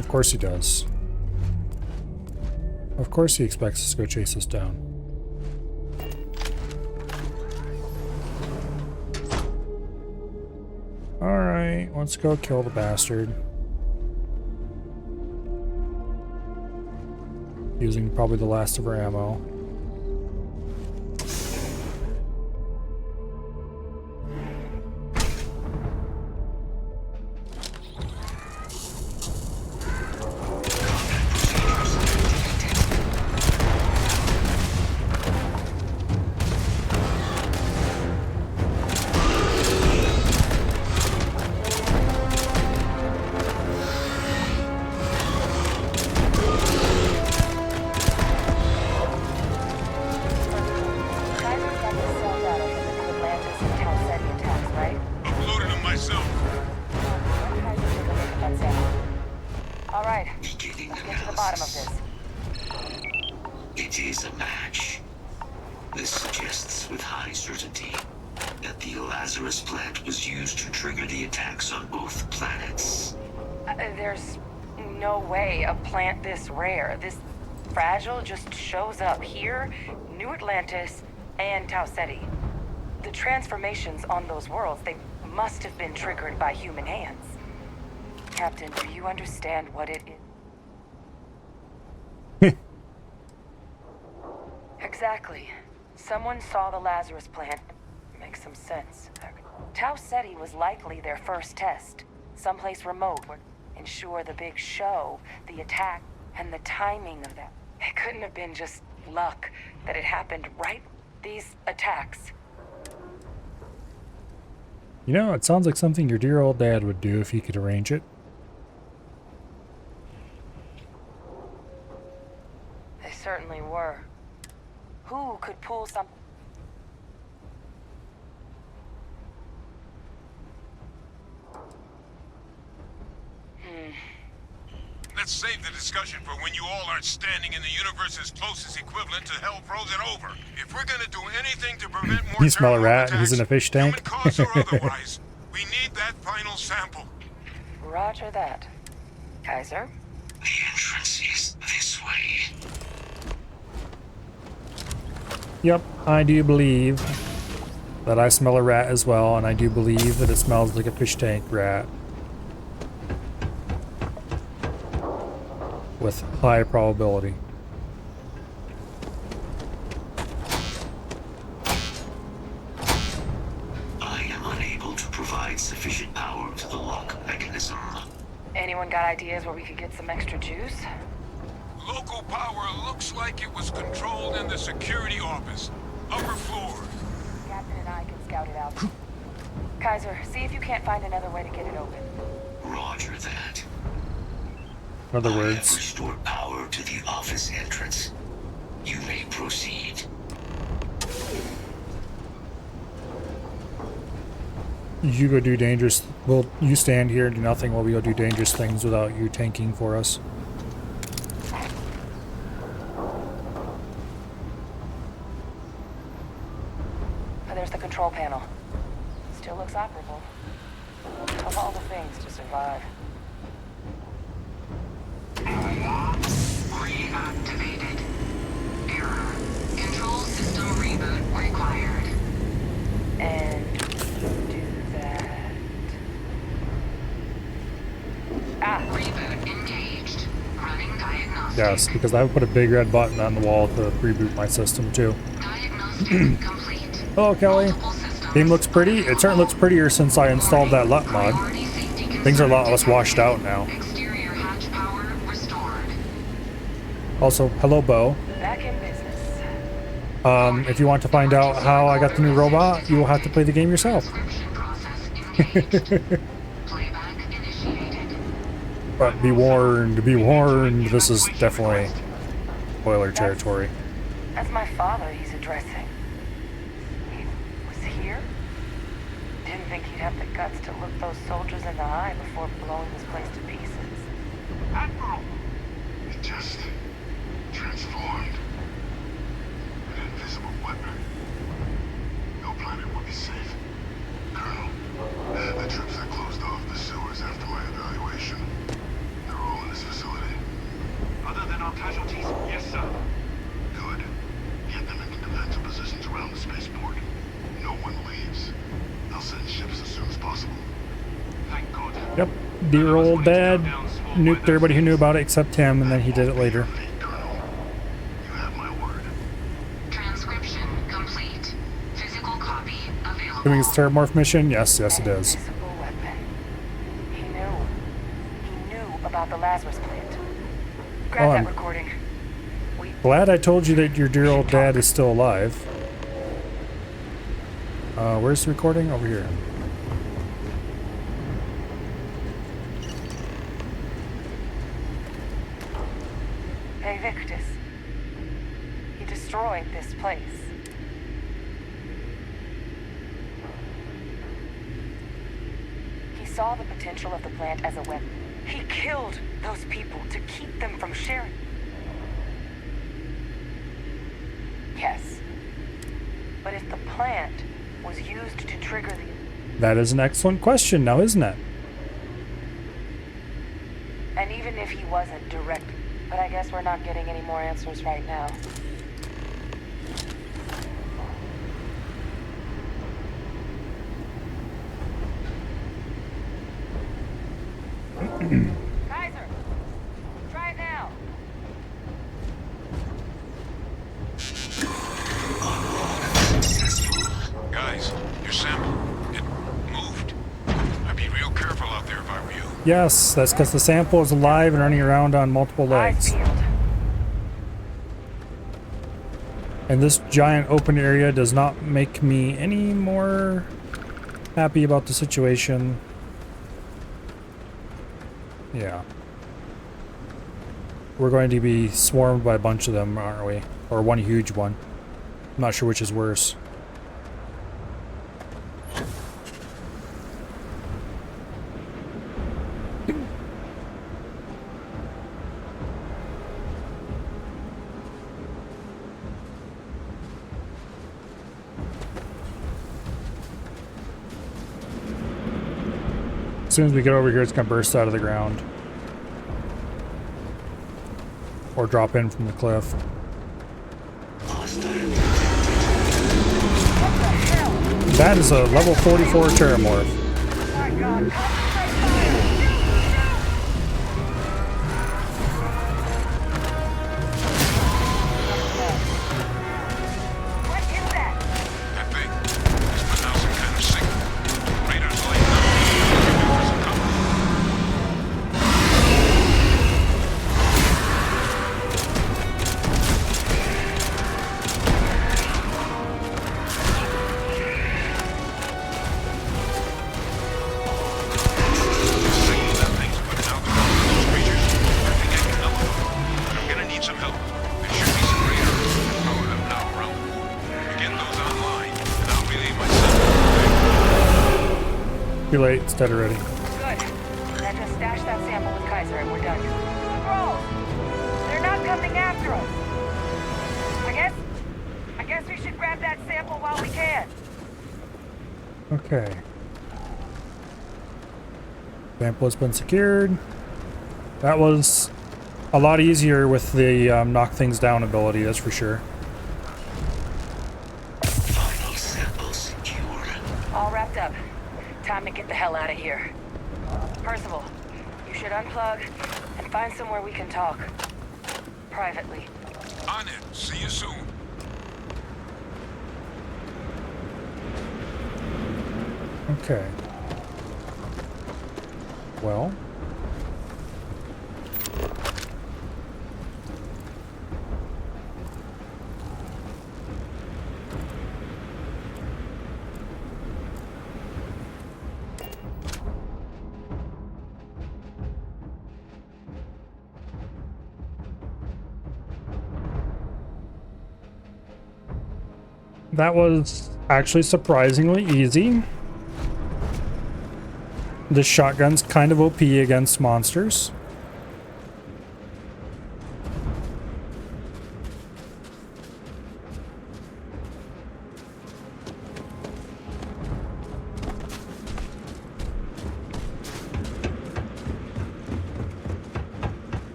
Of course he does. Of course he expects us to go chase us down. Alright, let's go kill the bastard. Using probably the last of our ammo. It is a match. This suggests with high certainty that the Lazarus plant was used to trigger the attacks on both planets. There's no way a plant this rare, this fragile, just shows up here, New Atlantis, and Tau Ceti. The transformations on those worlds, they must have been triggered by human hands. Captain, do you understand what it is? Exactly. Someone saw the Lazarus plant. Makes some sense. Tau Ceti was likely their first test. Someplace remote where ensure the big show, the attack, and the timing of that. It couldn't have been just luck that it happened right. These attacks. You know, it sounds like something your dear old dad would do if he could arrange it. They certainly were. Who could pull something? Let's save the discussion for when you all aren't standing in the universe's closest equivalent to hell frozen over. If we're gonna do anything to prevent more You smell a rat, attacks, he's in a fish tank. human cause or otherwise, we need that final sample. Roger that. Kaiser? The entrance is this way. Yep, I do believe that I smell a rat as well, and I do believe that it smells like a fish tank rat. With high probability. I am unable to provide sufficient power to the lock mechanism. Anyone got ideas where we could get some extra juice? Local power looks like it was controlled in the security office. Upper floor. Captain and I can scout it out. Kaiser, see if you can't find another way to get it open. Roger that. In other I have words, restored power to the office entrance. You may proceed. you go do dangerous. Well, you stand here and do nothing while we go do dangerous things without you tanking for us. There's the control panel. Still looks operable. Of all the things to survive. Reactivated. Error. Control system reboot required. And do that. Ah! Reboot engaged. Running diagnostic. Yes, because I would put a big red button on the wall to reboot my system too. Hello, Kelly. Game looks pretty. It certainly looks prettier since I installed that LUT mod. Things are a lot less washed out now. Also, hello, Bo. Back in business. If you want to find out how I got the new robot, you will have to play the game yourself. But be warned, this is definitely spoiler territory. That's my father he's addressing. He was here? Didn't think he'd have the guts to look those soldiers in the eye before blowing this place to pieces. Admiral! It just transformed. An invisible weapon. No planet will be safe. Colonel, the troops that closed off the sewers after my evaluation, they're all in this facility. Other than our casualties? Yes, sir. Good. Get them into defensive positions around the spaceport. No one leaves. I'll send ships as soon as possible. Thank God. Yep, dear old dad nuked everybody who knew about it except him, and then he did it later. Transcription complete. Physical copy available. Doing his Terramorph mission? Yes, yes it is. He knew about the Lazarus plant. Grab Oh, that I'm recording. glad I told you that your dear old dad is still alive. Where's the recording? Over here. Hey, Victus. He destroyed this place. He saw the potential of the plant as a weapon. He killed those people to keep them from sharing. Yes. But if the plant was used to trigger the... That is an excellent question now, isn't it? And even if he wasn't direct... But I guess we're not getting any more answers right now. Kaiser! Try it now! Guys, your sample, it moved. I'd be real careful out there if I were you. Yes, that's because the sample is alive and running around on multiple legs. And this giant open area does not make me any more happy about the situation. Yeah. We're going to be swarmed by a bunch of them, aren't we? Or one huge one. I'm not sure which is worse. As soon as we get over here, it's going to burst out of the ground. Or drop in from the cliff. That is a level 44 Terramorph. Too late. It's dead already. Good. Then just stash that sample with Kaiser and we're done. Bro! They're not coming after us! I guess we should grab that sample while we can. Okay. Sample has been secured. That was a lot easier with the knock things down ability, that's for sure. Final sample secured. All wrapped up. Time to get the hell out of here. Percival, you should unplug and find somewhere we can talk. Privately. On it. See you soon. Okay. Well. That was actually surprisingly easy. This shotgun's kind of OP against monsters.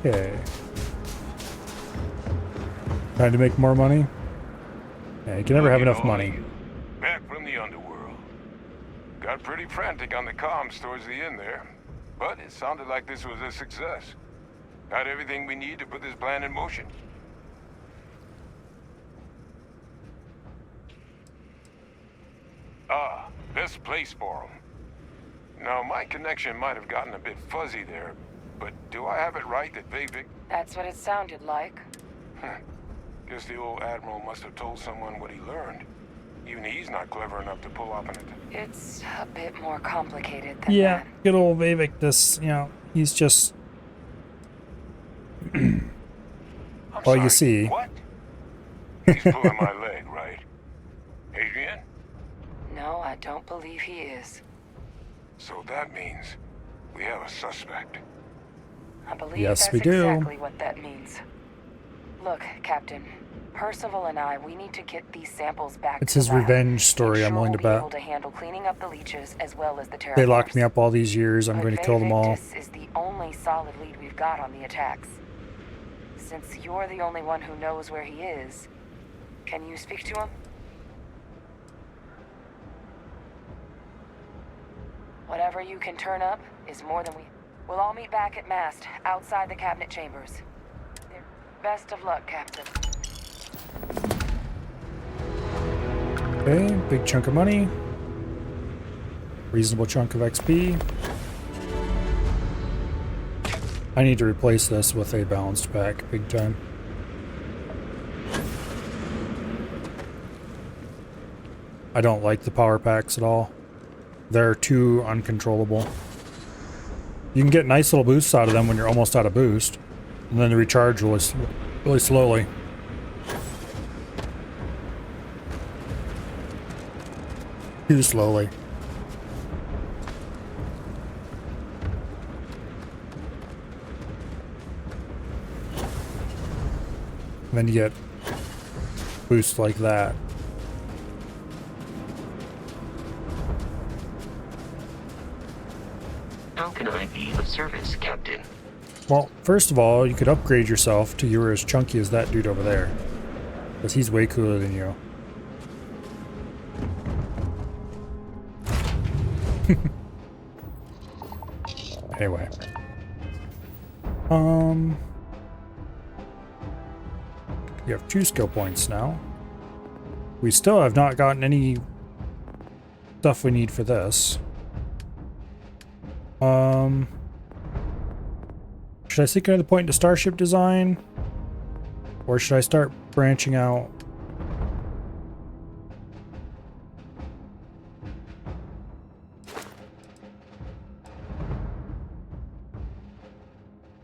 Okay. Trying to make more money? Yeah, you can never have enough money. Back from the underworld. Got pretty frantic on the comms towards the end there. But it sounded like this was a success. Got everything we need to put this plan in motion. Ah, this place for 'em. Now, my connection might have gotten a bit fuzzy there, but do I have it right that Vivek... That's what it sounded like. Guess the old Admiral must have told someone what he learned. Even he's not clever enough to pull off an attack. It's a bit more complicated than Yeah, that. good old Vivek, this, you know, he's just... well, you see. What? He's pulling my leg, right? Adrian? No, I don't believe he is. So that means we have a suspect. I believe Yes, that's we do. exactly what that means. Look, Captain, Percival and I, we need to get these samples back It's to his the lab. revenge story, I'm willing to Be bet. able to handle cleaning up the leeches as well as the terror. They locked me up all these years, I'm But going to kill them all. Victus is the only solid lead we've got on the attacks. Since you're the only one who knows where he is, can you speak to him? Whatever you can turn up is more than we... We'll all meet back at Mast, outside the cabinet chambers. Best of luck, Captain. Okay, big chunk of money. Reasonable chunk of XP. I need to replace this with a balanced pack, big time. I don't like the power packs at all. They're too uncontrollable. You can get nice little boosts out of them when you're almost out of boost, and then they recharge really slowly. Too slowly. And then you get boosts like that. How can I be of service, Captain? Well, first of all, you could upgrade yourself to you were as chunky as that dude over there. Because he's way cooler than you. Anyway. You have 2 skill points now. We still have not gotten any stuff we need for this. Should I seek another point into starship design? Or should I start branching out?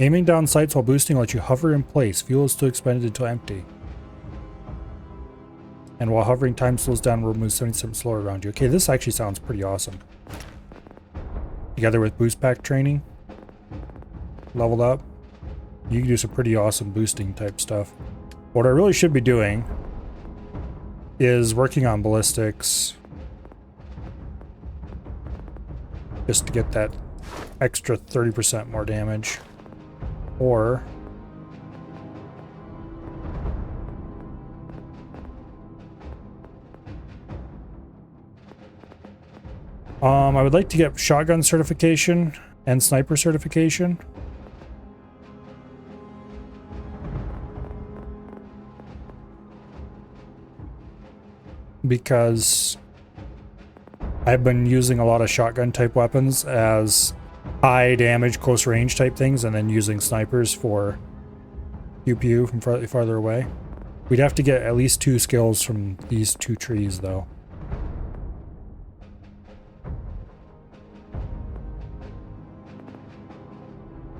Aiming down sights while boosting lets you hover in place. Fuel is still expended until empty. And while hovering, time slows down, will move 77 slower around you. Okay, this actually sounds pretty awesome. Together with boost pack training, leveled up, you can do some pretty awesome boosting type stuff. What I really should be doing is working on ballistics just to get that extra 30% more damage. Or I would like to get shotgun certification and sniper certification. Because I've been using a lot of shotgun type weapons as high damage, close range type things, and then using snipers for pew pew from farther away. We'd have to get at least 2 skills from these 2 trees though.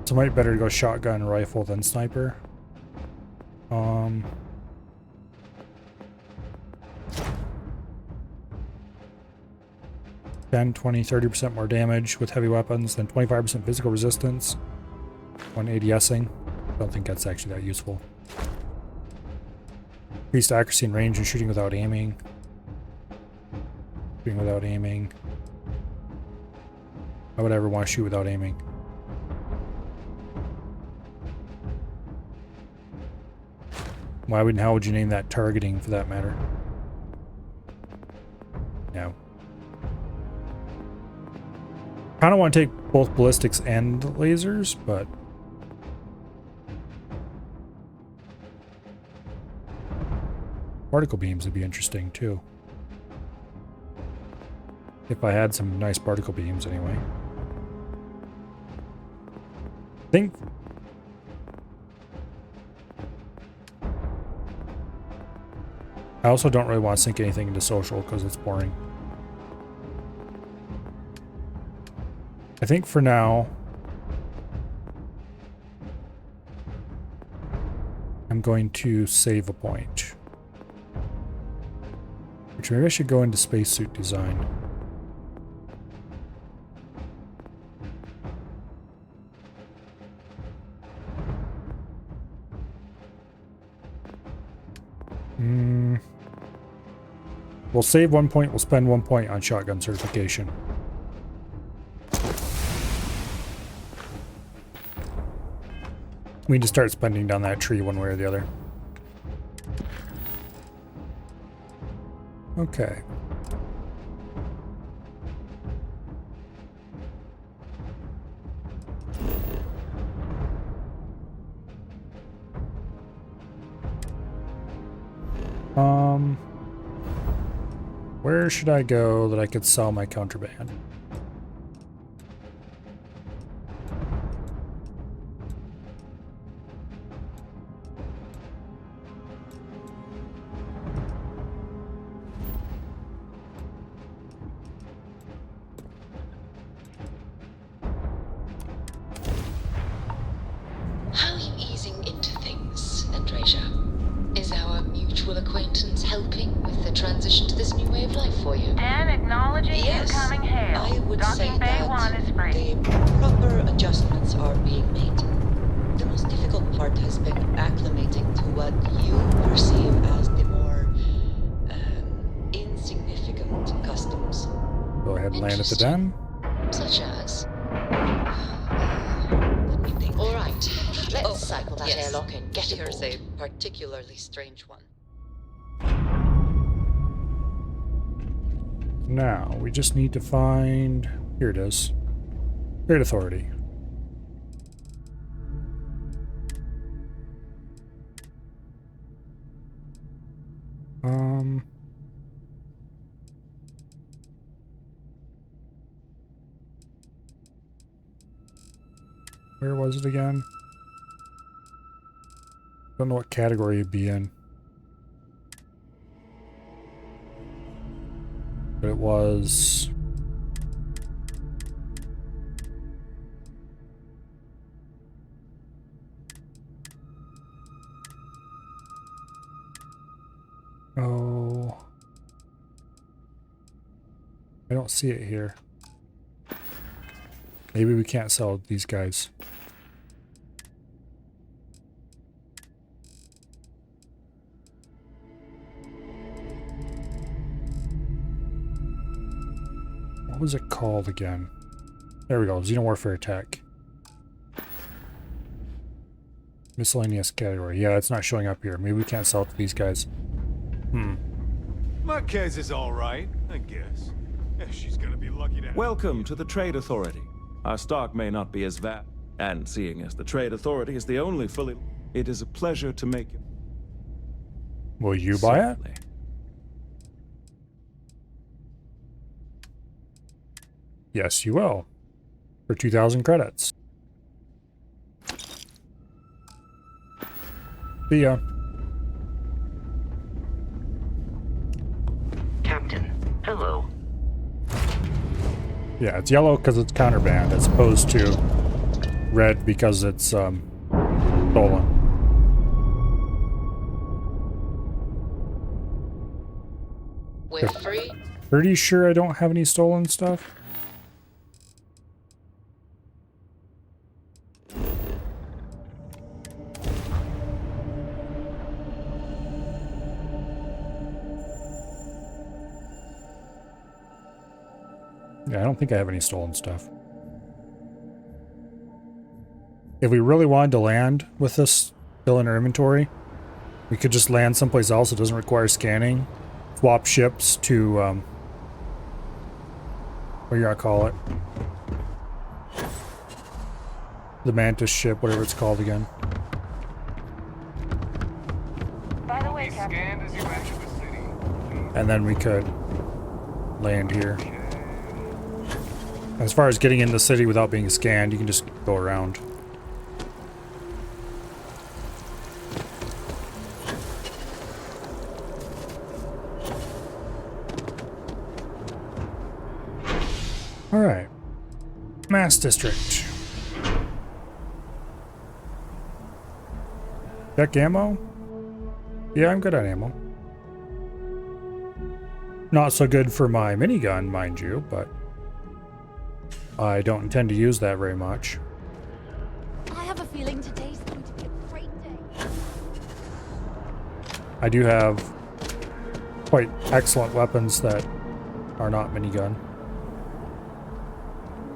So might better go shotgun, rifle than sniper. 10, 20, 30% more damage with heavy weapons, then 25% physical resistance when ADSing. Don't think that's actually that useful. Increased accuracy and range and shooting without aiming. Shooting without aiming. Why would I ever want to shoot without aiming? Why would, how would you name that targeting for that matter? No. Kind of want to take both ballistics and lasers, but particle beams would be interesting too. If I had some nice particle beams anyway. I also don't really want to sink anything into social because it's boring. I think for now, I'm going to save a point. Which maybe I should go into spacesuit design. We'll save 1 point, we'll spend 1 point on shotgun certification. We need to start spending down that tree one way or the other. Okay. Where should I go that I could sell my contraband? How are you easing into things, Andreja? Is our mutual acquaintance helping with the transition to this new way of life for you? And acknowledging Yes, incoming hail. I would say Docking Bay that 1 is free. the proper adjustments are being made. The most difficult part has been acclimating to what you perceive as the more insignificant customs. Go ahead and land at the den. Such as? Let me think. All right, let's cycle that airlock and get Here's aboard. A particularly strange one. Now, we just need to find... Here it is. Great Authority. Where was it again? Don't know what category it'd be in. But it was... Oh... I don't see it here. Maybe we can't sell these guys. What was it called again? There we go, Xenowarfare Tech. Miscellaneous category. Yeah, it's not showing up here. Maybe we can't sell it to these guys. Marquez is all right, I guess. She's gonna be lucky to have... Welcome to the Trade Authority. Our stock may not be as vast, and seeing as the Trade Authority is the only fully... It is a pleasure to make you. Will you buy it? Yes, you will. For 2,000 credits. See ya. Captain, hello. Yeah, it's yellow because it's counterband, as opposed to red because it's stolen. We're free. Pretty sure I don't have any stolen stuff. Yeah, I don't think I have any stolen stuff. If we really wanted to land with this still in our inventory, we could just land someplace else. It doesn't require scanning. Swap ships to, what do you gotta call it? The Mantis ship, whatever it's called again. By the way, Captain. Scanned as you enter the city. And then we could land here. As far as getting in the city without being scanned, you can just go around. Alright. Mass District. Check ammo? Yeah, I'm good at ammo. Not so good for my minigun, mind you, but I don't intend to use that very much. I have a feeling today's going to be a great day. I do have quite excellent weapons that are not minigun.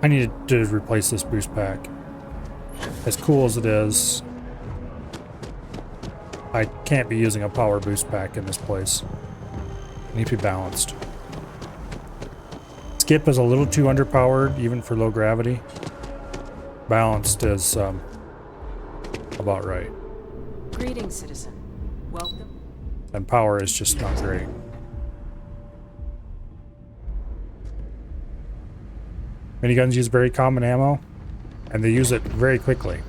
I need to replace this boost pack. As cool as it is, I can't be using a power boost pack in this place. I need to be balanced. Skip is a little too underpowered, even for low gravity. Balanced is about right. Greetings, citizen. Welcome. And power is just not great. Miniguns use very common ammo, and they use it very quickly.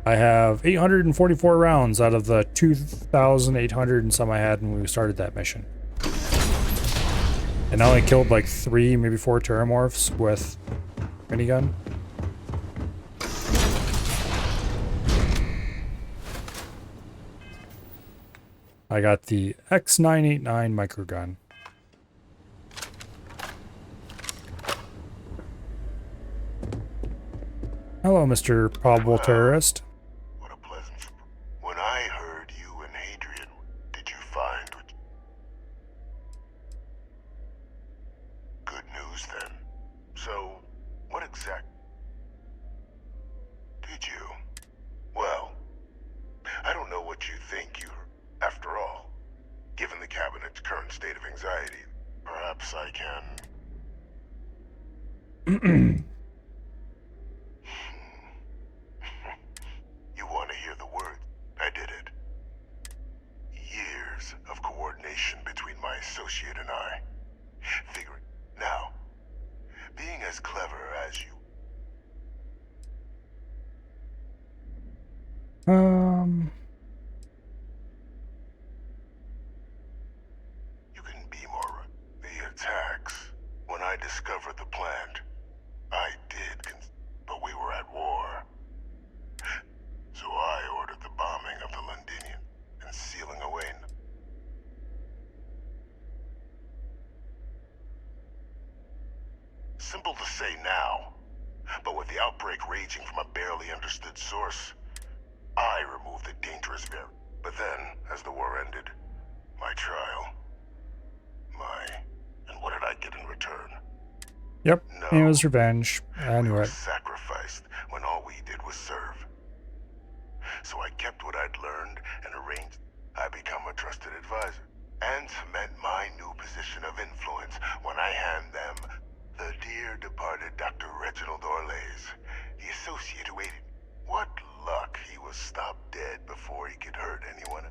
I have 844 rounds out of the 2,800 and some I had when we started that mission. And I only killed like 3, maybe 4 Terramorphs with minigun. I got the X989 microgun. Hello, Mr. Probable Terrorist. What a pleasant surprise. When I heard you and Hadrian, did you find what... Good news, then. So, what exact... Did you? Well, I don't know what you think you... After all, given the Cabinet's current state of anxiety, perhaps I can... You want to hear the words? I did it. Years of coordination between my associate and I. Figuring, now, being as clever as you... You can be more... The attacks, when I discovered the plant, I did, but we were at war. So I ordered the bombing of the Londinian and sealing away. Simple to say now, but with the outbreak raging from a barely understood source, I removed the dangerous variant. But then, as the war ended, my trial, and what did I get in return? Yep, No, it was revenge. I knew we were it. sacrificed when all we did was serve. So I kept what I'd learned and arranged. I become a trusted advisor and cement my new position of influence when I hand them the dear departed Dr. Reginald Orlays, the associate who aided. What luck he was stopped dead before he could hurt anyone.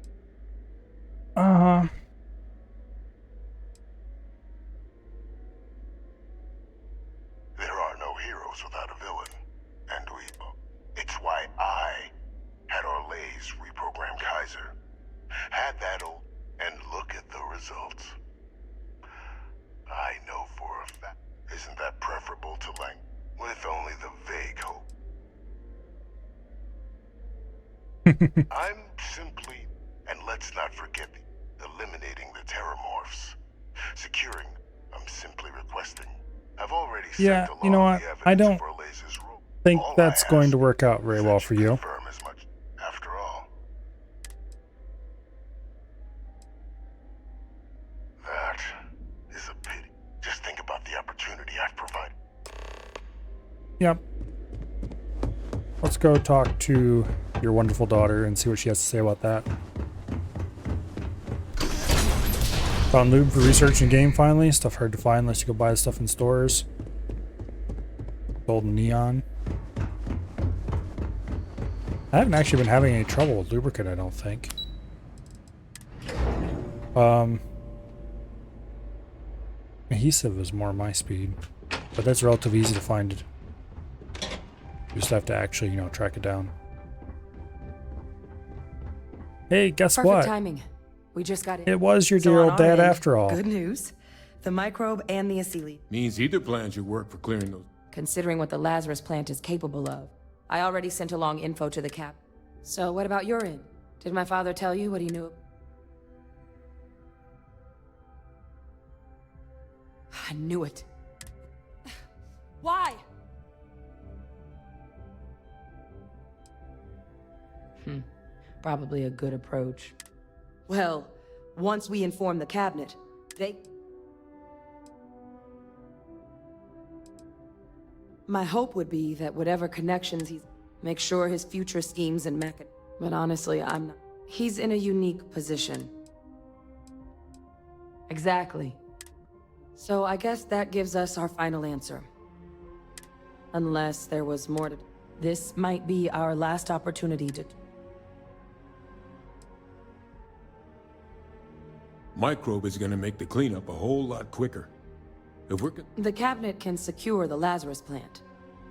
There are no heroes without a villain, and it's why I had Orlays reprogram Kaiser. Had that old, and look at the results. I know for a fact. Isn't that preferable to Lang? With only the vague hope. I'm simply, and let's not forget, eliminating the Terramorphs. Securing, I'm simply requesting. I've already Yeah, sent you know along what? the I evidence don't for Orlays' role. think All that's I going ask to work out very well for you. confirm as much. After all, that is a pity. Just think about the opportunity I've provided. Yep. Let's go talk to your wonderful daughter and see what she has to say about that. Found loot for research in game finally. Stuff hard to find unless you go buy the stuff in stores. Golden neon. I haven't actually been having any trouble with lubricant, I don't think. Adhesive is more my speed, but that's relatively easy to find. You just have to actually, track it down. Hey, guess Perfect what? timing. We just got It was your So dear on old our dad end, after all. Good news. The microbe and the acili. Means either plan should work for clearing those. Considering what the Lazarus plant is capable of. I already sent along info to the cap. So what about your end? Did my father tell you what he knew? I knew it. Why? Probably a good approach. Well, once we inform the cabinet, My hope would be that whatever connections he's... Make sure his future schemes and But honestly, I'm not... He's in a unique position. Exactly. So I guess that gives us our final answer. Unless there was more to... This might be our last opportunity to... Microbe is gonna make the cleanup a whole lot quicker. If we're The cabinet can secure the Lazarus plant.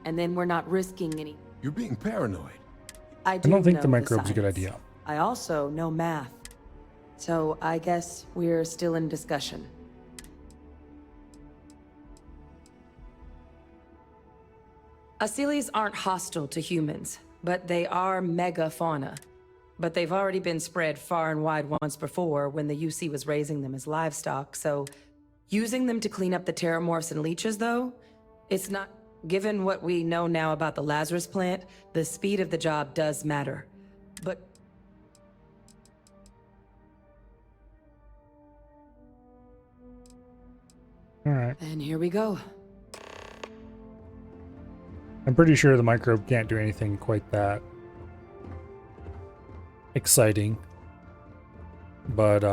And then we're not risking any... You're being paranoid. I don't think the know microbe's a good science. idea. I also know math. So I guess we're still in discussion. Acelies aren't hostile to humans, but they are megafauna. But they've already been spread far and wide once before when the UC was raising them as livestock, so... Using them to clean up the Terramorphs and leeches, though? It's not... Given what we know now about the Lazarus plant, the speed of the job does matter. But... Alright. And here we go. I'm pretty sure the microbe can't do anything quite that exciting. But,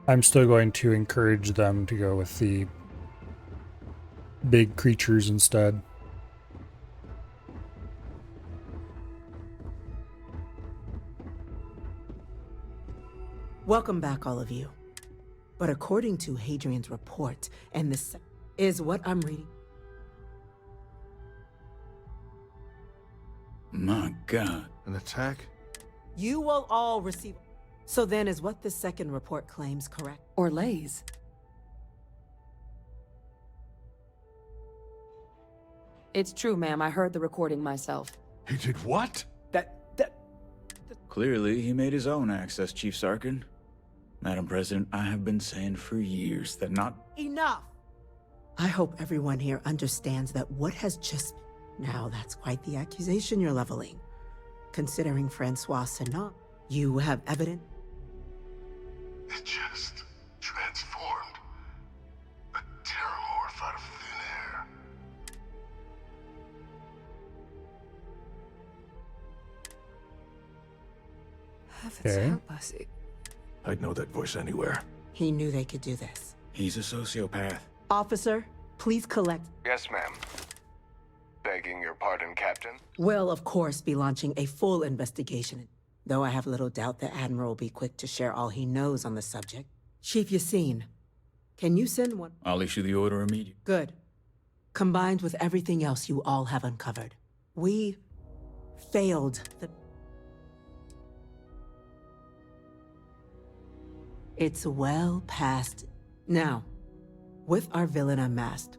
I'm still going to encourage them to go with the big creatures instead. Welcome back, all of you. But according to Hadrian's report, and this is what I'm reading. My God. An attack? You will all receive... So then is what the second report claims correct? Orlays. It's true, ma'am. I heard the recording myself. He did what? Clearly, he made his own access, Chief Sarkin. Madam President, I have been saying for years that not... Enough! I hope everyone here understands that what has just... Now, that's quite the accusation you're leveling. Considering Francois Sinon, you have evidence... It just transformed. A terramorph out of thin air. Heavens Okay. help us. I'd know that voice anywhere. He knew they could do this. He's a sociopath. Officer, please collect... Yes, ma'am. Begging your pardon, Captain. We'll, of course, be launching a full investigation, though I have little doubt the Admiral will be quick to share all he knows on the subject. Chief Yassine, can you send one? I'll issue the order immediately. Good. Combined with everything else you all have uncovered, we failed the... It's well past... Now, with our villain unmasked,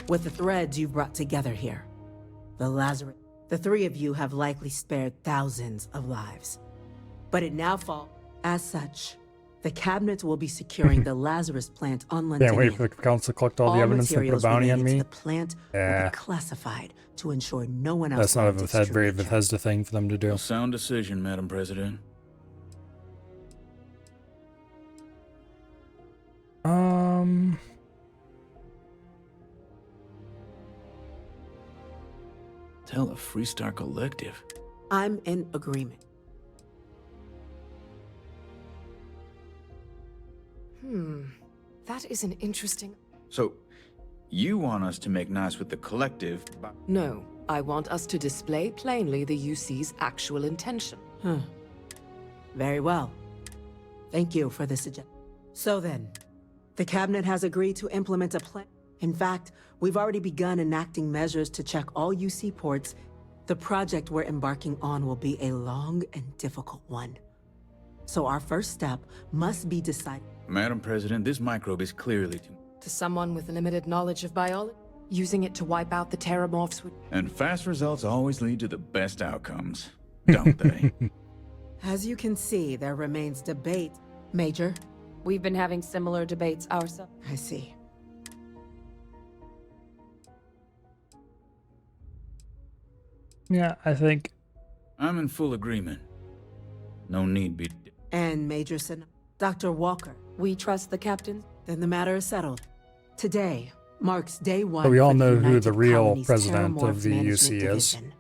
with the threads you've brought together here, the Lazarus, the three of you have likely spared thousands of lives. But it now falls. As such, the cabinet will be securing the Lazarus plant on London. Can't wait for the council to collect all the evidence and put a materials bounty on related to me. The plant will Yeah. be classified to ensure no one else. That's not a finds its very true Bethesda thing for them to do. A sound decision, Madam President. Tell the Freestar Collective. I'm in agreement. That is an interesting... So, you want us to make nice with the Collective, but... No, I want us to display plainly the UC's actual intention. Very well. Thank you for the suggestion. So then, the cabinet has agreed to implement a plan. In fact, we've already begun enacting measures to check all UC ports. The project we're embarking on will be a long and difficult one. So our first step must be decided. Madam President, this microbe is clearly too... To someone with limited knowledge of biology, using it to wipe out the terramorphs would... And fast results always lead to the best outcomes, don't they? As you can see, there remains debate. Major? We've been having similar debates ourselves. I see. Yeah, I think... I'm in full agreement. No need be... And Major Sin... Dr. Walker. We trust the captain? Then the matter is settled. Today marks day one. But we all for know who United the real Colonies president Terramorph of the Management UC is. Division,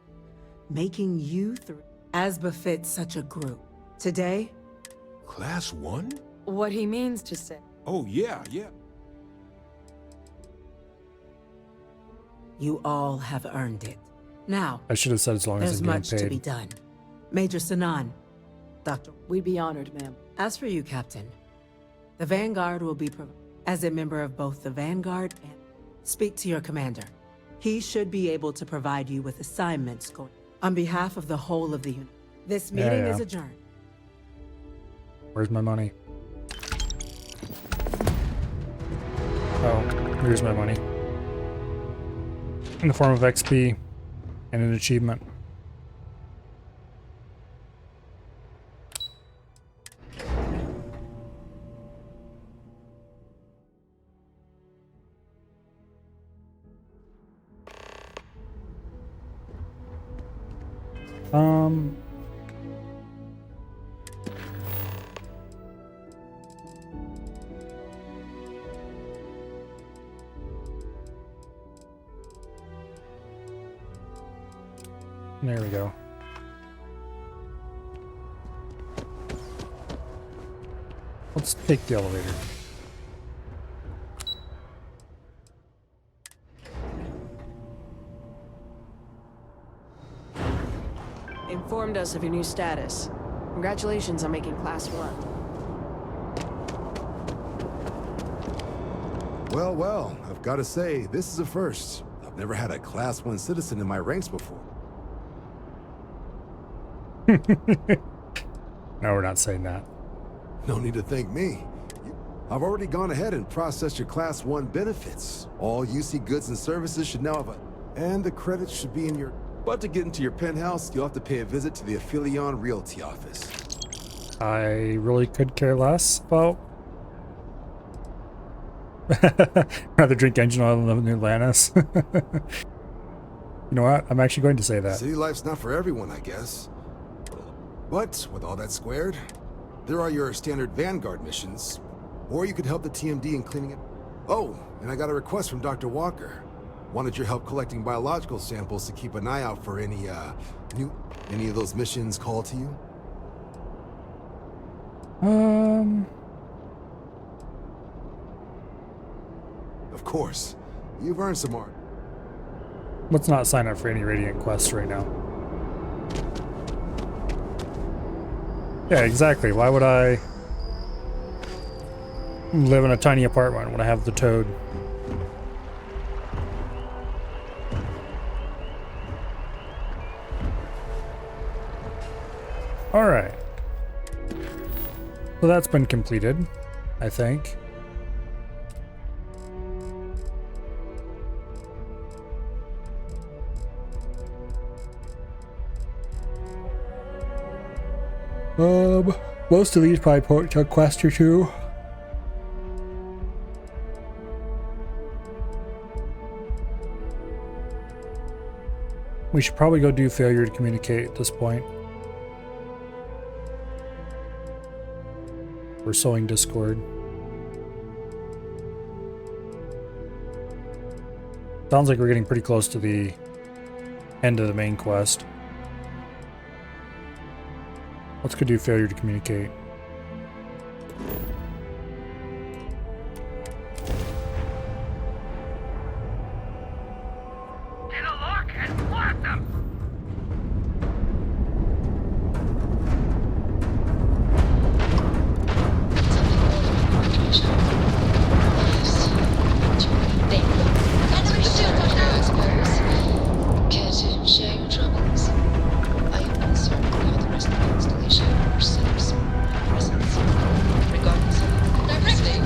making you three as befits such a group. Today... Class 1? What he means to say. Oh, yeah. You all have earned it. Now, I should have said as long as there's I'm getting much to be paid. done. Major Sinon, Dr. We'd be honored, ma'am. As for you, Captain, the Vanguard will be as a member of both the Vanguard and speak to your commander. He should be able to provide you with assignments going on behalf of the whole of the unit. This meeting is adjourned. Where's my money? Oh, here's my money. In the form of XP and an achievement. There we go. Let's take the elevator. Informed us of your new status. Congratulations on making Class 1. Well, I've got to say, this is a first. I've never had a Class 1 citizen in my ranks before. No, we're not saying that. No need to thank me. I've already gone ahead and processed your Class 1 benefits. All UC goods and services should now have a... And the credits should be in your... But to get into your penthouse, you'll have to pay a visit to the Aphelion Realty office. I really could care less about Rather drink engine oil than Atlantis. You know what? I'm actually going to say that. City life's not for everyone, I guess. But with all that squared, there are your standard Vanguard missions. Or you could help the TMD in cleaning it. Oh, and I got a request from Dr. Walker. Wanted your help collecting biological samples to keep an eye out for any of those missions called to you? Of course. You've earned some art. Let's not sign up for any Radiant quests right now. Yeah, exactly. Why would I live in a tiny apartment when I have the Toad? Alright. So that's been completed, I think. Most of these probably took a quest or two. We should probably go do failure to communicate at this point. We're sowing discord. Sounds like we're getting pretty close to the end of the main quest. Let's go do failure to communicate. Get a look and block them! Care to share your troubles? I am concerned how the rest of the installation perceives my presence. Regardless of I think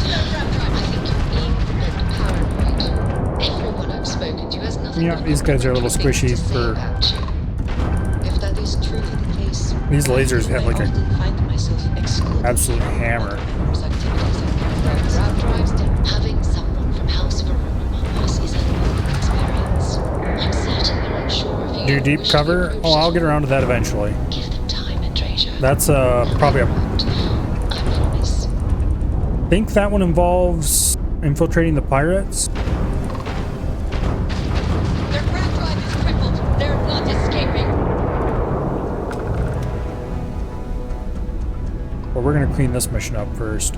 you're being a bit paranoid. Everyone I've spoken to has nothing. Yeah, these guys are a little squishy for. If that is truly the case, These lasers have like a find myself excluded absolute hammer. Having someone from House Varun among us is a new experience. I'm certainly not sure if you Do deep cover? Oh, I'll get around to that eventually. That's probably a. I think that one involves infiltrating the pirates. Their craft drive is crippled. They're not escaping. But we're gonna clean this mission up first.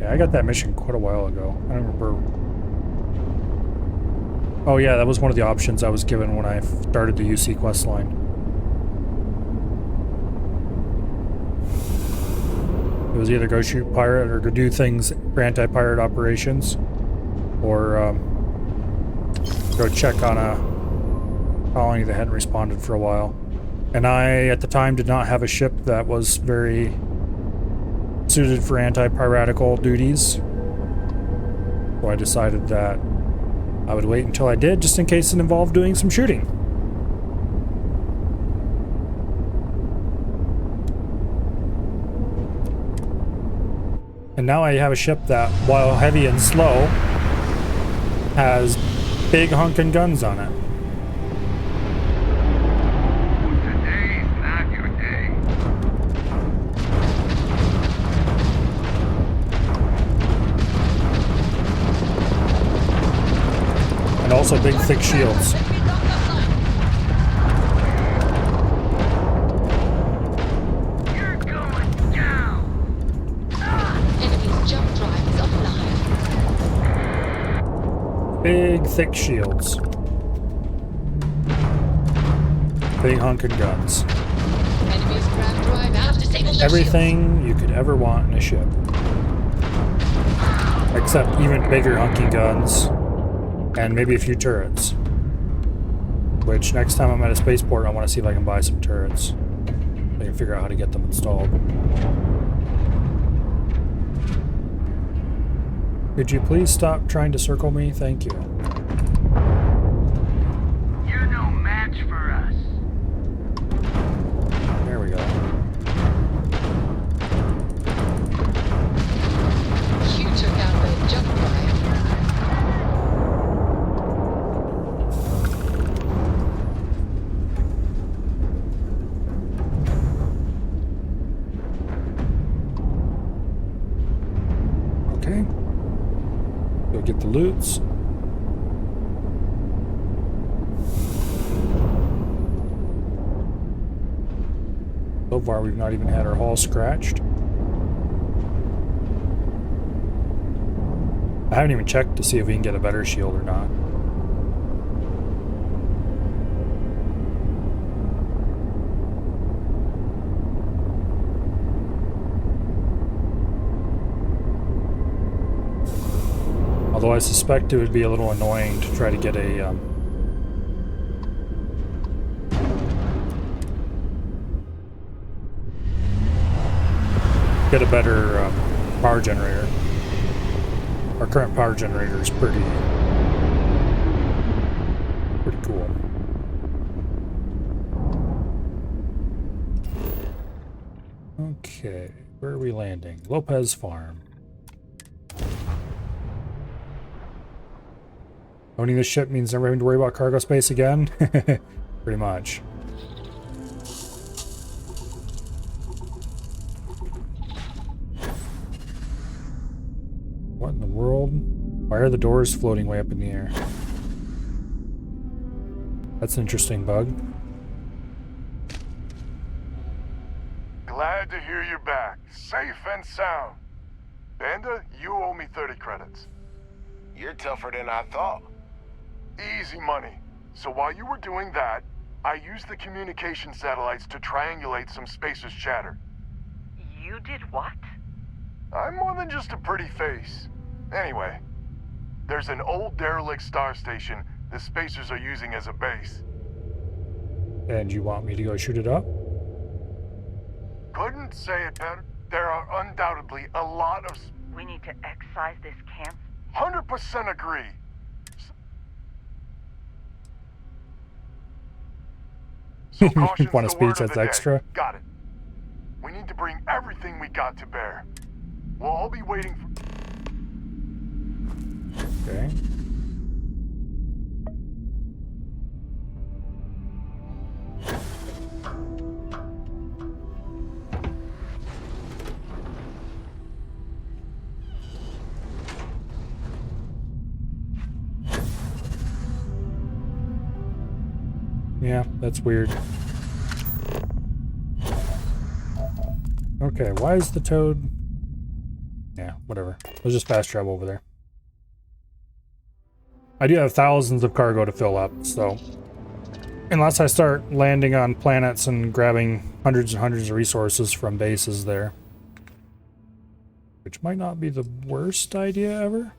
I got that mission quite a while ago. I don't remember. Oh yeah, that was one of the options I was given when I started the UC quest line. It was either go shoot pirate or go do things for anti-pirate operations, or go check on a colony that hadn't responded for a while. And I, at the time, did not have a ship that was very suited for anti-piratical duties, so I decided that I would wait until I did, just in case it involved doing some shooting. And now I have a ship that, while heavy and slow, has big honking guns on it. And also big, thick shields. You're going down! Enemy's jump drive is offline. Big, thick shields. Big honking guns. Enemy's craft drive out. Disabled Everything you could ever want in a ship. Except even bigger honking guns. And maybe a few turrets. Which, next time I'm at a spaceport, I want to see if I can buy some turrets. I can figure out how to get them installed. Could you please stop trying to circle me? Thank you. You're no match for us. There we go. You took out the jump drive. Okay. Go get the loots. So far, we've not even had our hull scratched. I haven't even checked to see if we can get a better shield or not. Although I suspect it would be a little annoying to try to get a better power generator. Our current power generator is pretty cool. Okay, where are we landing? Lopez Farm. Owning this ship means never having to worry about cargo space again? Pretty much. What in the world? Why are the doors floating way up in the air? That's an interesting bug. Glad to hear you're back, safe and sound. Banda, you owe me 30 credits. You're tougher than I thought. Easy money. So while you were doing that, I used the communication satellites to triangulate some Spacers chatter. You did what? I'm more than just a pretty face. Anyway, there's an old derelict star station the Spacers are using as a base. And you want me to go shoot it up? Couldn't say it better. There are undoubtedly a lot of... We need to excise this camp? 100% agree. So caution's Want a the speech word of that's the day. extra? Got it. We need to bring everything we got to bear. We'll all be waiting for... Okay. Yeah, that's weird. Okay, why is the toad... Yeah, whatever. Let's just fast travel over there. I do have thousands of cargo to fill up, so... Unless I start landing on planets and grabbing hundreds and hundreds of resources from bases there. Which might not be the worst idea ever.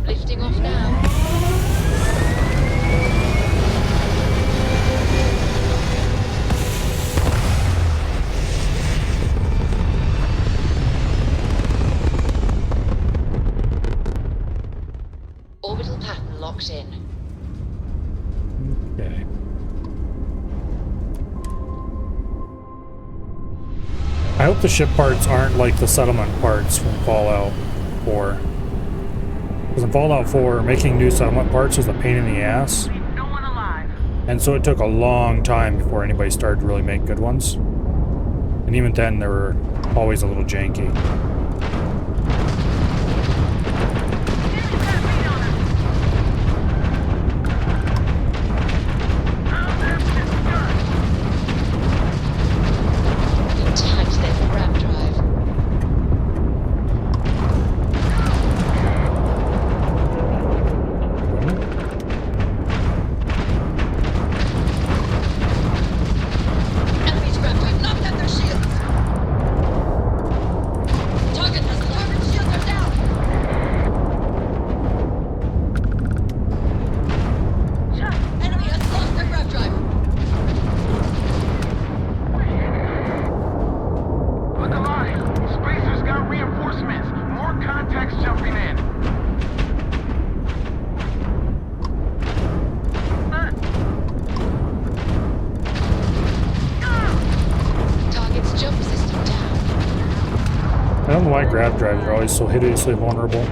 Lifting off now. Orbital pattern locked in. Okay. I hope the ship parts aren't like the settlement parts from Fallout 4. Because in Fallout 4, making new settlement parts was a pain in the ass. No one alive. And so it took a long time before anybody started to really make good ones. And even then, they were always a little janky. Tags that grab drive. Enemies grab drive knocked out their shields. I don't know why grab drives are always so hideously vulnerable.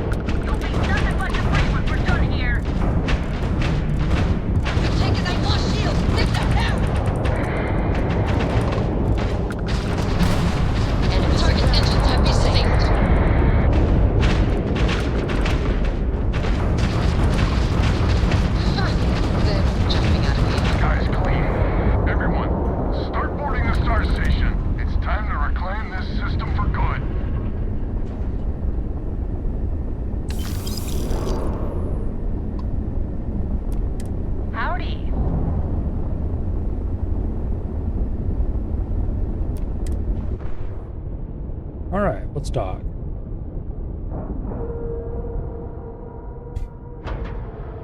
Alright, let's dock.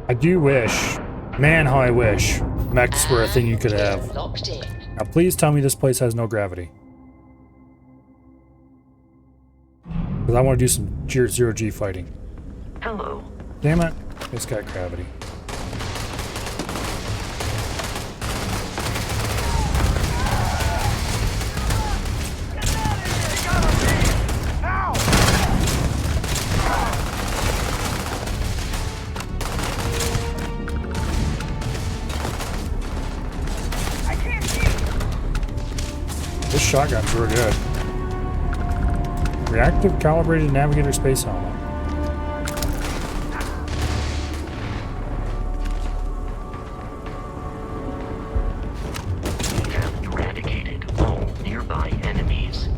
I do wish, man how I wish, mechs were a thing you could have. Now please tell me this place has no gravity. Because I want to do some zero-G fighting. Hello. Damn it, it's got gravity. This shotgun's real good. Reactive calibrated navigator space helmet. We have eradicated all nearby enemies.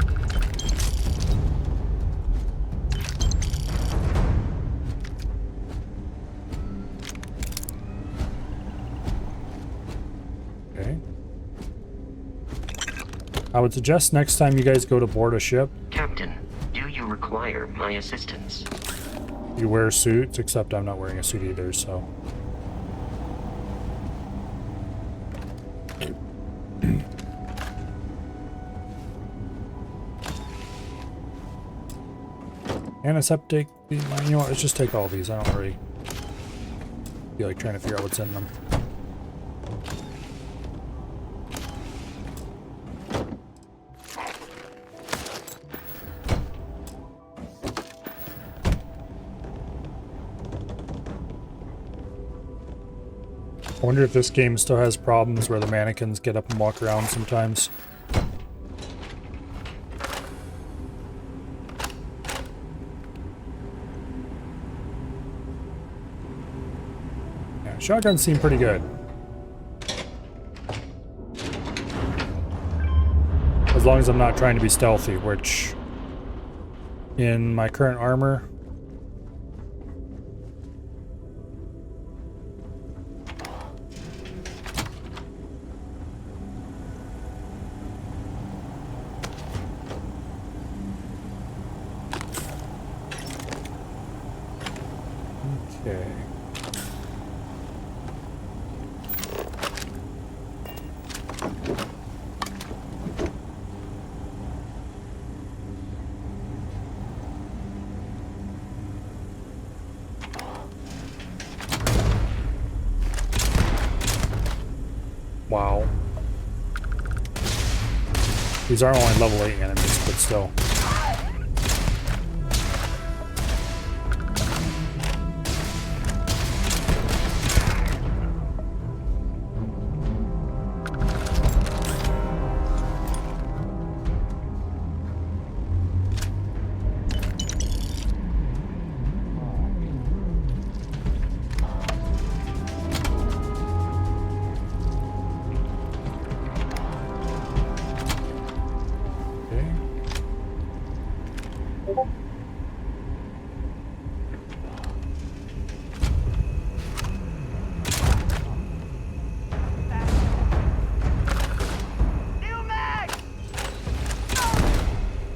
Okay. I would suggest next time you guys go to board a ship, Captain, do you require my assistance? you wear suits, except I'm not wearing a suit either, so. Antiseptic, you know what, let's just take all these. I don't really feel like trying to figure out what's in them. I wonder if this game still has problems where the mannequins get up and walk around sometimes. Yeah, shotguns seem pretty good. As long as I'm not trying to be stealthy, which in my current armor, okay. Wow. These are only level 8 enemies, but still.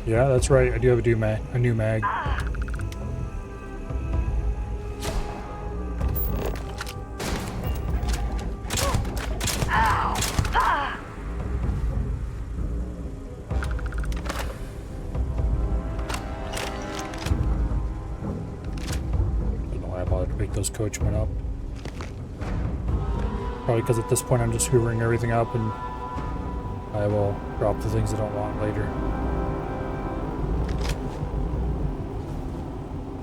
Yeah, that's right. I do have a new mag. Don't know why I bothered to pick those coachmen up. Probably because at this point I'm just hoovering everything up and I will drop the things I don't want later.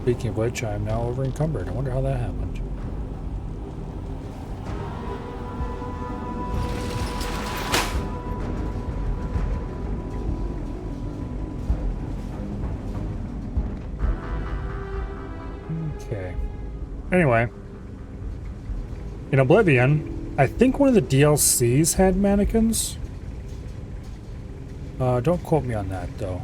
Speaking of which, I'm now over encumbered. I wonder how that happened. Okay. Anyway. In Oblivion, I think one of the DLCs had mannequins. Don't quote me on that, though.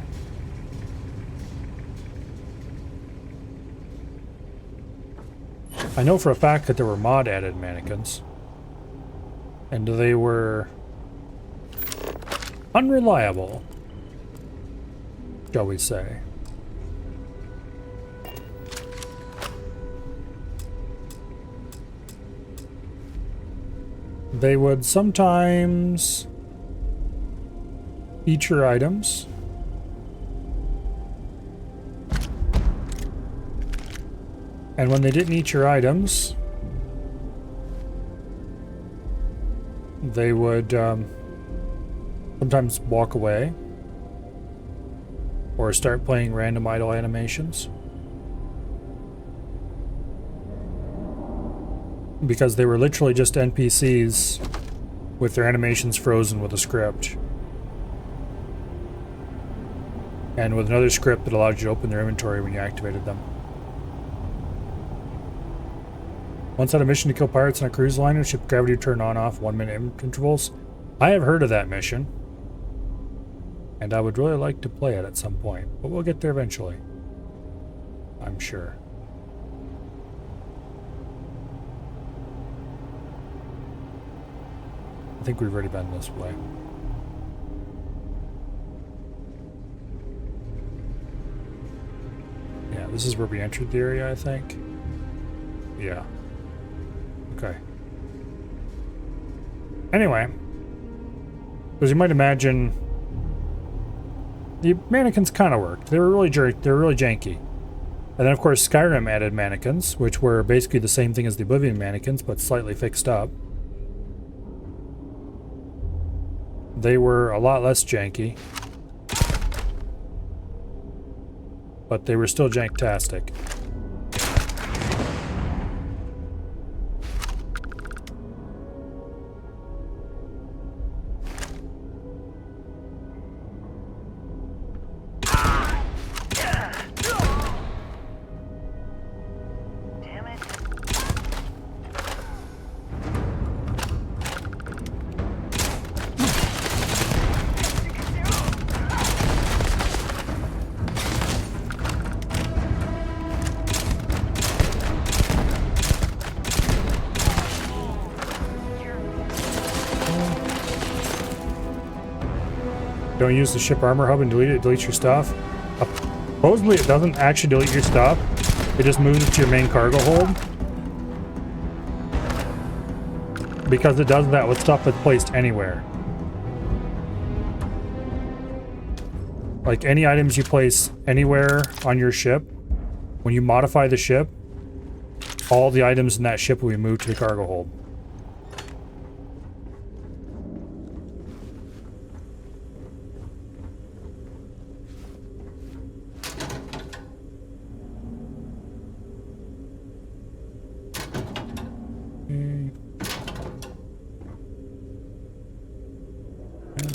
I know for a fact that there were mod-added mannequins. And they were unreliable, shall we say. They would sometimes feature items. And when they didn't eat your items, they would sometimes walk away or start playing random idle animations. Because they were literally just NPCs with their animations frozen with a script. And with another script that allowed you to open their inventory when you activated them. Once had a mission to kill pirates on a cruise liner, ship gravity would turn on off 1 minute intervals. I have heard of that mission. And I would really like to play it at some point. But we'll get there eventually. I'm sure. I think we've already been this way. Yeah, this is where we entered the area, I think. Yeah. Okay. Anyway, as you might imagine, the mannequins kind of worked. They were really janky. And then of course Skyrim added mannequins, which were basically the same thing as the Oblivion mannequins, but slightly fixed up. They were a lot less janky, but they were still janktastic. Don't use the ship armor hub and delete it. It deletes your stuff. Supposedly it doesn't actually delete your stuff. It just moves it to your main cargo hold. Because it does that with stuff that's placed anywhere. Like any items you place anywhere on your ship, when you modify the ship, all the items in that ship will be moved to the cargo hold.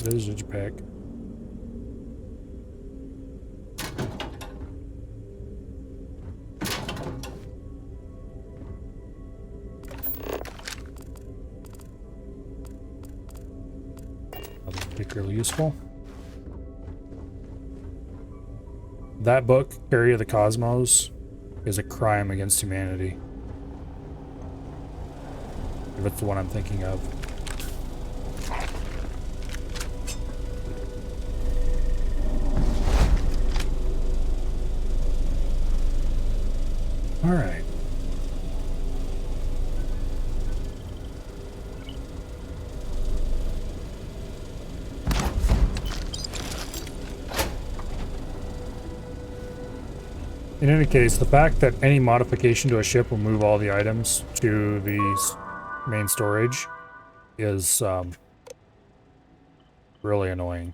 Visage pack. Not particularly useful. That book, Carry of the Cosmos, is a crime against humanity. If it's the one I'm thinking of. All right. In any case, the fact that any modification to a ship will move all the items to the main storage is really annoying.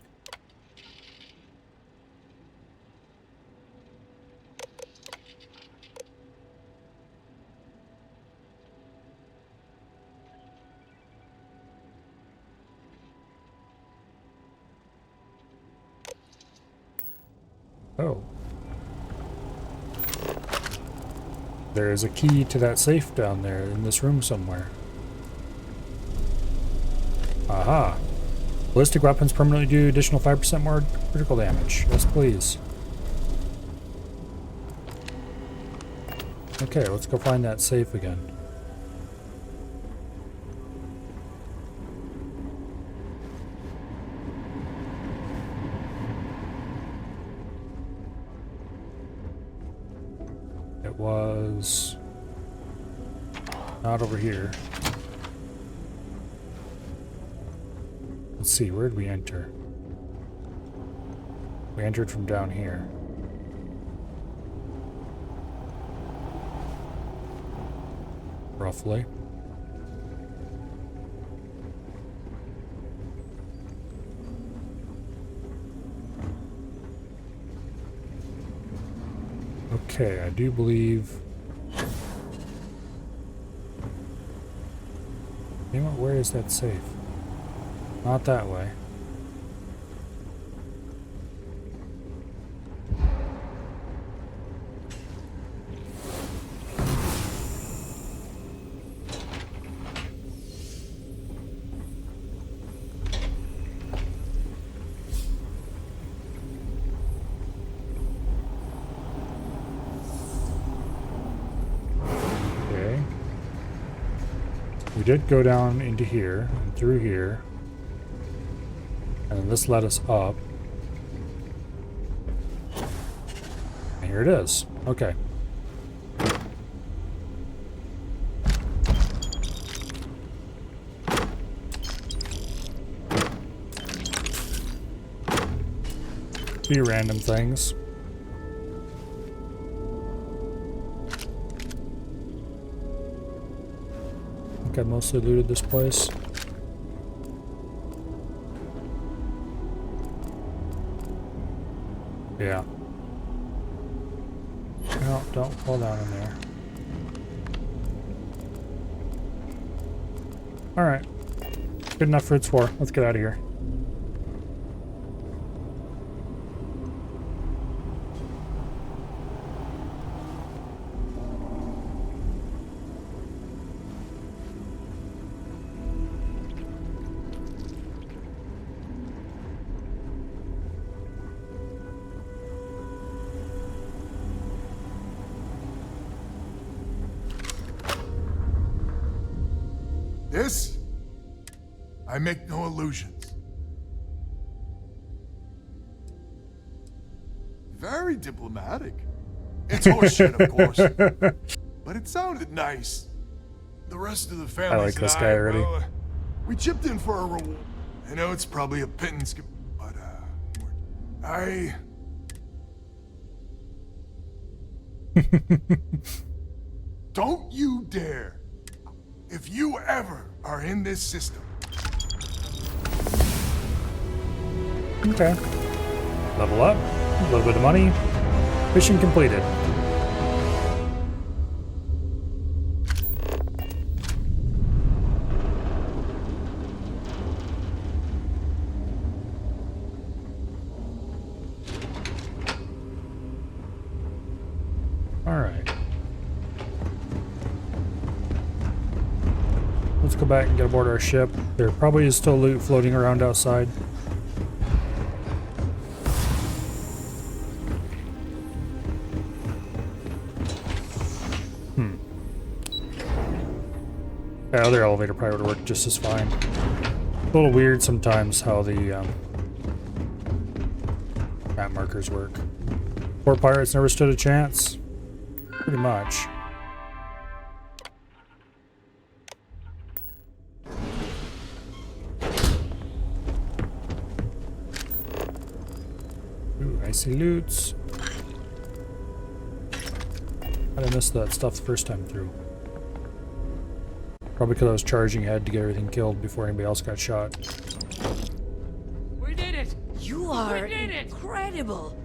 Oh. There is a key to that safe down there in this room somewhere. Aha. Ballistic weapons permanently do additional 5% more critical damage. Yes, please. Okay, let's go find that safe again. It was not over here. Let's see, where did we enter? We entered from down here. Roughly. Okay, I do believe... You know what, where is that safe? Not that way. Okay. We did go down into here and through here. And then this led us up. And here it is. Okay. Few random things. I think I mostly looted this place. Yeah. No, don't fall down in there. Alright. Good enough for its war. Let's get out of here. This? I make no illusions. Very diplomatic. It's horseshit, of course. But it sounded nice. The rest of the family. I like this guy already. Well, we chipped in for a reward. I know it's probably a pittance, but don't you dare. If you ever are in this system. Okay. Level up. A little bit of money. Mission completed. Alright. Let's go back and get aboard our ship. There probably is still loot floating around outside. The other elevator probably would work just as fine. A little weird sometimes how the map markers work. Poor pirates never stood a chance. Pretty much. Ooh, I see loots. I missed that stuff the first time through. Probably because I was charging ahead to get everything killed before anybody else got shot. We did it! You are incredible!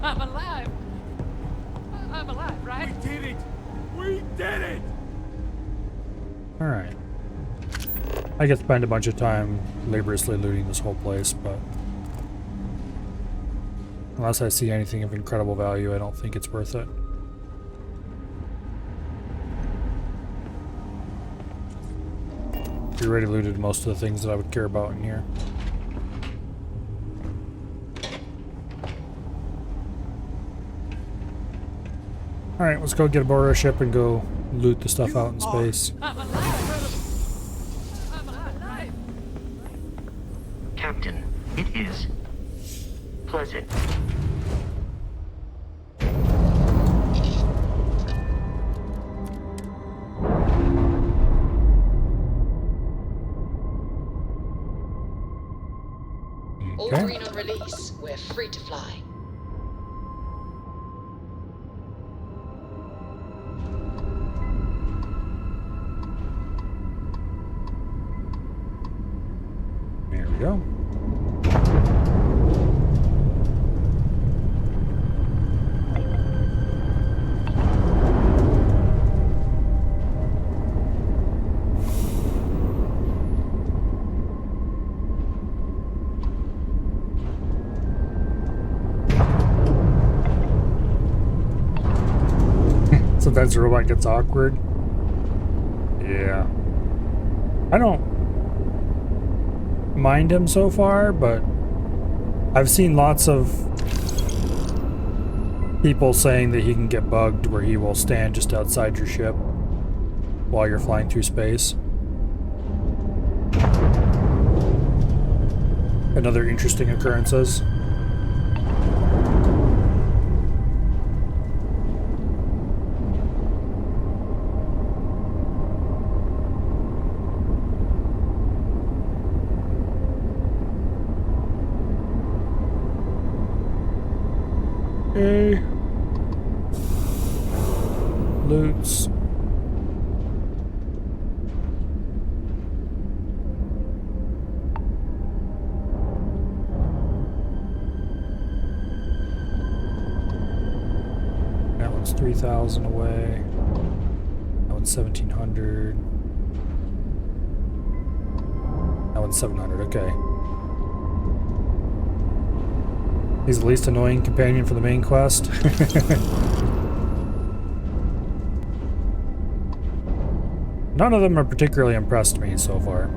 I'm alive! I'm alive, right? We did it! We did it! Alright. I get to spend a bunch of time laboriously looting this whole place, but Unless I see anything of incredible value, I don't think it's worth it. We already looted most of the things that I would care about in here. Alright, let's go get aboard our ship and go loot the stuff out in space. Captain, it is pleasant. All green on release. We're free to fly. There we go. Sometimes the robot gets awkward. Yeah. I don't mind him so far, but I've seen lots of people saying that he can get bugged where he will stand just outside your ship while you're flying through space. Another interesting occurrences. Okay. Loots. That one's 3,000 away. That one's 1,700. That one's 700. Okay. He's the least annoying companion for the main quest. None of them have particularly impressed me so far.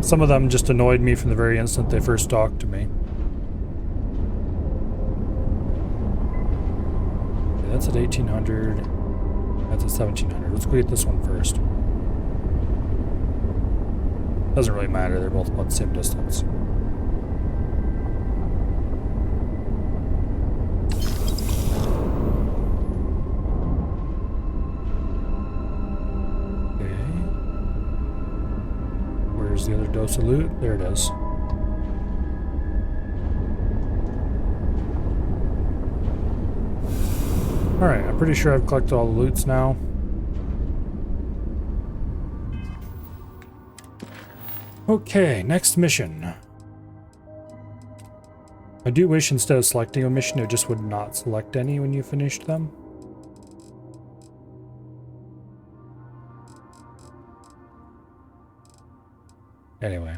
Some of them just annoyed me from the very instant they first talked to me. Okay, that's at 1,800. That's at 1,700. Let's go get this one first. Doesn't really matter, they're both about the same distance. Okay. Where's the other dose of loot? There it is. Alright, I'm pretty sure I've collected all the loots now. Okay, next mission. I do wish instead of selecting a mission, it just would not select any when you finished them. Anyway.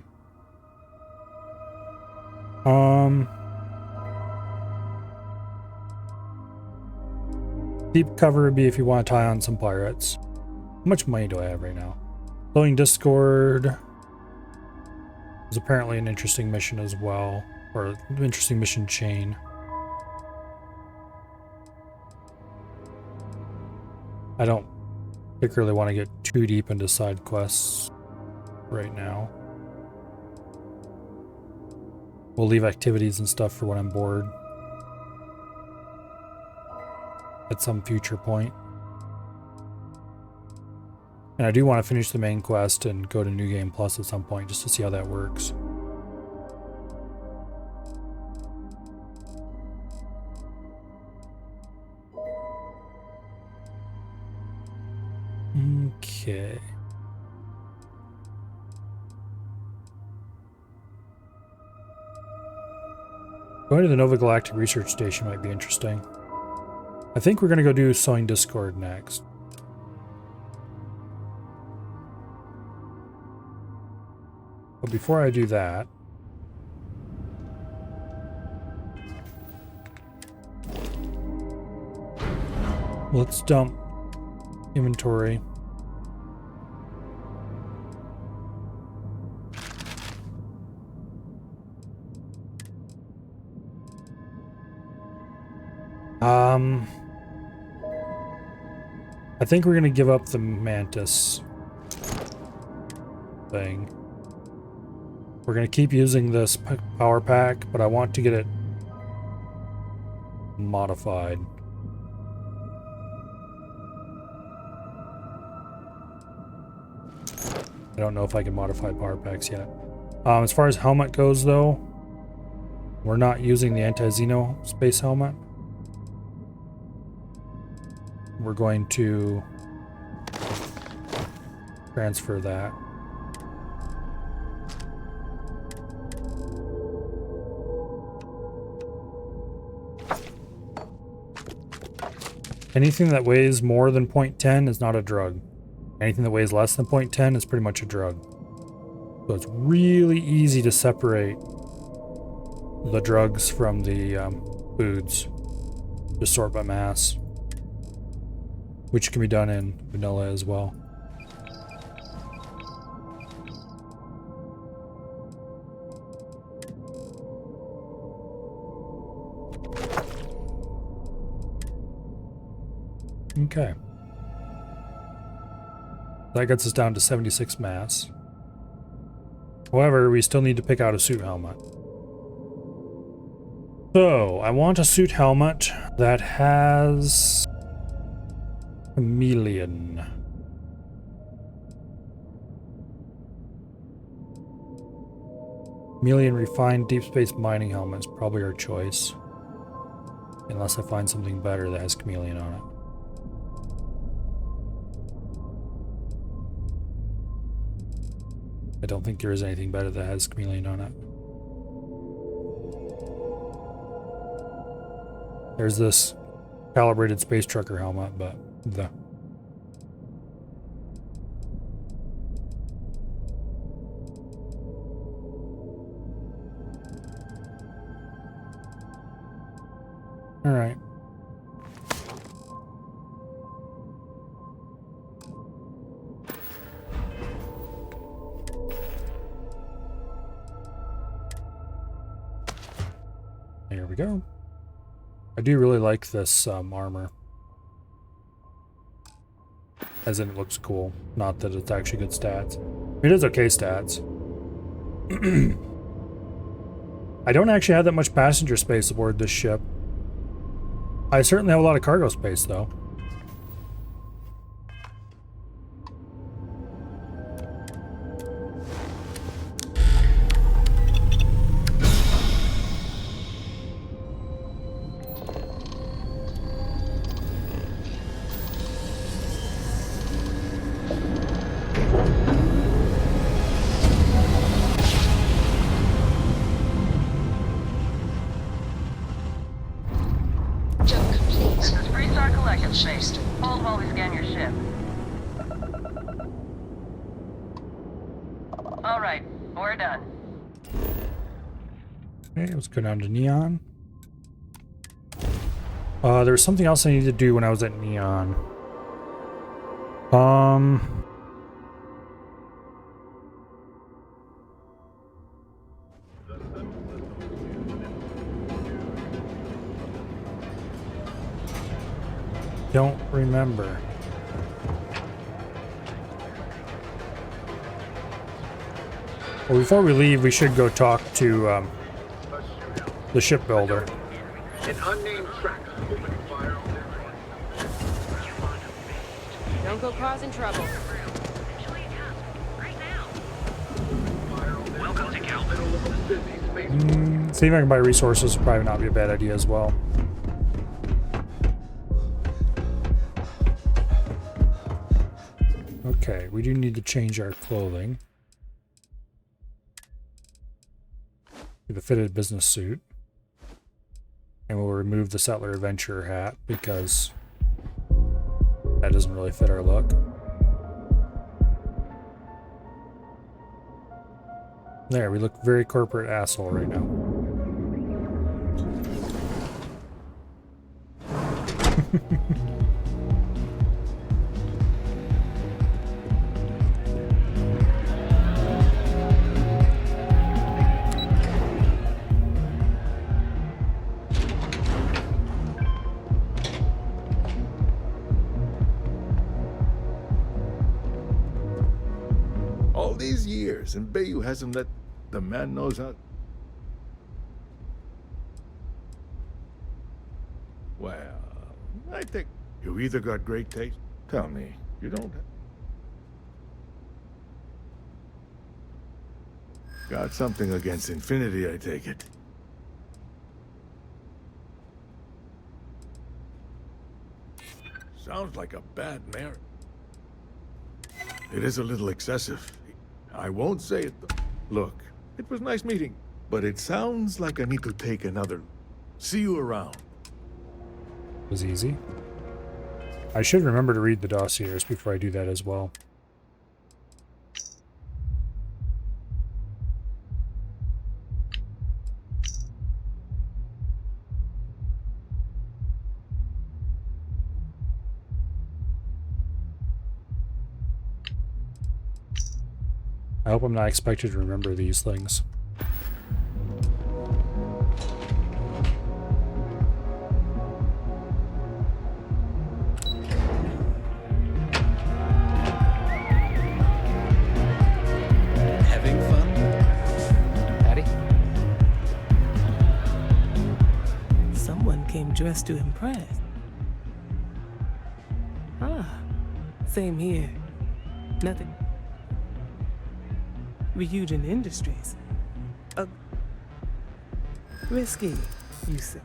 Deep cover would be if you want to tie on some pirates. How much money do I have right now? Flowing Discord is apparently an interesting mission as well, or an interesting mission chain. I don't particularly want to get too deep into side quests right now. We'll leave activities and stuff for when I'm bored. At some future point. And I do want to finish the main quest and go to New Game Plus at some point just to see how that works. Okay. Going to the Nova Galactic Research Station might be interesting. I think we're going to go do Sowing Discord next. But before I do that, let's dump inventory. I think we're gonna give up the Mantis thing. We're gonna keep using this power pack, but I want to get it modified. I don't know if I can modify power packs yet. As far as helmet goes, though, we're not using the anti-Xeno space helmet. We're going to transfer that. Anything that weighs more than 0.10 is not a drug. Anything that weighs less than 0.10 is pretty much a drug. So it's really easy to separate the drugs from the foods. Just sort by mass. Which can be done in vanilla as well. Okay. That gets us down to 76 mass. However, we still need to pick out a suit helmet. So, I want a suit helmet that has chameleon. Chameleon refined deep space mining helmet is probably our choice. Unless I find something better that has chameleon on it. I don't think there is anything better that has chameleon on it. There's this calibrated space trucker helmet, but the all right. There we go. I do really like this armor. As in it looks cool. Not that it's actually good stats. It is okay stats. I don't actually have that much passenger space aboard this ship. I certainly have a lot of cargo space though. Go down to Neon. There was something else I needed to do when I was at Neon. Don't remember. Well, before we leave, we should go talk to the shipbuilder. An unnamed tracker opening fire on their Don't go causing trouble. Welcome to Calvin. See if I can buy resources would probably not be a bad idea as well. Okay, we do need to change our clothing. The fitted business suit. And we'll remove the Settler Adventurer hat because that doesn't really fit our look. There, we look very corporate asshole right now. All these years, and Bayou hasn't let the man knows how. Well, I think you either got great taste. Tell me, you don't have. Got something against Infinity, I take it. Sounds like a bad marriage. It is a little excessive. I won't say it. Look, it was nice meeting, but it sounds like I need to take another. See you around. Was easy. I should remember to read the dossiers before I do that as well. I hope I'm not expected to remember these things. Having fun? Patty? Someone came dressed to impress. Ah, same here. Nothing. Ryujin Industries. Risky, you say.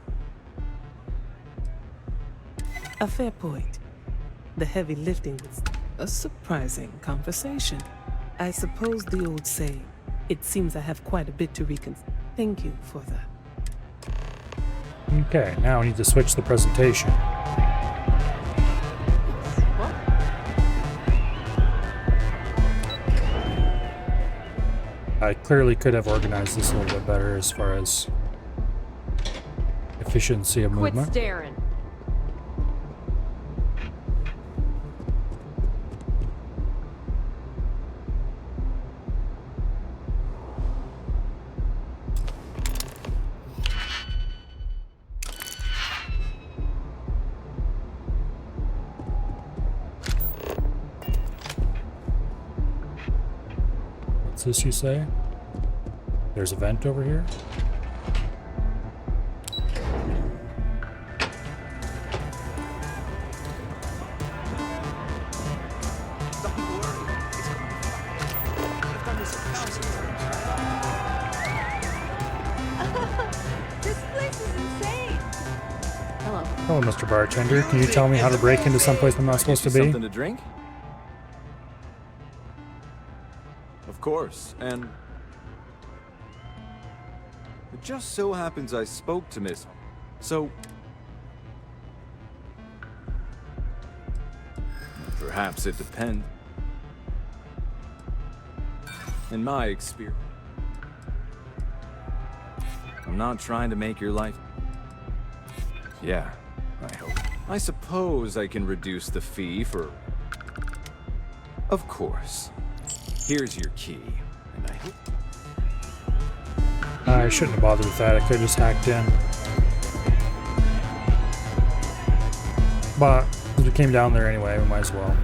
A fair point. The heavy lifting was a surprising conversation. I suppose the old saying, it seems I have quite a bit to reconsider. Thank you for that. Okay, now I need to switch the presentation. I clearly could have organized this a little bit better as far as efficiency of movement. Quit staring. What's this you say? There's a vent over here? This place is insane. Hello. Hello, Mr. Bartender. Can you tell me how to break into someplace I'm not supposed to be? Something to drink? Of course, and it just so happens I spoke to Miss. So perhaps it depends. In my experience, I'm not trying to make your life. Yeah, I hope. I suppose I can reduce the fee for. Of course. Here's your key, and I shouldn't have bothered with that. I could have just hacked in. But since we came down there anyway, we might as well.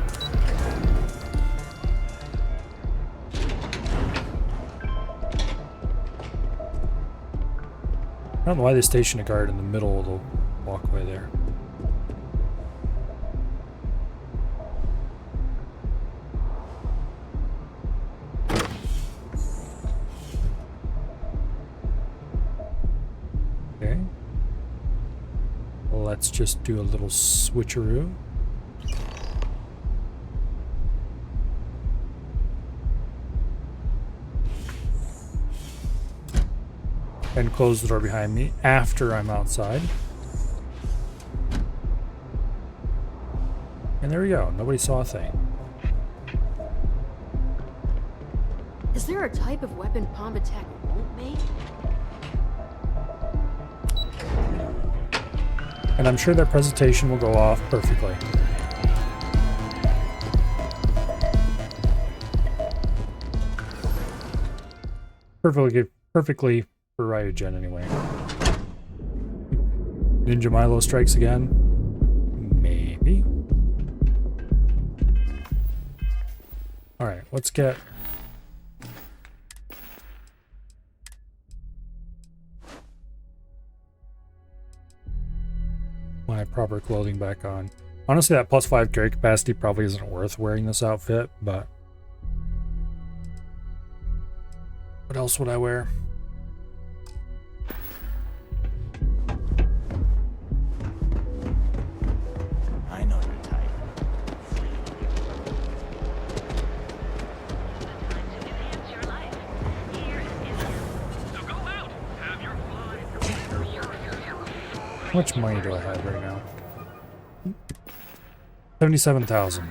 I don't know why they stationed a guard in the middle of the walkway there. Okay. Well, let's just do a little switcheroo. And close the door behind me after I'm outside. And there we go. Nobody saw a thing. Is Is there a type of weapon bomb attack won't make? And I'm sure that presentation will go off perfectly. Perfectly for Ryogen anyway. Ninja Milo strikes again? Maybe. Alright, let's get... my proper clothing back on. Honestly, that +5 carry capacity probably isn't worth wearing this outfit, but... what else would I wear? I know your type. How much money do I have right now? 77,000.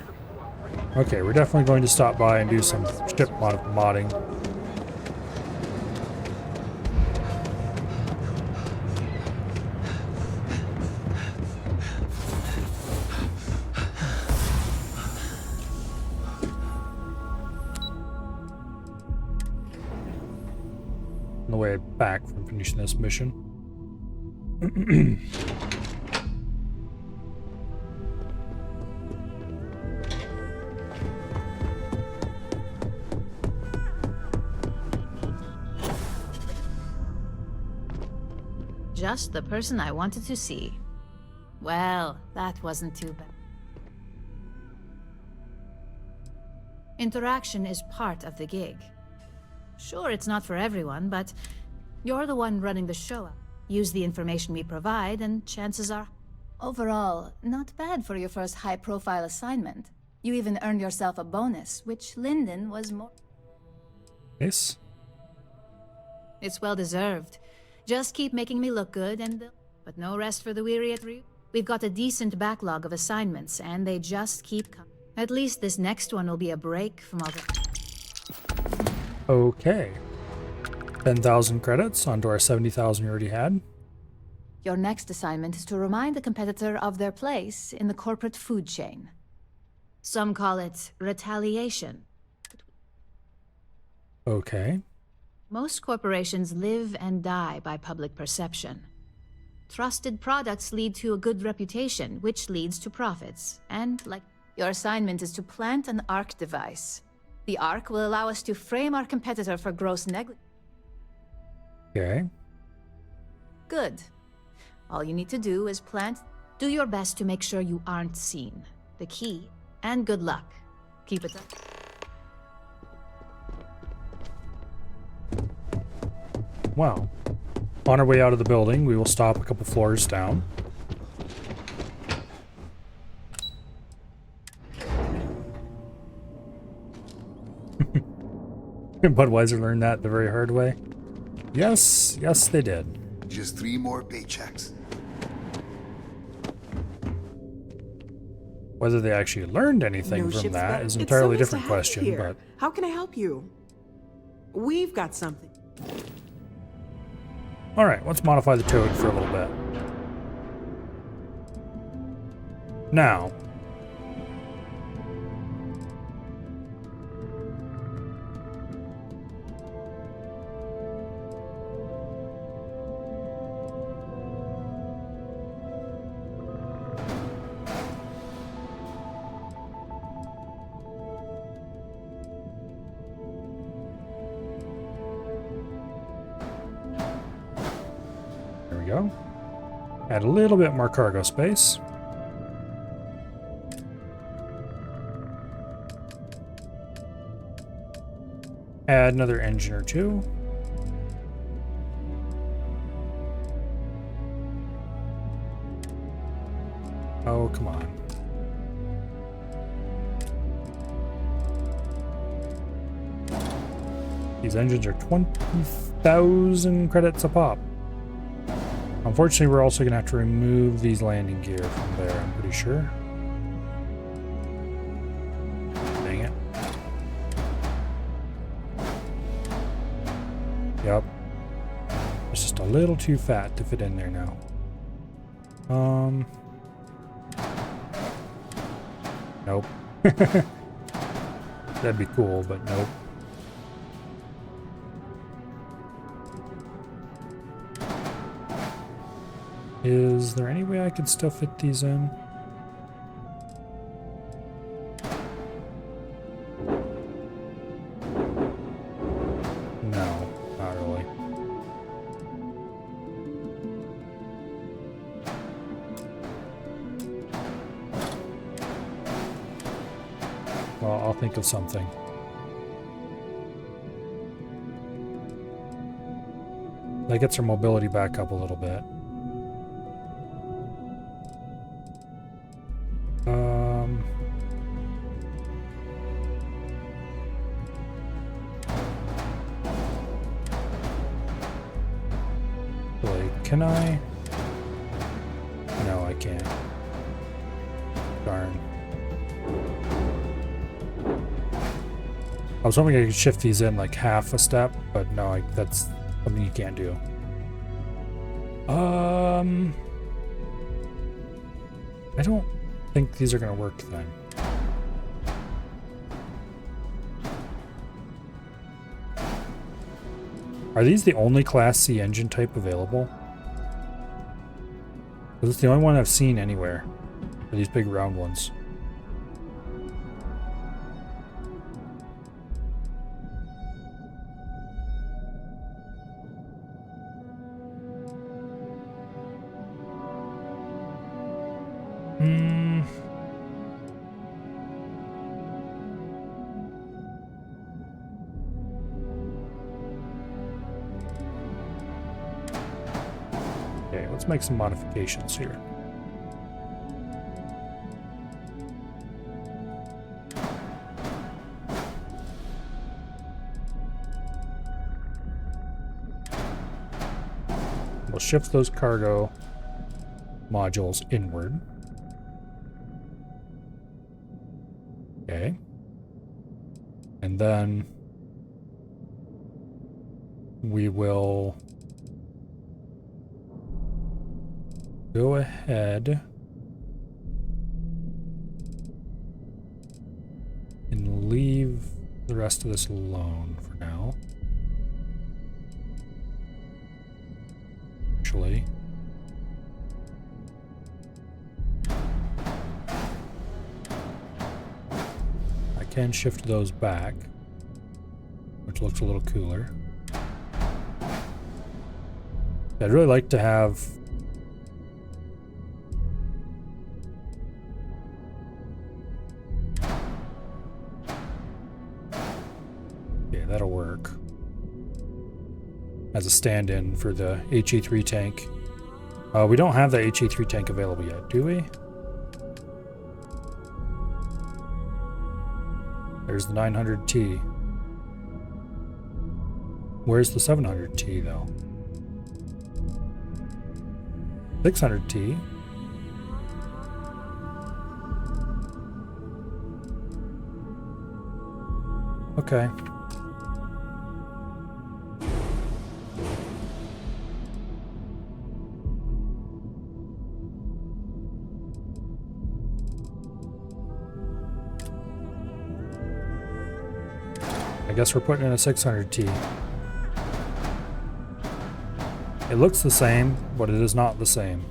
Okay, we're definitely going to stop by and do some ship modding. On the way back from finishing this mission. Just the person I wanted to see. Well, that wasn't too bad. Interaction is part of the gig. Sure, it's not for everyone, but you're the one running the show. Use the information we provide, and chances are... Overall, not bad for your first high-profile assignment. You even earned yourself a bonus, which Linden was more... Yes? It's well-deserved. Just keep making me look good, and... but no rest for the weary at Ryu. We've got a decent backlog of assignments, and they just keep coming. At least this next one will be a break from all the... Okay. 10,000 credits onto our 70,000 we already had. Your next assignment is to remind the competitor of their place in the corporate food chain. Some call it retaliation. Okay. Most corporations live and die by public perception. Trusted products lead to a good reputation, which leads to profits. And, like, your assignment is to plant an ARC device. The ARC will allow us to frame our competitor for gross negligence. Okay. Good. All you need to do is plant. Do your best to make sure you aren't seen. The key. And good luck. Keep it up. Wow. On our way out of the building, we will stop a couple floors down. Budweiser learned that the very hard way. Yes, yes they did. Just 3 more paychecks. Whether they actually learned anything from that is an entirely different question, but... How can I help you? We've got something. Alright, let's modify the Toad for a little bit. Now. Go. Add a little bit more cargo space. Add another engine or two. Oh, come on. These engines are 20,000 credits a pop. Unfortunately, we're also going to have to remove these landing gear from there, I'm pretty sure. Dang it. Yep. It's just a little too fat to fit in there now. Nope. That'd be cool, but nope. Is there any way I could still fit these in? No, not really. Well, I'll think of something. That gets our mobility back up a little bit. Can I? No, I can't. Darn. I was hoping I could shift these in like half a step, but no, that's something you can't do. I don't think these are gonna work then. Are these the only Class C engine type available? It's the only one I've seen anywhere. Are these big round ones? Okay, let's make some modifications here. We'll shift those cargo modules inward. Okay. And then we will go ahead and leave the rest of this alone for now. Actually, I can shift those back, which looks a little cooler. I'd really like to have that'll work as a stand-in for the HE3 tank. We don't have the HE3 tank available yet, do we? There's the 900T. Where's the 700T though? 600T. Okay. I guess we're putting in a 600T. It looks the same, but it is not the same.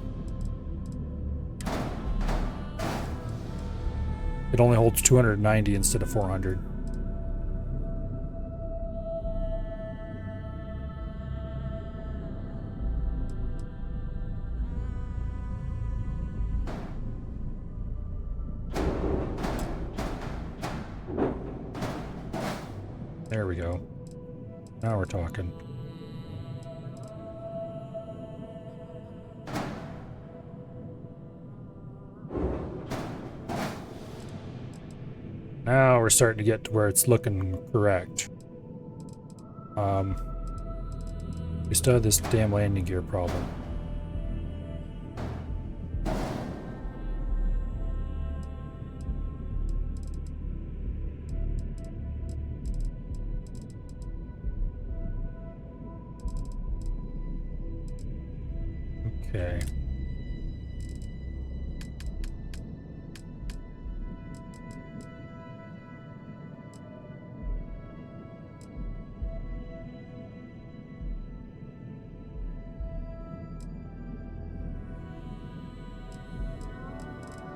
It only holds 290 instead of 400. There we go. Now we're talking. Now we're starting to get to where it's looking correct. We still have this damn landing gear problem. Okay.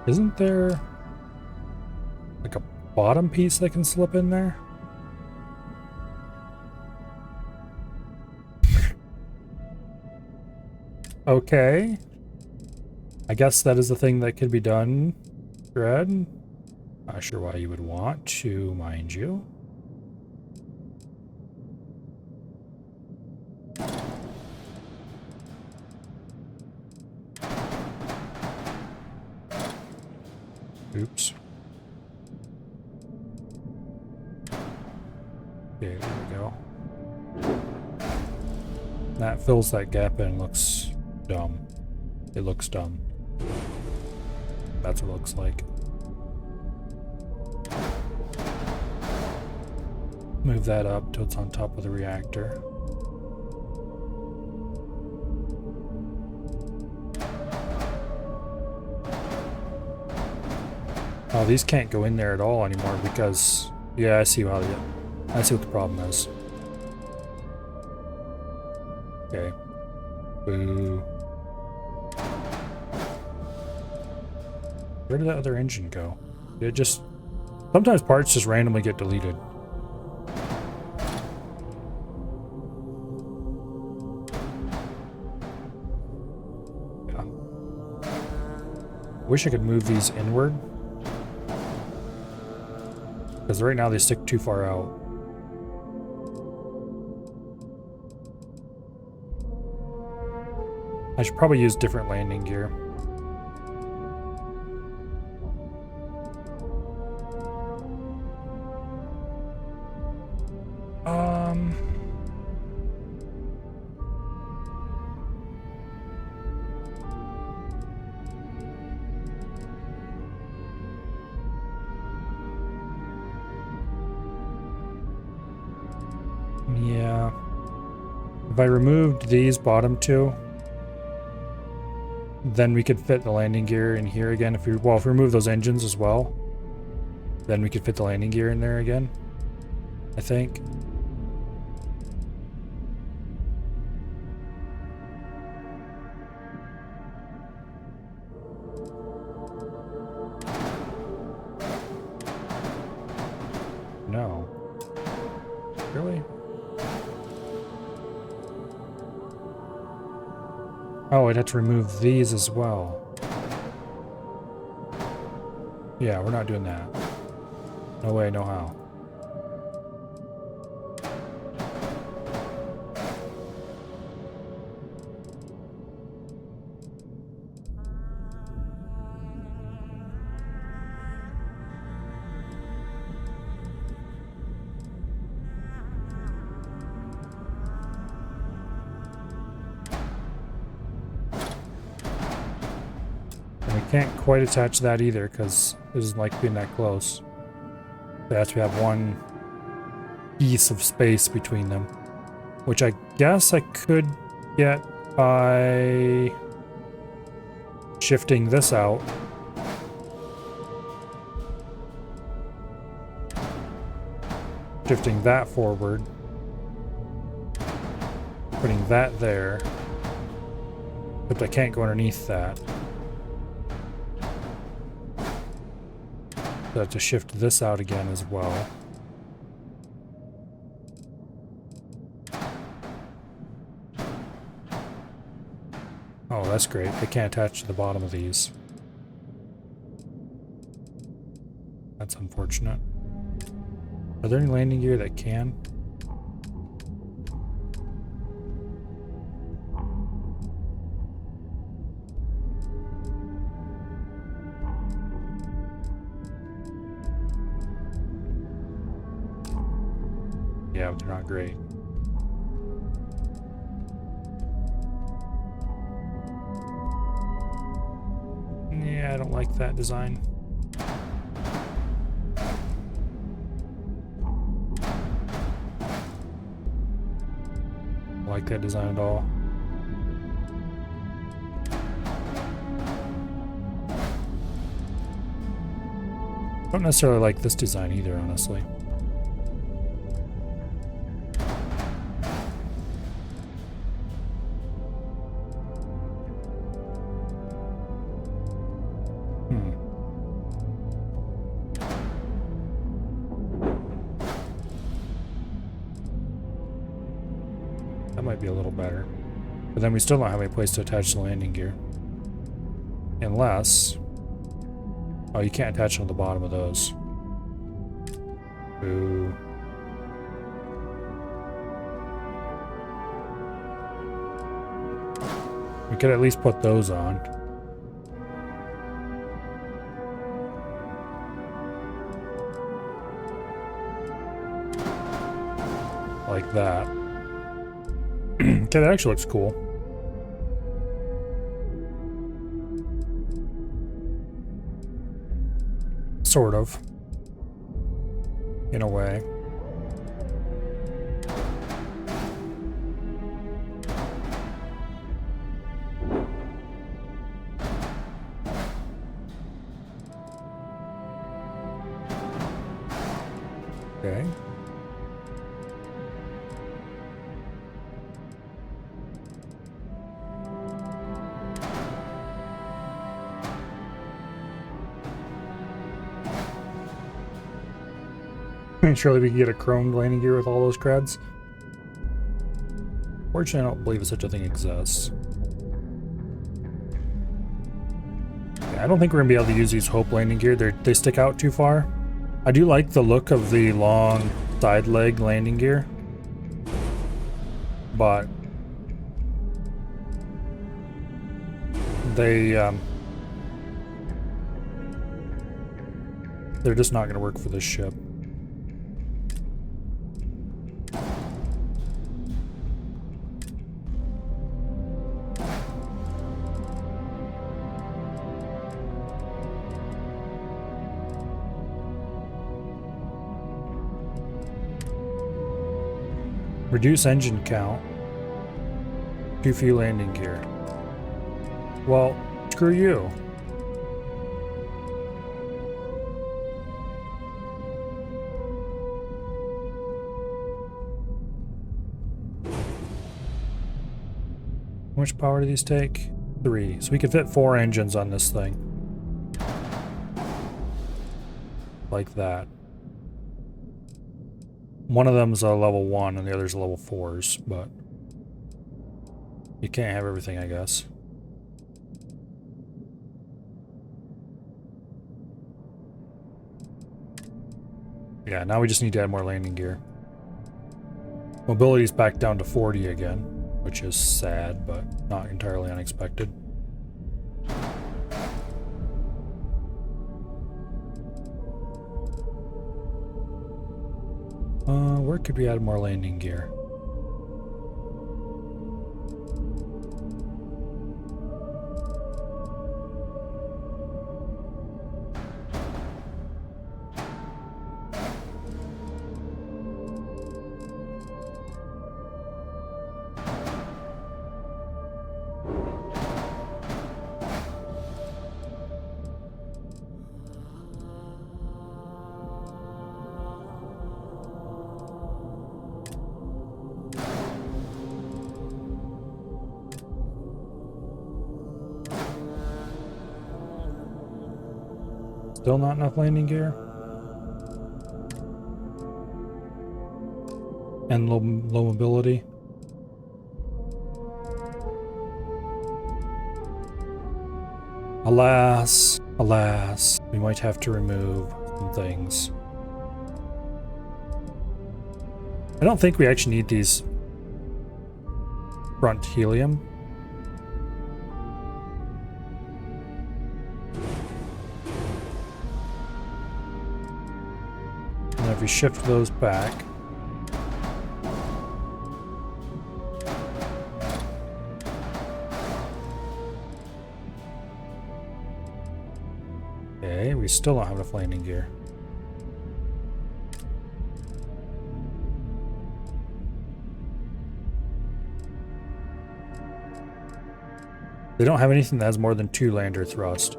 Isn't there like a bottom piece that can slip in there? Okay. I guess that is the thing that could be done, Dread. Not sure why you would want to, mind you. Oops. Okay, there we go. That fills that gap in. Looks dumb. It looks dumb. That's what it looks like. Move that up till it's on top of the reactor. Oh, these can't go in there at all anymore because, yeah, I see what the problem is. Okay. Boo. Where did that other engine go? It just, sometimes parts just randomly get deleted. Yeah. Wish I could move these inward. Because right now they stick too far out. I should probably use different landing gear. Yeah. If I removed these bottom two, then we could fit the landing gear in here again. If we remove those engines as well, then we could fit the landing gear in there again, I think. No. Really? Oh, I'd have to remove these as well. Yeah, we're not doing that. No way, no how. Can't quite attach that either because it doesn't like being that close. They have to have one piece of space between them, which I guess I could get by shifting this out. Shifting that forward. Putting that there. But I can't go underneath that. I have to shift this out again as well. Oh, that's great. They can't attach to the bottom of these. That's unfortunate. Are there any landing gear that can? Yeah, but they're not great. Yeah, I don't like that design. Don't like that design at all. Don't necessarily like this design either, honestly. That might be a little better. But then we still don't have a place to attach the landing gear. Unless... Oh, you can't attach on the bottom of those. Boo. We could at least put those on. Like that. Okay, that actually looks cool. Sort of. In a way. Okay. Surely we can get a chromed landing gear with all those creds. Fortunately, I don't believe such a thing exists. Yeah, I don't think we're gonna be able to use these Hope landing gear. They stick out too far. I do like the look of the long side leg landing gear, but they're just not gonna work for this ship. Reduce engine count. Too few landing gear. Well, screw you. How much power do these take? 3. So we could fit 4 engines on this thing. Like that. One of them's a level 1 and the other's level 4s, but you can't have everything, I guess. Yeah, now we just need to add more landing gear. Mobility's back down to 40 again, which is sad, but not entirely unexpected. Where could we add more landing gear? Still not enough landing gear? And low mobility? Alas, alas, we might have to remove some things. I don't think we actually need these front helium. And if we shift those back, okay, we still don't have enough landing gear. They don't have anything that has more than 2 lander thrust.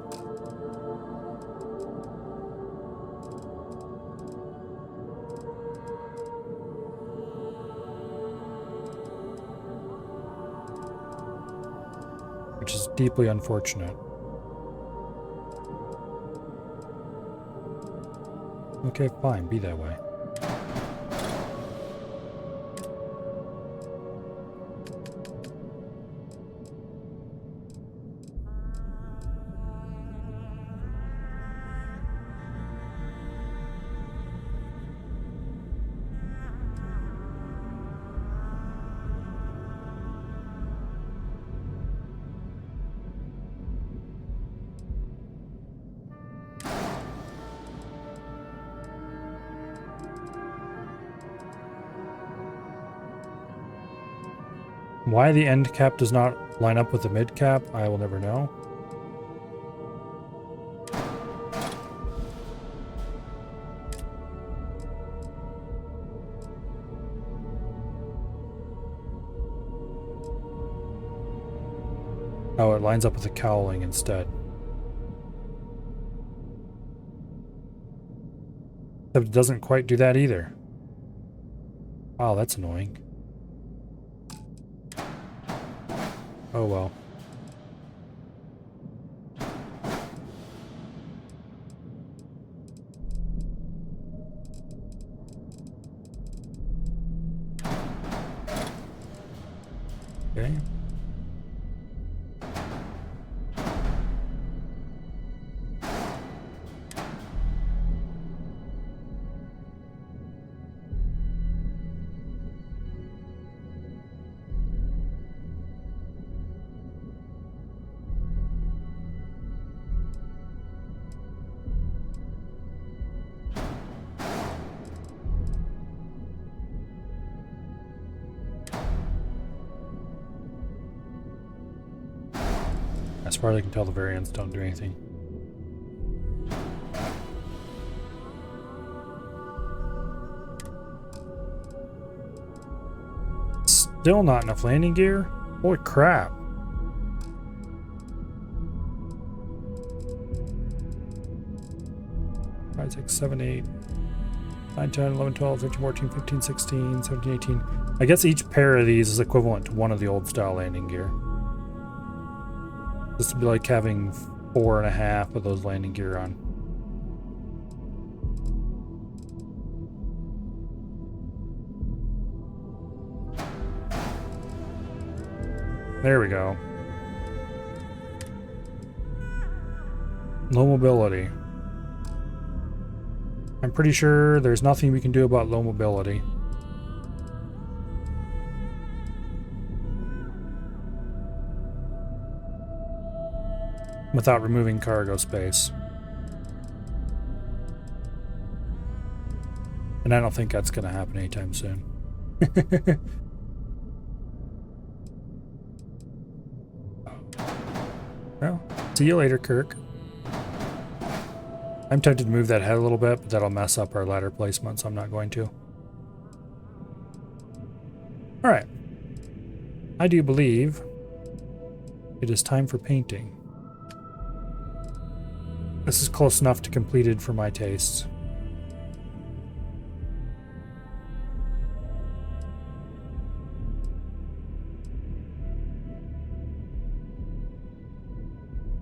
which is deeply unfortunate. Okay, fine, be that way. Why the end cap does not line up with the mid cap, I will never know. Oh, it lines up with the cowling instead. Except it doesn't quite do that either. Wow, that's annoying. Oh well. Okay. As far as I can tell, the variants don't do anything. Still not enough landing gear? Holy crap. Five, 6, 7, 8, 9, 10, 11, 12, 13, 14, 15, 16, 17, 18. I guess each pair of these is equivalent to one of the old style landing gear. This would be like having 4.5 of those landing gear on. There we go. Low mobility. I'm pretty sure there's nothing we can do about low mobility. Without removing cargo space. And I don't think that's going to happen anytime soon. Well, see you later, Kirk. I'm tempted to move that head a little bit, but that'll mess up our ladder placement, so I'm not going to. Alright. I do believe it is time for painting. This is close enough to completed for my tastes.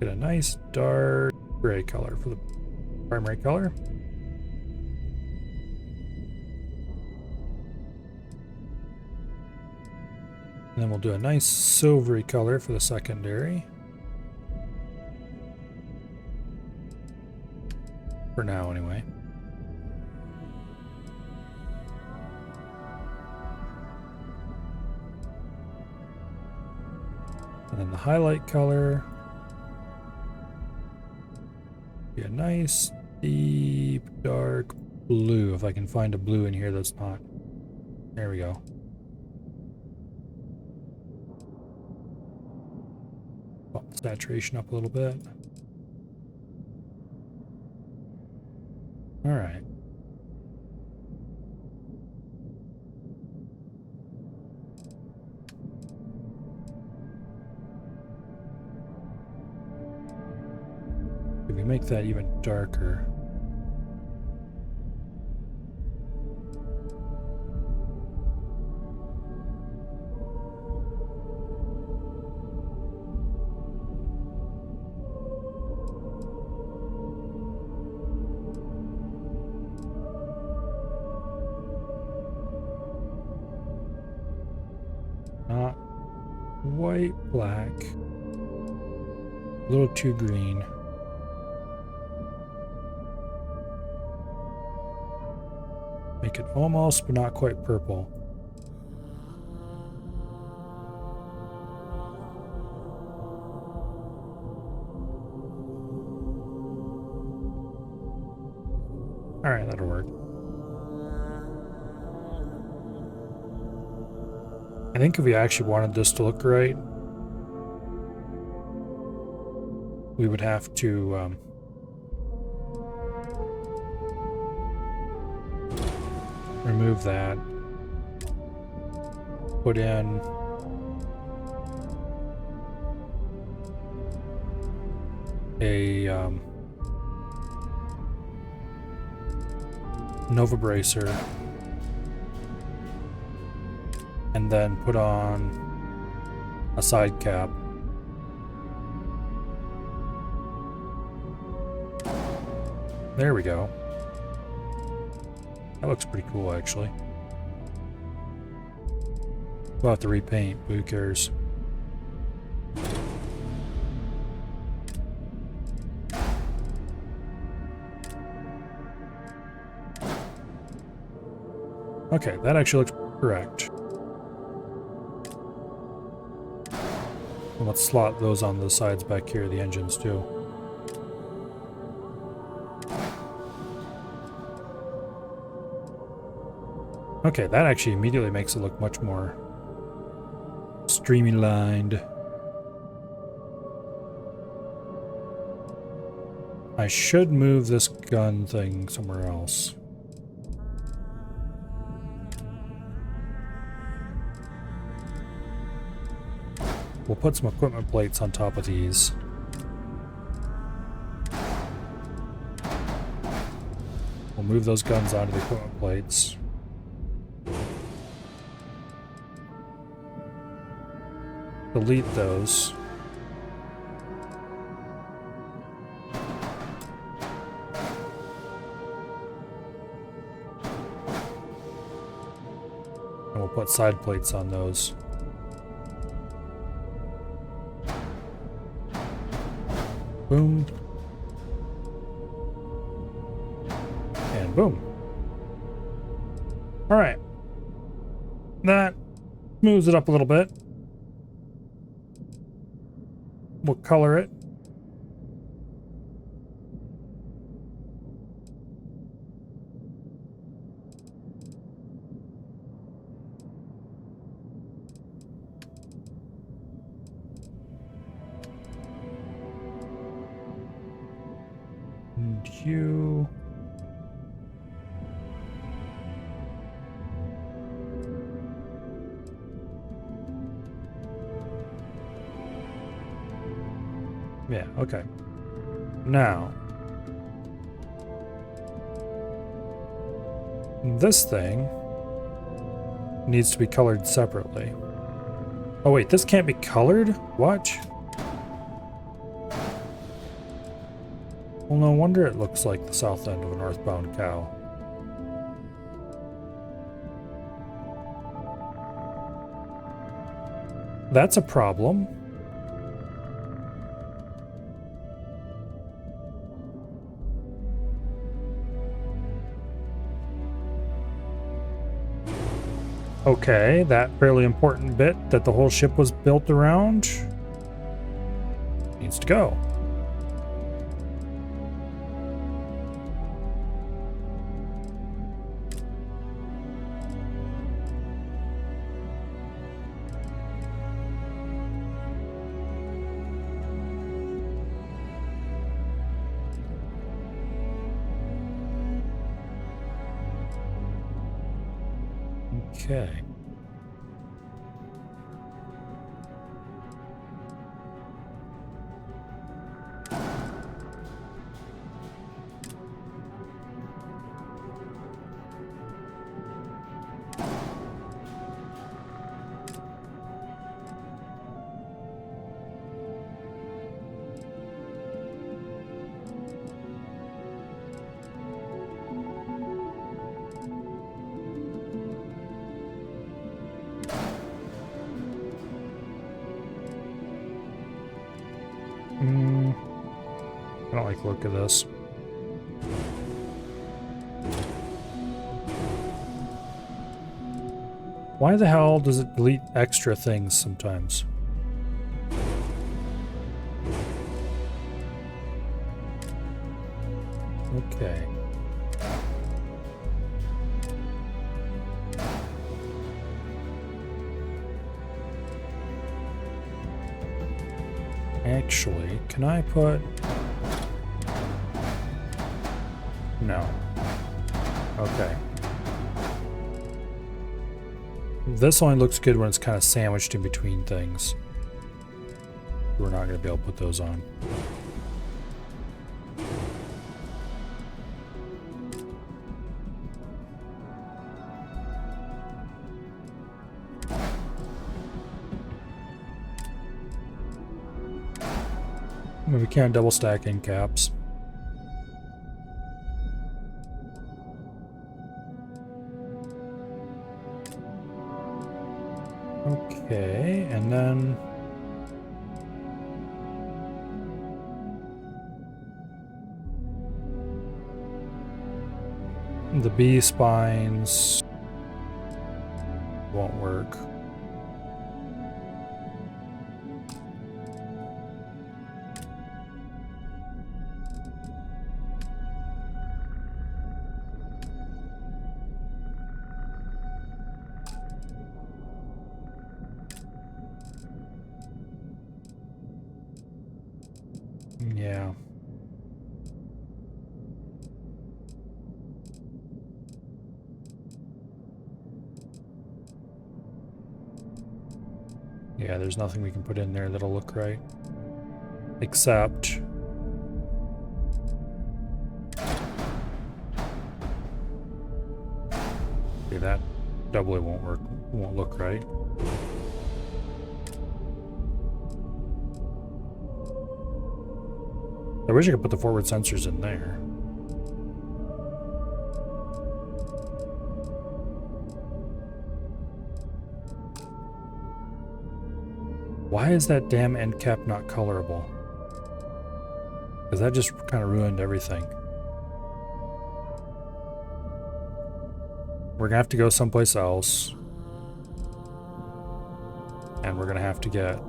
Get a nice dark gray color for the primary color. And then we'll do a nice silvery color for the secondary. For now, anyway. And then the highlight color. Be a nice, deep, dark blue. If I can find a blue in here that's not. There we go. Bump the saturation up a little bit. All right. If we make that even darker. white, black. A little too green. Make it almost, but not quite purple. Alright, that'll work. I think if we actually wanted this to look right, we would have to remove that, put in a Nova Bracer, and then put on a side cap. There we go. That looks pretty cool, actually. We'll have to repaint, but who cares? Okay, that actually looks correct. And let's slot those on the sides back here, the engines too. Okay, that actually immediately makes it look much more streamlined. I should move this gun thing somewhere else. We'll put some equipment plates on top of these. We'll move those guns onto the equipment plates. Delete those. And we'll put side plates on those. Boom. And boom. All right. That moves it up a little bit. We'll color it. And you... Yeah, okay. Now, this thing needs to be colored separately. Oh wait, this can't be colored? What? Well, no wonder it looks like the south end of a northbound cow. That's a problem. Okay, that fairly important bit that the whole ship was built around needs to go. Okay. like the look of this. Why the hell does it delete extra things sometimes? Okay. Actually, can I put... No. Okay. This only looks good when it's kind of sandwiched in between things. We're not going to be able to put those on. We can't double stack end caps. Okay, and then the B spines won't work. Yeah. Yeah, there's nothing we can put in there that'll look right. Except... okay, that doubly won't work, won't look right. I wish I could put the forward sensors in there. Why is that damn end cap not colorable? Because that just kind of ruined everything. We're gonna have to go someplace else. And we're gonna have to get...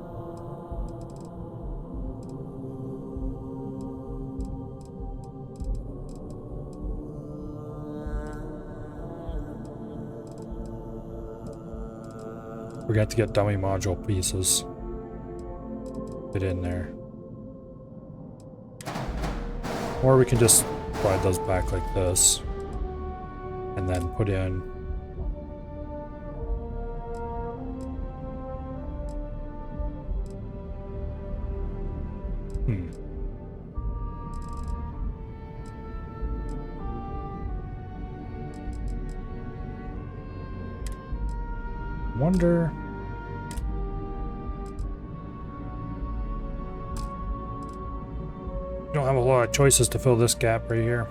we got to get dummy module pieces. Fit in there. Or we can just slide those back like this. And then put in... wonder... don't have a lot of choices to fill this gap right here.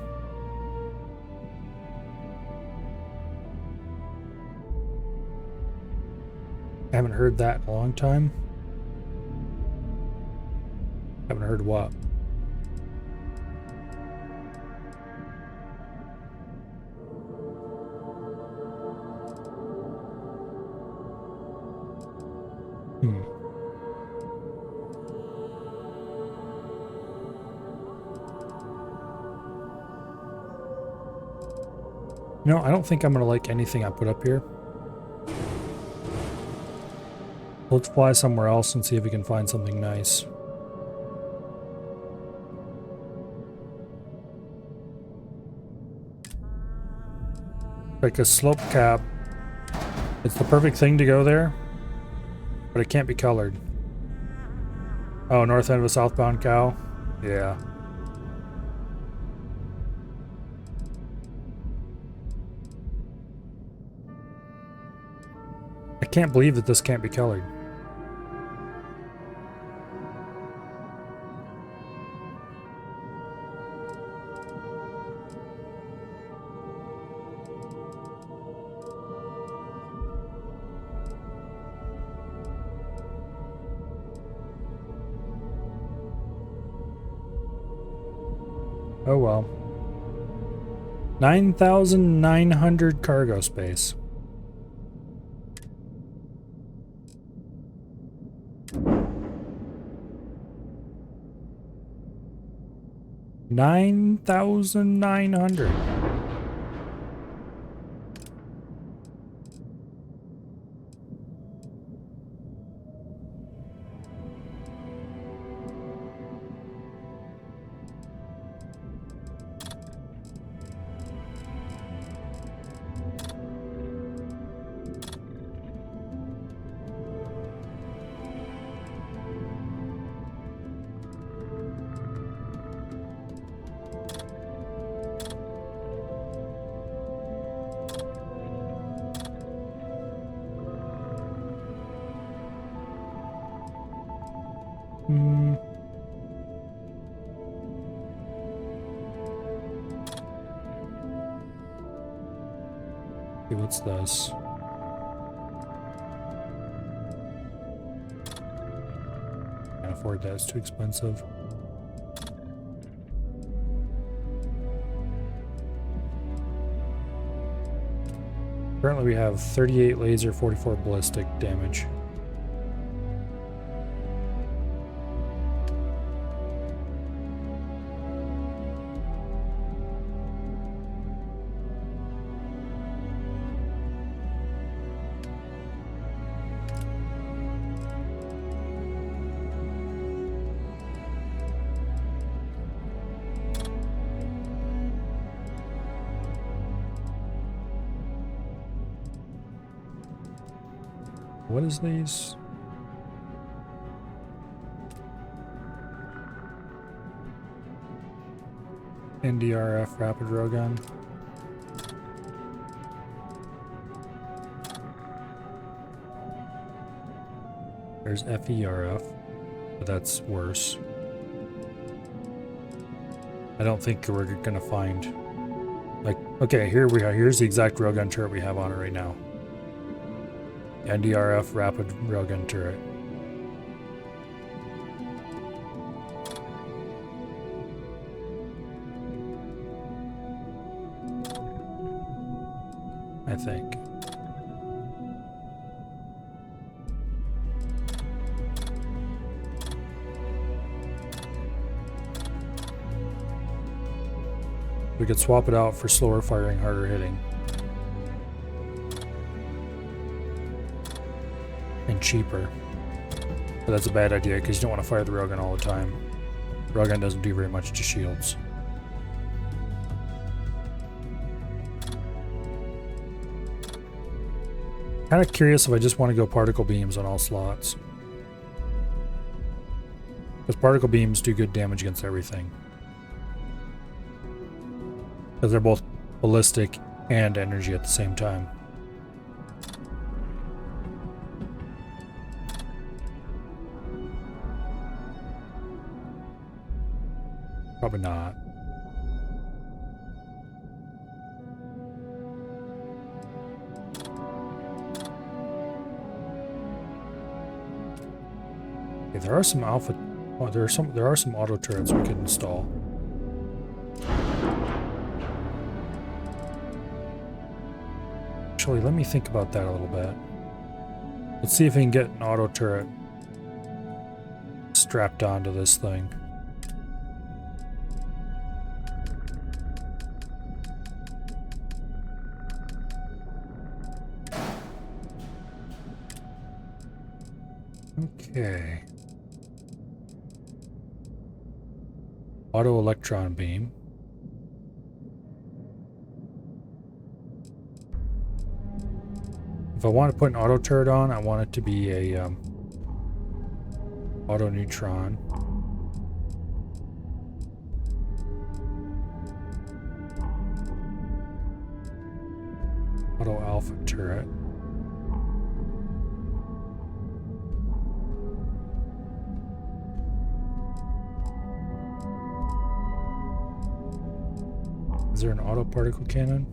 I haven't heard that in a long time. Haven't heard what? No, I don't think I'm gonna like anything I put up here. Let's fly somewhere else and see if we can find something nice. Like a slope cap. It's the perfect thing to go there, but it can't be colored. Oh, north end of a southbound cow? Yeah. I can't believe that this can't be colored. Oh well. 9,900 cargo space. $9,900. Okay, what's this? Can't afford that, it's too expensive. Currently we have 38 laser, 44 ballistic damage. What is these? NDRF rapid railgun. There's FERF, but that's worse. I don't think we're gonna find, like, okay, here we are. Here's the exact railgun turret we have on it right now. NDRF rapid railgun turret. I think. We could swap it out for slower firing, harder hitting. And cheaper. But that's a bad idea because you don't want to fire the railgun all the time. Railgun doesn't do very much to shields. Kind of curious if I just want to go particle beams on all slots. Because particle beams do good damage against everything. Because they're both ballistic and energy at the same time. Probably not. Okay, there are some alpha. Oh, there are some auto turrets we can install. Actually, let me think about that a little bit. Let's see if we can get an auto turret strapped onto this thing. Okay. Auto electron beam. If I want to put an auto turret on, I want it to be a auto neutron. Auto alpha turret. Is there an auto particle cannon?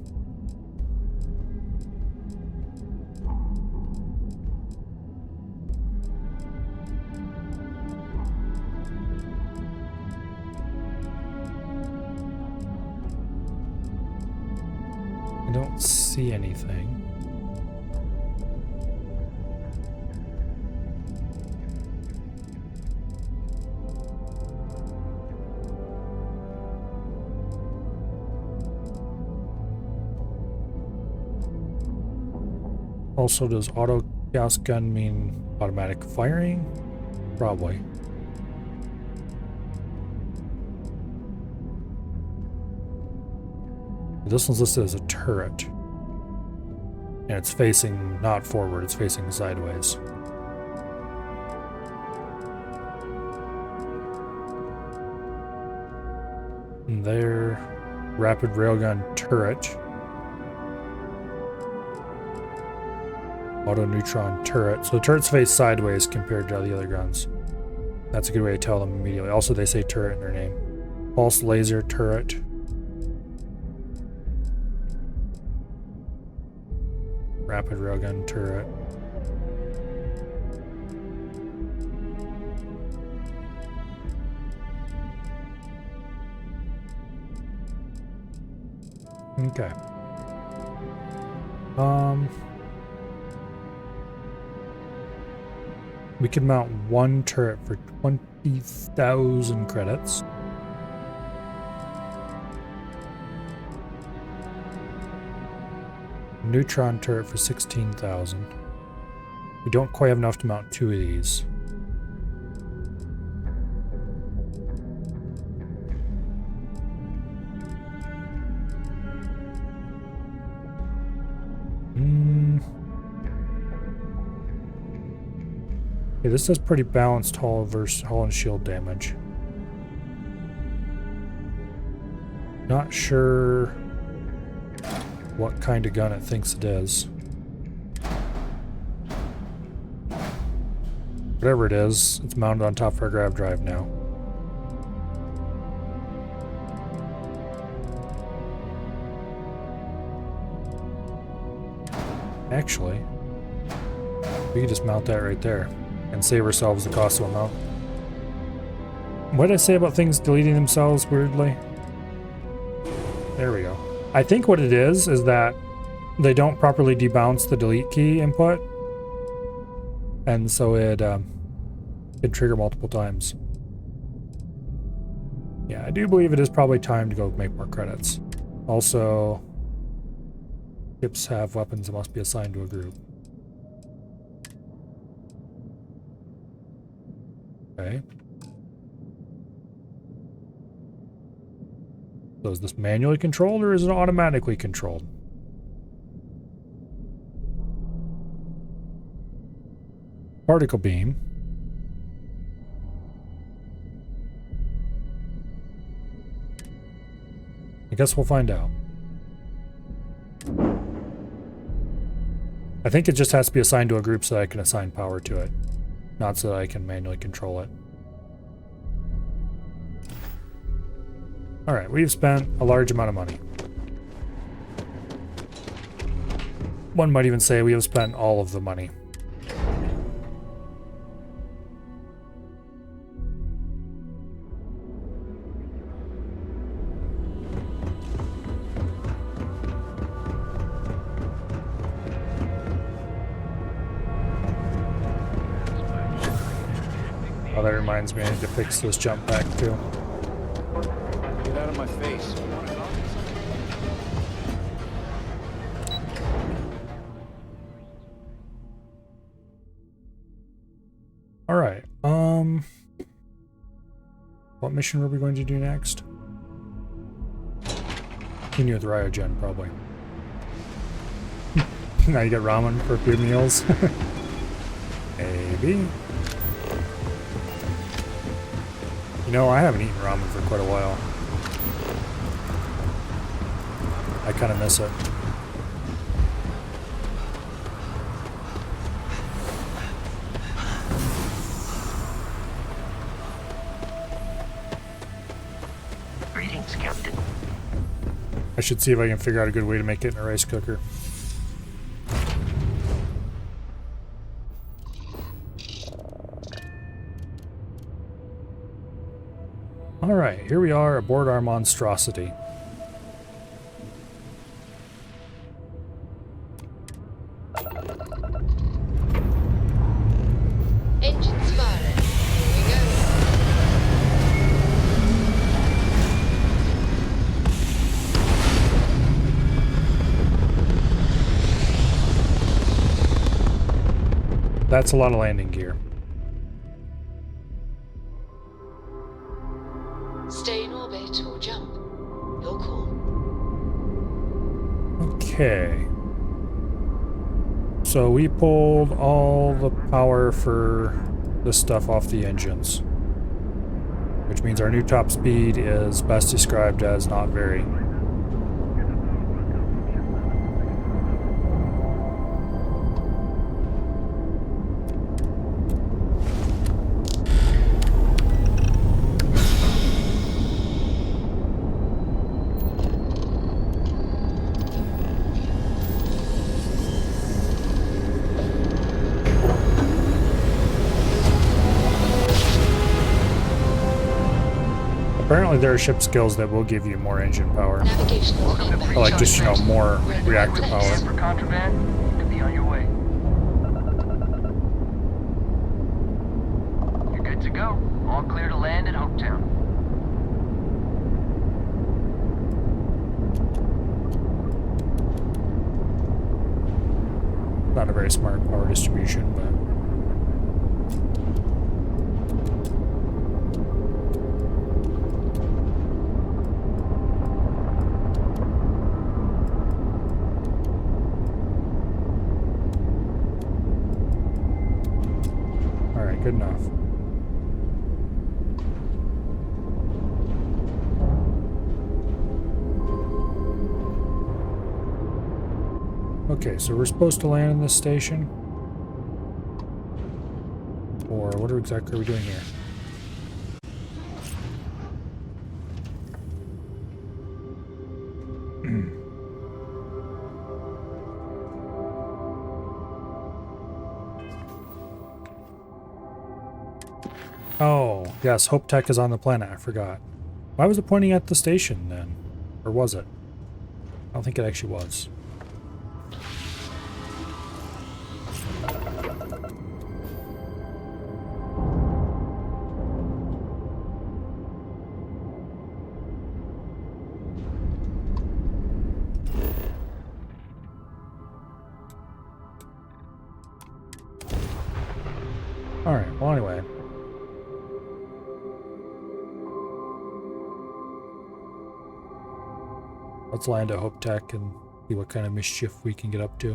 don't see anything. Also, does auto gas gun mean automatic firing? Probably. This one's listed as a turret. And it's facing not forward, it's facing sideways. And there, rapid railgun turret. Auto neutron turret. So the turrets face sideways compared to the other guns. That's a good way to tell them immediately. Also, they say turret in their name. Pulse laser turret. Rapid railgun turret. Okay. We can mount one turret for 20,000 credits. Neutron turret for 16,000. We don't quite have enough to mount two of these. Okay, this does pretty balanced hull and shield damage. Not sure what kind of gun it thinks it is. Whatever it is, it's mounted on top of our grav drive now. Actually, we can just mount that right there and save ourselves the cost of a mount. What did I say about things deleting themselves weirdly? There we go. I think what it is that they don't properly debounce the delete key input, and so it can trigger multiple times. Yeah, I do believe it is probably time to go make more credits. Also, ships have weapons that must be assigned to a group. Okay. So is this manually controlled or is it automatically controlled? Particle beam. I guess we'll find out. I think it just has to be assigned to a group so that I can assign power to it, not so that I can manually control it. Alright, we've spent a large amount of money. One might even say we have spent all of the money. Oh, that reminds me, I need to fix this jump pack too. Get out of my face. All right. What mission were we going to do next? Continue with Ryogen, probably. Now you get ramen for a few meals. Maybe. You know, I haven't eaten ramen for quite a while. I kind of miss it. Greetings, Captain. I should see if I can figure out a good way to make it in a rice cooker. Alright, here we are aboard our monstrosity. That's a lot of landing gear. Stay in orbit or jump. Your call. Okay. So we pulled all the power for this stuff off the engines, which means our new top speed is best described as not very. Apparently there are ship skills that will give you more engine power. Or like just, you know, more reactor power. For contraband, to be on your way. You're good to go. All clear to land at Hopetown. Not a very smart power distribution, but good enough. Okay, so we're supposed to land in this station? Or what exactly are we doing here? Oh, yes, Hope Tech is on the planet, I forgot. Why was it pointing at the station then? Or was it? I don't think it actually was. Alright, well anyway. Let's land at Hope Tech and see what kind of mischief we can get up to.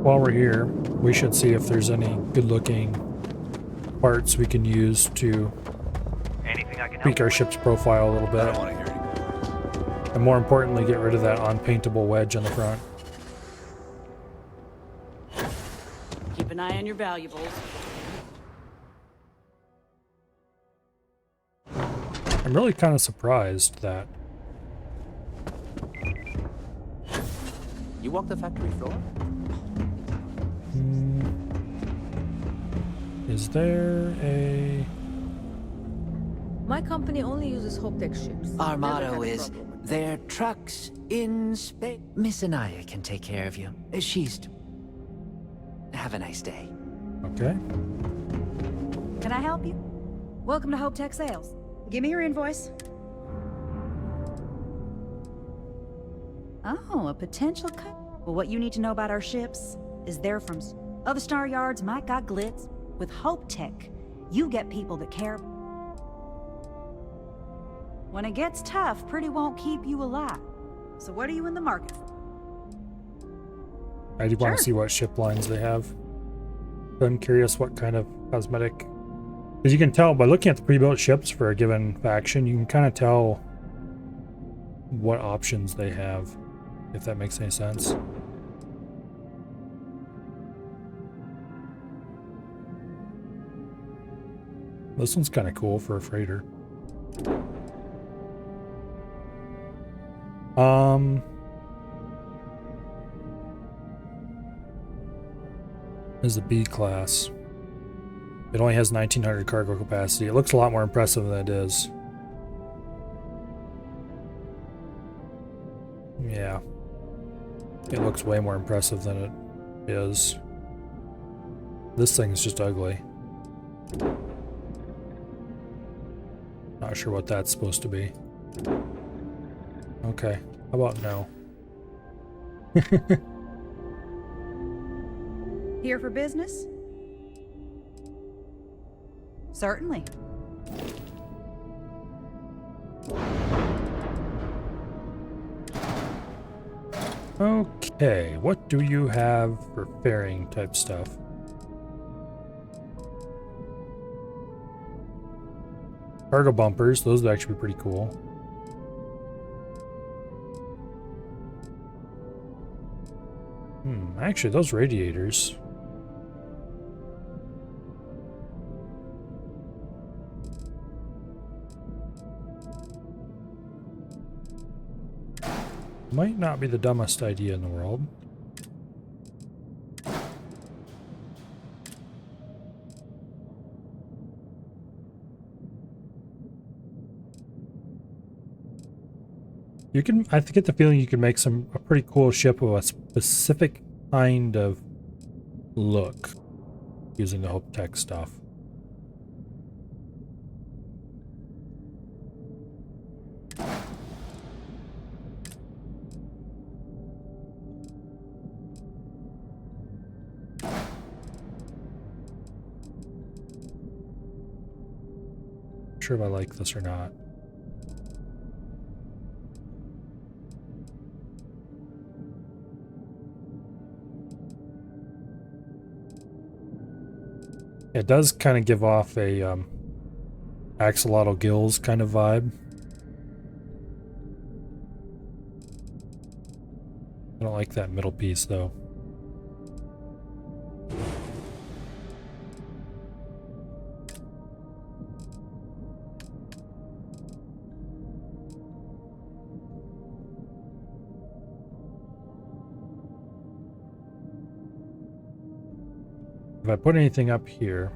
While we're here, we should see if there's any good-looking parts we can use to tweak our ship's profile a little bit. And more importantly, get rid of that unpaintable wedge on the front. Keep an eye on your valuables. I'm really kind of surprised that... You walk the factory floor? Is there a... My company only uses Hopetech ships. Our motto is, they're trucks in space. Miss Anaya can take care of you. She's... Have a nice day. Okay. Can I help you? Welcome to Hopetech Sales. Give me your invoice. Oh, a potential cut. Well, what you need to know about our ships is they're from other star yards might got glitz. With Hopetech, you get people that care. When it gets tough, Pretty won't keep you alive. So what are you in the market for? I do want to see what ship lines they have. I'm curious what kind of cosmetic... Because you can tell by looking at the pre-built ships for a given faction, you can kind of tell what options they have, if that makes any sense. This one's kind of cool for a freighter. This is the B class. It only has 1900 cargo capacity. It looks a lot more impressive than it is. Yeah. It looks way more impressive than it is. This thing is just ugly. Not sure what that's supposed to be. Okay, how about no? Here for business? Certainly. Okay, what do you have for ferrying type stuff? Cargo bumpers, those would actually be pretty cool. Actually, those radiators. Might not be the dumbest idea in the world. You can, I get the feeling you can make a pretty cool ship with a specific kind of look using the Hope Tech stuff. Not sure if I like this or not. It does kind of give off a axolotl gills kind of vibe. I don't like that middle piece though. If I put anything up here,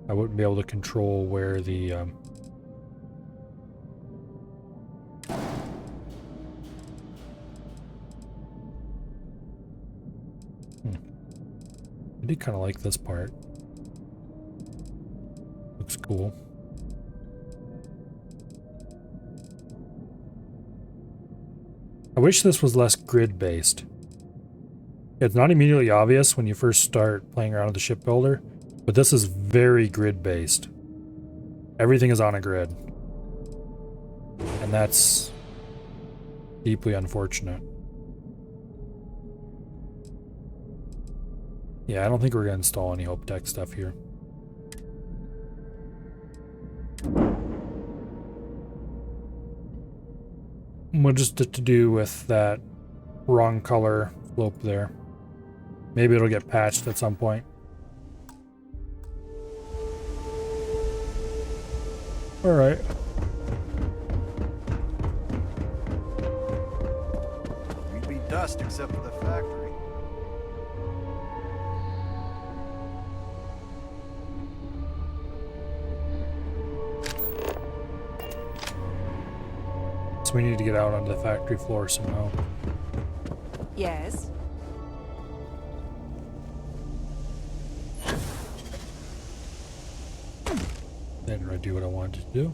I wouldn't be able to control where the I do kind of like this part. Looks cool. I wish this was less grid-based. It's not immediately obvious when you first start playing around with the ship builder, but this is very grid-based. Everything is on a grid. And that's deeply unfortunate. Yeah, I don't think we're going to install any Hope Tech stuff here. What just to do with that wrong color slope there. Maybe it'll get patched at some point. Alright. We'd be dust except for the factory. So we need to get out onto the factory floor somehow. Yes. Didn't I do what I wanted to do?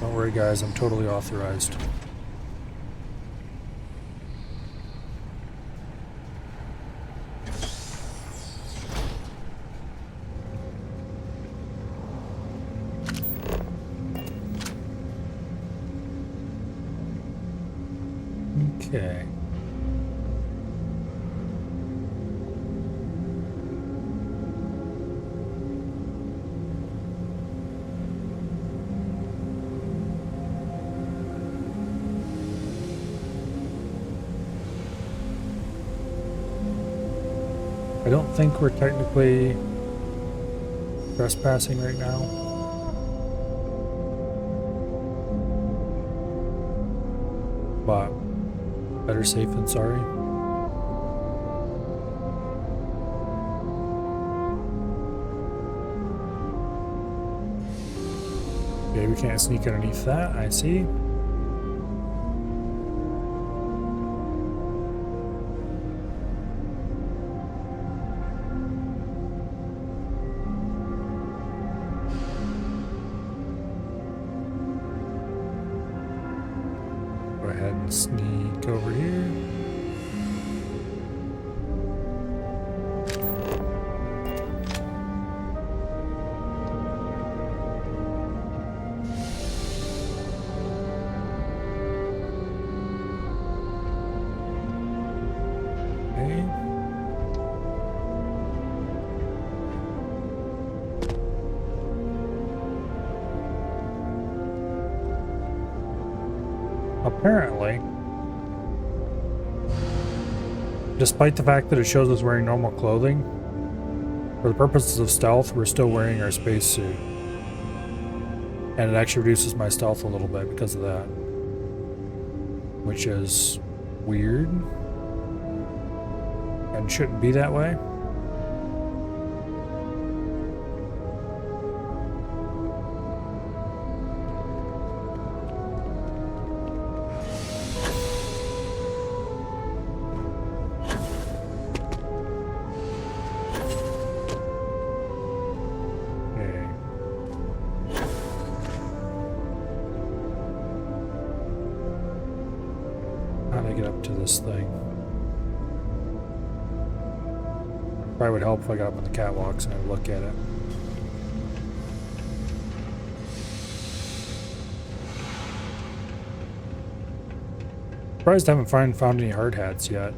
Don't worry guys, I'm totally authorized. Okay. I don't think we're technically trespassing right now. But better safe than sorry. Okay, we can't sneak underneath that, I see. Go ahead and sneak over here. Apparently, despite the fact that it shows us wearing normal clothing, for the purposes of stealth, we're still wearing our spacesuit. And it actually reduces my stealth a little bit because of that. Which is weird. And shouldn't be that way. Thing. Probably would help if I got up on the catwalks and I would look at it. Surprised I haven't found any hard hats yet.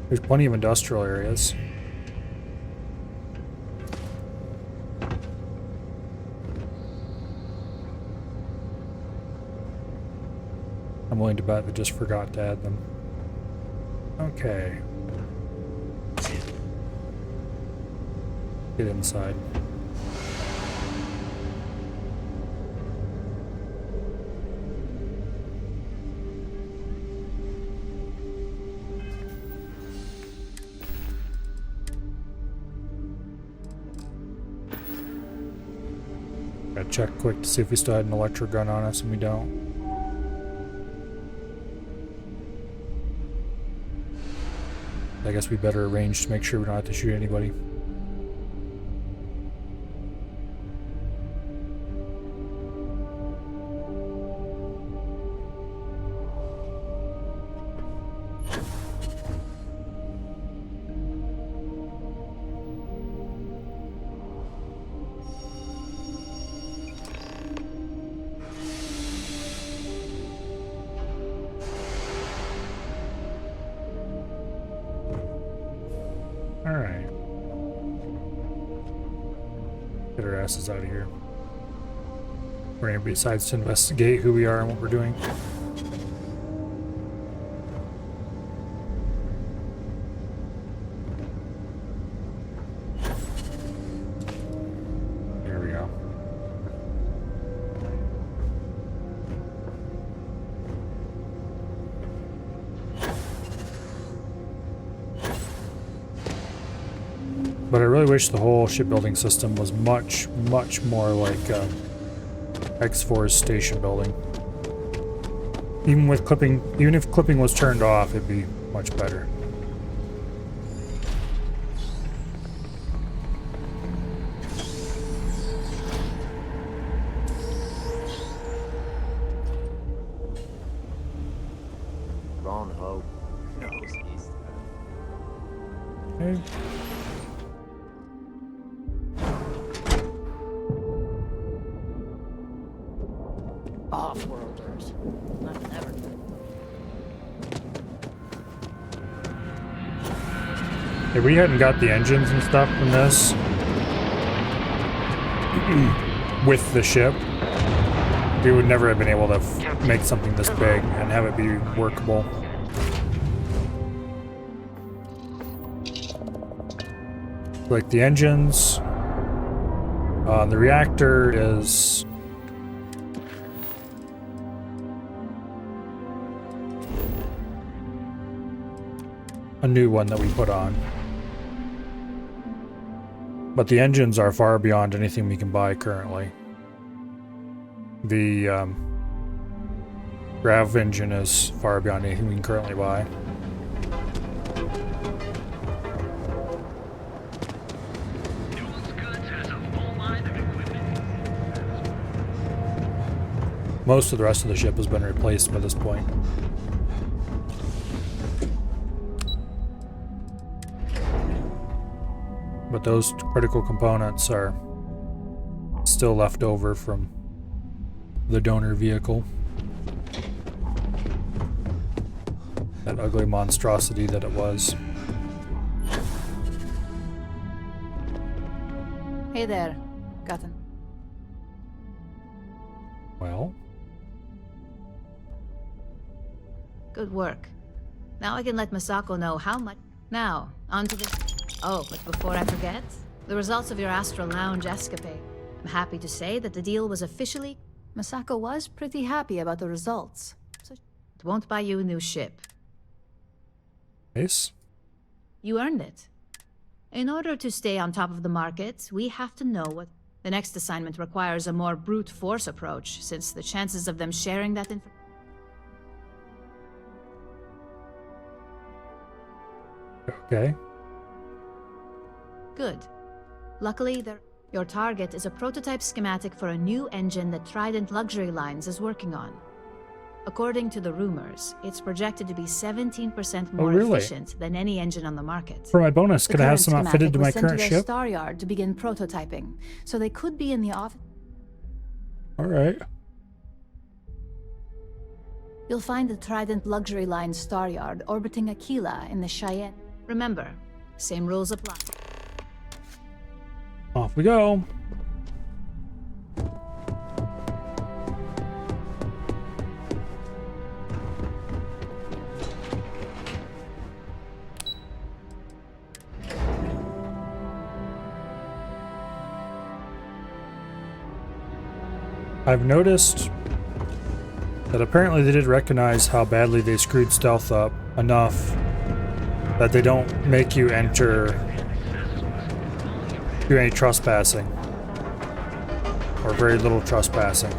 There's plenty of industrial areas. I'm willing to bet they just forgot to add them. Okay. Get inside. Gotta check quick to see if we still had an electro gun on us, and we don't. I guess we better arrange to make sure we don't have to shoot anybody. Alright. Get our asses out of here. We're going to besides to investigate who we are and what we're doing. There we go. But I really wish the whole shipbuilding system was much, much more like X4's station building. Even if clipping was turned off, it'd be much better. Wrong hope. Knows east. Okay. Off-worlders. I've never. If we hadn't got the engines and stuff from this with the ship, we would never have been able to make something this big and have it be workable. Like the engines, the reactor is a new one that we put on. But the engines are far beyond anything we can buy currently. The grav engine is far beyond anything we can currently buy. Most of the rest of the ship has been replaced by this point. But those critical components are still left over from the donor vehicle. That ugly monstrosity that it was. Hey there, Gotham. Well? Good work. Now I can let Masako know how much. Now, on to the... Oh, but before I forget, the results of your Astral Lounge escapade. I'm happy to say that the deal was officially... Masako was pretty happy about the results, so it won't buy you a new ship. Yes? You earned it. In order to stay on top of the market, we have to know what... The next assignment requires a more brute force approach, since the chances of them sharing that information... Okay. Good. Luckily, your target is a prototype schematic for a new engine that Trident Luxury Lines is working on. According to the rumors, it's projected to be 17% more efficient than any engine on the market. For my bonus, could I have some outfitted to my current ship? Sent to their star yard to begin prototyping, so they could be in the office. All right. You'll find the Trident Luxury Line star yard orbiting Aquila in the Cheyenne. Remember, same rules apply. Off we go. I've noticed that apparently they did recognize how badly they screwed stealth up enough that they don't make you do any trespassing, or very little trespassing.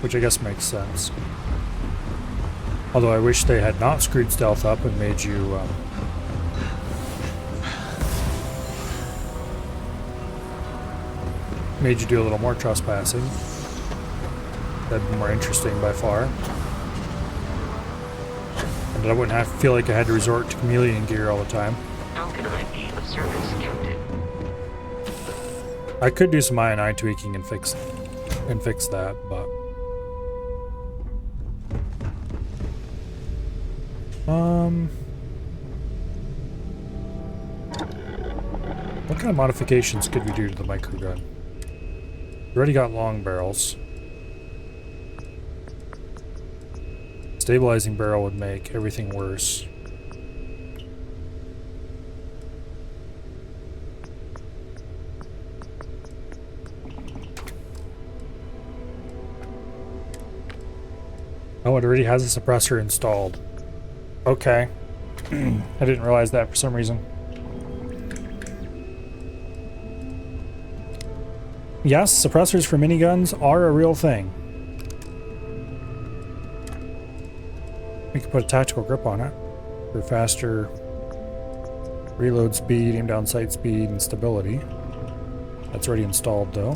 Which I guess makes sense. Although I wish they had not screwed stealth up and made you do a little more trespassing. That'd be more interesting by far. And I wouldn't have to feel like I had to resort to chameleon gear all the time. How can I be of service, Captain? I could do some INI tweaking and fix that, but what kind of modifications could we do to the microgun? We already got long barrels. Stabilizing barrel would make everything worse. Oh, it already has a suppressor installed. Okay. I didn't realize that for some reason. Yes, suppressors for miniguns are a real thing. We could put a tactical grip on it for faster reload speed, aim down sight speed, and stability. That's already installed though.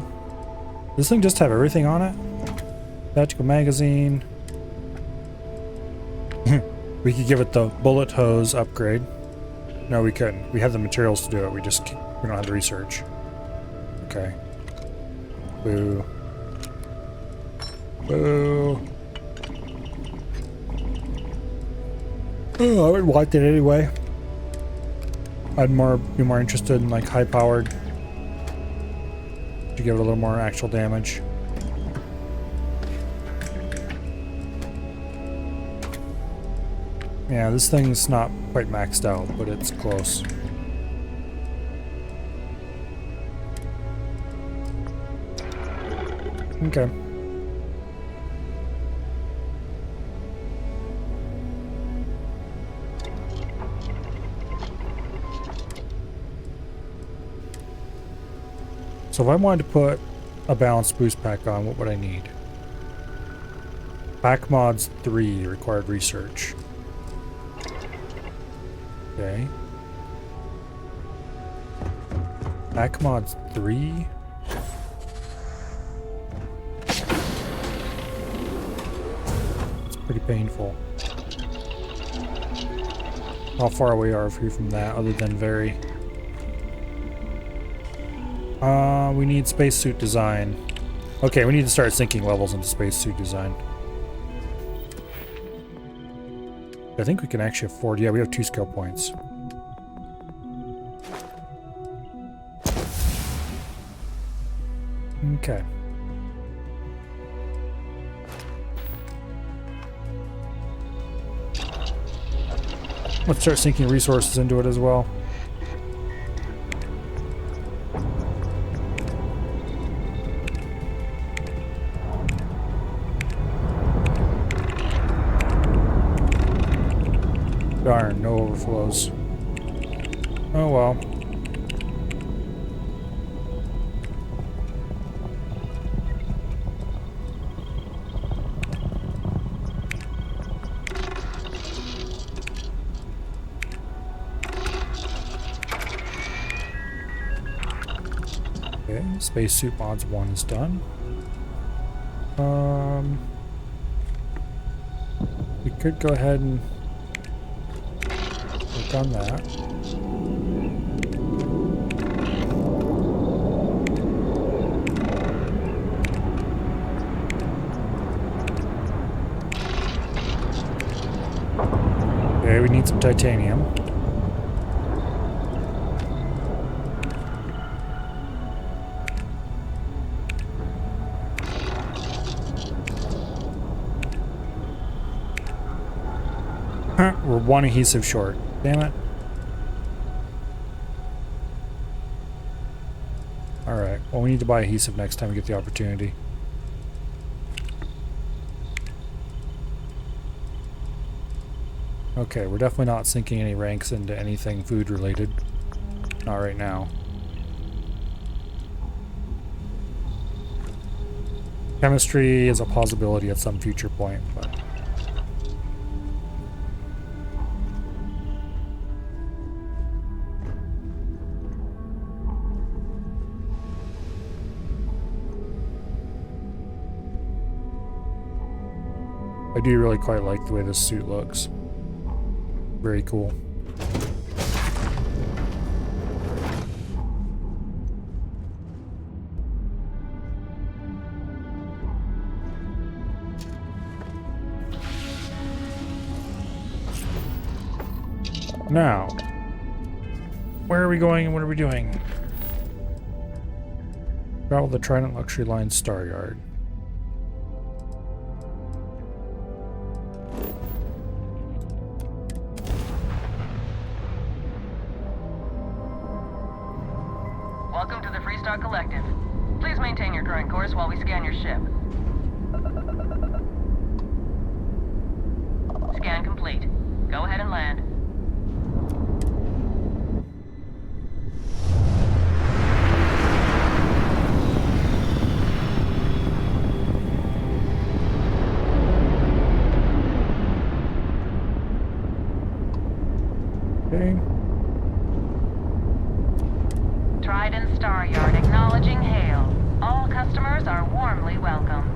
Does this thing just have everything on it? Tactical magazine. We could give it the bullet hose upgrade. No, we couldn't. We have the materials to do it. We don't have the research. Okay. Boo. Boo. Oh, I would want it anyway. I'd be more interested in like high powered to give it a little more actual damage. Yeah, this thing's not quite maxed out, but it's close. Okay. So if I wanted to put a balanced boost pack on, what would I need? Pack mods 3 required research. Okay. Pack mods 3. It's pretty painful. How far away are we from that other than very? We need spacesuit design. Okay, we need to start sinking levels into spacesuit design. I think we can actually afford, yeah, we have 2 skill points. Okay. Let's start sinking resources into it as well. Darn, no overflows. Oh well. Okay, spacesuit mods 1 is done. We could go ahead and work on that. Okay, we need some titanium. We're 1 adhesive short. Damn it. Alright, well we need to buy adhesive next time we get the opportunity. Okay, we're definitely not sinking any ranks into anything food related. Not right now. Chemistry is a possibility at some future point, but... I do really quite like the way this suit looks. Very cool. Now, where are we going and what are we doing? Travel the Trident Luxury Line Star Yard. Welcome to the Freestar Collective. Please maintain your current course while we scan your ship. Scan complete. Go ahead and land. Okay. Trident Star Yard acknowledging hail. All customers are warmly welcome.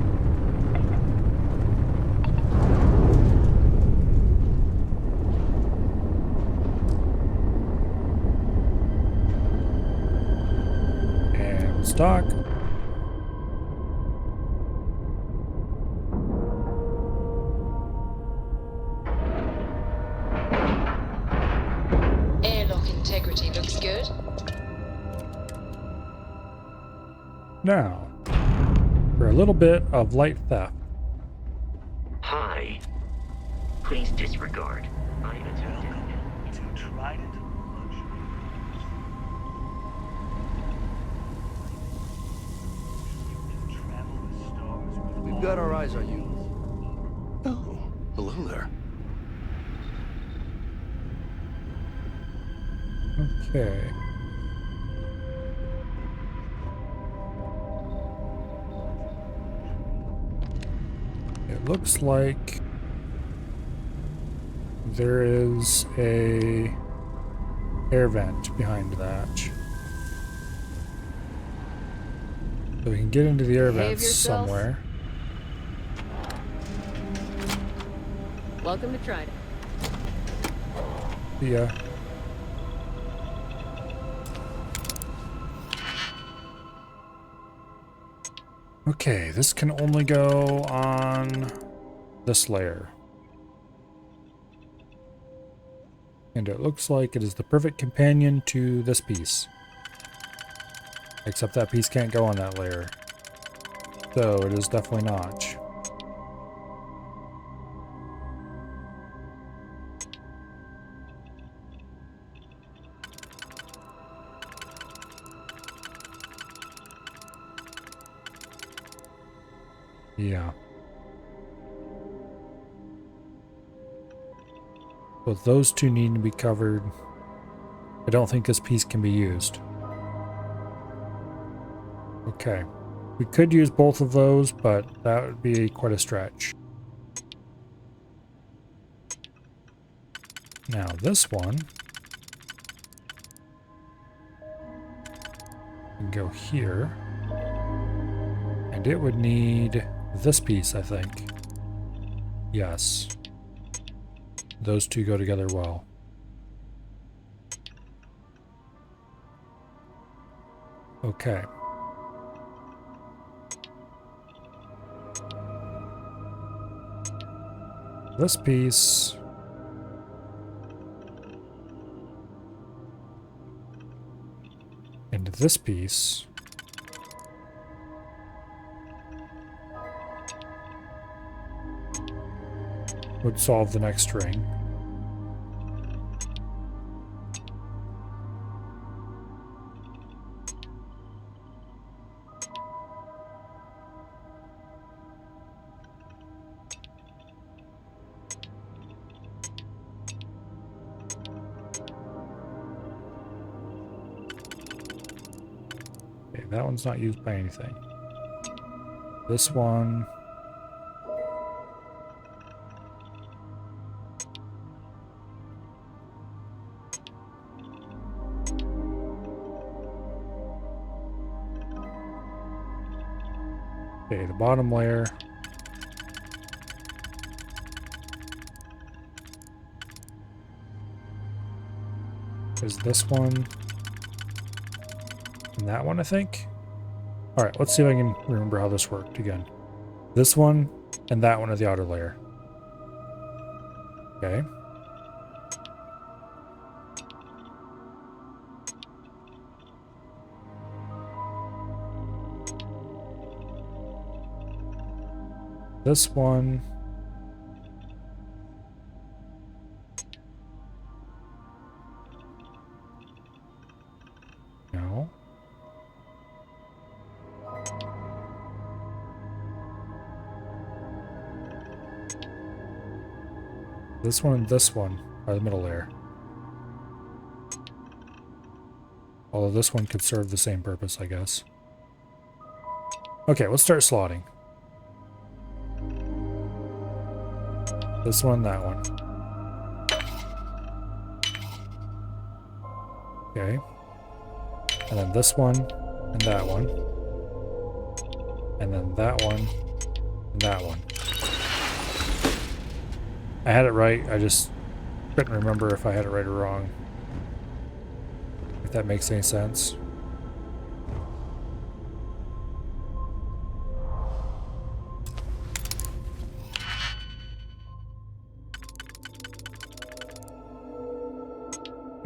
And stock. Airlock integrity looks good. Now, for a little bit of light theft. Hi. Please disregard. I attempted. To Trident Luxury. You can travel the We've got our eyes on you. Oh, hello there. Okay. It looks like there is a air vent behind that. So we can get into the air Behave vents yourself. somewhere. Welcome to Trident. Yeah. Okay, this can only go on this layer. And it looks like it is the perfect companion to this piece. Except that piece can't go on that layer. So it is definitely not. Yeah. But those two need to be covered. I don't think this piece can be used. Okay. We could use both of those, but that would be quite a stretch. Now this one can go here. And it would need this piece, I think. Yes. Those two go together well. Okay. This piece and this piece would solve the next string. Okay, that one's not used by anything. This one. Okay, the bottom layer. Is this one. And that one, I think. Alright, let's see if I can remember how this worked again. This one and that one are the outer layer. Okay. This one. No. This one and this one are the middle layer. Although this one could serve the same purpose, I guess. Okay, let's start slotting. This one, that one. Okay. And then this one, and that one. And then that one, and that one. I had it right, I just couldn't remember if I had it right or wrong. If that makes any sense.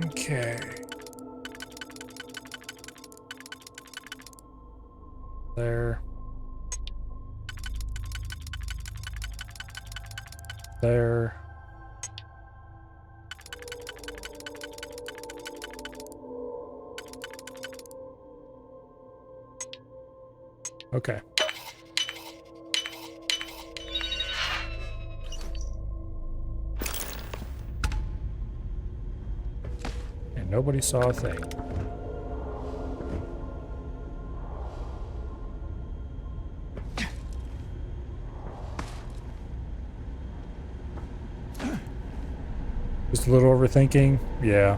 Okay. There. There. Okay. nobody saw a thing. Just a little overthinking? Yeah.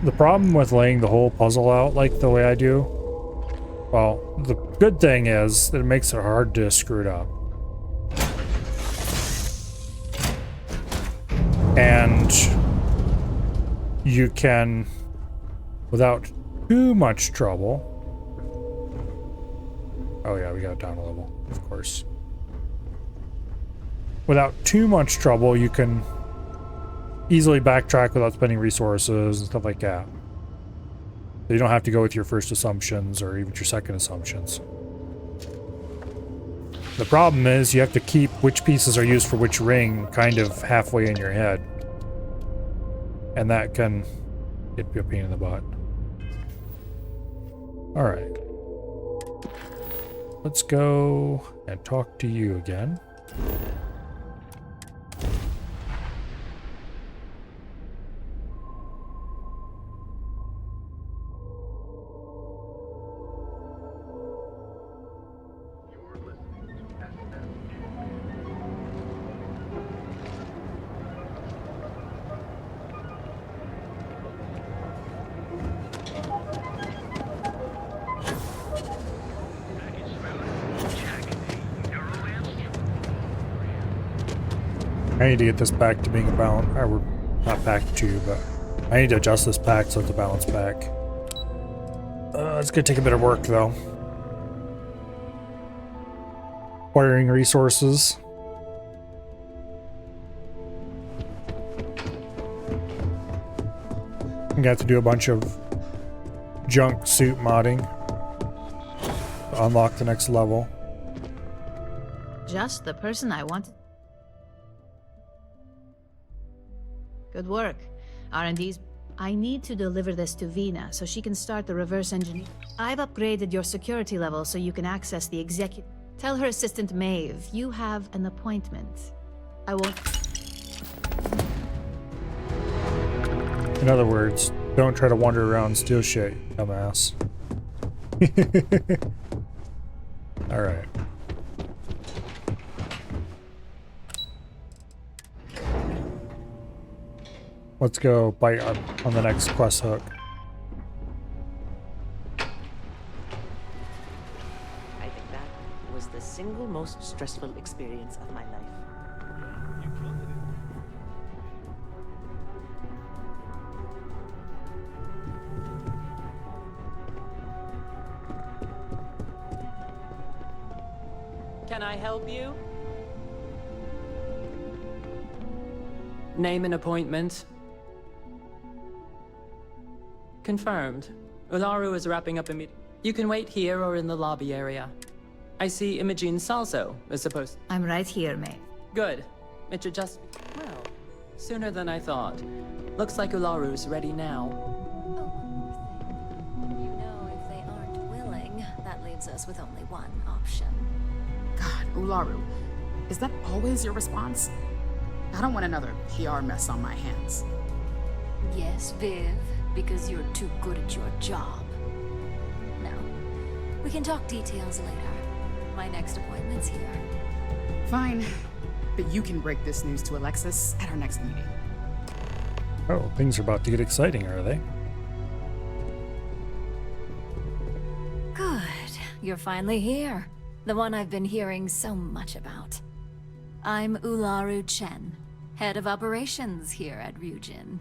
The problem with laying the whole puzzle out like the way I do, well, the good thing is that it makes it hard to screw it up. And you can, without too much trouble... Oh yeah, we got it down a level, of course. Without too much trouble, you can easily backtrack without spending resources and stuff like that. So you don't have to go with your first assumptions or even your second assumptions. The problem is you have to keep which pieces are used for which ring kind of halfway in your head. And that can get a pain in the butt. Alright. Let's go and talk to you again. I need to get this back to being a balance, or not back to, but I need to adjust this pack so it's a balance pack. It's gonna take a bit of work though. Acquiring resources. I'm gonna have to do a bunch of junk suit modding to unlock the next level. Just the person I wanted. Good work. R&D's. I need to deliver this to Vina so she can start the reverse engineering. I've upgraded your security level so you can access the executive. Tell her assistant Maeve you have an appointment. I won't. In other words, don't try to wander around and steal shit, dumbass. Alright. Let's go bite on the next quest hook. I think that was the single most stressful experience of my life. Can I help you? Name an appointment. Confirmed. Ularu is wrapping up immediately. You can wait here or in the lobby area. I see Imogene Salso is supposed. I'm right here, May. Good. It should just... well, sooner than I thought. Looks like Ularu's ready now. You know, if they aren't willing, that leaves us with only one option. God, Ularu, is that always your response? I don't want another PR mess on my hands. Yes, Viv, because you're too good at your job. No, we can talk details later. My next appointment's here. Fine, but you can break this news to Alexis at our next meeting. Oh, things are about to get exciting, are they? Good. You're finally here. The one I've been hearing so much about. I'm Ularu Chen, head of operations here at Ryujin.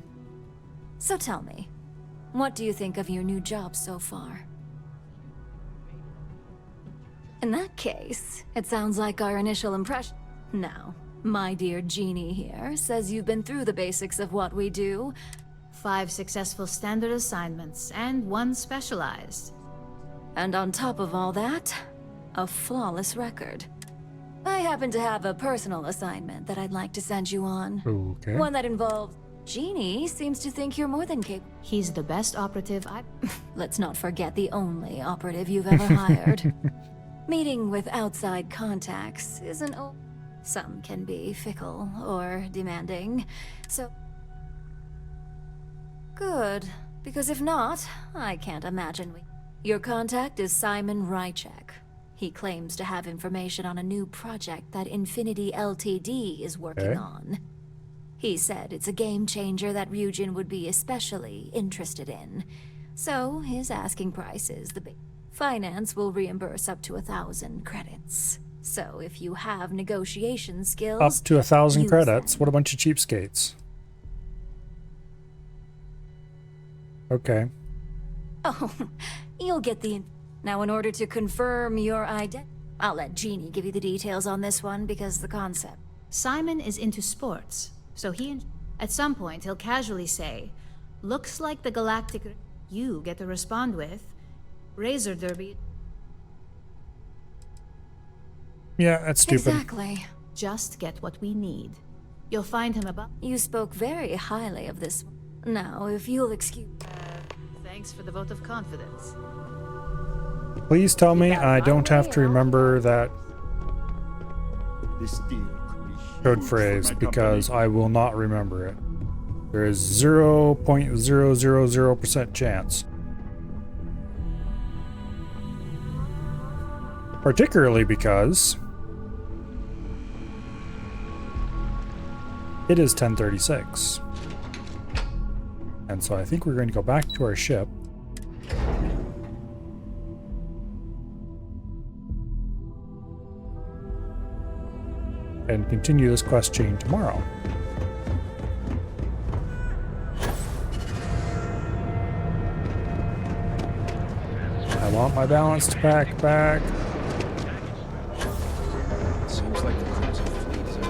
So tell me, what do you think of your new job so far? In that case, it sounds like our initial impression. Now, my dear Jeannie here says you've been through the basics of what we do. 5 successful standard assignments, and 1 specialized. And on top of all that, a flawless record. I happen to have a personal assignment that I'd like to send you on. Okay. One that involves Genie seems to think you're more than capable. He's the best operative I've... Let's not forget the only operative you've ever hired. Meeting with outside contacts isn't... Some can be fickle or demanding, so... Good, because if not, I can't imagine we... Your contact is Simon Rychek. He claims to have information on a new project that Infinity Ltd is working on. He said it's a game changer that Ryujin would be especially interested in. So his asking price is the big. Finance will reimburse up to 1,000 credits. So if you have negotiation skills... Up to 1,000 use credits? them. What a bunch of cheapskates. Okay. Oh, you'll get the... Now in order to confirm your identity... I'll let Jeannie give you the details on this one because the concept... Simon is into sports, so at some point he'll casually say, "Looks like the galactic..." You get to respond with, "Razor Derby." Yeah, that's stupid. Exactly. Just get what we need. You'll find him about... You spoke very highly of this. Now, if you'll excuse... Thanks for the vote of confidence. Please tell me I don't have to remember that code phrase because I will not remember it. There is 0.000% chance. Particularly because it is 10:36. And so I think we're going to go back to our ship. And continue this quest chain tomorrow. I want my balanced pack back. Seems like the Crimson Fleet is in.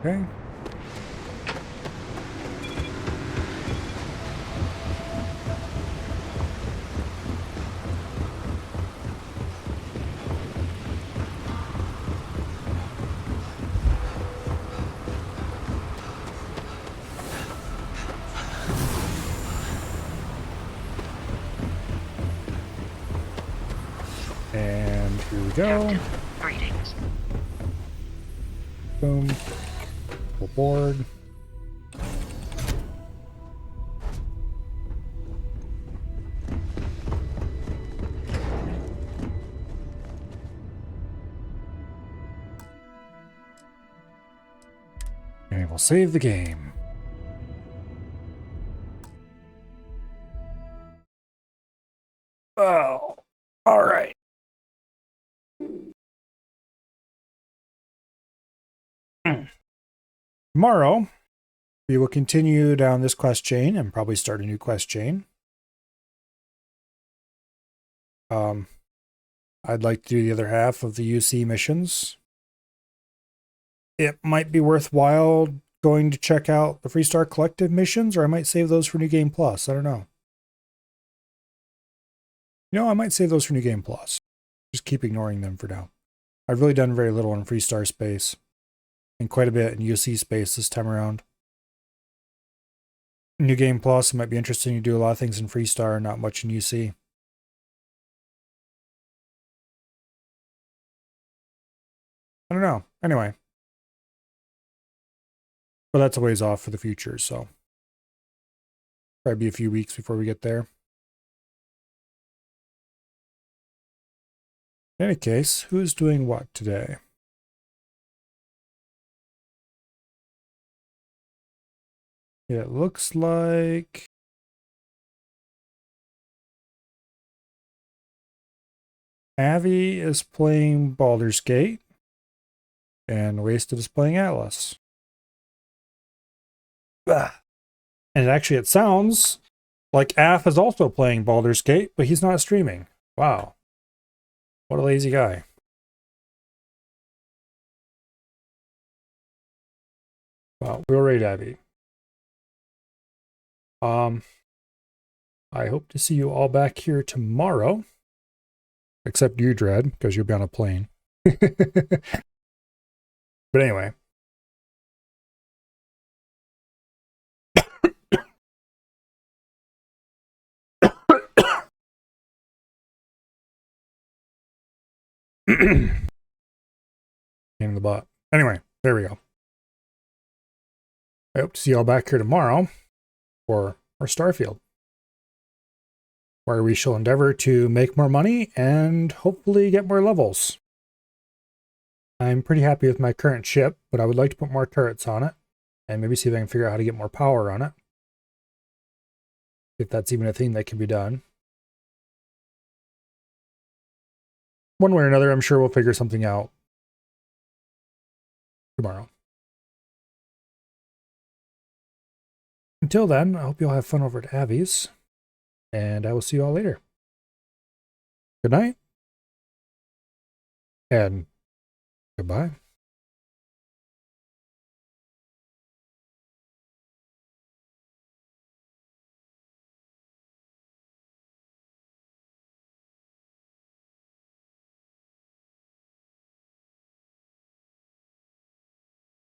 Okay. And here we go. Greetings. Boom. Full board. And we'll save the game. Oh, all right. Tomorrow, we will continue down this quest chain and probably start a new quest chain. I'd like to do the other half of the UC missions. It might be worthwhile going to check out the Freestar Collective missions, or I might save those for New Game Plus. I don't know. You know, I might save those for New Game Plus. Just keep ignoring them for now. I've really done very little in Freestar space. And quite a bit in UC space this time around. New Game Plus, it might be interesting to do a lot of things in Freestar, not much in UC. I don't know. Anyway. But that's a ways off for the future, so. Probably be a few weeks before we get there. In any case, who's doing what today? It looks like Avi is playing Baldur's Gate and Wasted is playing Atlas. Ah. And actually it sounds like Af is also playing Baldur's Gate, but he's not streaming. Wow. What a lazy guy. Well, we'll raid Abby. I hope to see you all back here tomorrow. Except you, Dread, because you'll be on a plane. But anyway. Pain in the butt. Anyway, there we go. I hope to see you all back here tomorrow for Starfield, where we shall endeavor to make more money and hopefully get more levels. I'm pretty happy with my current ship, but I would like to put more turrets on it and maybe see if I can figure out how to get more power on it. If that's even a thing that can be done. One way or another, I'm sure we'll figure something out tomorrow. Until then, I hope you all have fun over at Avi's, and I will see you all later. Good night, and goodbye.